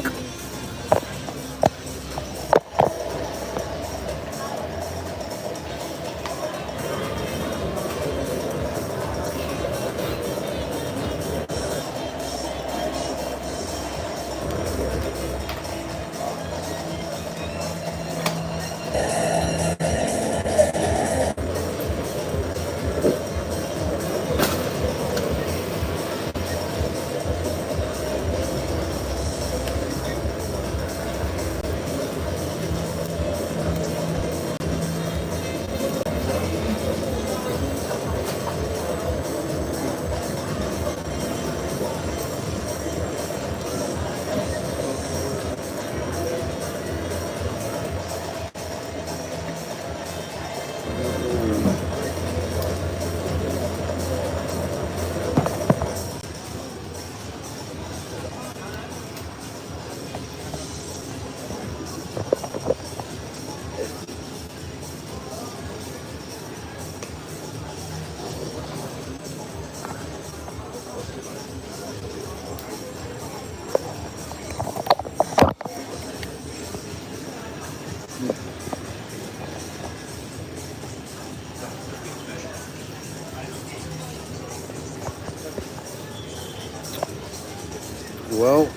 Well,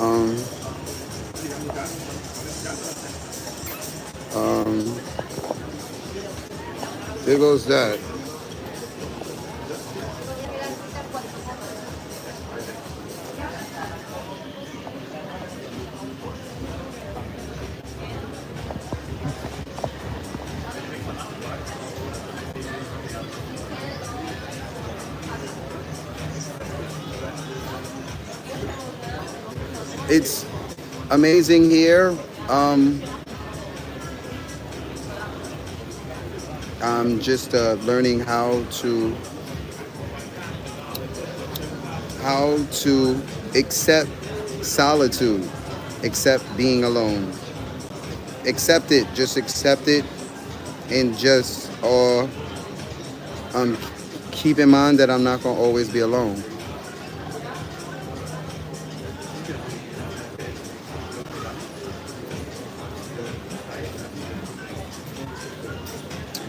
um, um, there goes that. It's amazing here. I'm just learning how to accept solitude, accept being alone, accept it, just accept it, and just um, keep in mind that I'm not gonna always be alone.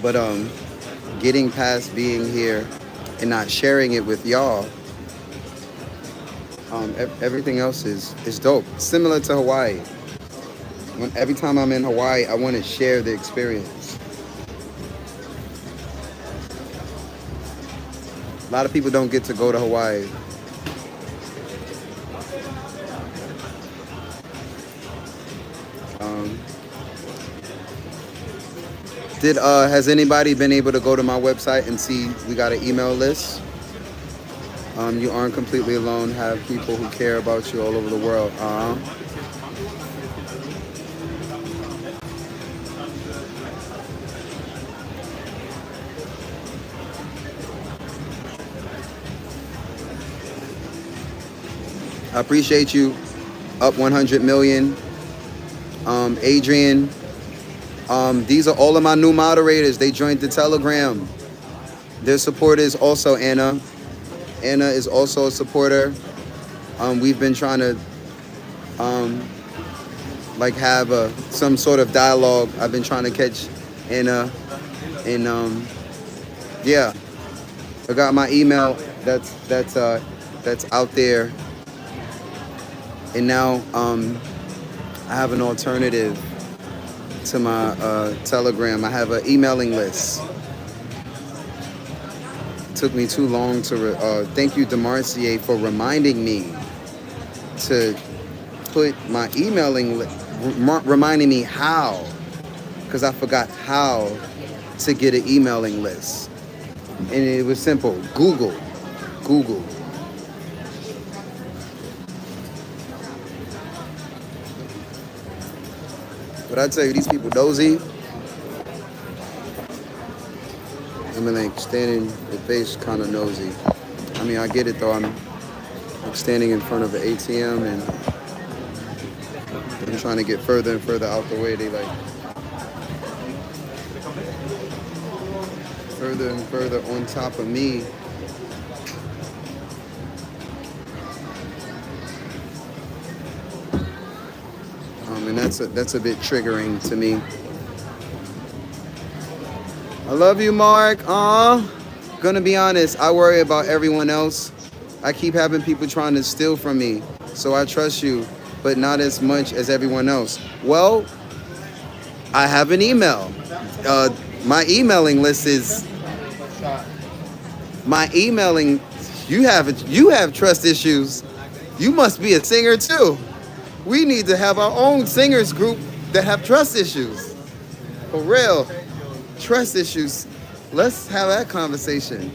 But getting past being here and not sharing it with y'all, everything else is dope. Similar to Hawaii. Every time I'm in Hawaii, I want to share the experience. A lot of people don't get to go to Hawaii. Has anybody been able to go to my website and see we got an email list? You aren't completely alone. Have people who care about you all over the world. I appreciate you. Up 100 million. Adrian. These are all of my new moderators. They joined the Telegram. Their supporters also Anna. Anna is also a supporter. We've been trying to like have some sort of dialogue. I've been trying to catch Anna, and yeah, I got my email. That's out there, and now I have an alternative to my Telegram. I have an emailing list. It took me too long to thank you, DeMarcier, for reminding me to put my emailing list, reminding me how, because I forgot how to get an emailing list. And it was simple. Google. But I tell you, these people nosy. I mean, like, standing the face kind of nosy. I mean, I get it though. I'm standing in front of an ATM and I'm trying to get further and further out the way. They like further and further on top of me. And that's a bit triggering to me. I love you, Mark. Gonna be honest, I worry about everyone else. I keep having people trying to steal from me. So I trust you, but not as much as everyone else. Well, I have an email. My emailing list is you have trust issues. You must be a singer too. We need to have our own singers group that have trust issues. For real. Trust issues. Let's have that conversation.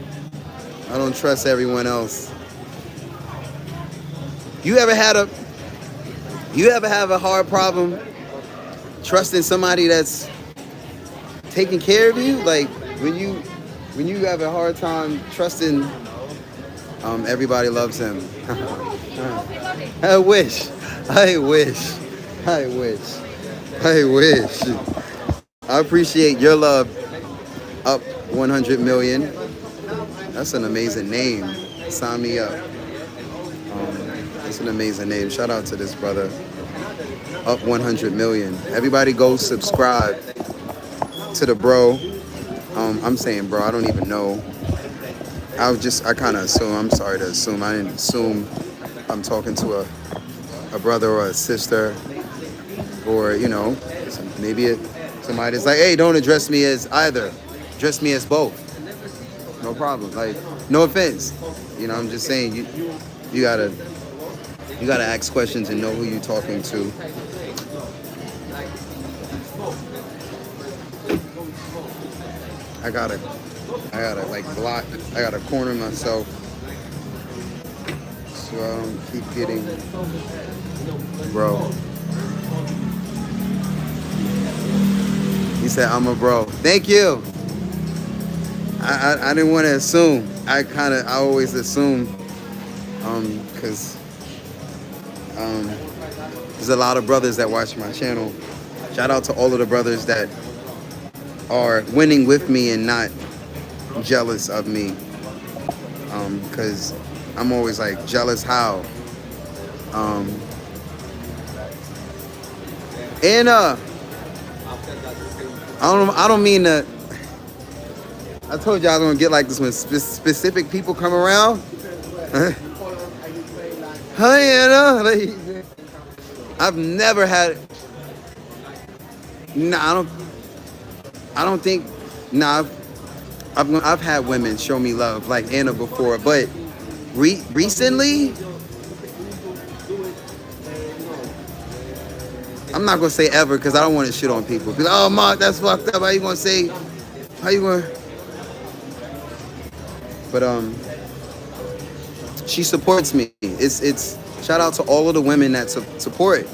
I don't trust everyone else. You ever have a hard problem trusting somebody that's taking care of you? Like when you have a hard time trusting everybody loves him. I wish. I appreciate your love. Up 100 million. That's an amazing name. Sign me up. That's an amazing name. Shout out to this brother. Up 100 million. Everybody go subscribe to the bro. I'm saying bro, I don't even know. I kind of assume. I'm sorry to assume. I didn't assume I'm talking to a brother or a sister, or maybe somebody's like, hey, don't address me as either. Address me as both. No problem. Like, no offense. I'm just saying you gotta ask questions and know who you're talking to. I gotta like block. I gotta corner myself so I don't keep getting bro. He said I'm a bro. Thank you. I didn't want to assume. I always assume because there's a lot of brothers that watch my channel. Shout out to all of the brothers that are winning with me and not jealous of me, because I'm always like, jealous how? And I don't mean to. I told you I was gonna get like this when specific people come around. Hi Anna. Like, I've never had. Nah, I don't think. Nah, I've had women show me love like Anna before, but recently, I'm not gonna say ever because I don't want to shit on people. Be like, oh Mark, that's fucked up. How you gonna say? How you gonna? But she supports me. It's shout out to all of the women that support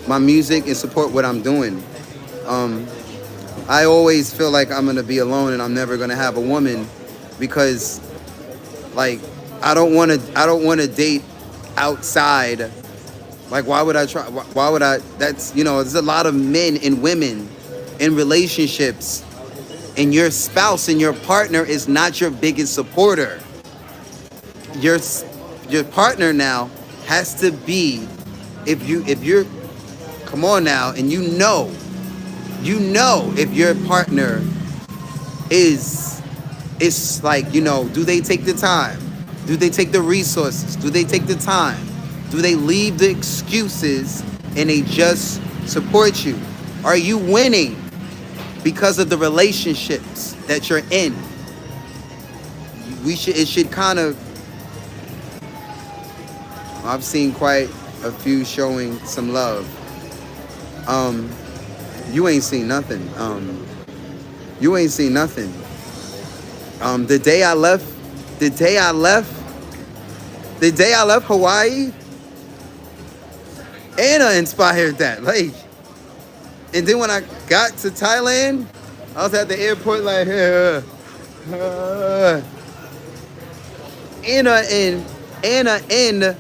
my music and support what I'm doing. I always feel like I'm gonna be alone and I'm never gonna have a woman because, like, I don't want to date outside Like, why would I try? Why would I? That's, there's a lot of men and women in relationships, and your spouse and your partner is not your biggest supporter. Your your partner now has to be, if you're come on now, and if your partner is like, do they take the time? Do they take the resources? Do they take the time? Do they leave the excuses and they just support you? Are you winning because of the relationships that you're in? It should kind of, I've seen quite a few showing some love. You ain't seen nothing. You ain't seen nothing. The day I left Hawaii, Anna inspired that. Like, and then when I got to Thailand, I was at the airport like, Anna and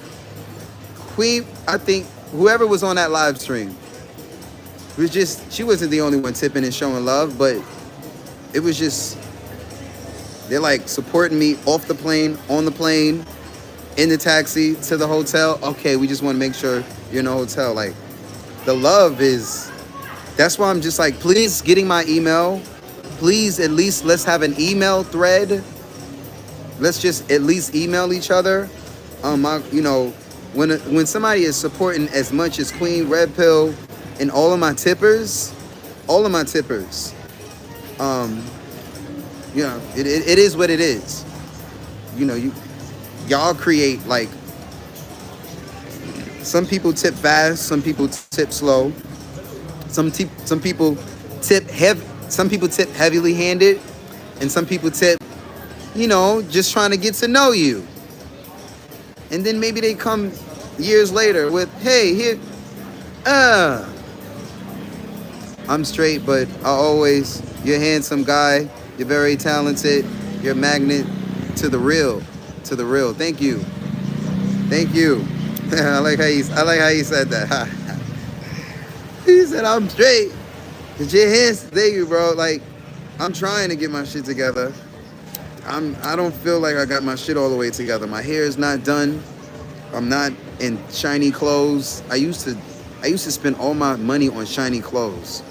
Queen, I think whoever was on that live stream, she wasn't the only one tipping and showing love, but it was just, they're like supporting me off the plane, on the plane, in the taxi to the hotel. Okay, we just want to make sure you're in the hotel. Like, the love is, that's why I'm just like, please getting my email. Please, at least let's have an email thread. Let's just at least email each other. When somebody is supporting as much as Queen, Red Pill, and all of my tippers, it is what it is. Y'all create, like, some people tip fast, some people tip slow, some people tip heavily handed, and some people tip, just trying to get to know you. And then maybe they come years later with, hey, here, I'm straight, but you're a handsome guy, you're very talented, you're a magnet to the real. Thank you. I like how you said that. He said I'm straight, but you're handsome. Thank you, bro. Like, I'm trying to get my shit together. I don't feel like I got my shit all the way together. My hair is not done. I'm not in shiny clothes. I used to spend all my money on shiny clothes.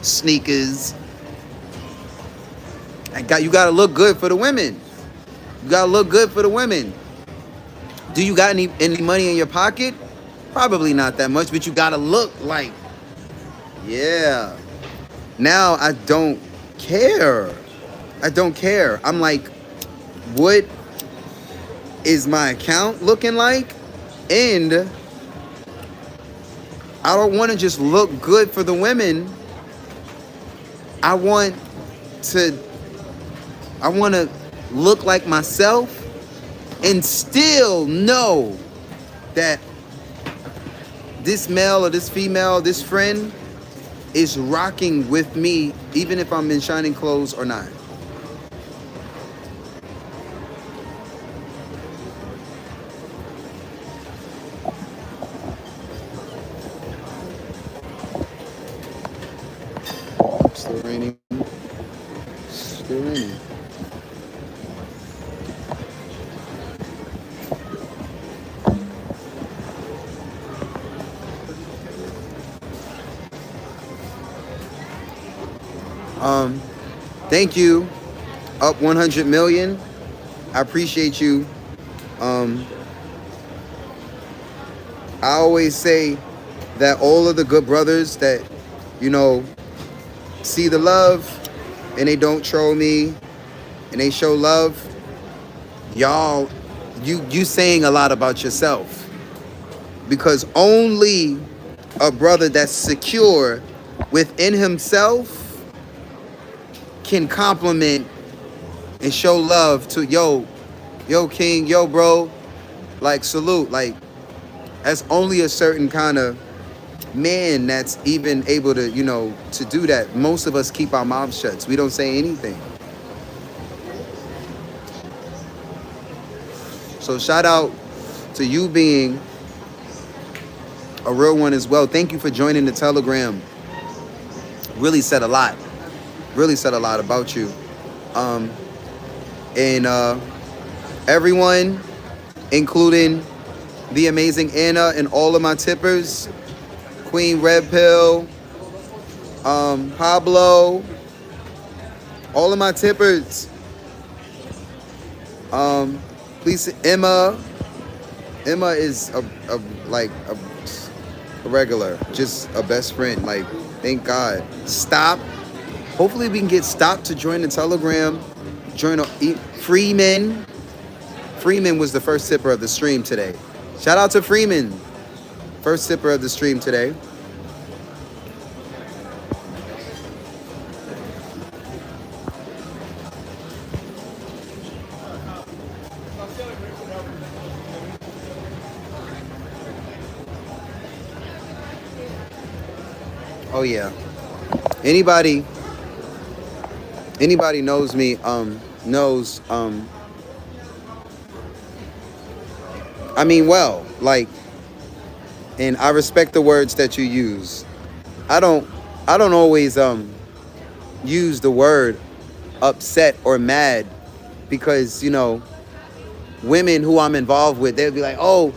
Sneakers. You gotta look good for the women. Do you got any money in your pocket? Probably not that much, but you gotta look like, yeah. Now I don't care. I'm like, what is my account looking like? And I don't want to just look good for the women. I want to look like myself and still know that this male or this female, this friend is rocking with me, even if I'm in shining clothes or not. Still raining. Thank you. Up 100 million. I appreciate you. I always say that all of the good brothers that, see the love and they don't troll me and they show love, y'all, you saying a lot about yourself, because only a brother that's secure within himself can compliment and show love to yo king, yo bro, like salute. Like, that's only a certain kind of man that's even able to, to do that. Most of us keep our mouths shut. We don't say anything. So shout out to you being a real one as well. Thank you for joining the Telegram. Really said a lot. Really said a lot about you. Um, and everyone, including the amazing Anna and all of my tippers, Queen Red Pill, Pablo, all of my tippers. Please, Emma. Emma is a regular, just a best friend. Like, thank God. Stop. Hopefully we can get Stop to join the Telegram. Join Freeman. Freeman was the first tipper of the stream today. Shout out to Freeman. First tipper of the stream today. Oh yeah. Anybody knows me, knows, I mean, well, like, and I respect the words that you use. I don't always, use the word upset or mad because, you know, women who I'm involved with, they'll be like, oh,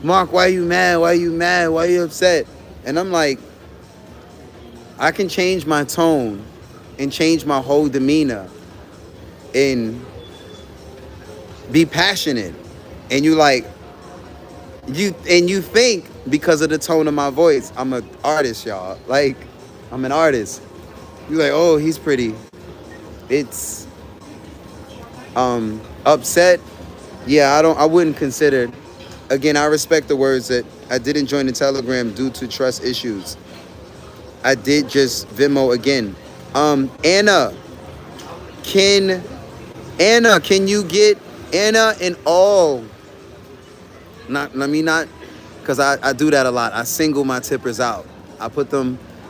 Mark, why are you mad? Why are you mad? Why are you upset? And I'm like, I can change my tone and change my whole demeanor and be passionate. And you like, you think because of the tone of my voice, I'm an artist, y'all. Like, I'm an artist. You're like, oh, he's pretty. It's upset. Yeah, I wouldn't consider. Again, I respect the words that I didn't join the Telegram due to trust issues. I did just Venmo again. Anna, can you get Anna and all? Not, because I do that a lot. I single my tippers out.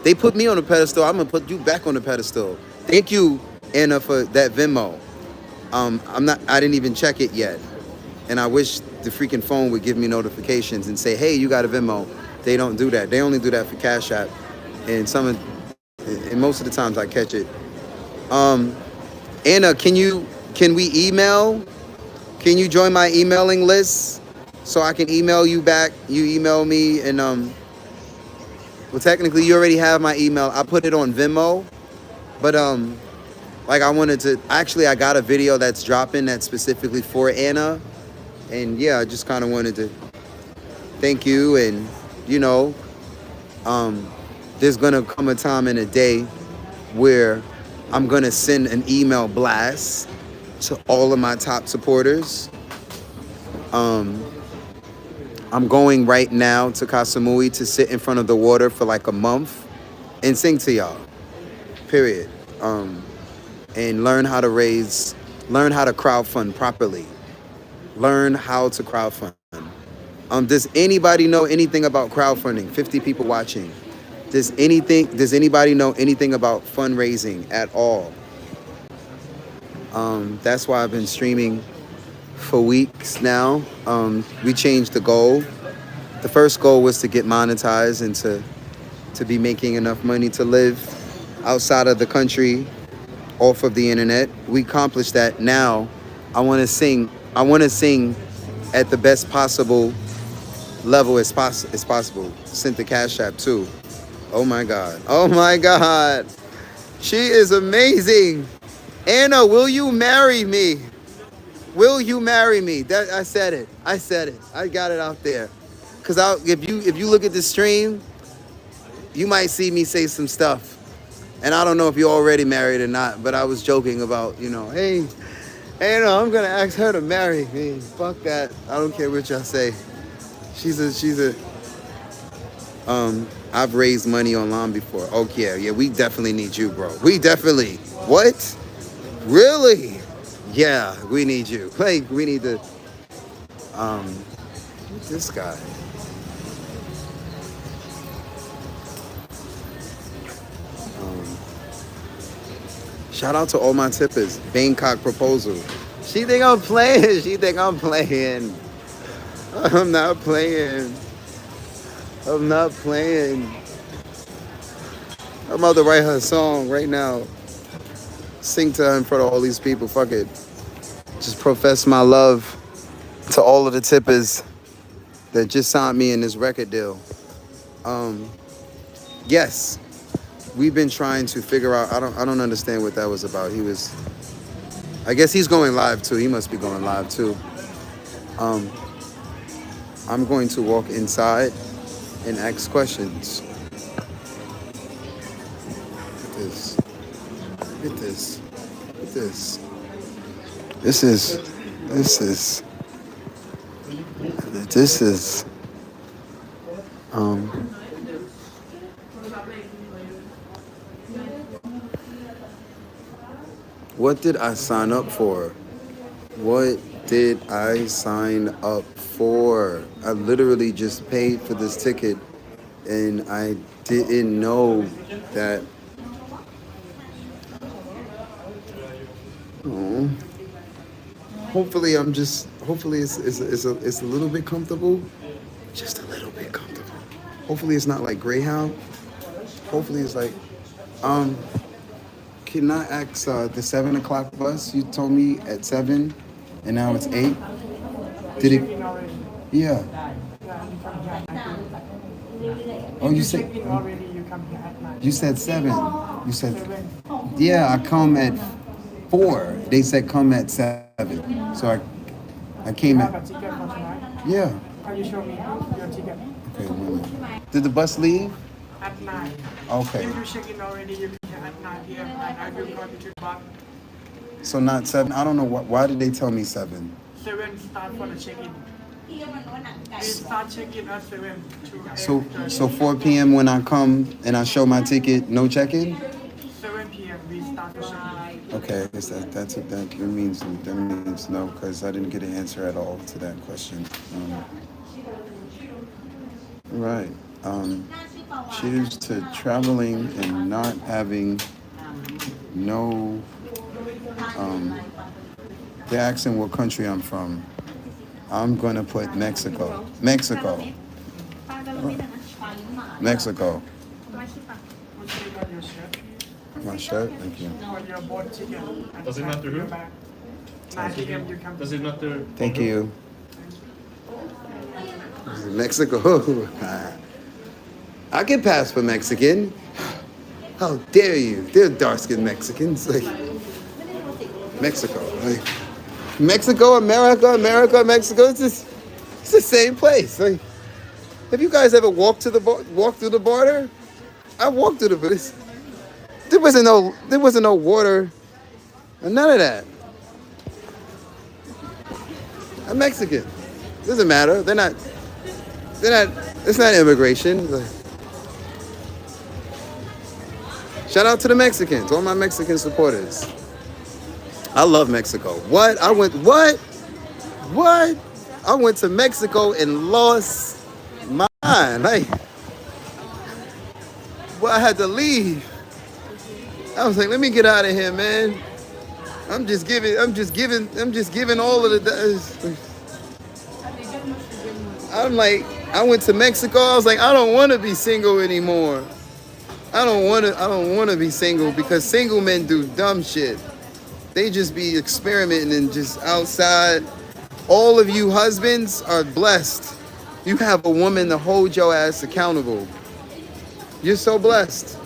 They put me on a pedestal. I'm gonna put you back on the pedestal. Thank you, Anna, for that Venmo. I didn't even check it yet. And I wish the freaking phone would give me notifications and say, hey, you got a Venmo. They don't do that. They only do that for Cash App. And most of the times I catch it. Anna, can we email? Can you join my emailing list so I can email you back? You email me and well, technically you already have my email. I put it on Venmo, but like I got a video that's dropping that's specifically for Anna, and yeah, I just kind of wanted to thank you. And you know, there's gonna come a time in a day where I'm gonna send an email blast to all of my top supporters. I'm going right now to Kasamui to sit in front of the water for like a month and sing to y'all. Period. And learn how to crowdfund properly. Learn how to crowdfund. Does anybody know anything about crowdfunding? 50 people watching. Does anybody know anything about fundraising at all? That's why I've been streaming for weeks now. We changed the goal. The first goal was to get monetized and to be making enough money to live outside of the country, off of the internet. We accomplished that. Now I want to sing at the best possible level as possible. Sent the Cash App too. Oh my God. She is amazing. Anna, will you marry me? Will you marry me? That I said it. I got it out there. Cause if you look at the stream, you might see me say some stuff. And I don't know if you're already married or not, but I was joking about, hey, Anna, I'm gonna ask her to marry me. Fuck that. I don't care what y'all say. I've raised money online before. Oh yeah, we definitely need you, bro. What? Really? Yeah, we need you. Like, we need to, this guy. Shout out to all my tippers. Bangkok proposal. She think I'm playing. I'm not playing. I'm not playing. I'm about to write her a song right now. Sing to her in front of all these people. Fuck it. Just profess my love to all of the tippers that just signed me in this record deal. Yes, we've been trying to figure out. I don't understand what that was about. I guess he's going live too. He must be going live too. I'm going to walk inside and ask questions. Look at this. Look at this. Look at this. This is what did I sign up for? What did I sign up for? I literally just paid for this ticket and I didn't know that. Oh. Hopefully it's a little bit comfortable. Just a little bit comfortable. Hopefully it's not like Greyhound. Hopefully it's like, can I ask the 7 o'clock bus? You told me at 7 and now it's 8. Did it? Yeah. Oh, you said you said 7. You said, yeah, I come at 4. They said come at 7. So I came at, yeah.
Can you show me your ticket?
Okay, 1 minute. Did the bus leave?
At 9.
Okay.
If you check in already, you can check at 9 p.m. and I will call you to back.
So not 7. I don't know why did they tell me 7?
7 start for the check-in. We start check-in at 7 to
So 4 p.m. when I come and I show my ticket, no check-in?
7 p.m. we start the check-in.
Okay, I guess that means no, because I didn't get an answer at all to that question. Right. Cheers to traveling and not having no. They're asking what country I'm from. I'm gonna put Mexico. Mexico. Mexico. My shirt? Thank you.
Your board ticket.
Does it matter who?
9 p.m. you come.
Does it matter?
Thank you. Mexico. I can pass for Mexican. How dare you? They're dark-skinned Mexicans. Like Mexico. Like Mexico, America, Mexico. It's the same place. Like, have you guys ever walked through the border? I walked through the border. There wasn't no water, and none of that. I'm Mexican. Doesn't matter. They're not. It's not immigration. Shout out to the Mexicans, all my Mexican supporters. I love Mexico. What? I went to Mexico and lost my mind. Like, well, I had to leave. I was like, let me get out of here, man. I'm just giving all of the. I'm like, I went to Mexico. I was like, I don't want to be single anymore. I don't want to be single because single men do dumb shit. They just be experimenting and just outside. All of you husbands are blessed. You have a woman to hold your ass accountable. You're so blessed.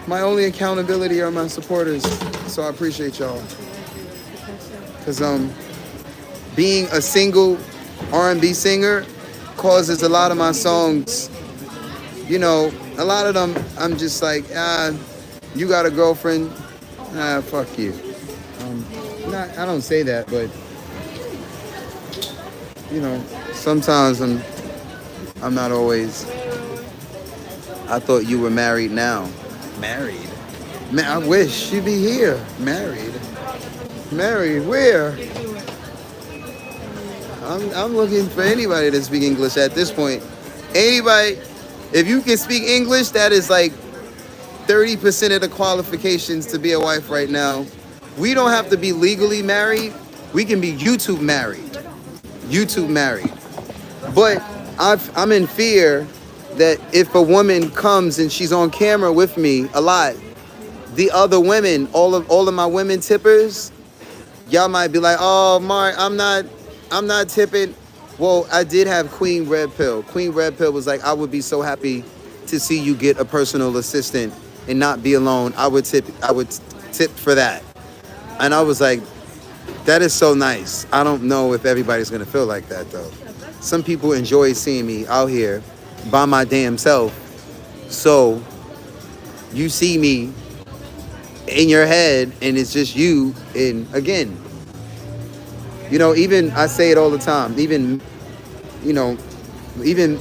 My only accountability are my supporters. So I appreciate y'all. Because being a single R&B singer causes a lot of my songs, you know, a lot of them I'm just like, you got a girlfriend? Fuck you. I don't say that, but you know, sometimes I'm not always. I thought you were married now. Married? Man, I wish you'd be here. Married? Married? Where? I'm looking for anybody to speak English at this point. Anybody, if you can speak English, that is like 30% of the qualifications to be a wife right now. We don't have to be legally married. We can be YouTube married. YouTube married. But I'm in fear that if a woman comes and she's on camera with me a lot, the other women, all of my women tippers, y'all might be like, "Oh, Mark, I'm not tipping." Well, I did have Queen Red Pill. Queen Red Pill was like, "I would be so happy to see you get a personal assistant and not be alone. I would tip for that." And I was like, "That is so nice." I don't know if everybody's gonna feel like that though. Some people enjoy seeing me out here by my damn self. So you see me in your head and it's just you. And again, even I say it all the time. You know, even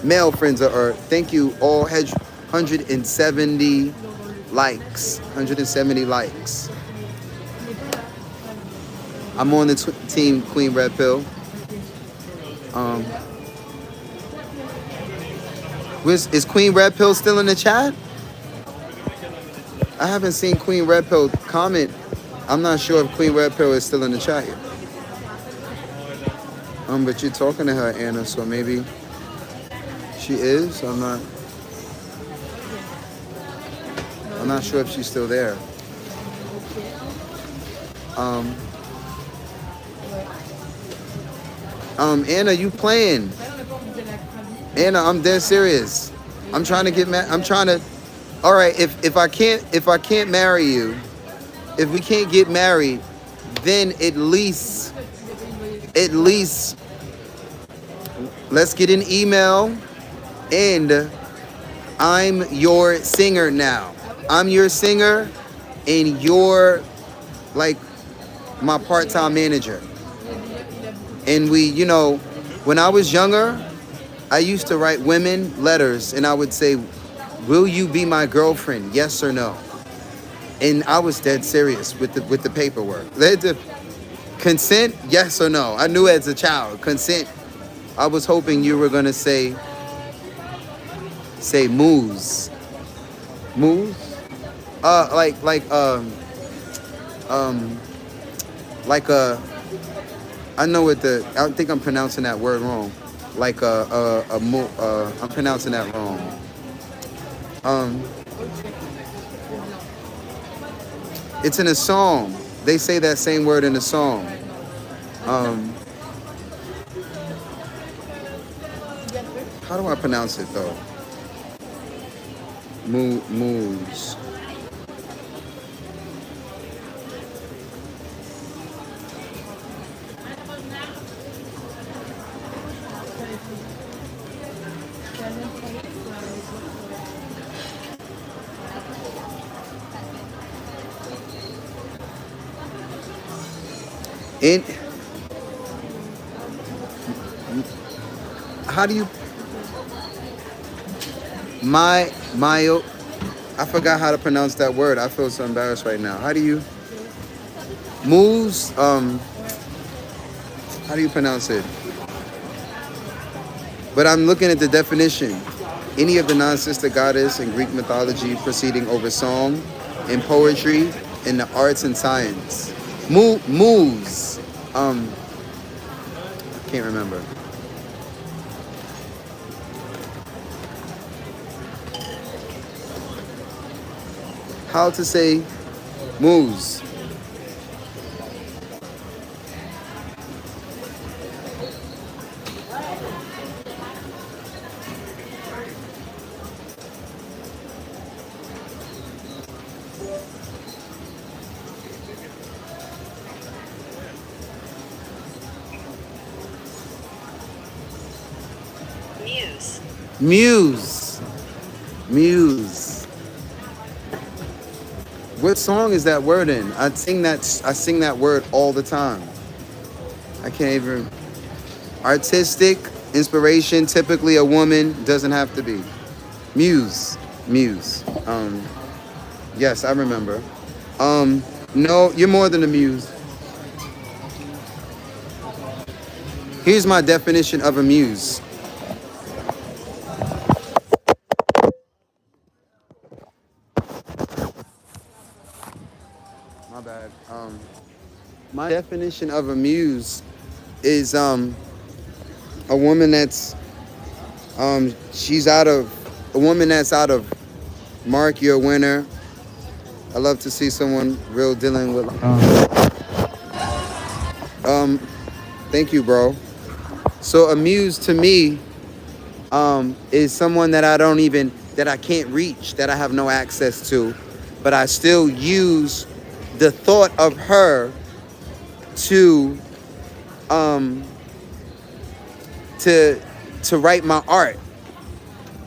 male friends are thank you all 170 likes. 170 likes. I'm on the team Queen Red Pill. Um, is Queen Red Pill still in the chat? I haven't seen Queen Red Pill comment. I'm not sure if Queen Red Pill is still in the chat here. But you're talking to her, Anna, so maybe she is. I'm not sure if she's still there. Um, Anna, you playing? Anna, I'm dead serious. I'm trying to get mad. I'm trying to. All right, if I can't marry you, if we can't get married, then at least let's get an email, and I'm your singer now. I'm your singer, and you're like my part-time manager. And when I was younger, I used to write women letters, and I would say, "Will you be my girlfriend? Yes or no?" And I was dead serious with the paperwork. Consent, yes or no? I knew as a child, consent. I was hoping you were gonna say moose. Moose? Um, like I know I think I'm pronouncing that word wrong. Like I'm pronouncing that wrong. Um, it's in a song. They say that same word in a song. Um, how do I pronounce it though? Moose. And how do you my I forgot how to pronounce that word. I feel so embarrassed right now. How do you moves? How do you pronounce it? But I'm looking at the definition. Any of the non-sister goddess in Greek mythology proceeding over song, in poetry, in the arts and science. Moves. I can't remember. How to say moves. Muse. Muse. What song is that word in? I sing that word all the time. I can't even. Artistic inspiration, typically a woman, doesn't have to be. Muse. Muse. Yes, I remember. No, you're more than a muse. Here's my definition of a muse. My bad. My definition of a muse is a woman that's she's out of a woman that's out of Mark, you're a winner. I love to see someone real dealing with. Thank you, bro. So a muse to me is someone that I can't reach, that I have no access to, but I still use the thought of her to um, to write my art,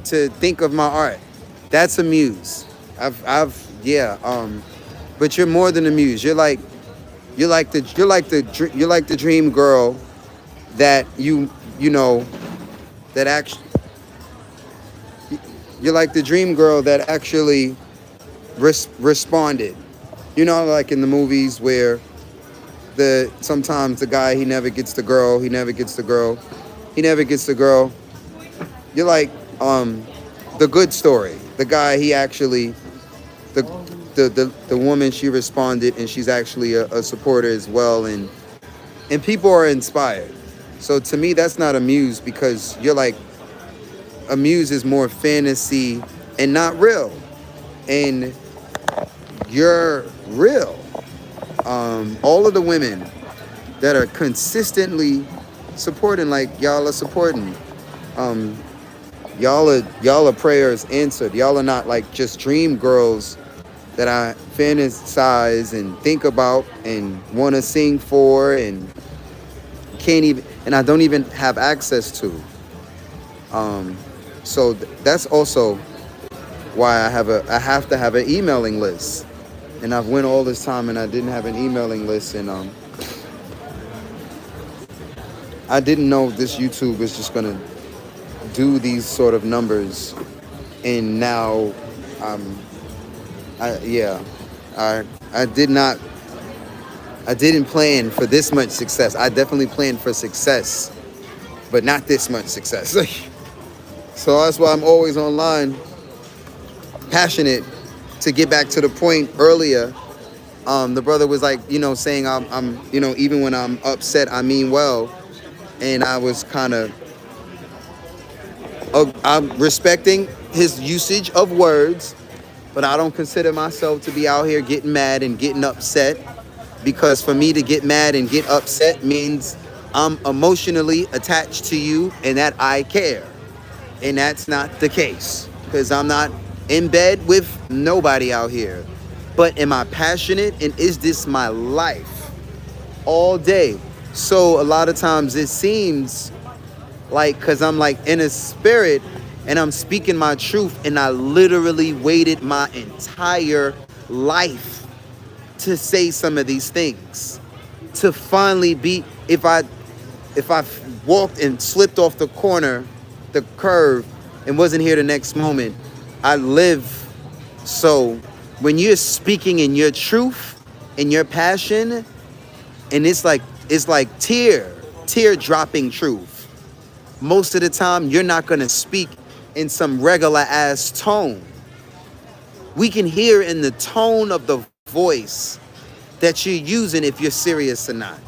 to think of my art. That's a muse. Yeah. But you're more than a muse. You're like the dream girl that you know that actually you're like the dream girl that actually responded. You know, like in the movies where sometimes the guy, he never gets the girl. You're like the good story. The guy, he actually the woman, she responded, and she's actually a supporter as well, and people are inspired. So to me, that's not a muse, because you're like, a muse is more fantasy and not real, and you're real. All of the women that are consistently supporting, like y'all are supporting, y'all are prayers answered. Y'all are not like just dream girls that I fantasize and think about and want to sing for and I don't even have access to. So that's also why I have to have an emailing list. And I've went all this time and I didn't have an emailing list, and I didn't know this YouTube was just gonna do these sort of numbers. And now I didn't plan for this much success. I definitely planned for success, but not this much success. So that's why I'm always online, passionate. To get back to the point earlier, the brother was like, saying I'm even when I'm upset, I mean well. And I was kind of, I'm respecting his usage of words, but I don't consider myself to be out here getting mad and getting upset, because for me to get mad and get upset means I'm emotionally attached to you and that I care. And that's not the case, because I'm not in bed with nobody out here. But am I passionate, and is this my life all day? So a lot of times it seems like, because I'm like in a spirit and I'm speaking my truth, and I literally waited my entire life to say some of these things, to finally be, if I walked and slipped off the corner, the curve, and wasn't here the next moment, I live. So when you're speaking in your truth and your passion, and it's like tear dropping truth, most of the time you're not going to speak in some regular ass tone. We can hear in the tone of the voice that you're using if you're serious or not.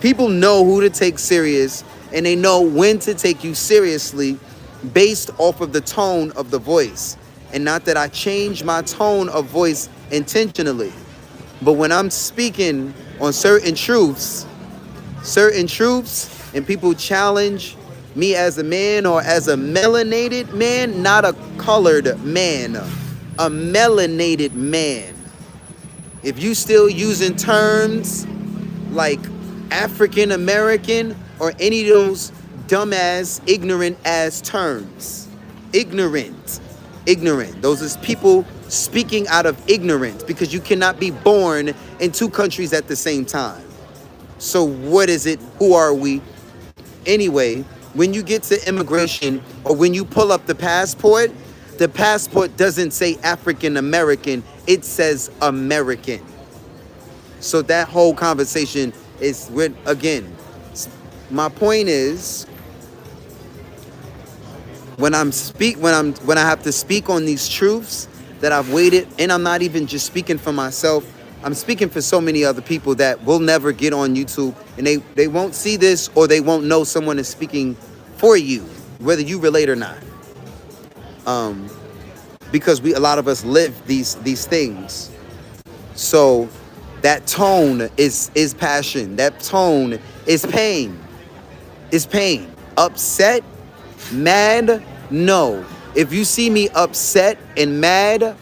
People know who to take serious, and they know when to take you seriously based off of the tone of the voice. And not that I change my tone of voice intentionally, but when I'm speaking on certain truths, and people challenge me as a man, or as a melanated man, not a colored man, a melanated man. If you still using terms like African American or any of those dumbass, ignorant ass terms, ignorant. Those is people speaking out of ignorance, because you cannot be born in two countries at the same time. So what is it? Who are we? Anyway, when you get to immigration, or when you pull up the passport doesn't say African American, it says American. So that whole conversation is with, again, my point is, when I have to speak on these truths that I've waited, and I'm not even just speaking for myself, I'm speaking for so many other people that will never get on YouTube, and they won't see this, or they won't know someone is speaking for you, whether you relate or not. Because a lot of us live these things. So that tone is passion. That tone is pain. Is pain. Upset, mad, no. If you see me upset and mad,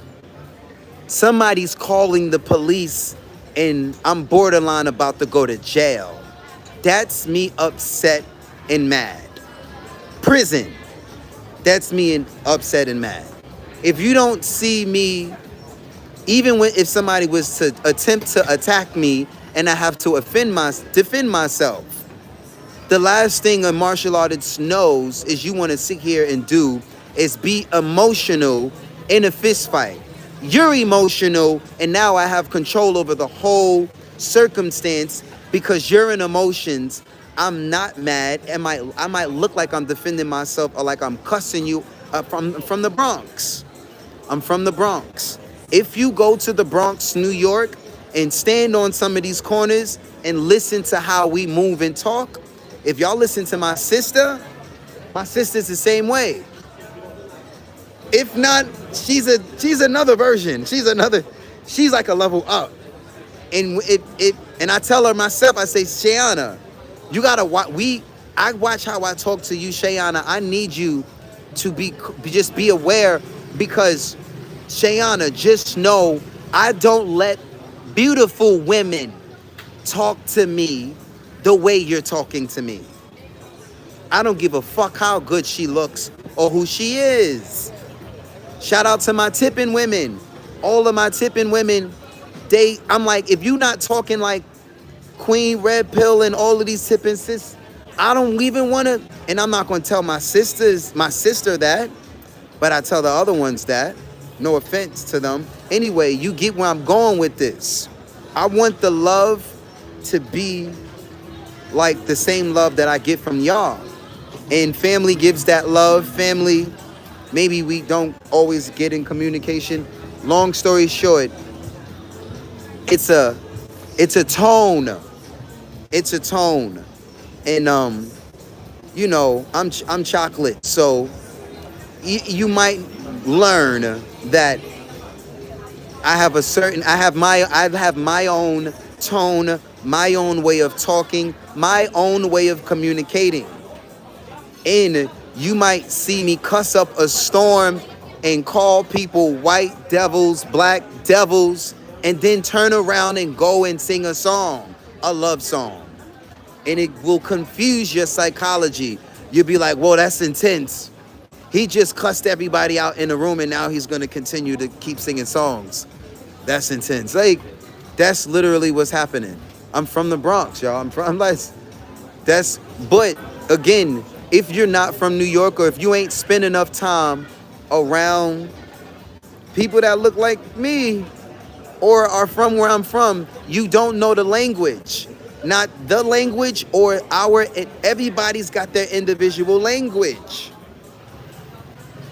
somebody's calling the police and I'm borderline about to go to jail. That's me upset and mad. Prison. That's me upset and mad. If you don't see me, even if somebody was to attempt to attack me and I have to defend myself, the last thing a martial artist knows is you want to sit here and do is be emotional in a fist fight. You're emotional, and now I have control over the whole circumstance because you're in emotions. I'm not mad. I might look like I'm defending myself or like I'm cussing you. From the Bronx. I'm from the Bronx. If you go to the Bronx, New York, and stand on some of these corners and listen to how we move and talk, if y'all listen to my sister's the same way. If not, she's another version. She's like a level up. And and I tell her myself, I say, Shayana, you gotta watch. I watch how I talk to you, Shayana. I need you to be aware, because Shayana, just know I don't let beautiful women talk to me the way you're talking to me. I don't give a fuck how good she looks or who she is. Shout out to my tipping women. All of my tipping women, I'm like, if you not talking like Queen Red Pill and all of these tipping sis, I don't even want to, and I'm not going to tell my sister that, but I tell the other ones that. No offense to them. Anyway, you get where I'm going with this. I want the love to be like the same love that I get from y'all. And family gives that love. Family, maybe we don't always get in communication. Long story short, it's a tone. It's a tone. And you know, I'm chocolate, so you might learn that I have my own tone, my own way of talking, my own way of communicating. And you might see me cuss up a storm and call people white devils, black devils, and then turn around and go and sing a song, a love song. And it will confuse your psychology. You'll be like, whoa, that's intense. He just cussed everybody out in the room and now he's going to continue to keep singing songs. That's intense. Like, that's literally what's happening. I'm from the Bronx, y'all. But again, if you're not from New York, or if you ain't spent enough time around people that look like me or are from where I'm from, you don't know the language. Not the language, or everybody's got their individual language.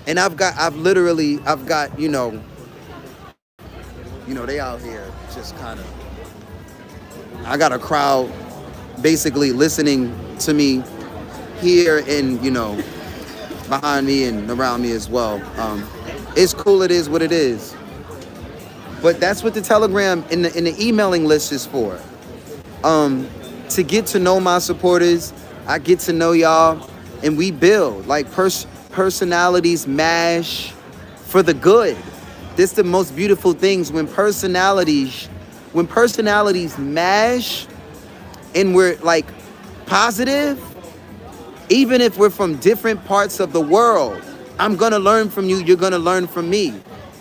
And I've got, you know, they out here just kind of, I got a crowd basically listening to me here and, you know, behind me and around me as well. It's cool. It is what it is. But that's what the Telegram and the emailing list is for. To get to know my supporters, I get to know y'all, and we build like personalities mash for the good. This the most beautiful things when personalities mash and we're like positive. Even if we're from different parts of the world, I'm gonna learn from you, you're gonna learn from me.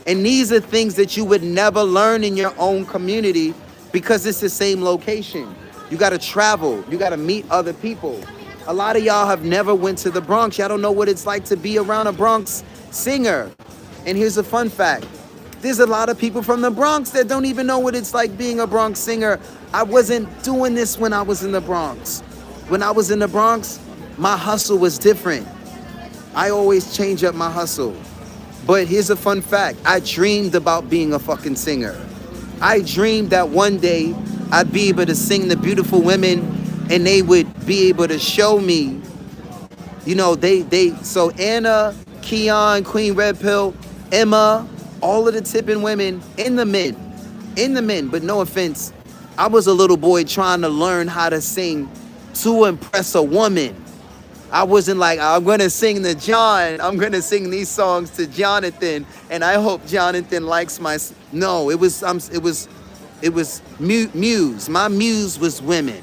And these are things that you would never learn in your own community because it's the same location. You gotta travel, you gotta meet other people. A lot of y'all have never went to the Bronx. Y'all don't know what it's like to be around a Bronx singer. And here's a fun fact. There's a lot of people from the Bronx that don't even know what it's like being a Bronx singer. I wasn't doing this when I was in the Bronx. When I was in the Bronx, my hustle was different. I always change up my hustle. But here's a fun fact. I dreamed about being a fucking singer I dreamed that one day I'd be able to sing the beautiful women and they would be able to show me, you know, so Anna, Keon, Queen Red Pill, Emma, all of the tipping women and the men, but no offense, I was a little boy trying to learn how to sing to impress a woman. I wasn't like, I'm going to sing to John. I'm going to sing these songs to Jonathan, and I hope Jonathan likes my... No, it was muse. My muse was women.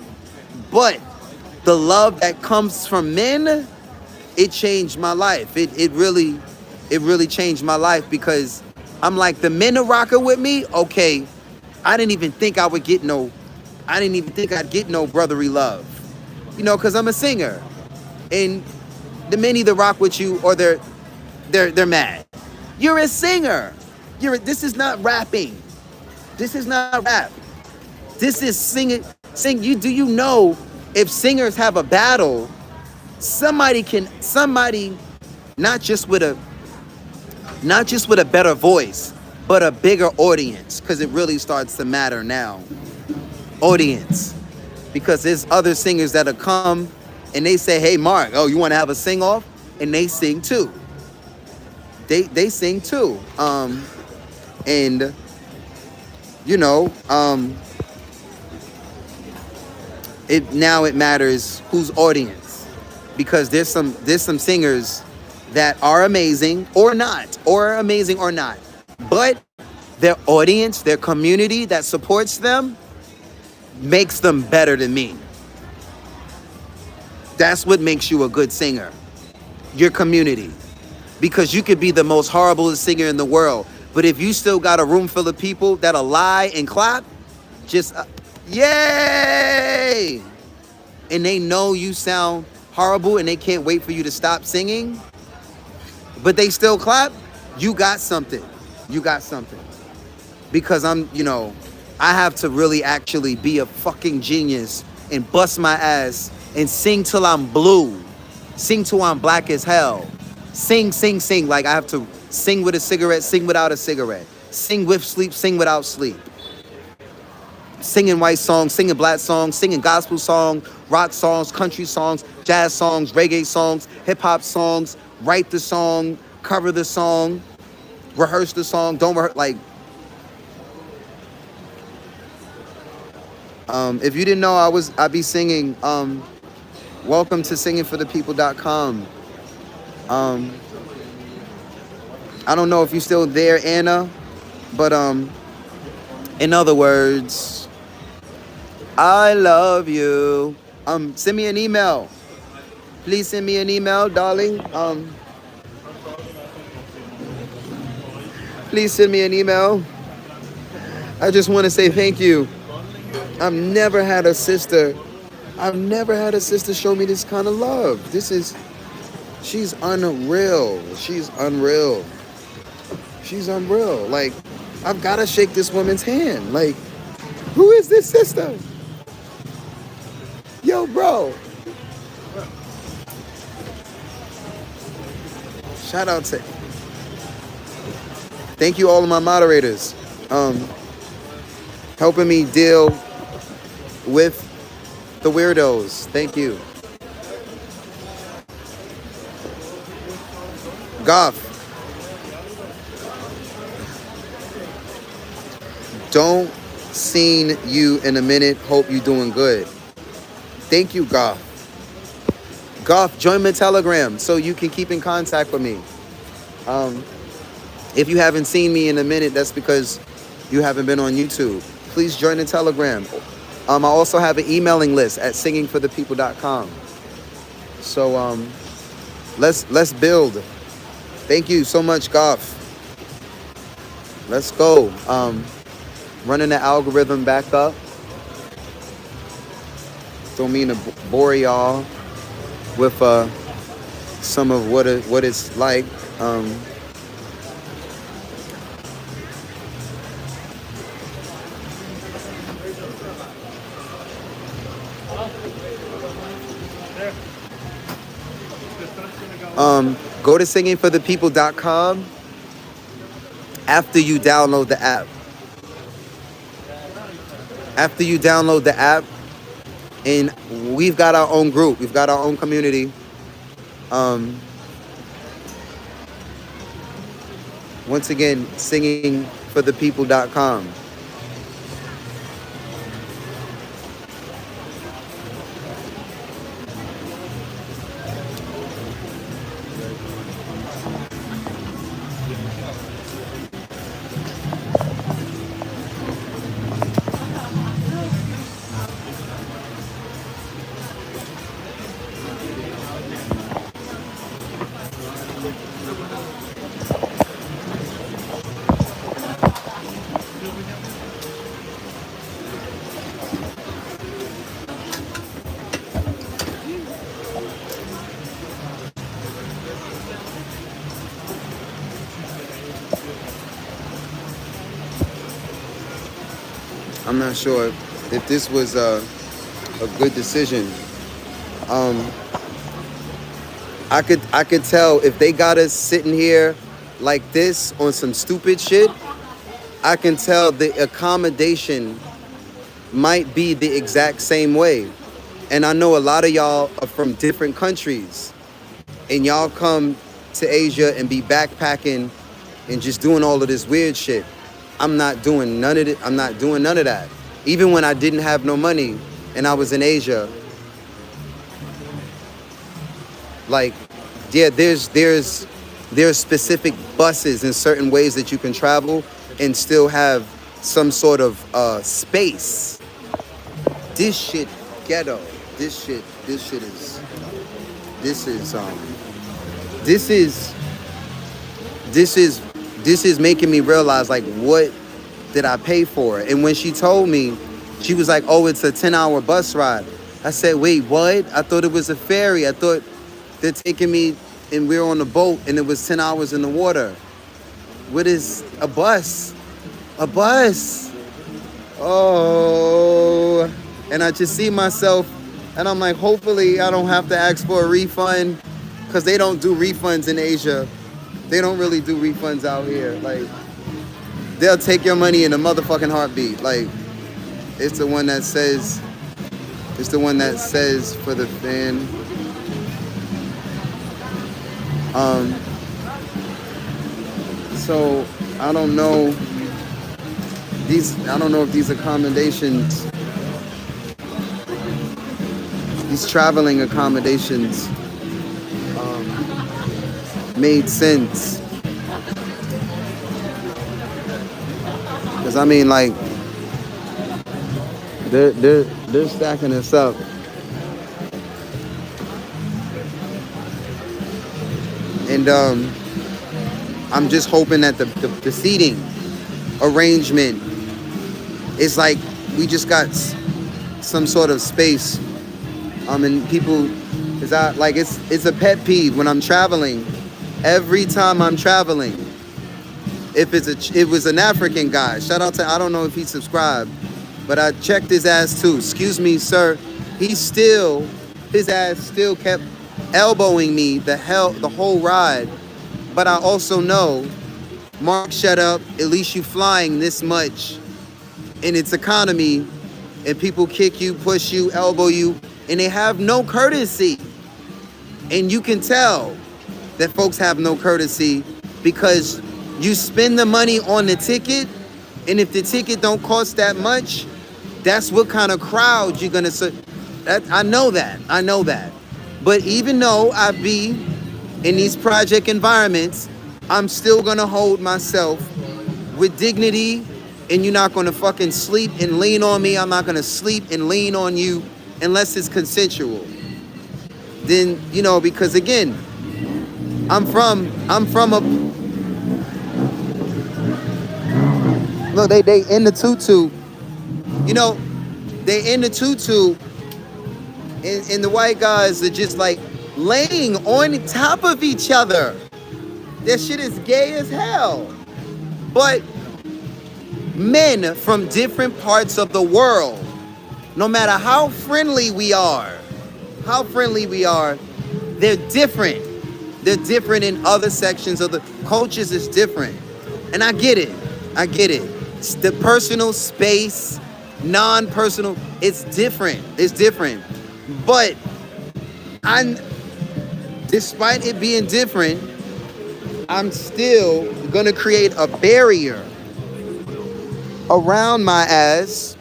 But the love that comes from men, it changed my life. It really changed my life, because I'm like, the men are rocking with me. Okay, I didn't even think I'd get no brotherly love, you know, because I'm a singer. And the men either rock with you or they're mad. You're a singer. This is not rapping. This is not rap. This is singing. Do you know, if singers have a battle, somebody not just with a better voice, but a bigger audience, because it really starts to matter now. Audience. Because there's other singers that'll come and they say, hey, Mark, oh, you want to have a sing-off? And they sing too. They sing too. And, you know, it matters whose audience. Because there's some singers that are amazing or not, but their audience, their community that supports them, makes them better than me. That's what makes you a good singer. Your community. Because you could be the most horrible singer in the world, but if you still got a room full of people that'll lie and clap, just yay! And they know you sound horrible and they can't wait for you to stop singing, but they still clap, you got something. You got something. Because I have to really actually be a fucking genius and bust my ass and sing till I'm blue. Sing till I'm black as hell. Sing. Like I have to sing with a cigarette, sing without a cigarette. Sing with sleep, sing without sleep. Singing white songs, singing black songs, singing gospel songs, rock songs, country songs, jazz songs, reggae songs, hip hop songs, write the song, cover the song, rehearse the song, don't rehearse, like... if you didn't know, I'd be singing, welcome to singingforthepeople.com. I don't know if you're still there, Anna, but in other words, I love you. Send me an email. Please send me an email, darling. Please send me an email. I just want to say thank you. I've never had a sister show me this kind of love. She's unreal. She's unreal. Like, I've got to shake this woman's hand. Like, who is this sister? Yo, bro. Shout out to... Thank you all of my moderators. Helping me deal with the weirdos. Thank you. Goff. Don't seen you in a minute. Hope you doing good. Thank you, Goff. Goff, join my Telegram so you can keep in contact with me. If you haven't seen me in a minute, that's because you haven't been on YouTube. Please join the Telegram. I also have an emailing list at singingforthepeople.com. So let's build. Thank you so much, Goff. Let's go. Running the algorithm back up. Don't mean to bore y'all with some of what it's like. Go to singingforthepeople.com after you download the app. after you download the app, and we've got our own group, we've got our own community. Once again, singingforthepeople.com. I'm not sure if this was a good decision. I could tell if they got us sitting here like this on some stupid shit, I can tell the accommodation might be the exact same way. And I know a lot of y'all are from different countries, and y'all come to Asia and be backpacking and just doing all of this weird shit. I'm not doing none of it. I'm not doing none of that. Even when I didn't have no money and I was in Asia, like, yeah, there's specific buses in certain ways that you can travel and still have some sort of space. This shit ghetto. This is making me realize, like, what did I pay for? And when she told me, she was like, oh, it's a 10-hour bus ride. I said, wait, what? I thought it was a ferry. I thought they're taking me and we're on the boat and it was 10 hours in the water. What is a bus? A bus. Oh. And I just see myself and I'm like, hopefully I don't have to ask for a refund, because they don't do refunds in Asia. They don't really do refunds out here. Like, they'll take your money in a motherfucking heartbeat. Like, it's the one that says for the fan. So I don't know if these accommodations, these traveling accommodations, made sense. Because I mean, like, they're stacking us up. And I'm just hoping that the seating arrangement is like, we just got some sort of space. And people, is that like, it's a pet peeve when I'm traveling. Every time I'm traveling, if it was an African guy, shout out to, I don't know if he subscribed, but I checked his ass too. Excuse me, sir. His ass still kept elbowing me the whole ride. But I also know, Mark, shut up. At least you flying this much in its economy, and people kick you, push you, elbow you, and they have no courtesy. And you can tell that folks have no courtesy because you spend the money on the ticket, and if the ticket don't cost that much, that's what kind of crowd you're gonna serve. I know that. But even though I be in these project environments, I'm still gonna hold myself with dignity, and you're not gonna fucking sleep and lean on me. I'm not gonna sleep and lean on you unless it's consensual. Then, you know, because again, I'm from a, look, they in the tutu, you know, they in the tutu, and the white guys are just like laying on top of each other. That shit is gay as hell. But men from different parts of the world, no matter how friendly we are, they're different. They're different in other sections of the cultures. Is different. And I get it. It's the personal space. non-personal. It's different. It's different. But despite it being different, I'm still gonna create a barrier around my ass,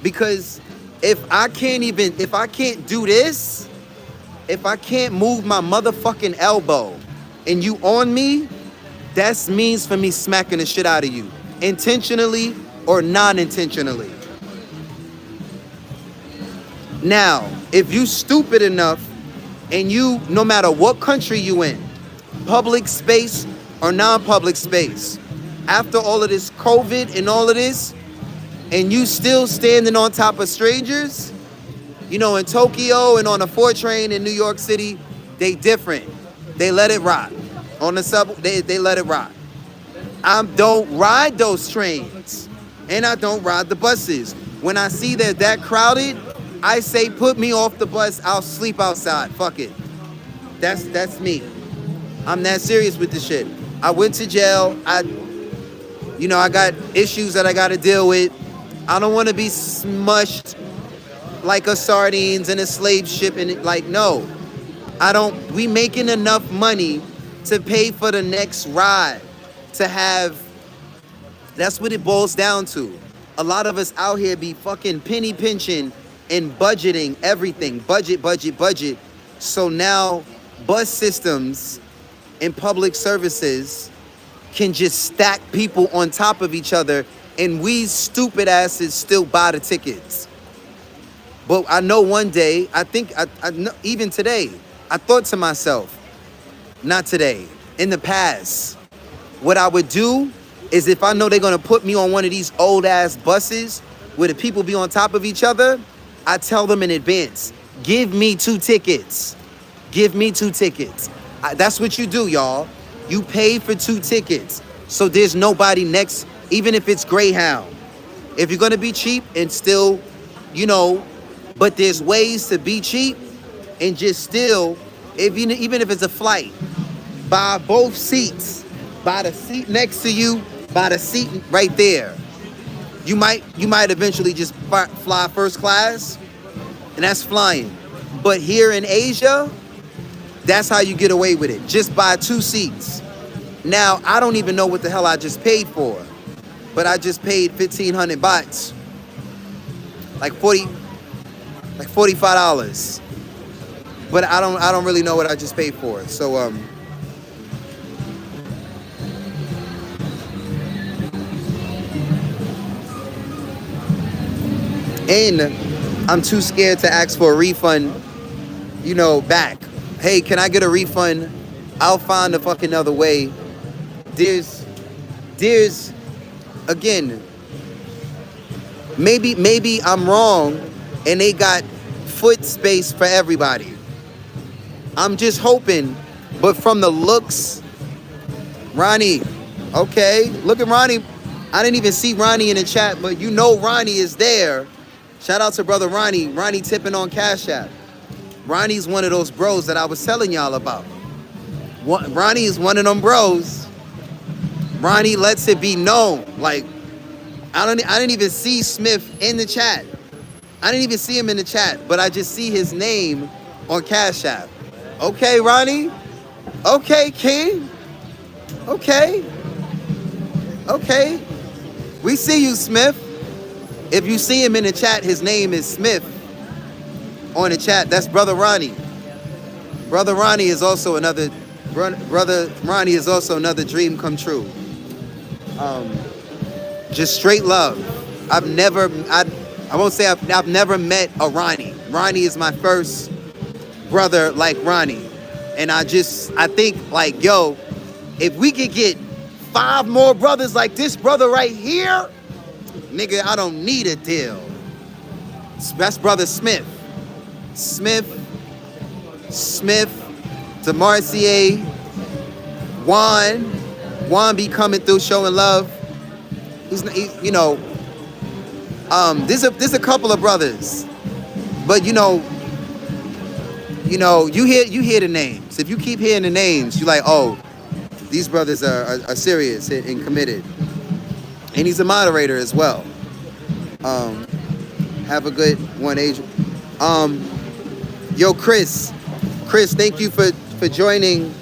because if I can't do this, if I can't move my motherfucking elbow and you on me, that means for me smacking the shit out of you, intentionally or non-intentionally. Now, if you stupid enough and you, no matter what country you in, public space or non-public space, after all of this COVID and all of this, and you still standing on top of strangers, you know, in Tokyo and on the 4 train in New York City, they different. They let it rock. On the subway, they let it rock. I don't ride those trains, and I don't ride the buses. When I see that crowded, I say, put me off the bus, I'll sleep outside, fuck it. That's me. I'm that serious with this shit. I went to jail, I got issues that I gotta deal with. I don't wanna be smushed like a sardines in a slave ship, and like, no. We making enough money to pay for the next ride, to have, that's what it boils down to. A lot of us out here be fucking penny pinching and budgeting everything, budget. So now bus systems and public services can just stack people on top of each other, and we stupid asses still buy the tickets. But I know one day, I think, I know, even today, I thought to myself, not today, in the past, what I would do is, if I know they're gonna put me on one of these old ass buses where the people be on top of each other, I tell them in advance, give me 2 tickets. Give me 2 tickets. That's what you do, y'all. You pay for 2 tickets. So there's nobody next, even if it's Greyhound. If you're gonna be cheap and still, but there's ways to be cheap and just still, even if it's a flight, buy both seats. Buy the seat next to you, buy the seat right there. You might eventually just fly first class, and that's flying. But here in Asia, that's how you get away with it. Just buy 2 seats. Now, I don't even know what the hell I just paid for, but I just paid 1,500 bahts, like $45. But I don't really know what I just paid for. So and I'm too scared to ask for a refund, back. Hey, can I get a refund? I'll find a fucking other way. There's again, maybe I'm wrong and they got foot space for everybody. I'm just hoping, but from the looks, Ronnie, okay, look at Ronnie. I didn't even see Ronnie in the chat, but Ronnie is there. Shout out to brother Ronnie. Ronnie tipping on Cash App. Ronnie's one of those bros that I was telling y'all about. Ronnie is one of them bros. Ronnie lets it be known. Like, I didn't even see Smith in the chat. I didn't even see him in the chat, but I just see his name on Cash App. Okay, Ronnie. Okay, King. Okay. We see you, Smith. If you see him in the chat, his name is Smith on the chat. That's Brother Ronnie. Brother Ronnie is also another dream come true. Just straight love. I won't say I've never met a Ronnie. Ronnie is my first brother like Ronnie. And I think like, yo, if we could get 5 more brothers like this brother right here, nigga, I don't need a deal. That's Brother Smith. DeMarcier, Juan be coming through showing love. There's a couple of brothers, but you hear the names. If you keep hearing the names, you're like, oh, these brothers are serious and committed. And he's a moderator as well. Have a good one, Adrian. Yo, Chris, thank you for joining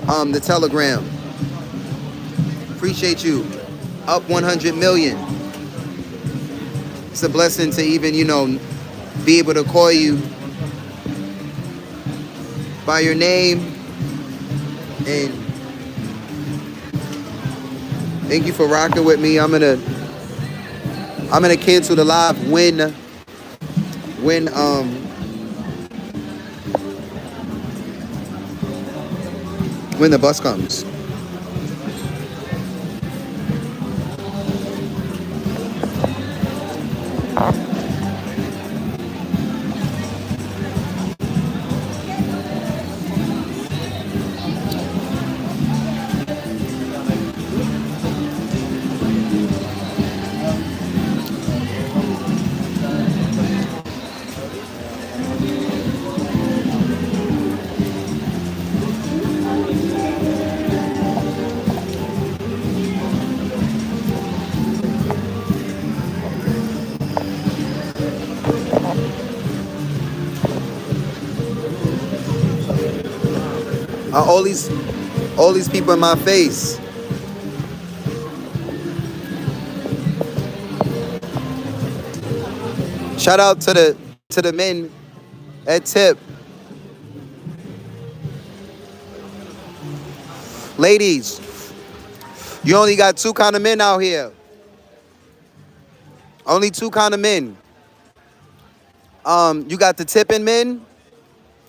the Telegram. Appreciate you. Up 100 million. It's a blessing to even, be able to call you by your name. And thank you for rocking with me. I'm gonna cancel the live when the bus comes. All these people in my face. Shout out to the men at Tip. Ladies, you only got two kind of men out here. Only two kind of men. You got the tipping men,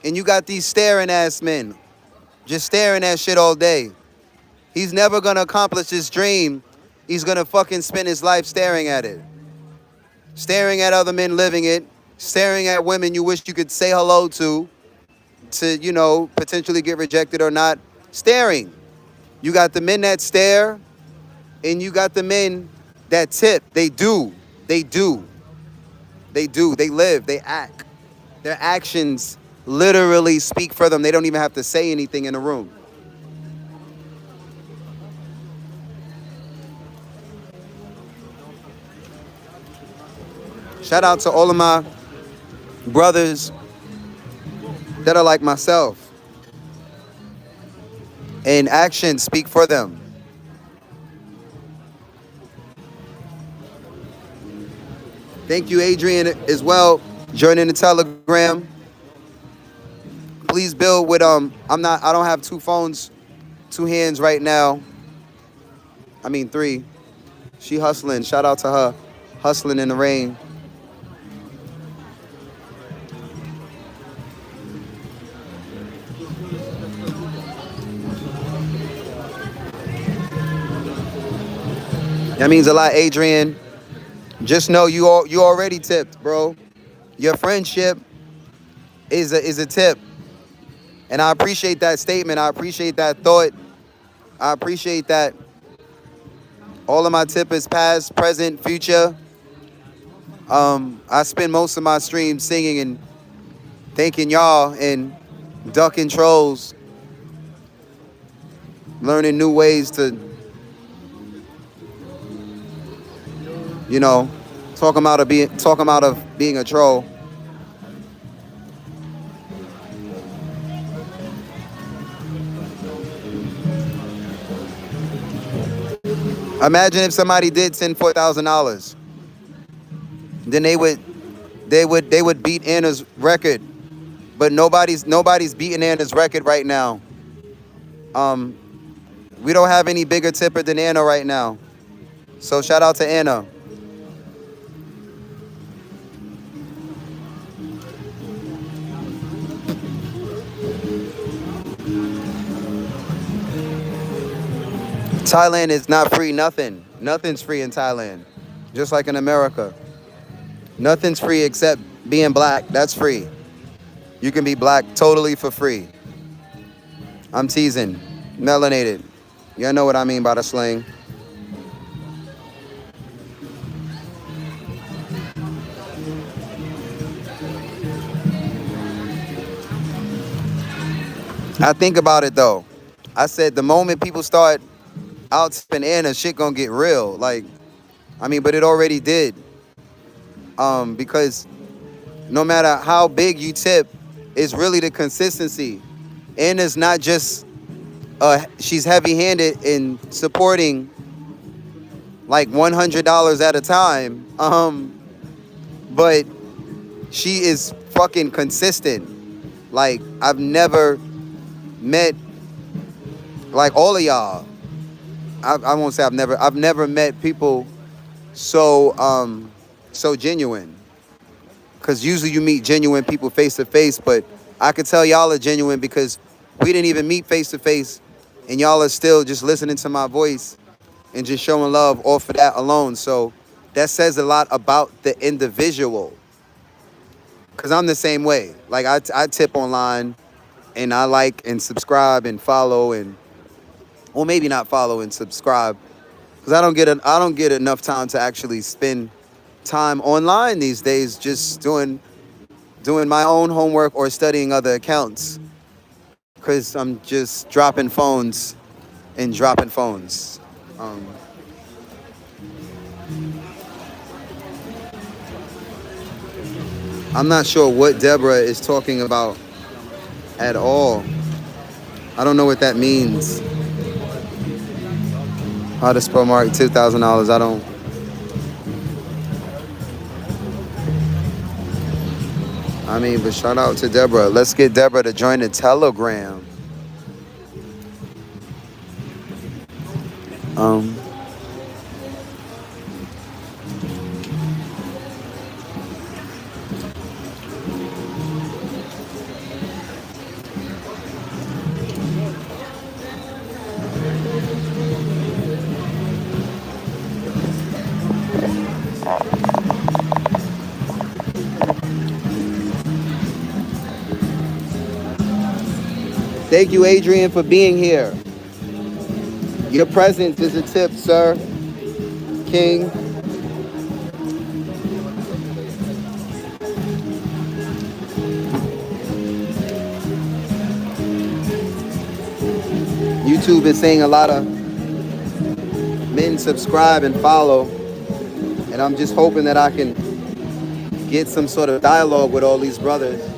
and you got these staring ass men. Just staring at shit all day. He's never gonna accomplish his dream. He's gonna fucking spend his life staring at it. Staring at other men living it. Staring at women you wish you could say hello to, potentially get rejected or not. Staring. You got the men that stare, and you got the men that tip. They do. They live. They act. Their actions literally speak for them. They don't even have to say anything in the room. Shout out to all of my brothers that are like myself. And actions speak for them. Thank you, Adrian, as well, joining the Telegram. Please build with I don't have two phones, two hands right now. I mean 3. She hustling. Shout out to her. Hustling in the rain. That means a lot, Adrian. Just know you already tipped, bro. Your friendship is a tip. And I appreciate that statement. I appreciate that thought. I appreciate that. All of my tippers, past, present, future. I spend most of my streams singing and thanking y'all and ducking trolls. Learning new ways to, talking out of being a troll. Imagine if somebody did send $4,000, then they would beat Anna's record, but nobody's beating Anna's record right now. We don't have any bigger tipper than Anna right now, so shout out to Anna. Thailand is not free, nothing. Nothing's free in Thailand. Just like in America. Nothing's free except being black. That's free. You can be black totally for free. I'm teasing. Melanated. Y'all know what I mean by the slang. I think about it though. I said the moment people start out tipping Anna, shit gonna get real. But it already did. Because no matter how big you tip, it's really the consistency. And it's not just she's heavy-handed in supporting like $100 at a time. But she is fucking consistent. Like I've never met like all of y'all. I won't say I've never met people so genuine. Cause usually you meet genuine people face to face, but I could tell y'all are genuine because we didn't even meet face to face, and y'all are still just listening to my voice and just showing love off of that alone. So that says a lot about the individual. Cause I'm the same way. Like I tip online, and I like and subscribe and follow and, or maybe not follow and subscribe, because I don't get enough time to actually spend time online these days, just doing my own homework or studying other accounts, because I'm just dropping phones and dropping phones. I'm not sure what Deborah is talking about at all. I don't know what that means. How to spell mark $2,000. I don't. I mean, but shout out to Deborah. Let's get Deborah to join the Telegram. Thank you, Adrian, for being here. Your presence is a tip, sir. King. YouTube is saying a lot of men subscribe and follow, and I'm just hoping that I can get some sort of dialogue with all these brothers.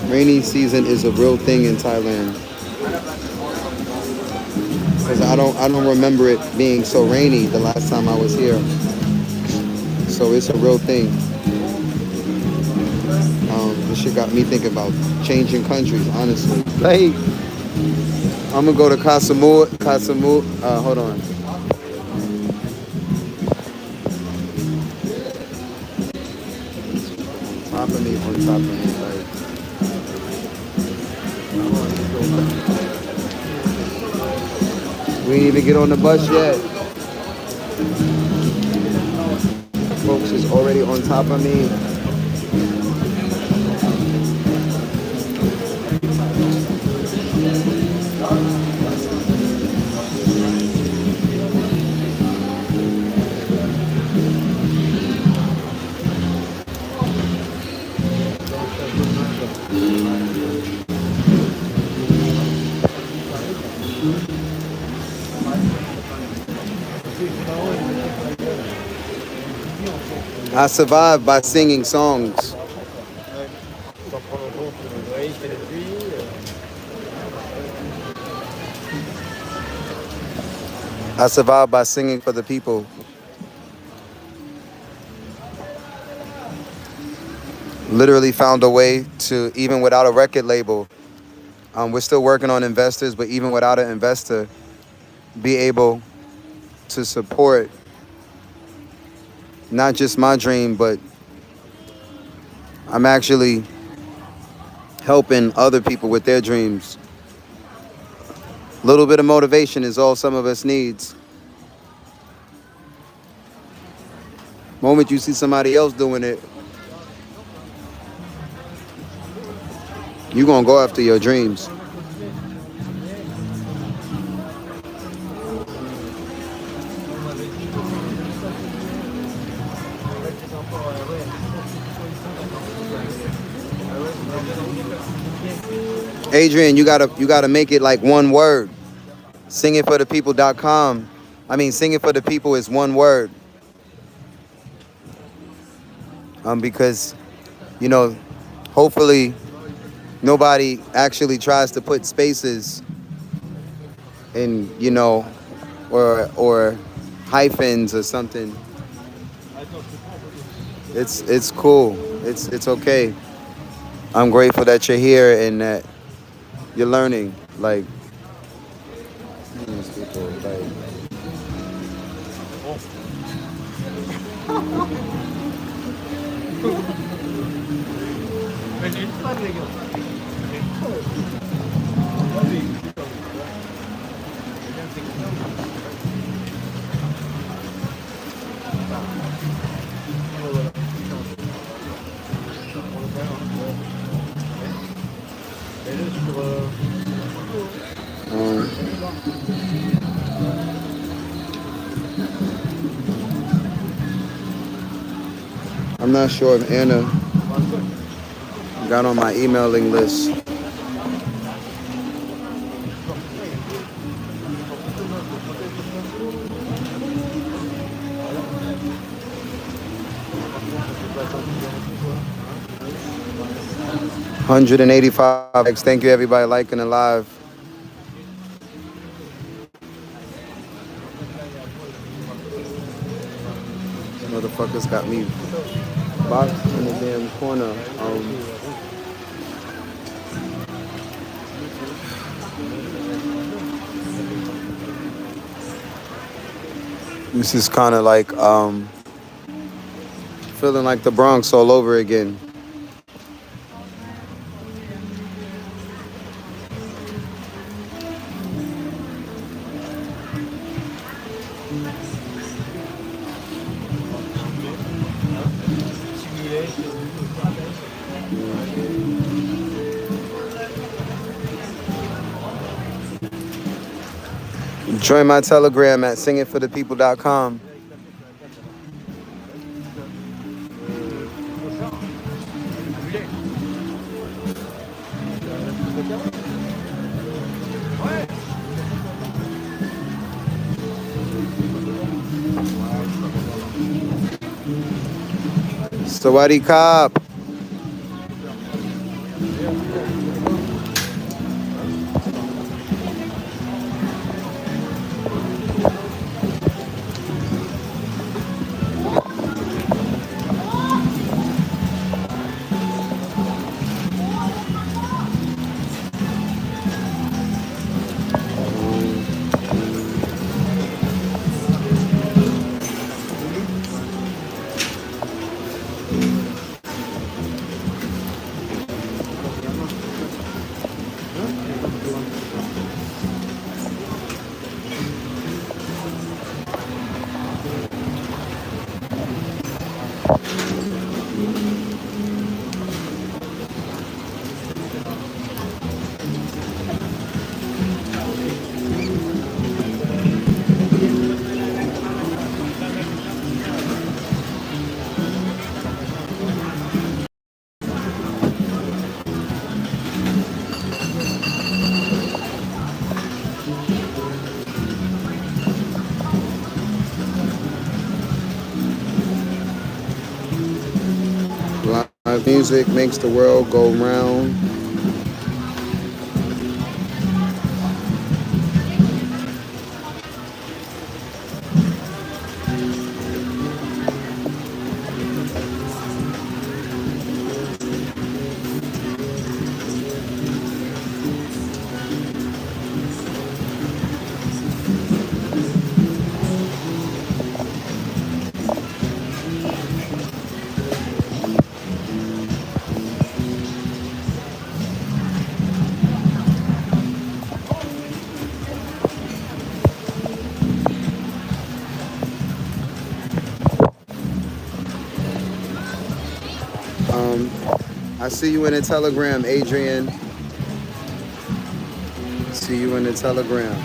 Rainy season is a real thing in Thailand. Because I don't remember it being so rainy the last time I was here. So it's a real thing. This shit got me thinking about changing countries, honestly. Like, I'm gonna go to Kasamut, hold on. On top of me, like. We ain't even get on the bus yet. Folks is already on top of me. I survived by singing songs. I survived by singing for the people. Literally found a way to, even without a record label. We're still working on investors, but even without an investor, be able to support not just my dream, but I'm actually helping other people with their dreams. A little bit of motivation is all some of us needs. Moment you see somebody else doing it, you're gonna go after your dreams. Adrian, you gotta make it like one word. Singingforthepeople.com. I mean, singing for the people is one word. Because you know, hopefully nobody actually tries to put spaces in, or hyphens or something. It's cool. It's okay. I'm grateful that you're here and that you're learning. Like these people, like I'm not sure if Anna got on my emailing list. $185 likes. Thank you everybody liking the live. Motherfuckers got me boxed in the damn corner. This is kind of like feeling like the Bronx all over again. Join my Telegram at singingforthepeople.com. Sawadee Kap. Live music makes the world go round. I see you in the Telegram, Adrian. See you in the Telegram.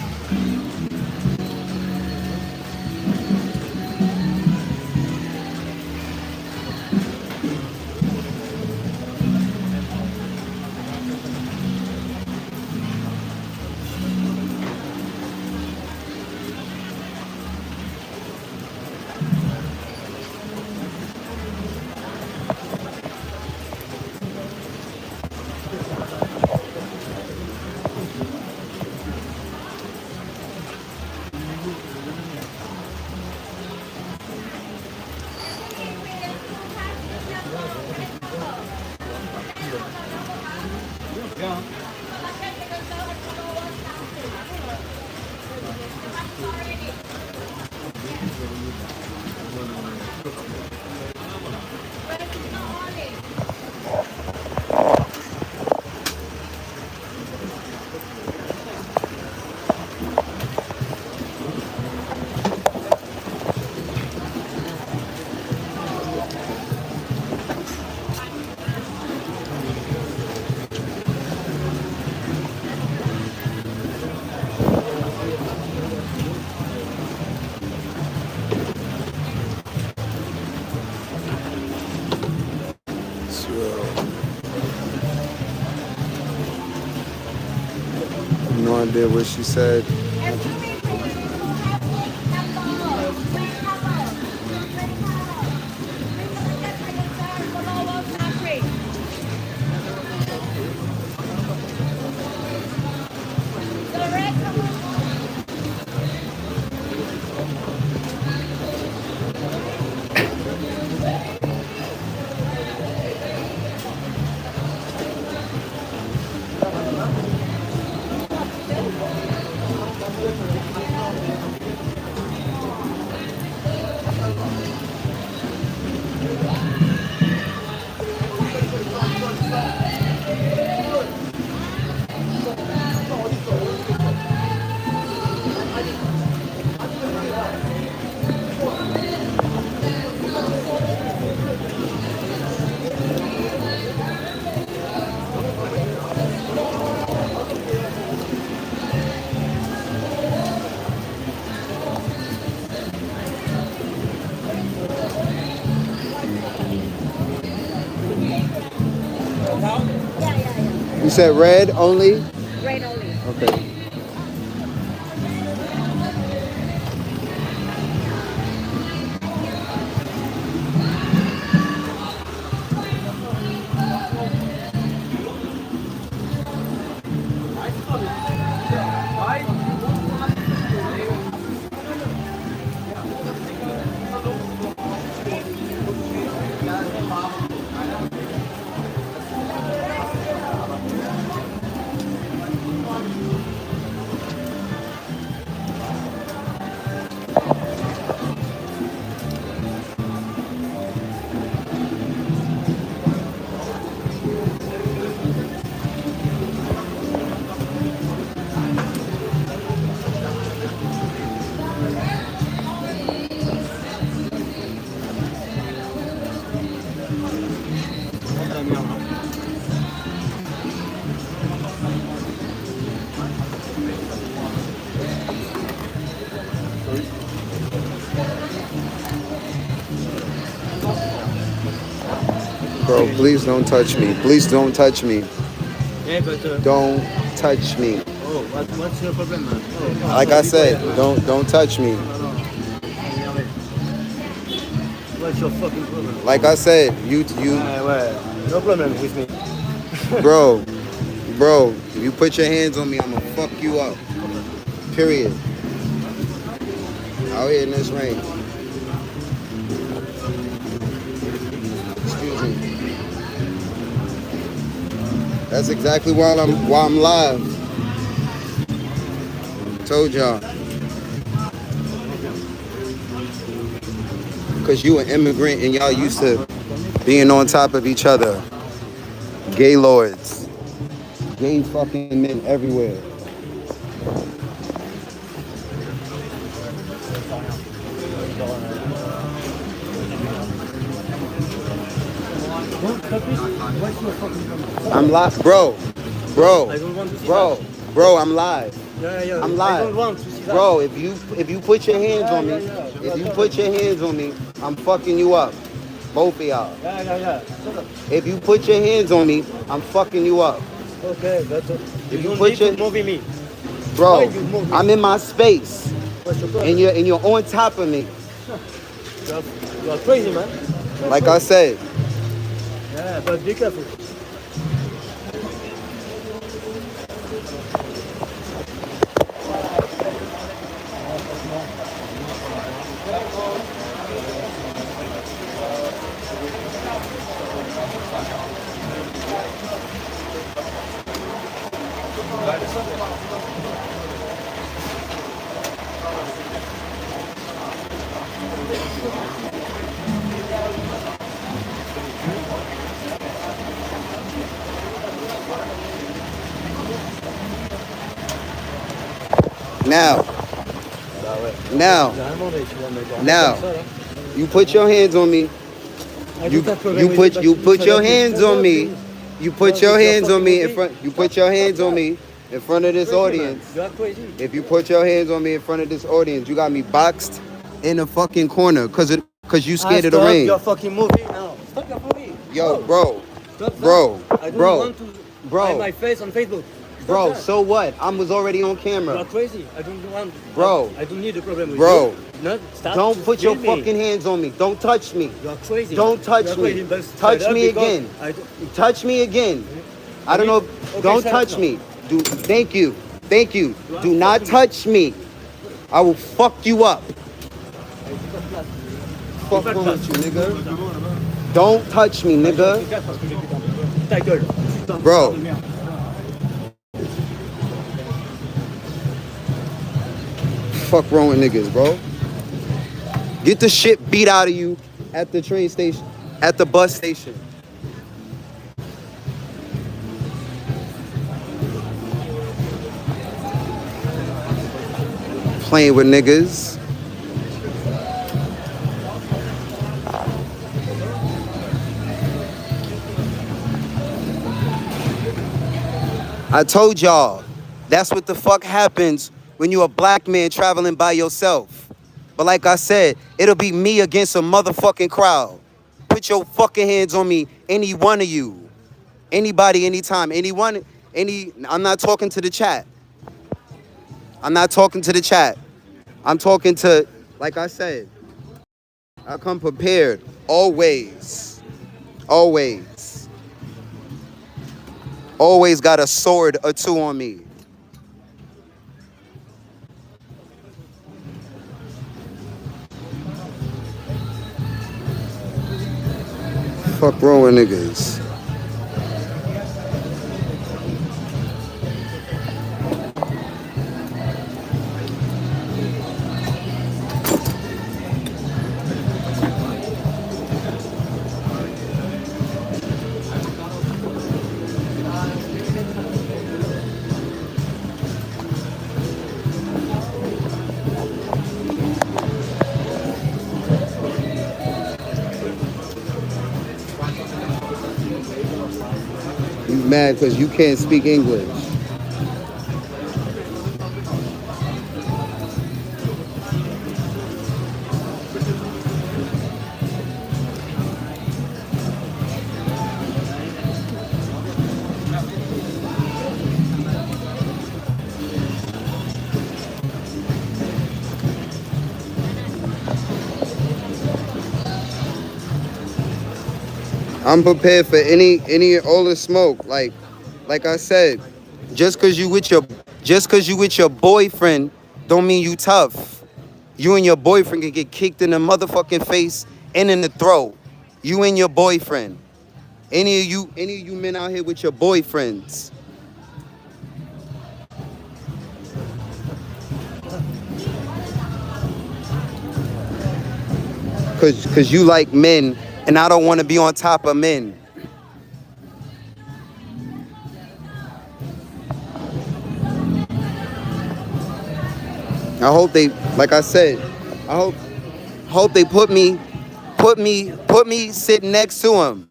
No idea what she said. You said red only?
Red only.
Okay. Bro, please don't touch me. Please don't touch me.
Yeah, but
Don't touch me.
oh, what's your problem, man? Oh,
Like I said, don't touch me.
What's your fucking problem?
Like I said, you
Ouais, no problem with me.
bro, you put your hands on me, I'ma fuck you up. Period. Out here in this rain. Excuse me. That's exactly why I'm live. Told y'all. Cause you an immigrant and y'all used to being on top of each other. Gay lords. Gay fucking men everywhere.
What's your fucking problem?
I'm live, bro.
I don't want to see that.
Bro, I'm live.
Yeah.
I'm
I don't
live.
want to see that.
Bro, if you put your hands on me, if you put your hands on me, I'm fucking you up. Both of y'all.
Yeah. Shut up.
If you put your hands on me, I'm fucking you up.
Okay, but
If
you
you
don't
put
need
your
to move me. Why
bro,
you move me?
I'm in my space,
What's your problem?
and you're on top of me.
You are crazy, man. You're
Like I
crazy.
said,
Yeah, but be careful.
now, now, now, you put your hands on me. You put your hands on me. You put your hands on me in front. You put your hands on me in front of this audience.
You are crazy.
If you put your hands on me in front of this audience, you got me boxed in the fucking corner cause you scared of the
Stop
rain.
your fucking movie now. Stop your movie.
Yo, bro,
Stop that.
bro,
I don't
bro,
want to
bro.
hide my face on Facebook. Stop
bro.
that.
So what? I was already on
You are
camera,
crazy. I don't want.
Bro.
I don't need a problem with
bro.
you. No, stop
Don't
to
put your
kill me.
fucking hands on me. Don't touch me.
You are crazy.
Don't touch
You are
me.
crazy, but
Touch
shut up
me
because
again.
I don't-
Touch me again. I don't know.
Okay,
Don't
shut up
touch
now.
me. Thank you.
You are
Do not
fucking-
touch me. I will fuck you up. Fuck wrong with you, nigga. Don't touch me, nigga.
Ta gueule.
Bro. Fuck wrong with niggas, bro. Get the shit beat out of you at the train station, at the bus station. Playing with niggas. I told y'all, that's what the fuck happens when you a black man traveling by yourself. But like I said, it'll be me against a motherfucking crowd. Put your fucking hands on me, any one of you. Anybody, anytime, anyone, I'm not talking to the chat. I'm not talking to the chat. I'm talking to, like I said, I come prepared, always. Always. Always got a sword or two on me. Fuck wrong with niggas. You mad because you can't speak English. I'm prepared for any all the smoke. Like I said, just cause you with your boyfriend don't mean you tough. You and your boyfriend can get kicked in the motherfucking face and in the throat. You and your boyfriend. Any of you men out here with your boyfriends. Cause you like men and I don't want to be on top of men. I hope they, like I said, I hope they put me sitting next to him.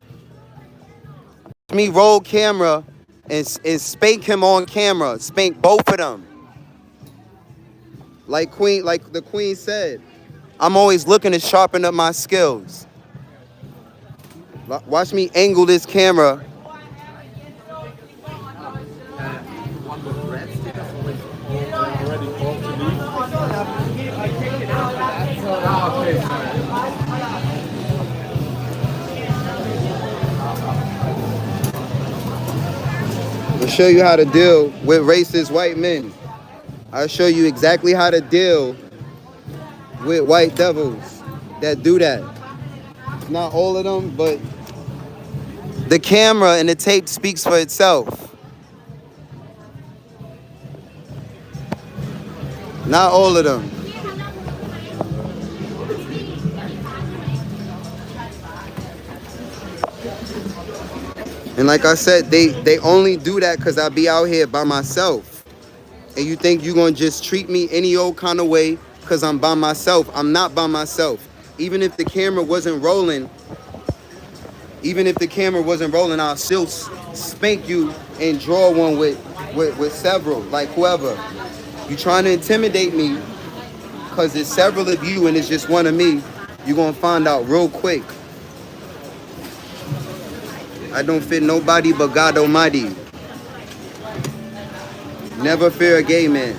Me roll camera and spank him on camera. Spank both of them. Like the queen said, I'm always looking to sharpen up my skills. Watch me angle this camera. I'll show you how to deal with racist white men. I'll show you exactly how to deal with white devils that do that. Not all of them, but the camera and the tape speaks for itself. Not all of them. And like I said, they only do that because I be out here by myself. And you think you're going to just treat me any old kind of way because I'm by myself. I'm not by myself. Even if the camera wasn't rolling, I'll still spank you and draw one with several, like whoever. You trying to intimidate me because there's several of you and it's just one of me, you're going to find out real quick. I don't fit nobody but God Almighty. Never fear a gay man.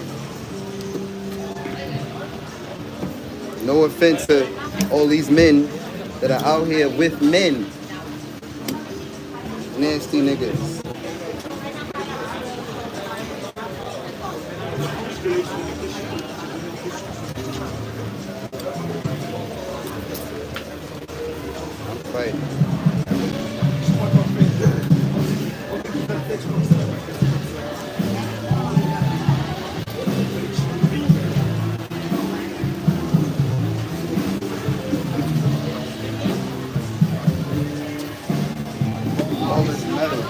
No offense to all these men that are out here with men. Nasty niggas. I'm fighting. All this metal.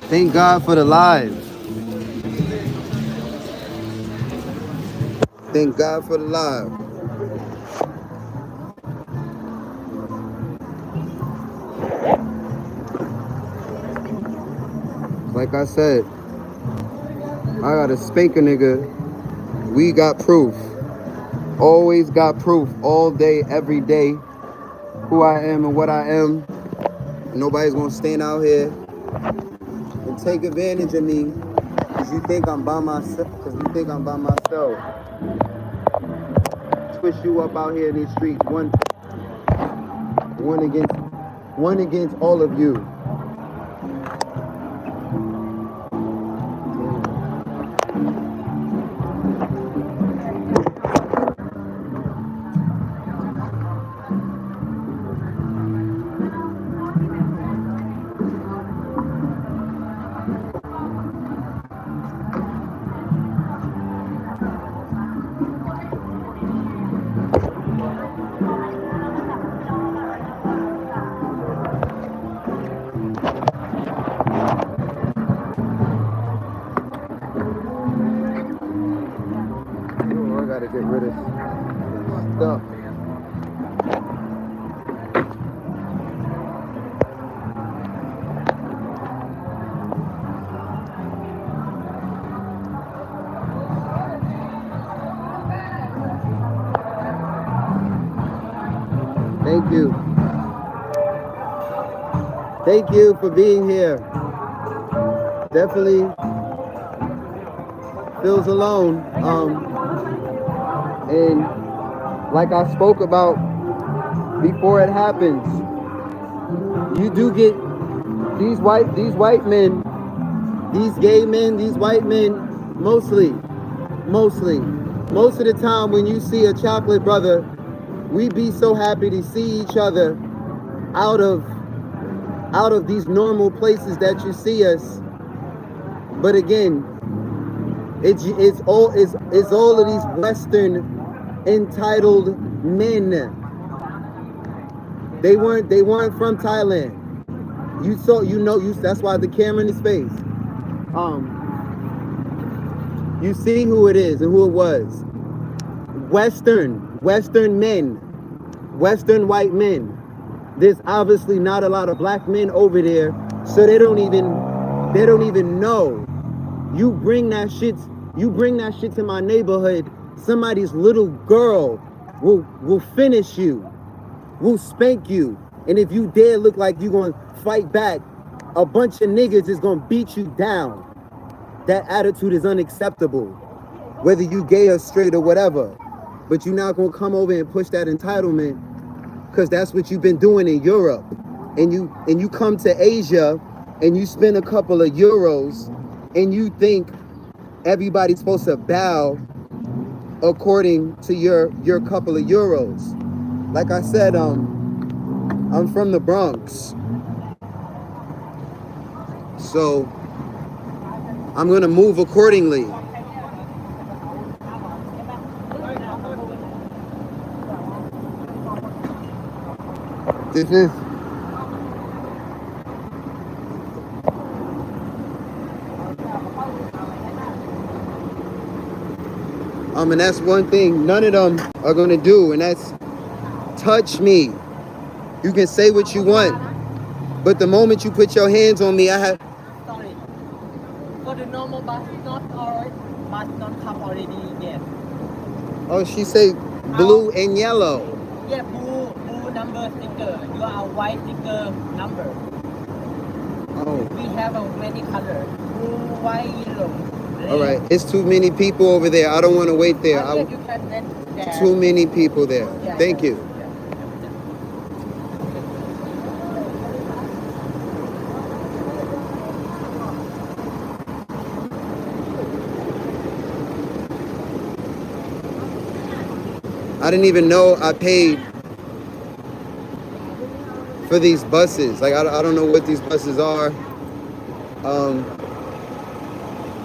Thank God for the live. Thank God for the live. Like I said, I gotta spank a nigga. We got proof. Always got proof all day, every day. Who I am and what I am. Nobody's gonna stand out here and take advantage of me because you think I'm by myself. Twist you up out here in these streets. One against all of you. Oh, I gotta get rid of stuff. Thank you. Thank you for being here. Definitely feels alone. And like I spoke about before it happens, you do get these white men, these gay men, these white men, mostly, most of the time when you see a chocolate brother, we be so happy to see each other out of these normal places that you see us. But again, it's all of these Western entitled men. They weren't from Thailand. That's why the camera in his face. You see who it is and who it was. Western men, Western white men. There's obviously not a lot of black men over there, so they don't even know. You bring that shit to my neighborhood, somebody's little girl will finish you, will spank you, and if you dare look like you gonna fight back, a bunch of niggas is gonna beat you down. That attitude is unacceptable, whether you gay or straight or whatever. But you're not gonna come over and push that entitlement, because that's what you've been doing in Europe. And you come to Asia and you spend a couple of euros and you think everybody's supposed to bow according to your couple of euros. Like I said, I'm from the Bronx, so I'm gonna move accordingly. This is and that's one thing none of them are gonna do, and that's touch me. You can say what you want, but the moment you put your hands on me, I have.
Sorry. For the normal bus, not alright. Bus not come already yet.
Oh, she say blue and yellow.
Yeah, blue number sticker. You are a white sticker number.
Oh.
We have a many color. Blue, white, yellow. Red.
All right. It's too many people over there. I don't want to wait there.
Oh, yeah, you can let there.
Too many people there.
Yeah,
Thank you. I didn't even know I paid for these buses. Like, I don't know what these buses are.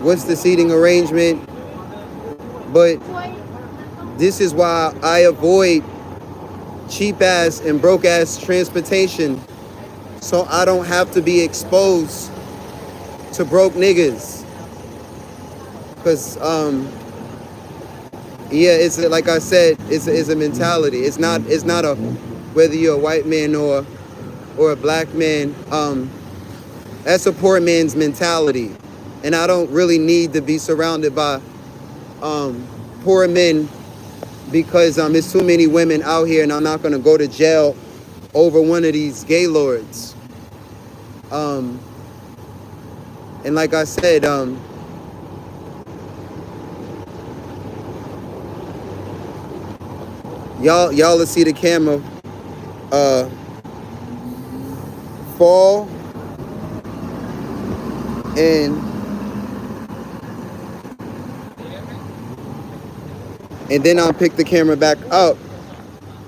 What's the seating arrangement? But this is why I avoid cheap ass and broke ass transportation, so I don't have to be exposed to broke niggas. Cause yeah, it's like I said, it's a mentality. It's not a whether you're a white man or a black man. That's a poor man's mentality, and I don't really need to be surrounded by poor men, because it's too many women out here, and I'm not gonna go to jail over one of these gay lords. And like I said, y'all will see the camera fall, and then I'll pick the camera back up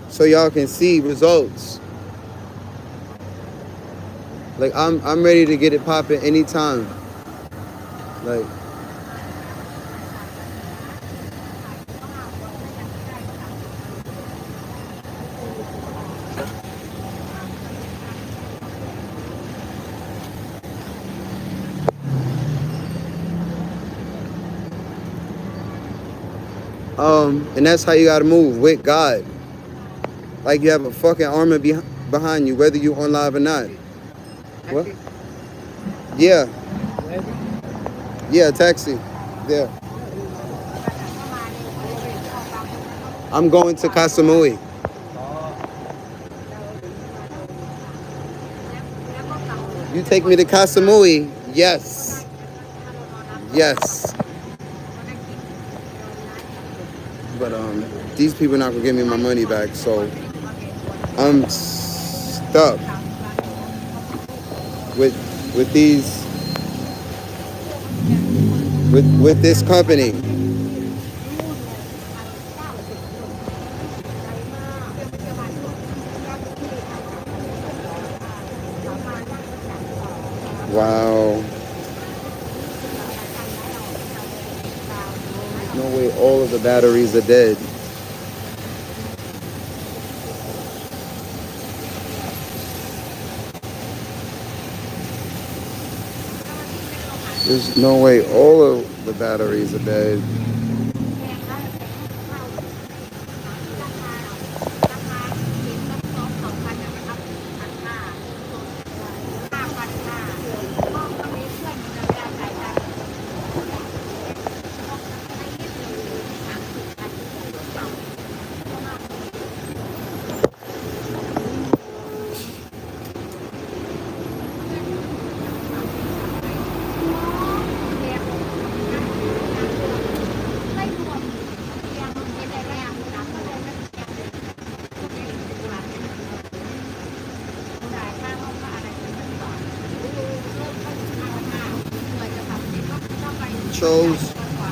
so y'all can see results. Like, I'm ready to get it popping anytime. Like, and that's how you gotta move, with God. Like, you have a fucking armor behind you, whether you're on live or not. What? Yeah. Yeah, taxi. Yeah. I'm going to Kasamui. You take me to Kasamui? Yes. Yes. But these people are not gonna give me my money back, so I'm stuck with this company. No way all of the batteries are dead. There's no way all of the batteries are dead.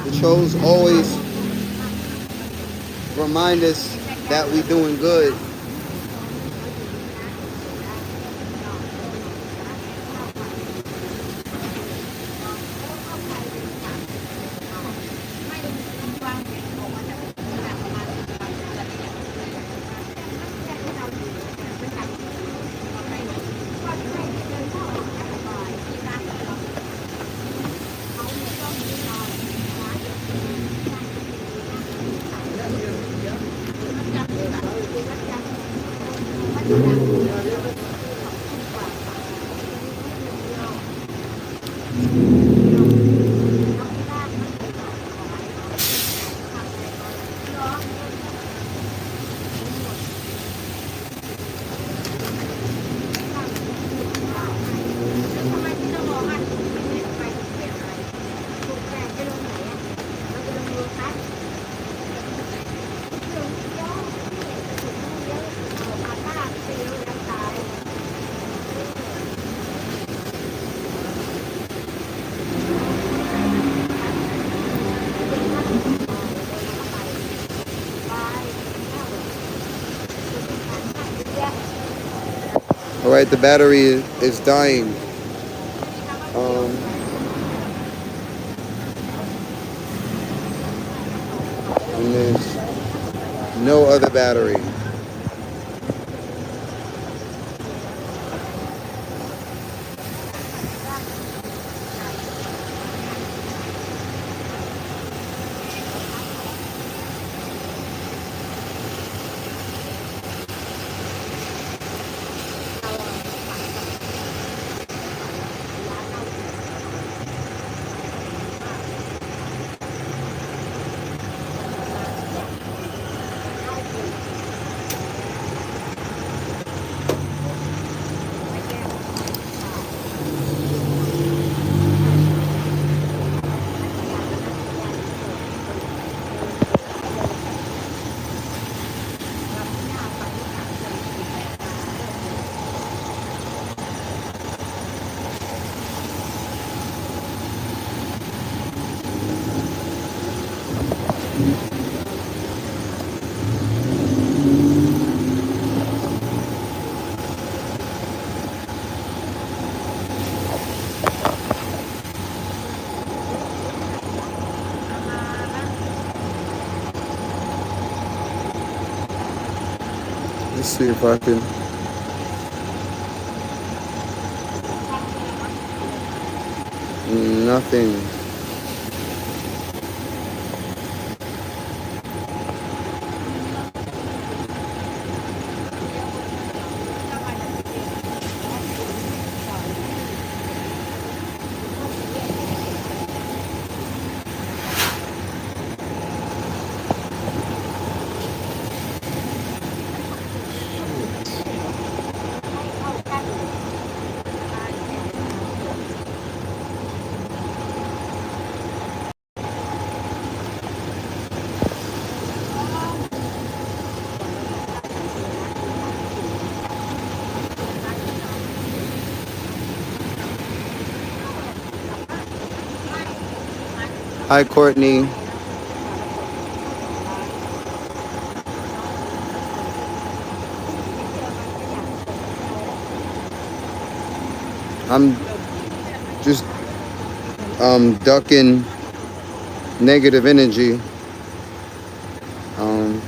The chose always remind us that we doing good. All right, the battery is dying. And there's no other battery. Let's see if I can. Nothing. Hi, Courtney. I'm just ducking negative energy. Um,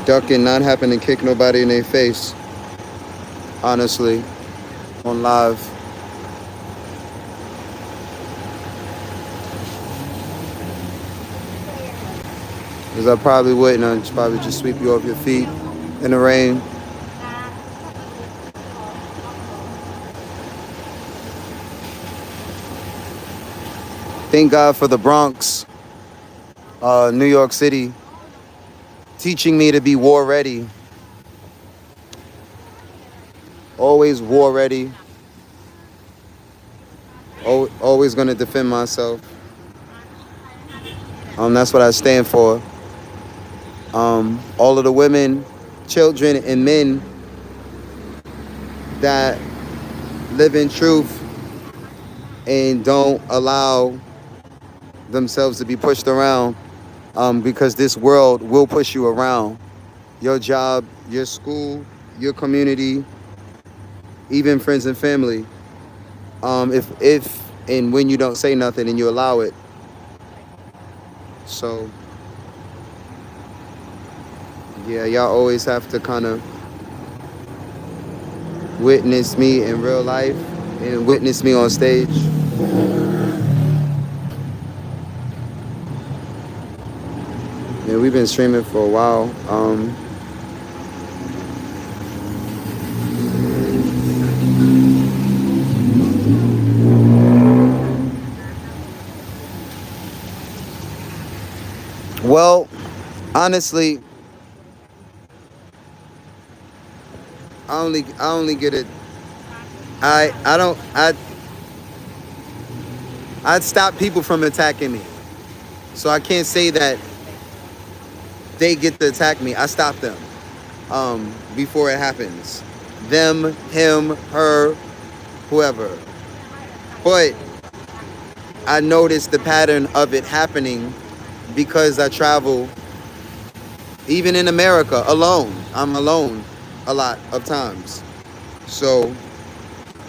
ducking, not having to kick nobody in their face, honestly, on live. Because I probably wouldn't. I'd probably just sweep you off your feet in the rain. Thank God for the Bronx, New York City, teaching me to be war ready. Always war ready. Always gonna defend myself. That's what I stand for. All of the women, children, and men that live in truth and don't allow themselves to be pushed around, because this world will push you around. Your job, your school, your community, even friends and family. If and when you don't say nothing and you allow it. So yeah, y'all always have to kind of witness me in real life and witness me on stage. Yeah, we've been streaming for a while. Well, honestly, I only get it. I'd stop people from attacking me. So I can't say that they get to attack me. I stop them before it happens. Them, him, her, whoever. But I noticed the pattern of it happening because I travel, even in America, alone. I'm alone a lot of times. So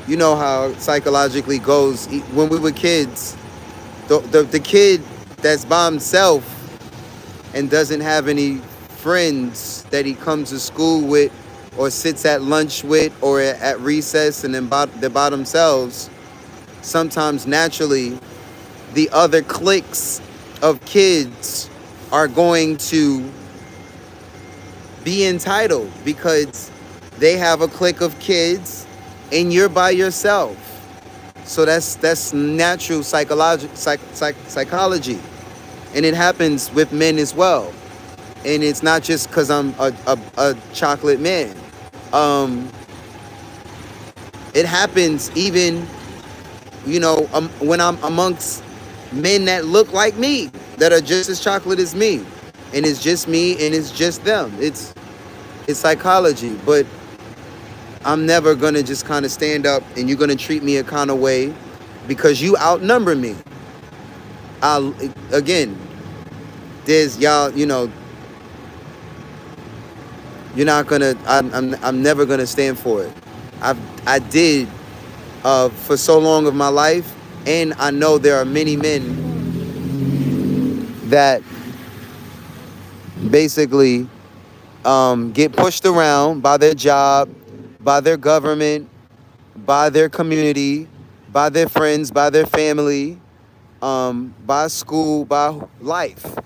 you know how psychologically goes. When we were kids, the kid that's by himself and doesn't have any friends that he comes to school with or sits at lunch with or at recess, and then they're by themselves, sometimes naturally the other cliques of kids are going to be entitled because they have a clique of kids and you're by yourself. So that's natural psychology, and it happens with men as well. And it's not just because I'm a chocolate man. It happens even, when I'm amongst men that look like me, that are just as chocolate as me, and it's just me and it's just them. It's psychology, but I'm never gonna just kind of stand up and you're gonna treat me a kind of way because you outnumber me. Again, there's y'all, you're not gonna. I'm never gonna stand for it. I did for so long of my life, and I know there are many men that basically get pushed around by their job, by their government, by their community, by their friends, by their family, by school, by life.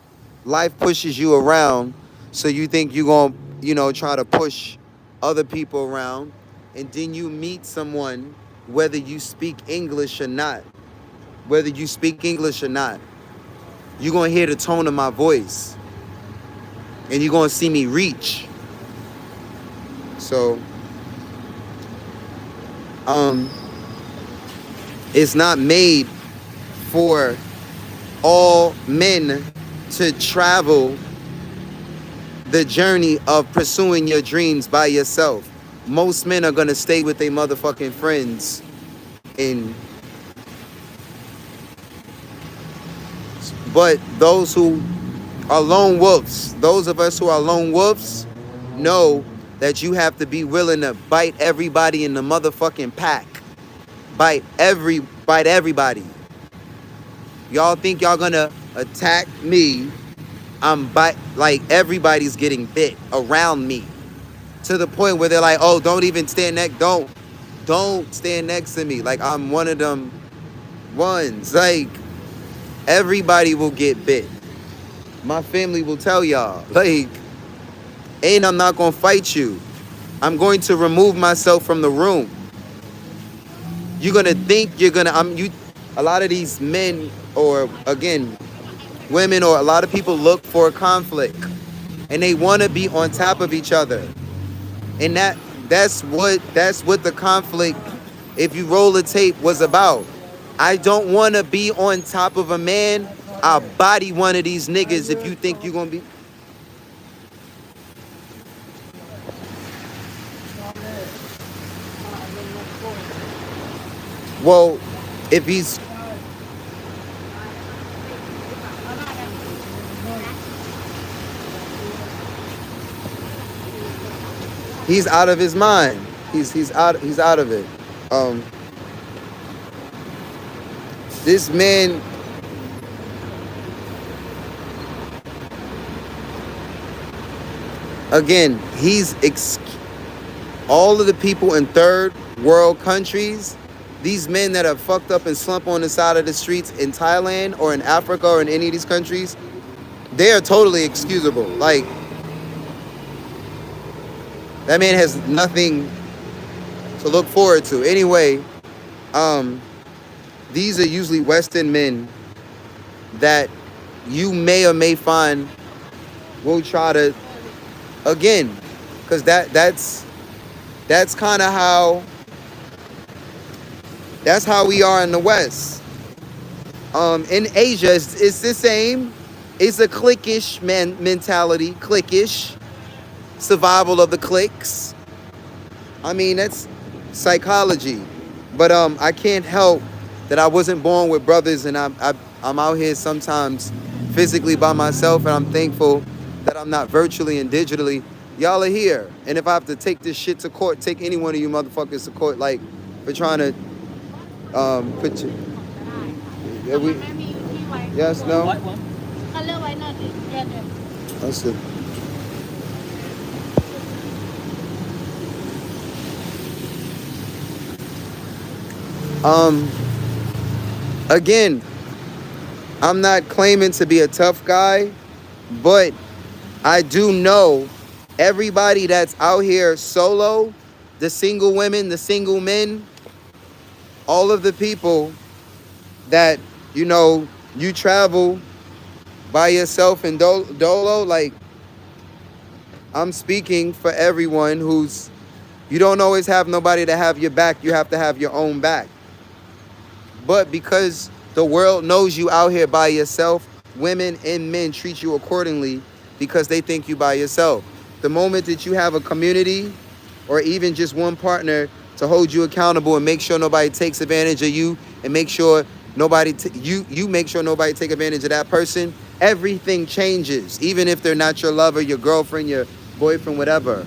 Life pushes you around, so you think you're going to, try to push other people around, and then you meet someone, whether you speak English or not, you're going to hear the tone of my voice, and you're going to see me reach. So, it's not made for all men to travel the journey of pursuing your dreams by yourself. Most men are going to stay with their motherfucking friends. But those who are lone wolves, those of us who are lone wolves, know that you have to be willing to bite everybody in the motherfucking pack. Bite everybody. Y'all think y'all gonna attack me? Like everybody's getting bit around me to the point where they're like, oh, don't even stand next. Don't stand next to me. Like I'm one of them ones. Like everybody will get bit. My family will tell y'all. Like, and I'm not gonna fight you. I'm going to remove myself from the room. You're gonna think you're gonna. A lot of these men, or again, women, or a lot of people look for conflict, and they want to be on top of each other, and that's what the conflict, if you roll the tape, was about. I don't want to be on top of a man. I'll body one of these niggas if you think you're gonna be. Well, if he's out of his mind. He's out of it. Um, this man, again, all of the people in third world countries, these men that are fucked up and slump on the side of the streets in Thailand or in Africa or in any of these countries, they are totally excusable. Like, that man has nothing to look forward to. Anyway, these are usually Western men that you may or may find will try to, again, because that's kind of how we are in the West. In Asia, it's the same. It's a cliquish mentality, cliquish survival of the cliques. I mean, that's psychology. But I can't help that I wasn't born with brothers, and I'm out here sometimes physically by myself, and I'm thankful that I'm not virtually and digitally. Y'all are here, and if I have to take this shit to court, take any one of you motherfuckers to court, like for trying to put you. Yeah, yes, no. That's it. Again, I'm not claiming to be a tough guy, but I do know everybody that's out here solo, the single women, the single men, all of the people that, you travel by yourself in dolo, like, I'm speaking for everyone you don't always have nobody to have your back. You have to have your own back. But because the world knows you out here by yourself, women and men treat you accordingly because they think you by yourself. The moment that you have a community or even just one partner to hold you accountable and make sure nobody takes advantage of you and make sure you make sure nobody take advantage of that person, everything changes. Even if they're not your lover, your girlfriend, your boyfriend, whatever.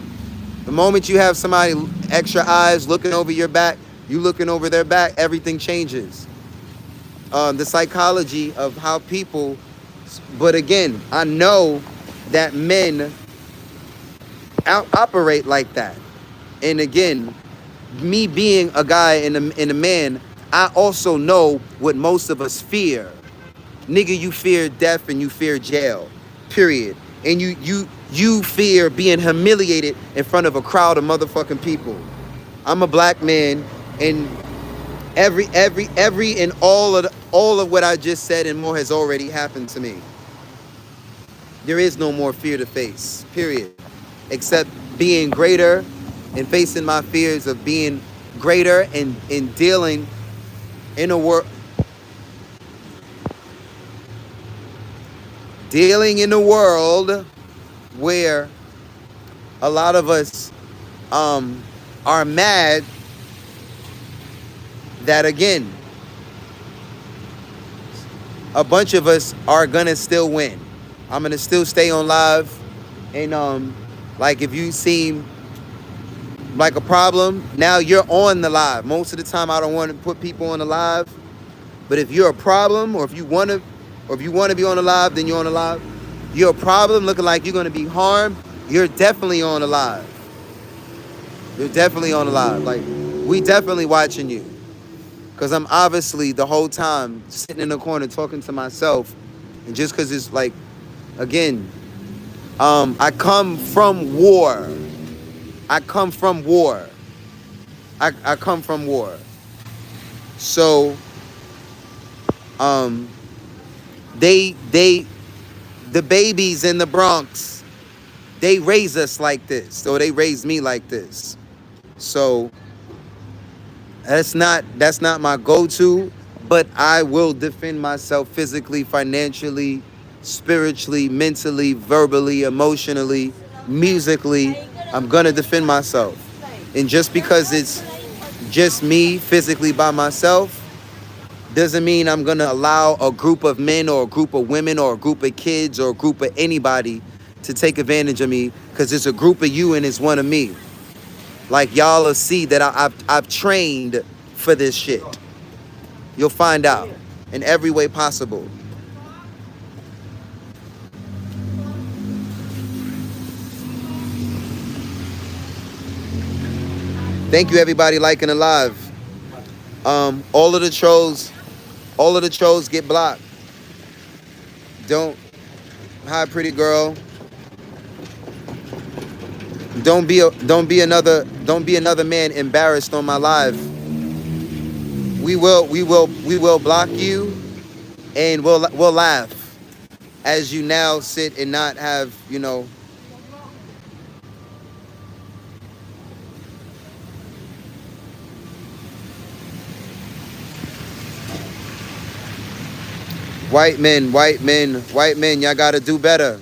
The moment you have somebody extra eyes looking over your back, you looking over their back, everything changes. The psychology of how people, but again, I know that men operate like that. And again, me being a guy and a man, I also know what most of us fear. Nigga, you fear death and you fear jail, period. And you fear being humiliated in front of a crowd of motherfucking people. I'm a black man, and every and all of what I just said and more has already happened to me. There is no more fear to face, period. Except being greater and facing my fears of being greater and dealing in a world where a lot of us are mad that, again, a bunch of us are gonna still win. I'm gonna still stay on live, and like, if you seem like a problem, now you're on the live. Most of the time I don't want to put people on the live But if you're a problem, or if you want to be on the live, then you're on the live. You're a problem looking like you're going to be harmed, you're definitely on the live. You're definitely on the live. Like, we definitely watching you. Because I'm obviously the whole time sitting in the corner talking to myself. And just because it's like, again, I come from war. I come from war. I come from war. So, the babies in the Bronx, they raise us like this. Or they raised me like this. So, that's not my go-to, but I will defend myself physically, financially, spiritually, mentally, verbally, emotionally, musically. I'm gonna defend myself. And just because it's just me physically by myself doesn't mean I'm gonna allow a group of men or a group of women or a group of kids or a group of anybody to take advantage of me, because it's a group of you and it's one of me. Like, y'all will see that I've trained for this shit. You'll find out in every way possible. Thank you, everybody liking the live. All of the trolls get blocked. Don't, hi pretty girl. Don't be another man embarrassed on my live. We will block you, and we'll laugh as you now sit and not have, white men, y'all gotta do better.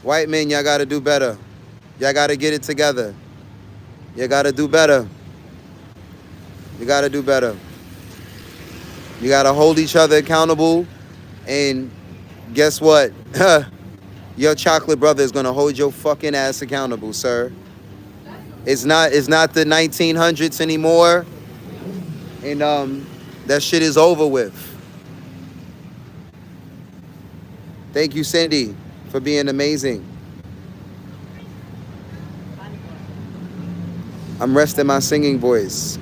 White men, y'all gotta do better. Y'all gotta get it together. You gotta do better. You gotta do better. You gotta hold each other accountable. And guess what? Your chocolate brother is gonna hold your fucking ass accountable, sir. It's not the 1900s anymore. And that shit is over with. Thank you, Cindy, for being amazing. I'm resting my singing voice.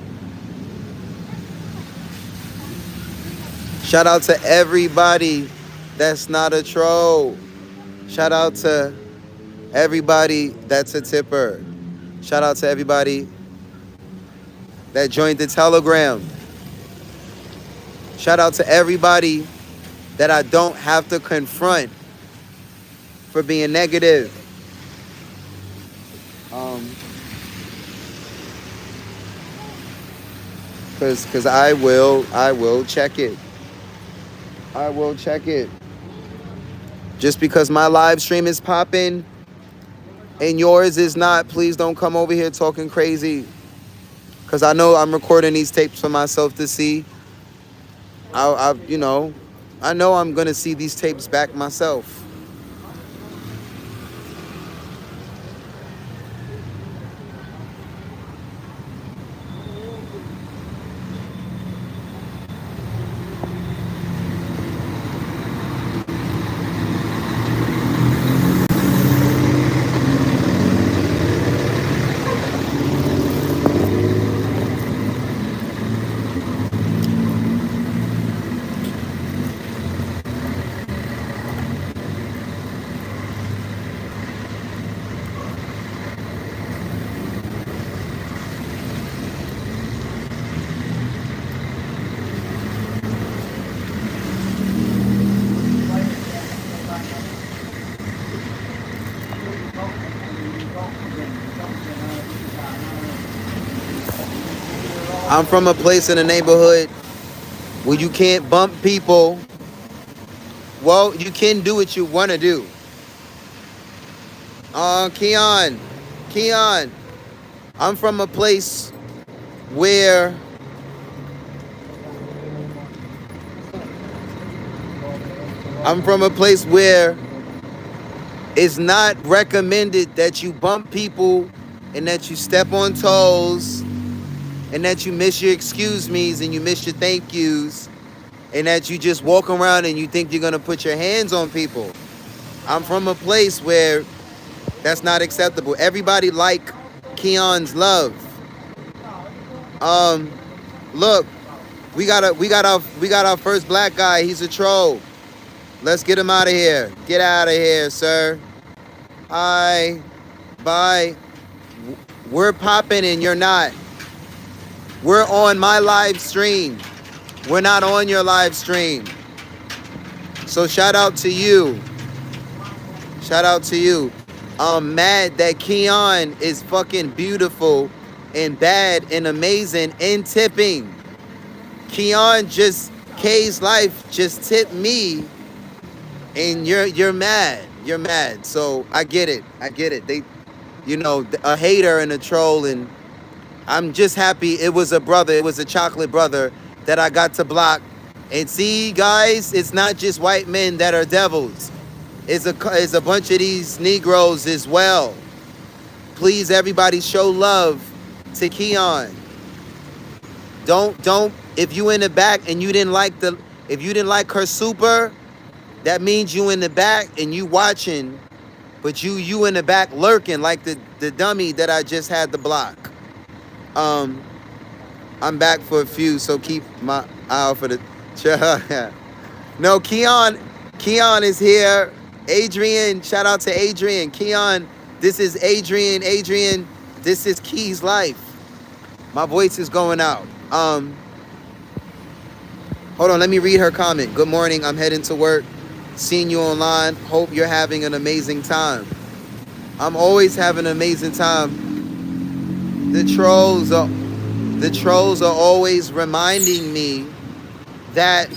Shout out to everybody that's not a troll. Shout out to everybody that's a tipper. Shout out to everybody that joined the Telegram. Shout out to everybody that I don't have to confront for being negative. Cause I will check it. I will check it. Just because my live stream is popping and yours is not, please don't come over here talking crazy. Cause I know I'm recording these tapes for myself to see. I know I'm gonna see these tapes back myself. I'm from a place in the neighborhood where you can't bump people. Well, you can do what you want to do. Keon, I'm from a place where it's not recommended that you bump people and that you step on toes and that you miss your excuse me's and you miss your thank yous and that you just walk around and you think you're gonna put your hands on people. I'm from a place where that's not acceptable. Everybody like Keon's love. Look, we got our first black guy. He's a troll. Let's get him out of here. Get out of here, sir. Hi. Bye. We're popping and you're not. We're on my live stream. We're not on your live stream. So shout out to you. Shout out to you. I'm mad that Keon is fucking beautiful and bad and amazing and tipping. Keon just, K's life just tipped me and you're mad. You're mad. So I get it. I get it. They, you know, a hater and a troll, and I'm just happy it was a brother. It was a chocolate brother that I got to block. And see, guys, it's not just white men that are devils. It's a bunch of these Negroes as well. Please, everybody, show love to Keon. Don't. If you in the back and you didn't like if you didn't like her super, that means you in the back and you watching, but you in the back lurking like the dummy that I just had to block. I'm back for a few, so keep my eye out for the. No, Keon is here. Adrian, shout out to Adrian. Keon, this is Adrian. Adrian, this is Key's life. My voice is going out. Hold on, let me read her comment. Good morning, I'm heading to work. Seeing you online. Hope you're having an amazing time. I'm always having an amazing time. The trolls are always reminding me that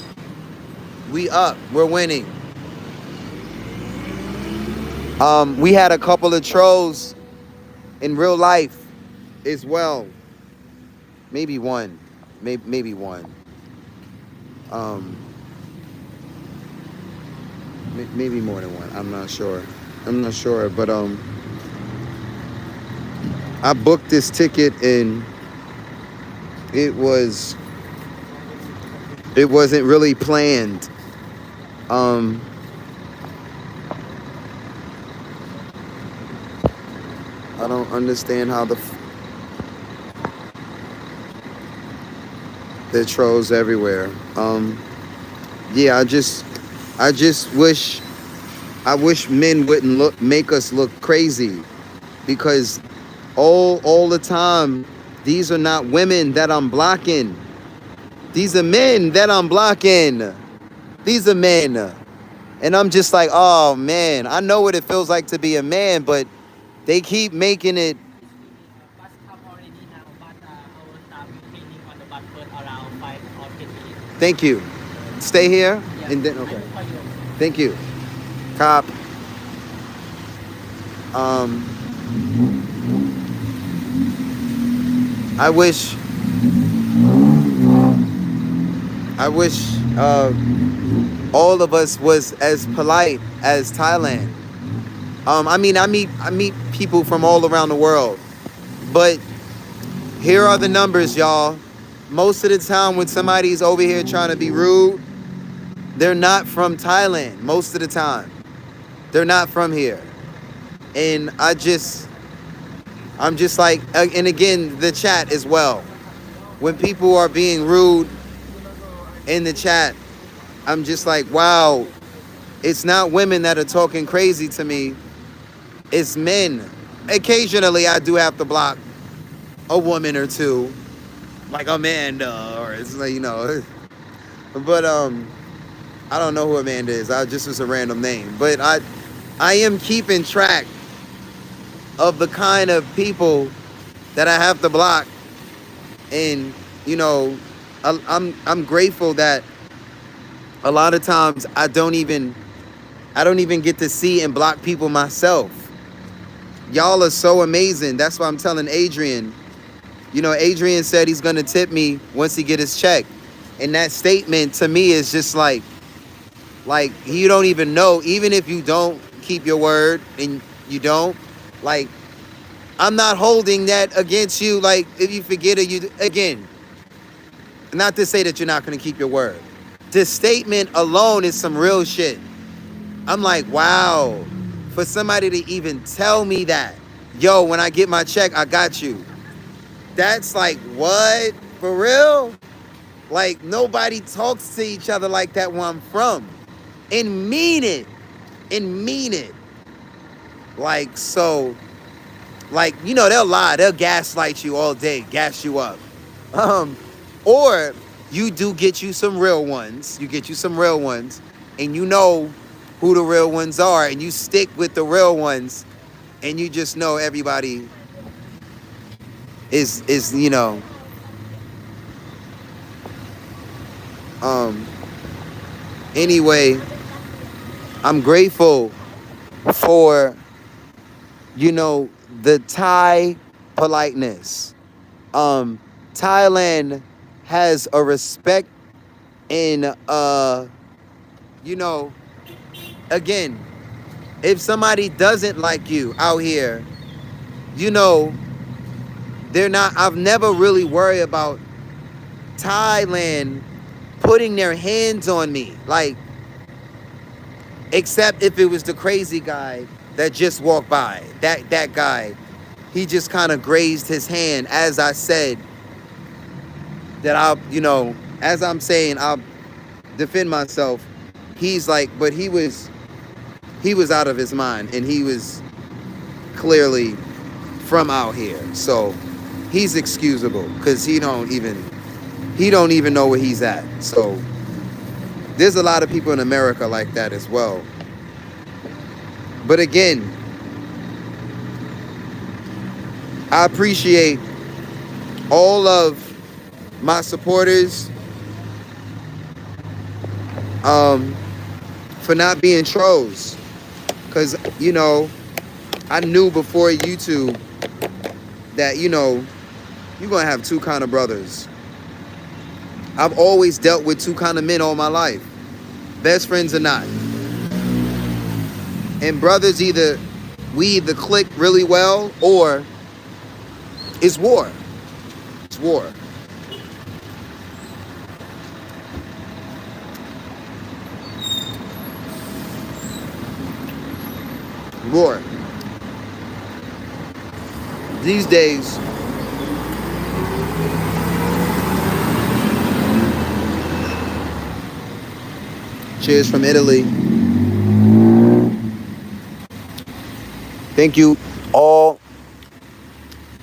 we're winning. We had a couple of trolls in real life as well. Maybe one. Maybe one. Maybe more than one. I'm not sure. But I booked this ticket and it wasn't really planned. I don't understand how the trolls everywhere. Yeah, I just wish men wouldn't make us look crazy, because all the time these are not women that I'm blocking. These are men that I'm blocking. These are men. And I'm just like, oh man, I know what it feels like to be a man, but they keep making it.
Bus come already now, but our staff is waiting on the bus first around 5 or 10 minutes.
Thank you. Stay here.
Yeah.
And then, okay.
I look for you.
Thank you. Cop. I wish all of us was as polite as Thailand. I meet people from all around the world, but here are the numbers, y'all. Most of the time when somebody's over here trying to be rude, they're not from Thailand. Most of the time, they're not from here. And I'm just like, and again, the chat as well. When people are being rude in the chat, I'm just like, wow, it's not women that are talking crazy to me. It's men. Occasionally, I do have to block a woman or two, like Amanda, or it's like, you know. But I don't know who Amanda is. I just was a random name. But I am keeping track of the kind of people that I have to block, and you know, I'm grateful that a lot of times I don't even get to see and block people myself. Y'all are so amazing. That's why I'm telling Adrian. You know, Adrian said he's gonna tip me once he get his check, and that statement to me is just like you don't even know. Even if you don't keep your word and you don't, like, I'm not holding that against you. Like, if you forget it, you again. Not to say that you're not gonna keep your word, the statement alone is some real shit. I'm like, wow, for somebody to even tell me that, yo, when I get my check, I got you. That's like, what? For real? Like, nobody talks to each other like that where I'm from. And mean it. And mean it. Like, so, like, you know, they'll lie. They'll gaslight you all day, gas you up. Or you do get you some real ones. You get you some real ones. And you know who the real ones are. And you stick with the real ones. And you just know everybody is you know, anyway, I'm grateful for, you know, the Thai politeness. Thailand has a respect in, you know, again, if somebody doesn't like you out here, you know, they're not, I've never really worried about Thailand putting their hands on me. Like, except if it was the crazy guy that just walked by. That guy, he just kind of grazed his hand as I said that I'll, you know, as I'm saying I'll defend myself. He's like, but he was out of his mind, and he was clearly from out here. So he's excusable because he don't even know where he's at. So there's a lot of people in America like that as well. But again, I appreciate all of my supporters for not being trolls. Because, you know, I knew before YouTube that, you know, you're going to have two kind of brothers. I've always dealt with two kind of men all my life. Best friends or not. And brothers, we either click really well or it's war. It's war. War. These days, cheers from Italy. Thank you all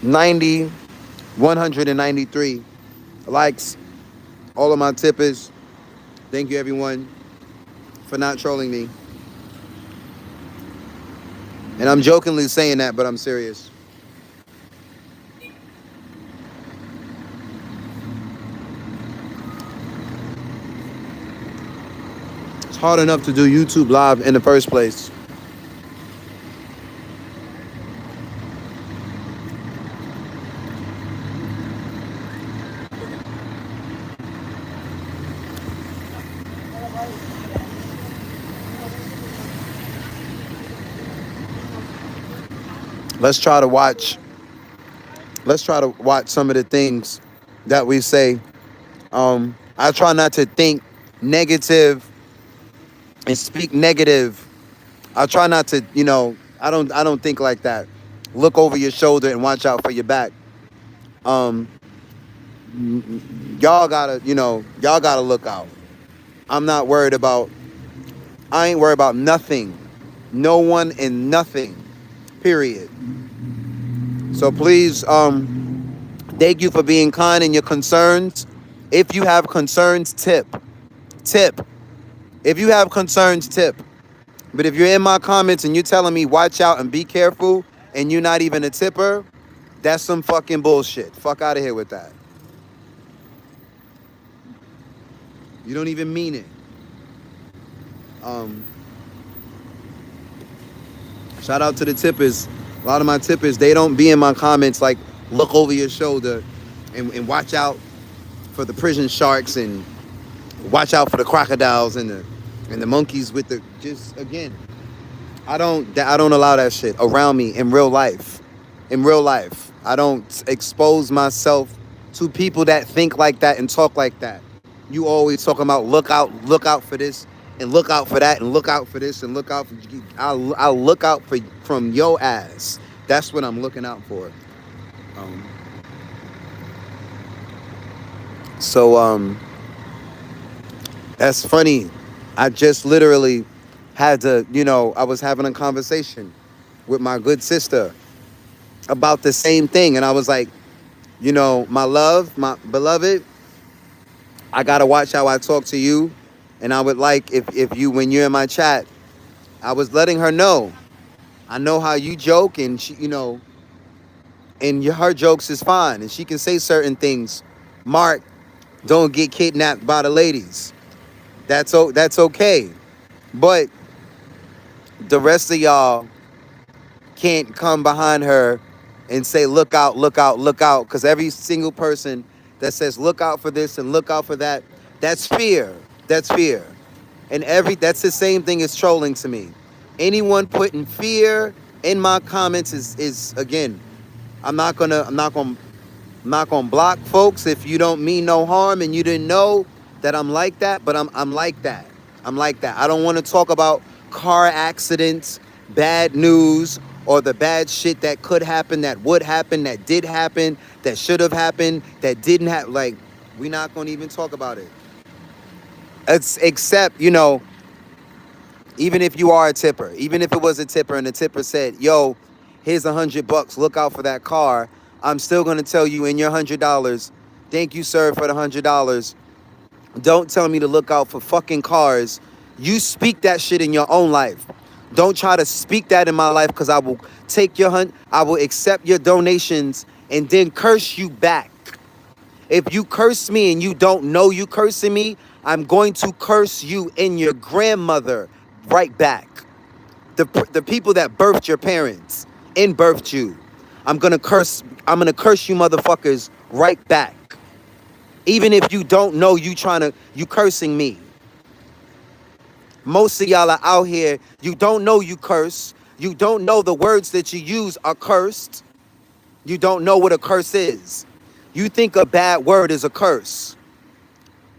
193 likes, all of my tippers. Thank you everyone for not trolling me. And I'm jokingly saying that, but I'm serious. It's hard enough to do YouTube live in the first place. Let's try to watch some of the things that we say. I try not to think negative and speak negative. I try not to, you know, I don't think like that. Look over your shoulder and watch out for your back. Y'all gotta look out. I ain't worried about nothing. No one and nothing. Period. So please, thank you for being kind in your concerns. If you have concerns, tip. If you have concerns, tip. But if you're in my comments and you're telling me watch out and be careful and you're not even a tipper, that's some fucking bullshit. Fuck out of here with that. You don't even mean it. Shout out to the tippers. A lot of my tippers, they don't be in my comments like look over your shoulder and watch out for the prison sharks and watch out for the crocodiles and the monkeys with the, just again, I don't allow that shit around me in real life. In real life, I don't expose myself to people that think like that and talk like that. You always talking about look out for this, and look out for that, and look out for this, and look out for. I'll look out for from your ass. That's what I'm looking out for. Um, so that's funny. I just literally had to, I was having a conversation with my good sister about the same thing, and I was like, my love, my beloved, I gotta watch how I talk to you, and I would like if you when you're in my chat, I was letting her know. I know how you joke, and she, and her jokes is fine, and she can say certain things. Mark, don't get kidnapped by the ladies. That's okay. But the rest of y'all can't come behind her and say, look out, look out, look out. Because every single person that says, look out for this and look out for that, that's fear. That's fear. And that's the same thing as trolling to me. Anyone putting fear in my comments is again, I'm not gonna block folks if you don't mean no harm and you didn't know that I'm like that, but I'm like that. I'm like that. I don't want to talk about car accidents, bad news, or the bad shit that could happen, that would happen, that did happen, that should have happened, that didn't happen. Like, we're not gonna even talk about it. It's except, even if you are a tipper, even if it was a tipper and the tipper said, yo, here's $100, look out for that car, I'm still gonna tell you in your $100, thank you, sir, for the $100. Don't tell me to look out for fucking cars. You speak that shit in your own life. Don't try to speak that in my life, because I will I will accept your donations and then curse you back. If you curse me and you don't know you cursing me, I'm going to curse you and your grandmother right back. The people that birthed your parents and birthed you. I'm gonna curse you motherfuckers right back. Even if you don't know you cursing me. Most of y'all are out here, you don't know you curse. You don't know the words that you use are cursed. You don't know what a curse is. You think a bad word is a curse.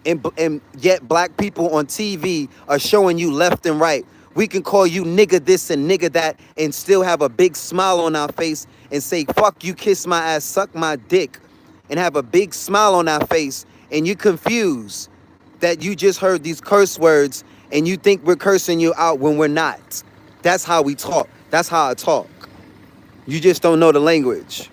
And yet black people on TV are showing you left and right. We can call you nigga this and nigga that and still have a big smile on our face and say, fuck you, kiss my ass, suck my dick, and have a big smile on our face, and you confused that you just heard these curse words and you think we're cursing you out when we're not. That's how we talk. That's how I talk. You just don't know the language.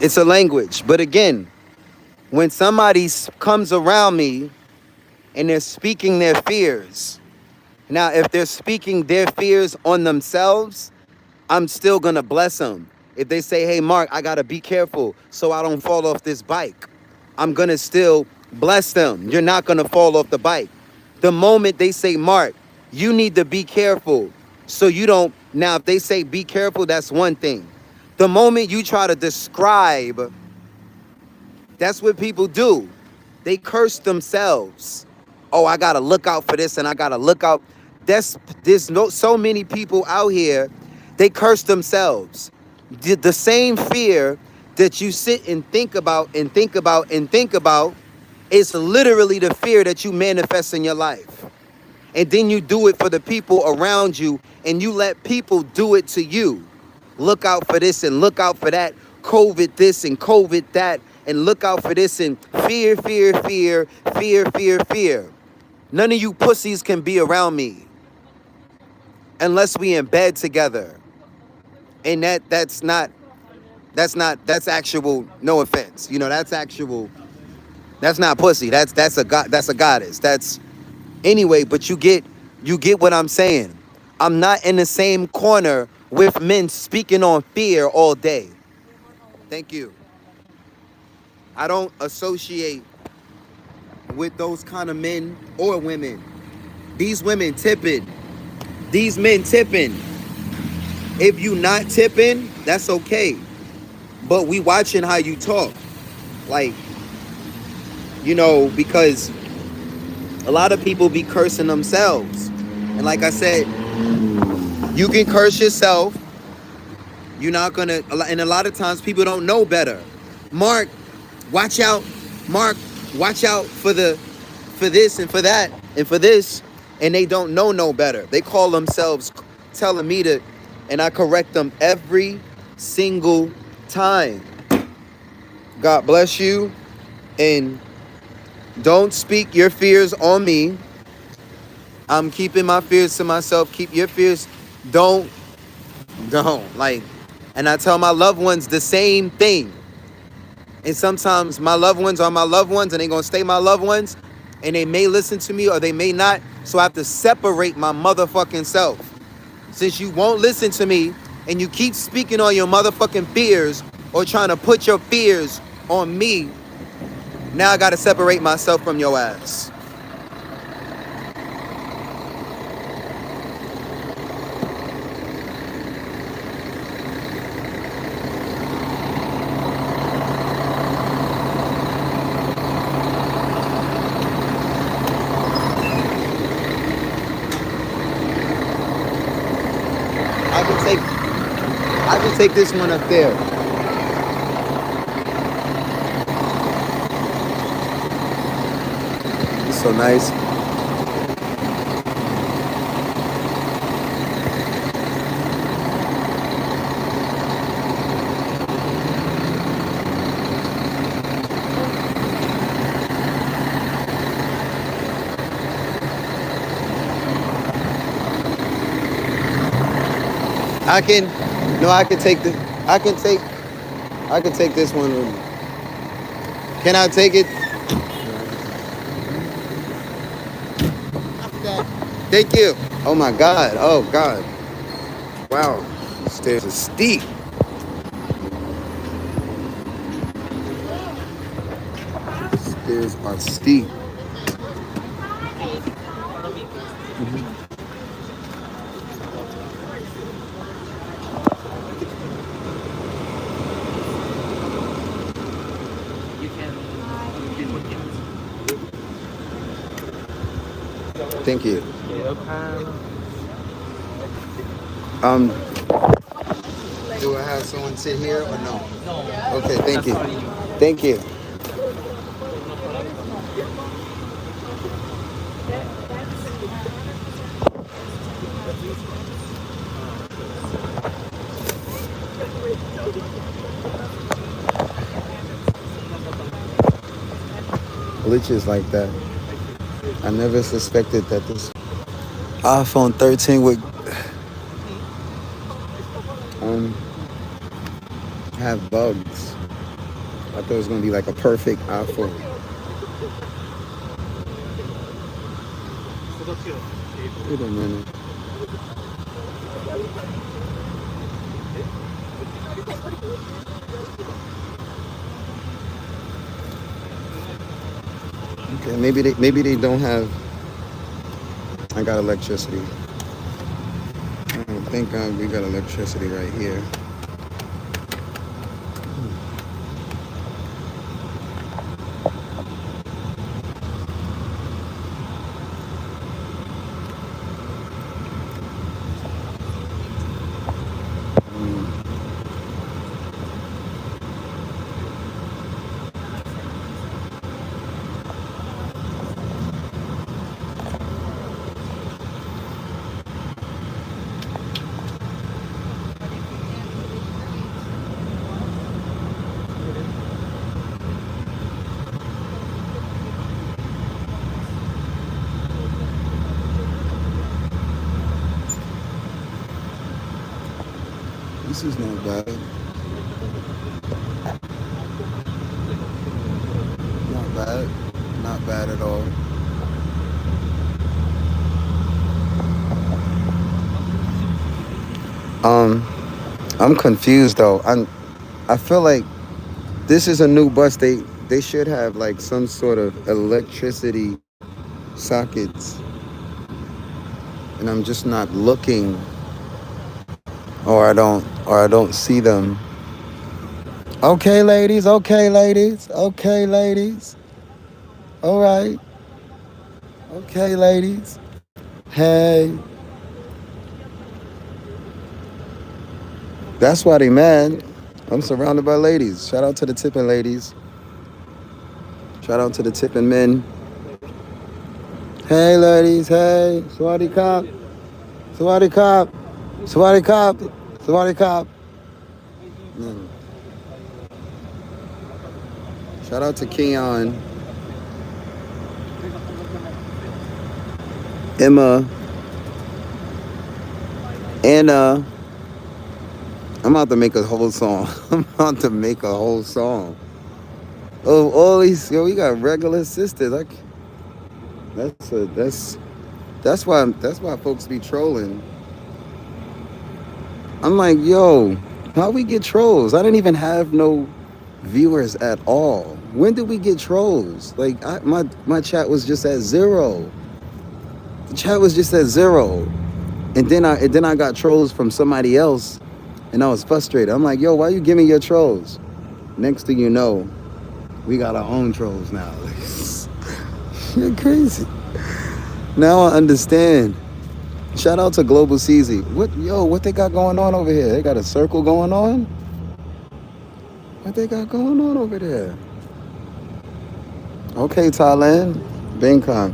It's a language. But again, when somebody comes around me and they're speaking their fears, now if they're speaking their fears on themselves, I'm still gonna bless them. If they say, hey, Mark, I gotta be careful so I don't fall off this bike, I'm gonna still bless them. You're not gonna fall off the bike. The moment they say, Mark, you need to be careful so you don't, now if they say be careful, that's one thing. The moment you try to describe, that's what people do. They curse themselves. Oh, I gotta look out for this and I gotta look out. There's so many people out here, they curse themselves. The same fear that you sit and think about and think about and think about is literally the fear that you manifest in your life. And then you do it for the people around you, and you let people do it to you. Look out for this and look out for that. COVID this and COVID that. And look out for this and fear, fear, fear, fear, fear, fear. None of you pussies can be around me unless we in bed together. And that's actual, no offense. That's not pussy. That's a goddess. Anyway, but you get what I'm saying. I'm not in the same corner with men speaking on fear all day. Thank you. I don't associate with those kind of men or women. These women tipping. These men tipping. If you not tipping, that's okay. But we watching how you talk. Like, because a lot of people be cursing themselves. And like I said, You can curse yourself. You're not gonna, and a lot of times people don't know better. Mark, watch out. Mark, watch out for this and for that and for this, and they don't know no better. They call themselves telling me to, and I correct them every single time. God bless you, and don't speak your fears on me. I'm keeping my fears to myself. Keep your fears. Don't. Like, and I tell my loved ones the same thing. And sometimes my loved ones are my loved ones and they're going to stay my loved ones. And they may listen to me or they may not. So I have to separate my motherfucking self. Since you won't listen to me and you keep speaking on your motherfucking fears or trying to put your fears on me, now I got to separate myself from your ass. I can take this one up there. It's so nice. I can take this one with me. Can I take it? Thank you. Oh my God. Oh God. Wow. The stairs are steep. Stairs are steep. Thank you. Do I have someone sit here or no? Okay, thank you. Thank you. Glitches like that. I never suspected that this iPhone 13 would have bugs. I thought it was gonna be like a perfect iPhone. Wait a minute. Okay, maybe they don't have. I got electricity. Oh, thank God we got electricity right here. This is not bad. Not bad. Not bad at all. I'm confused though. I feel like this is a new bus. They should have like some sort of electricity sockets. And I'm just not looking, or I don't see them. Okay, ladies. Okay, ladies. Okay, ladies. All right. Okay, ladies. Hey. That's why they mad. I'm surrounded by ladies. Shout out to the tipping ladies. Shout out to the tipping men. Hey ladies, hey. Swati cop. Swati cop. Swati cop. Swati cop. Shout out to Keon, Emma, Anna. I'm about to make a whole song. I'm about to make a whole song. Oh, all these, yo, we got regular sisters. That's why folks be trolling. I'm like, yo, how we get trolls? I didn't even have no viewers at all. When did we get trolls? Like, my chat was just at 0. The chat was just at 0, and then I got trolls from somebody else, and I was frustrated. I'm like, yo, why you giving your trolls? Next thing you know, we got our own trolls now. You're crazy. Now I understand. Shout out to Global CZ. What they got going on over here? They got a circle going on? What they got going on over there? Okay, Thailand, Bangkok.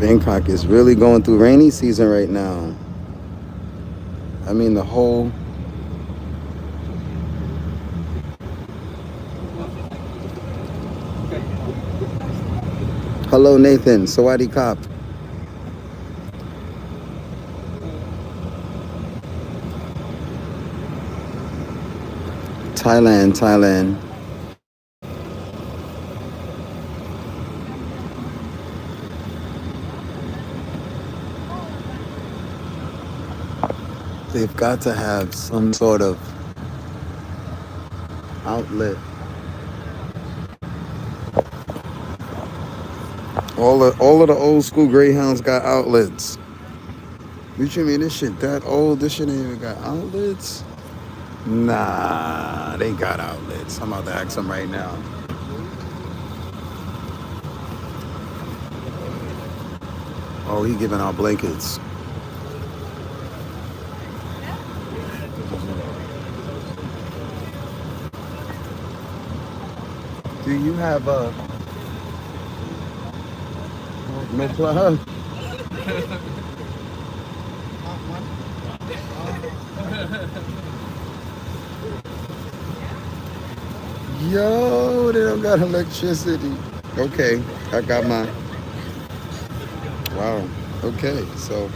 Bangkok is really going through rainy season right now. I mean, the whole... Hello, Nathan. Sawadee Kop. Thailand. They've got to have some sort of outlet. All of the old school Greyhounds got outlets. What you mean, this shit that old? This shit ain't even got outlets? Nah, they got outlets. I'm about to ask them right now. Oh, he giving out blankets. Do you have a... No plug? Yo, they don't got electricity. Okay, I got my... Wow. Okay, so...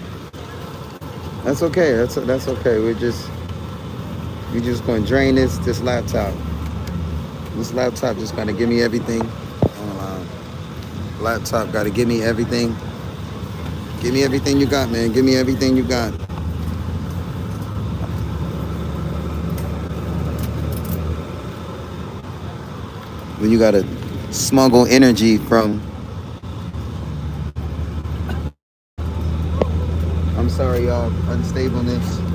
That's okay. That's okay. We just gonna drain this laptop. This laptop just gotta give me everything. Laptop gotta give me everything. Give me everything you got, man. Give me everything you got. When you gotta smuggle energy from... I'm sorry, y'all. Unstableness.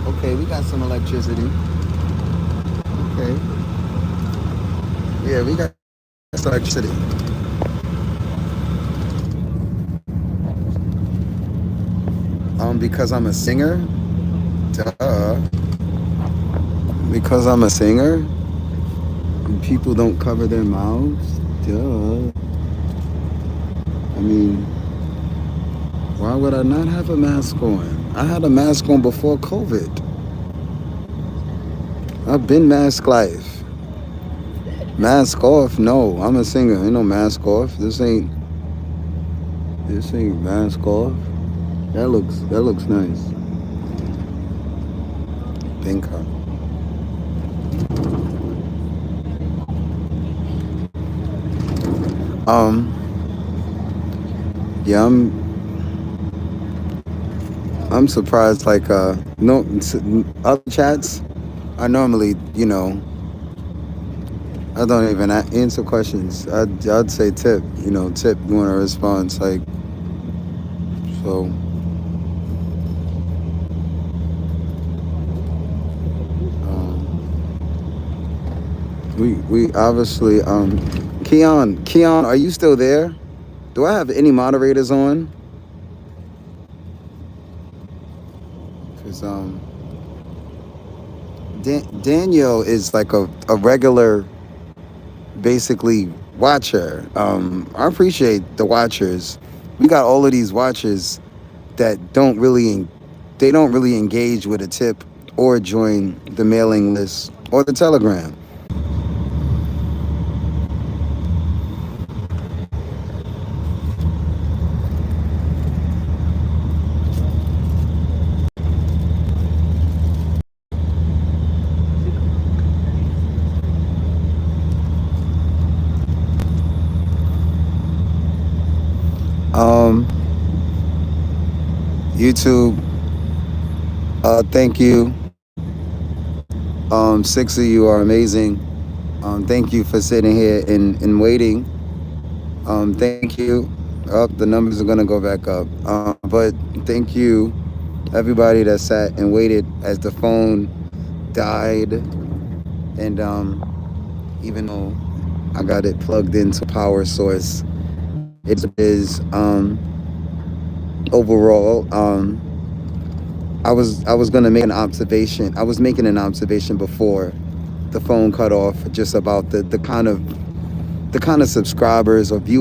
Okay, we got some electricity. Okay. Yeah, we got some electricity. Because I'm a singer? Duh. Because I'm a singer? And people don't cover their mouths? Duh. I mean, why would I not have a mask on? I had a mask on before COVID. I've been mask life. Mask off? No, I'm a singer. Ain't no mask off. This ain't mask off. That looks nice. Bangkok. Yeah, I'm surprised. Like no other chats. I normally, I don't even answer questions. I'd say tip. Tip. You want a response? Like, So we obviously Keon, are you still there? Do I have any moderators on? Because Daniel is like a regular, basically watcher. I appreciate the watchers. We got all of these watchers that they don't really engage with a tip or join the mailing list or the Telegram. YouTube, thank you. Six of you are amazing. Thank you for sitting here and waiting. Thank you. The numbers are gonna go back up. But thank you, everybody that sat and waited as the phone died. And even though I got it plugged into power source, it is overall. I was gonna make an observation. I was making an observation before the phone cut off, just about the kind of subscribers or viewers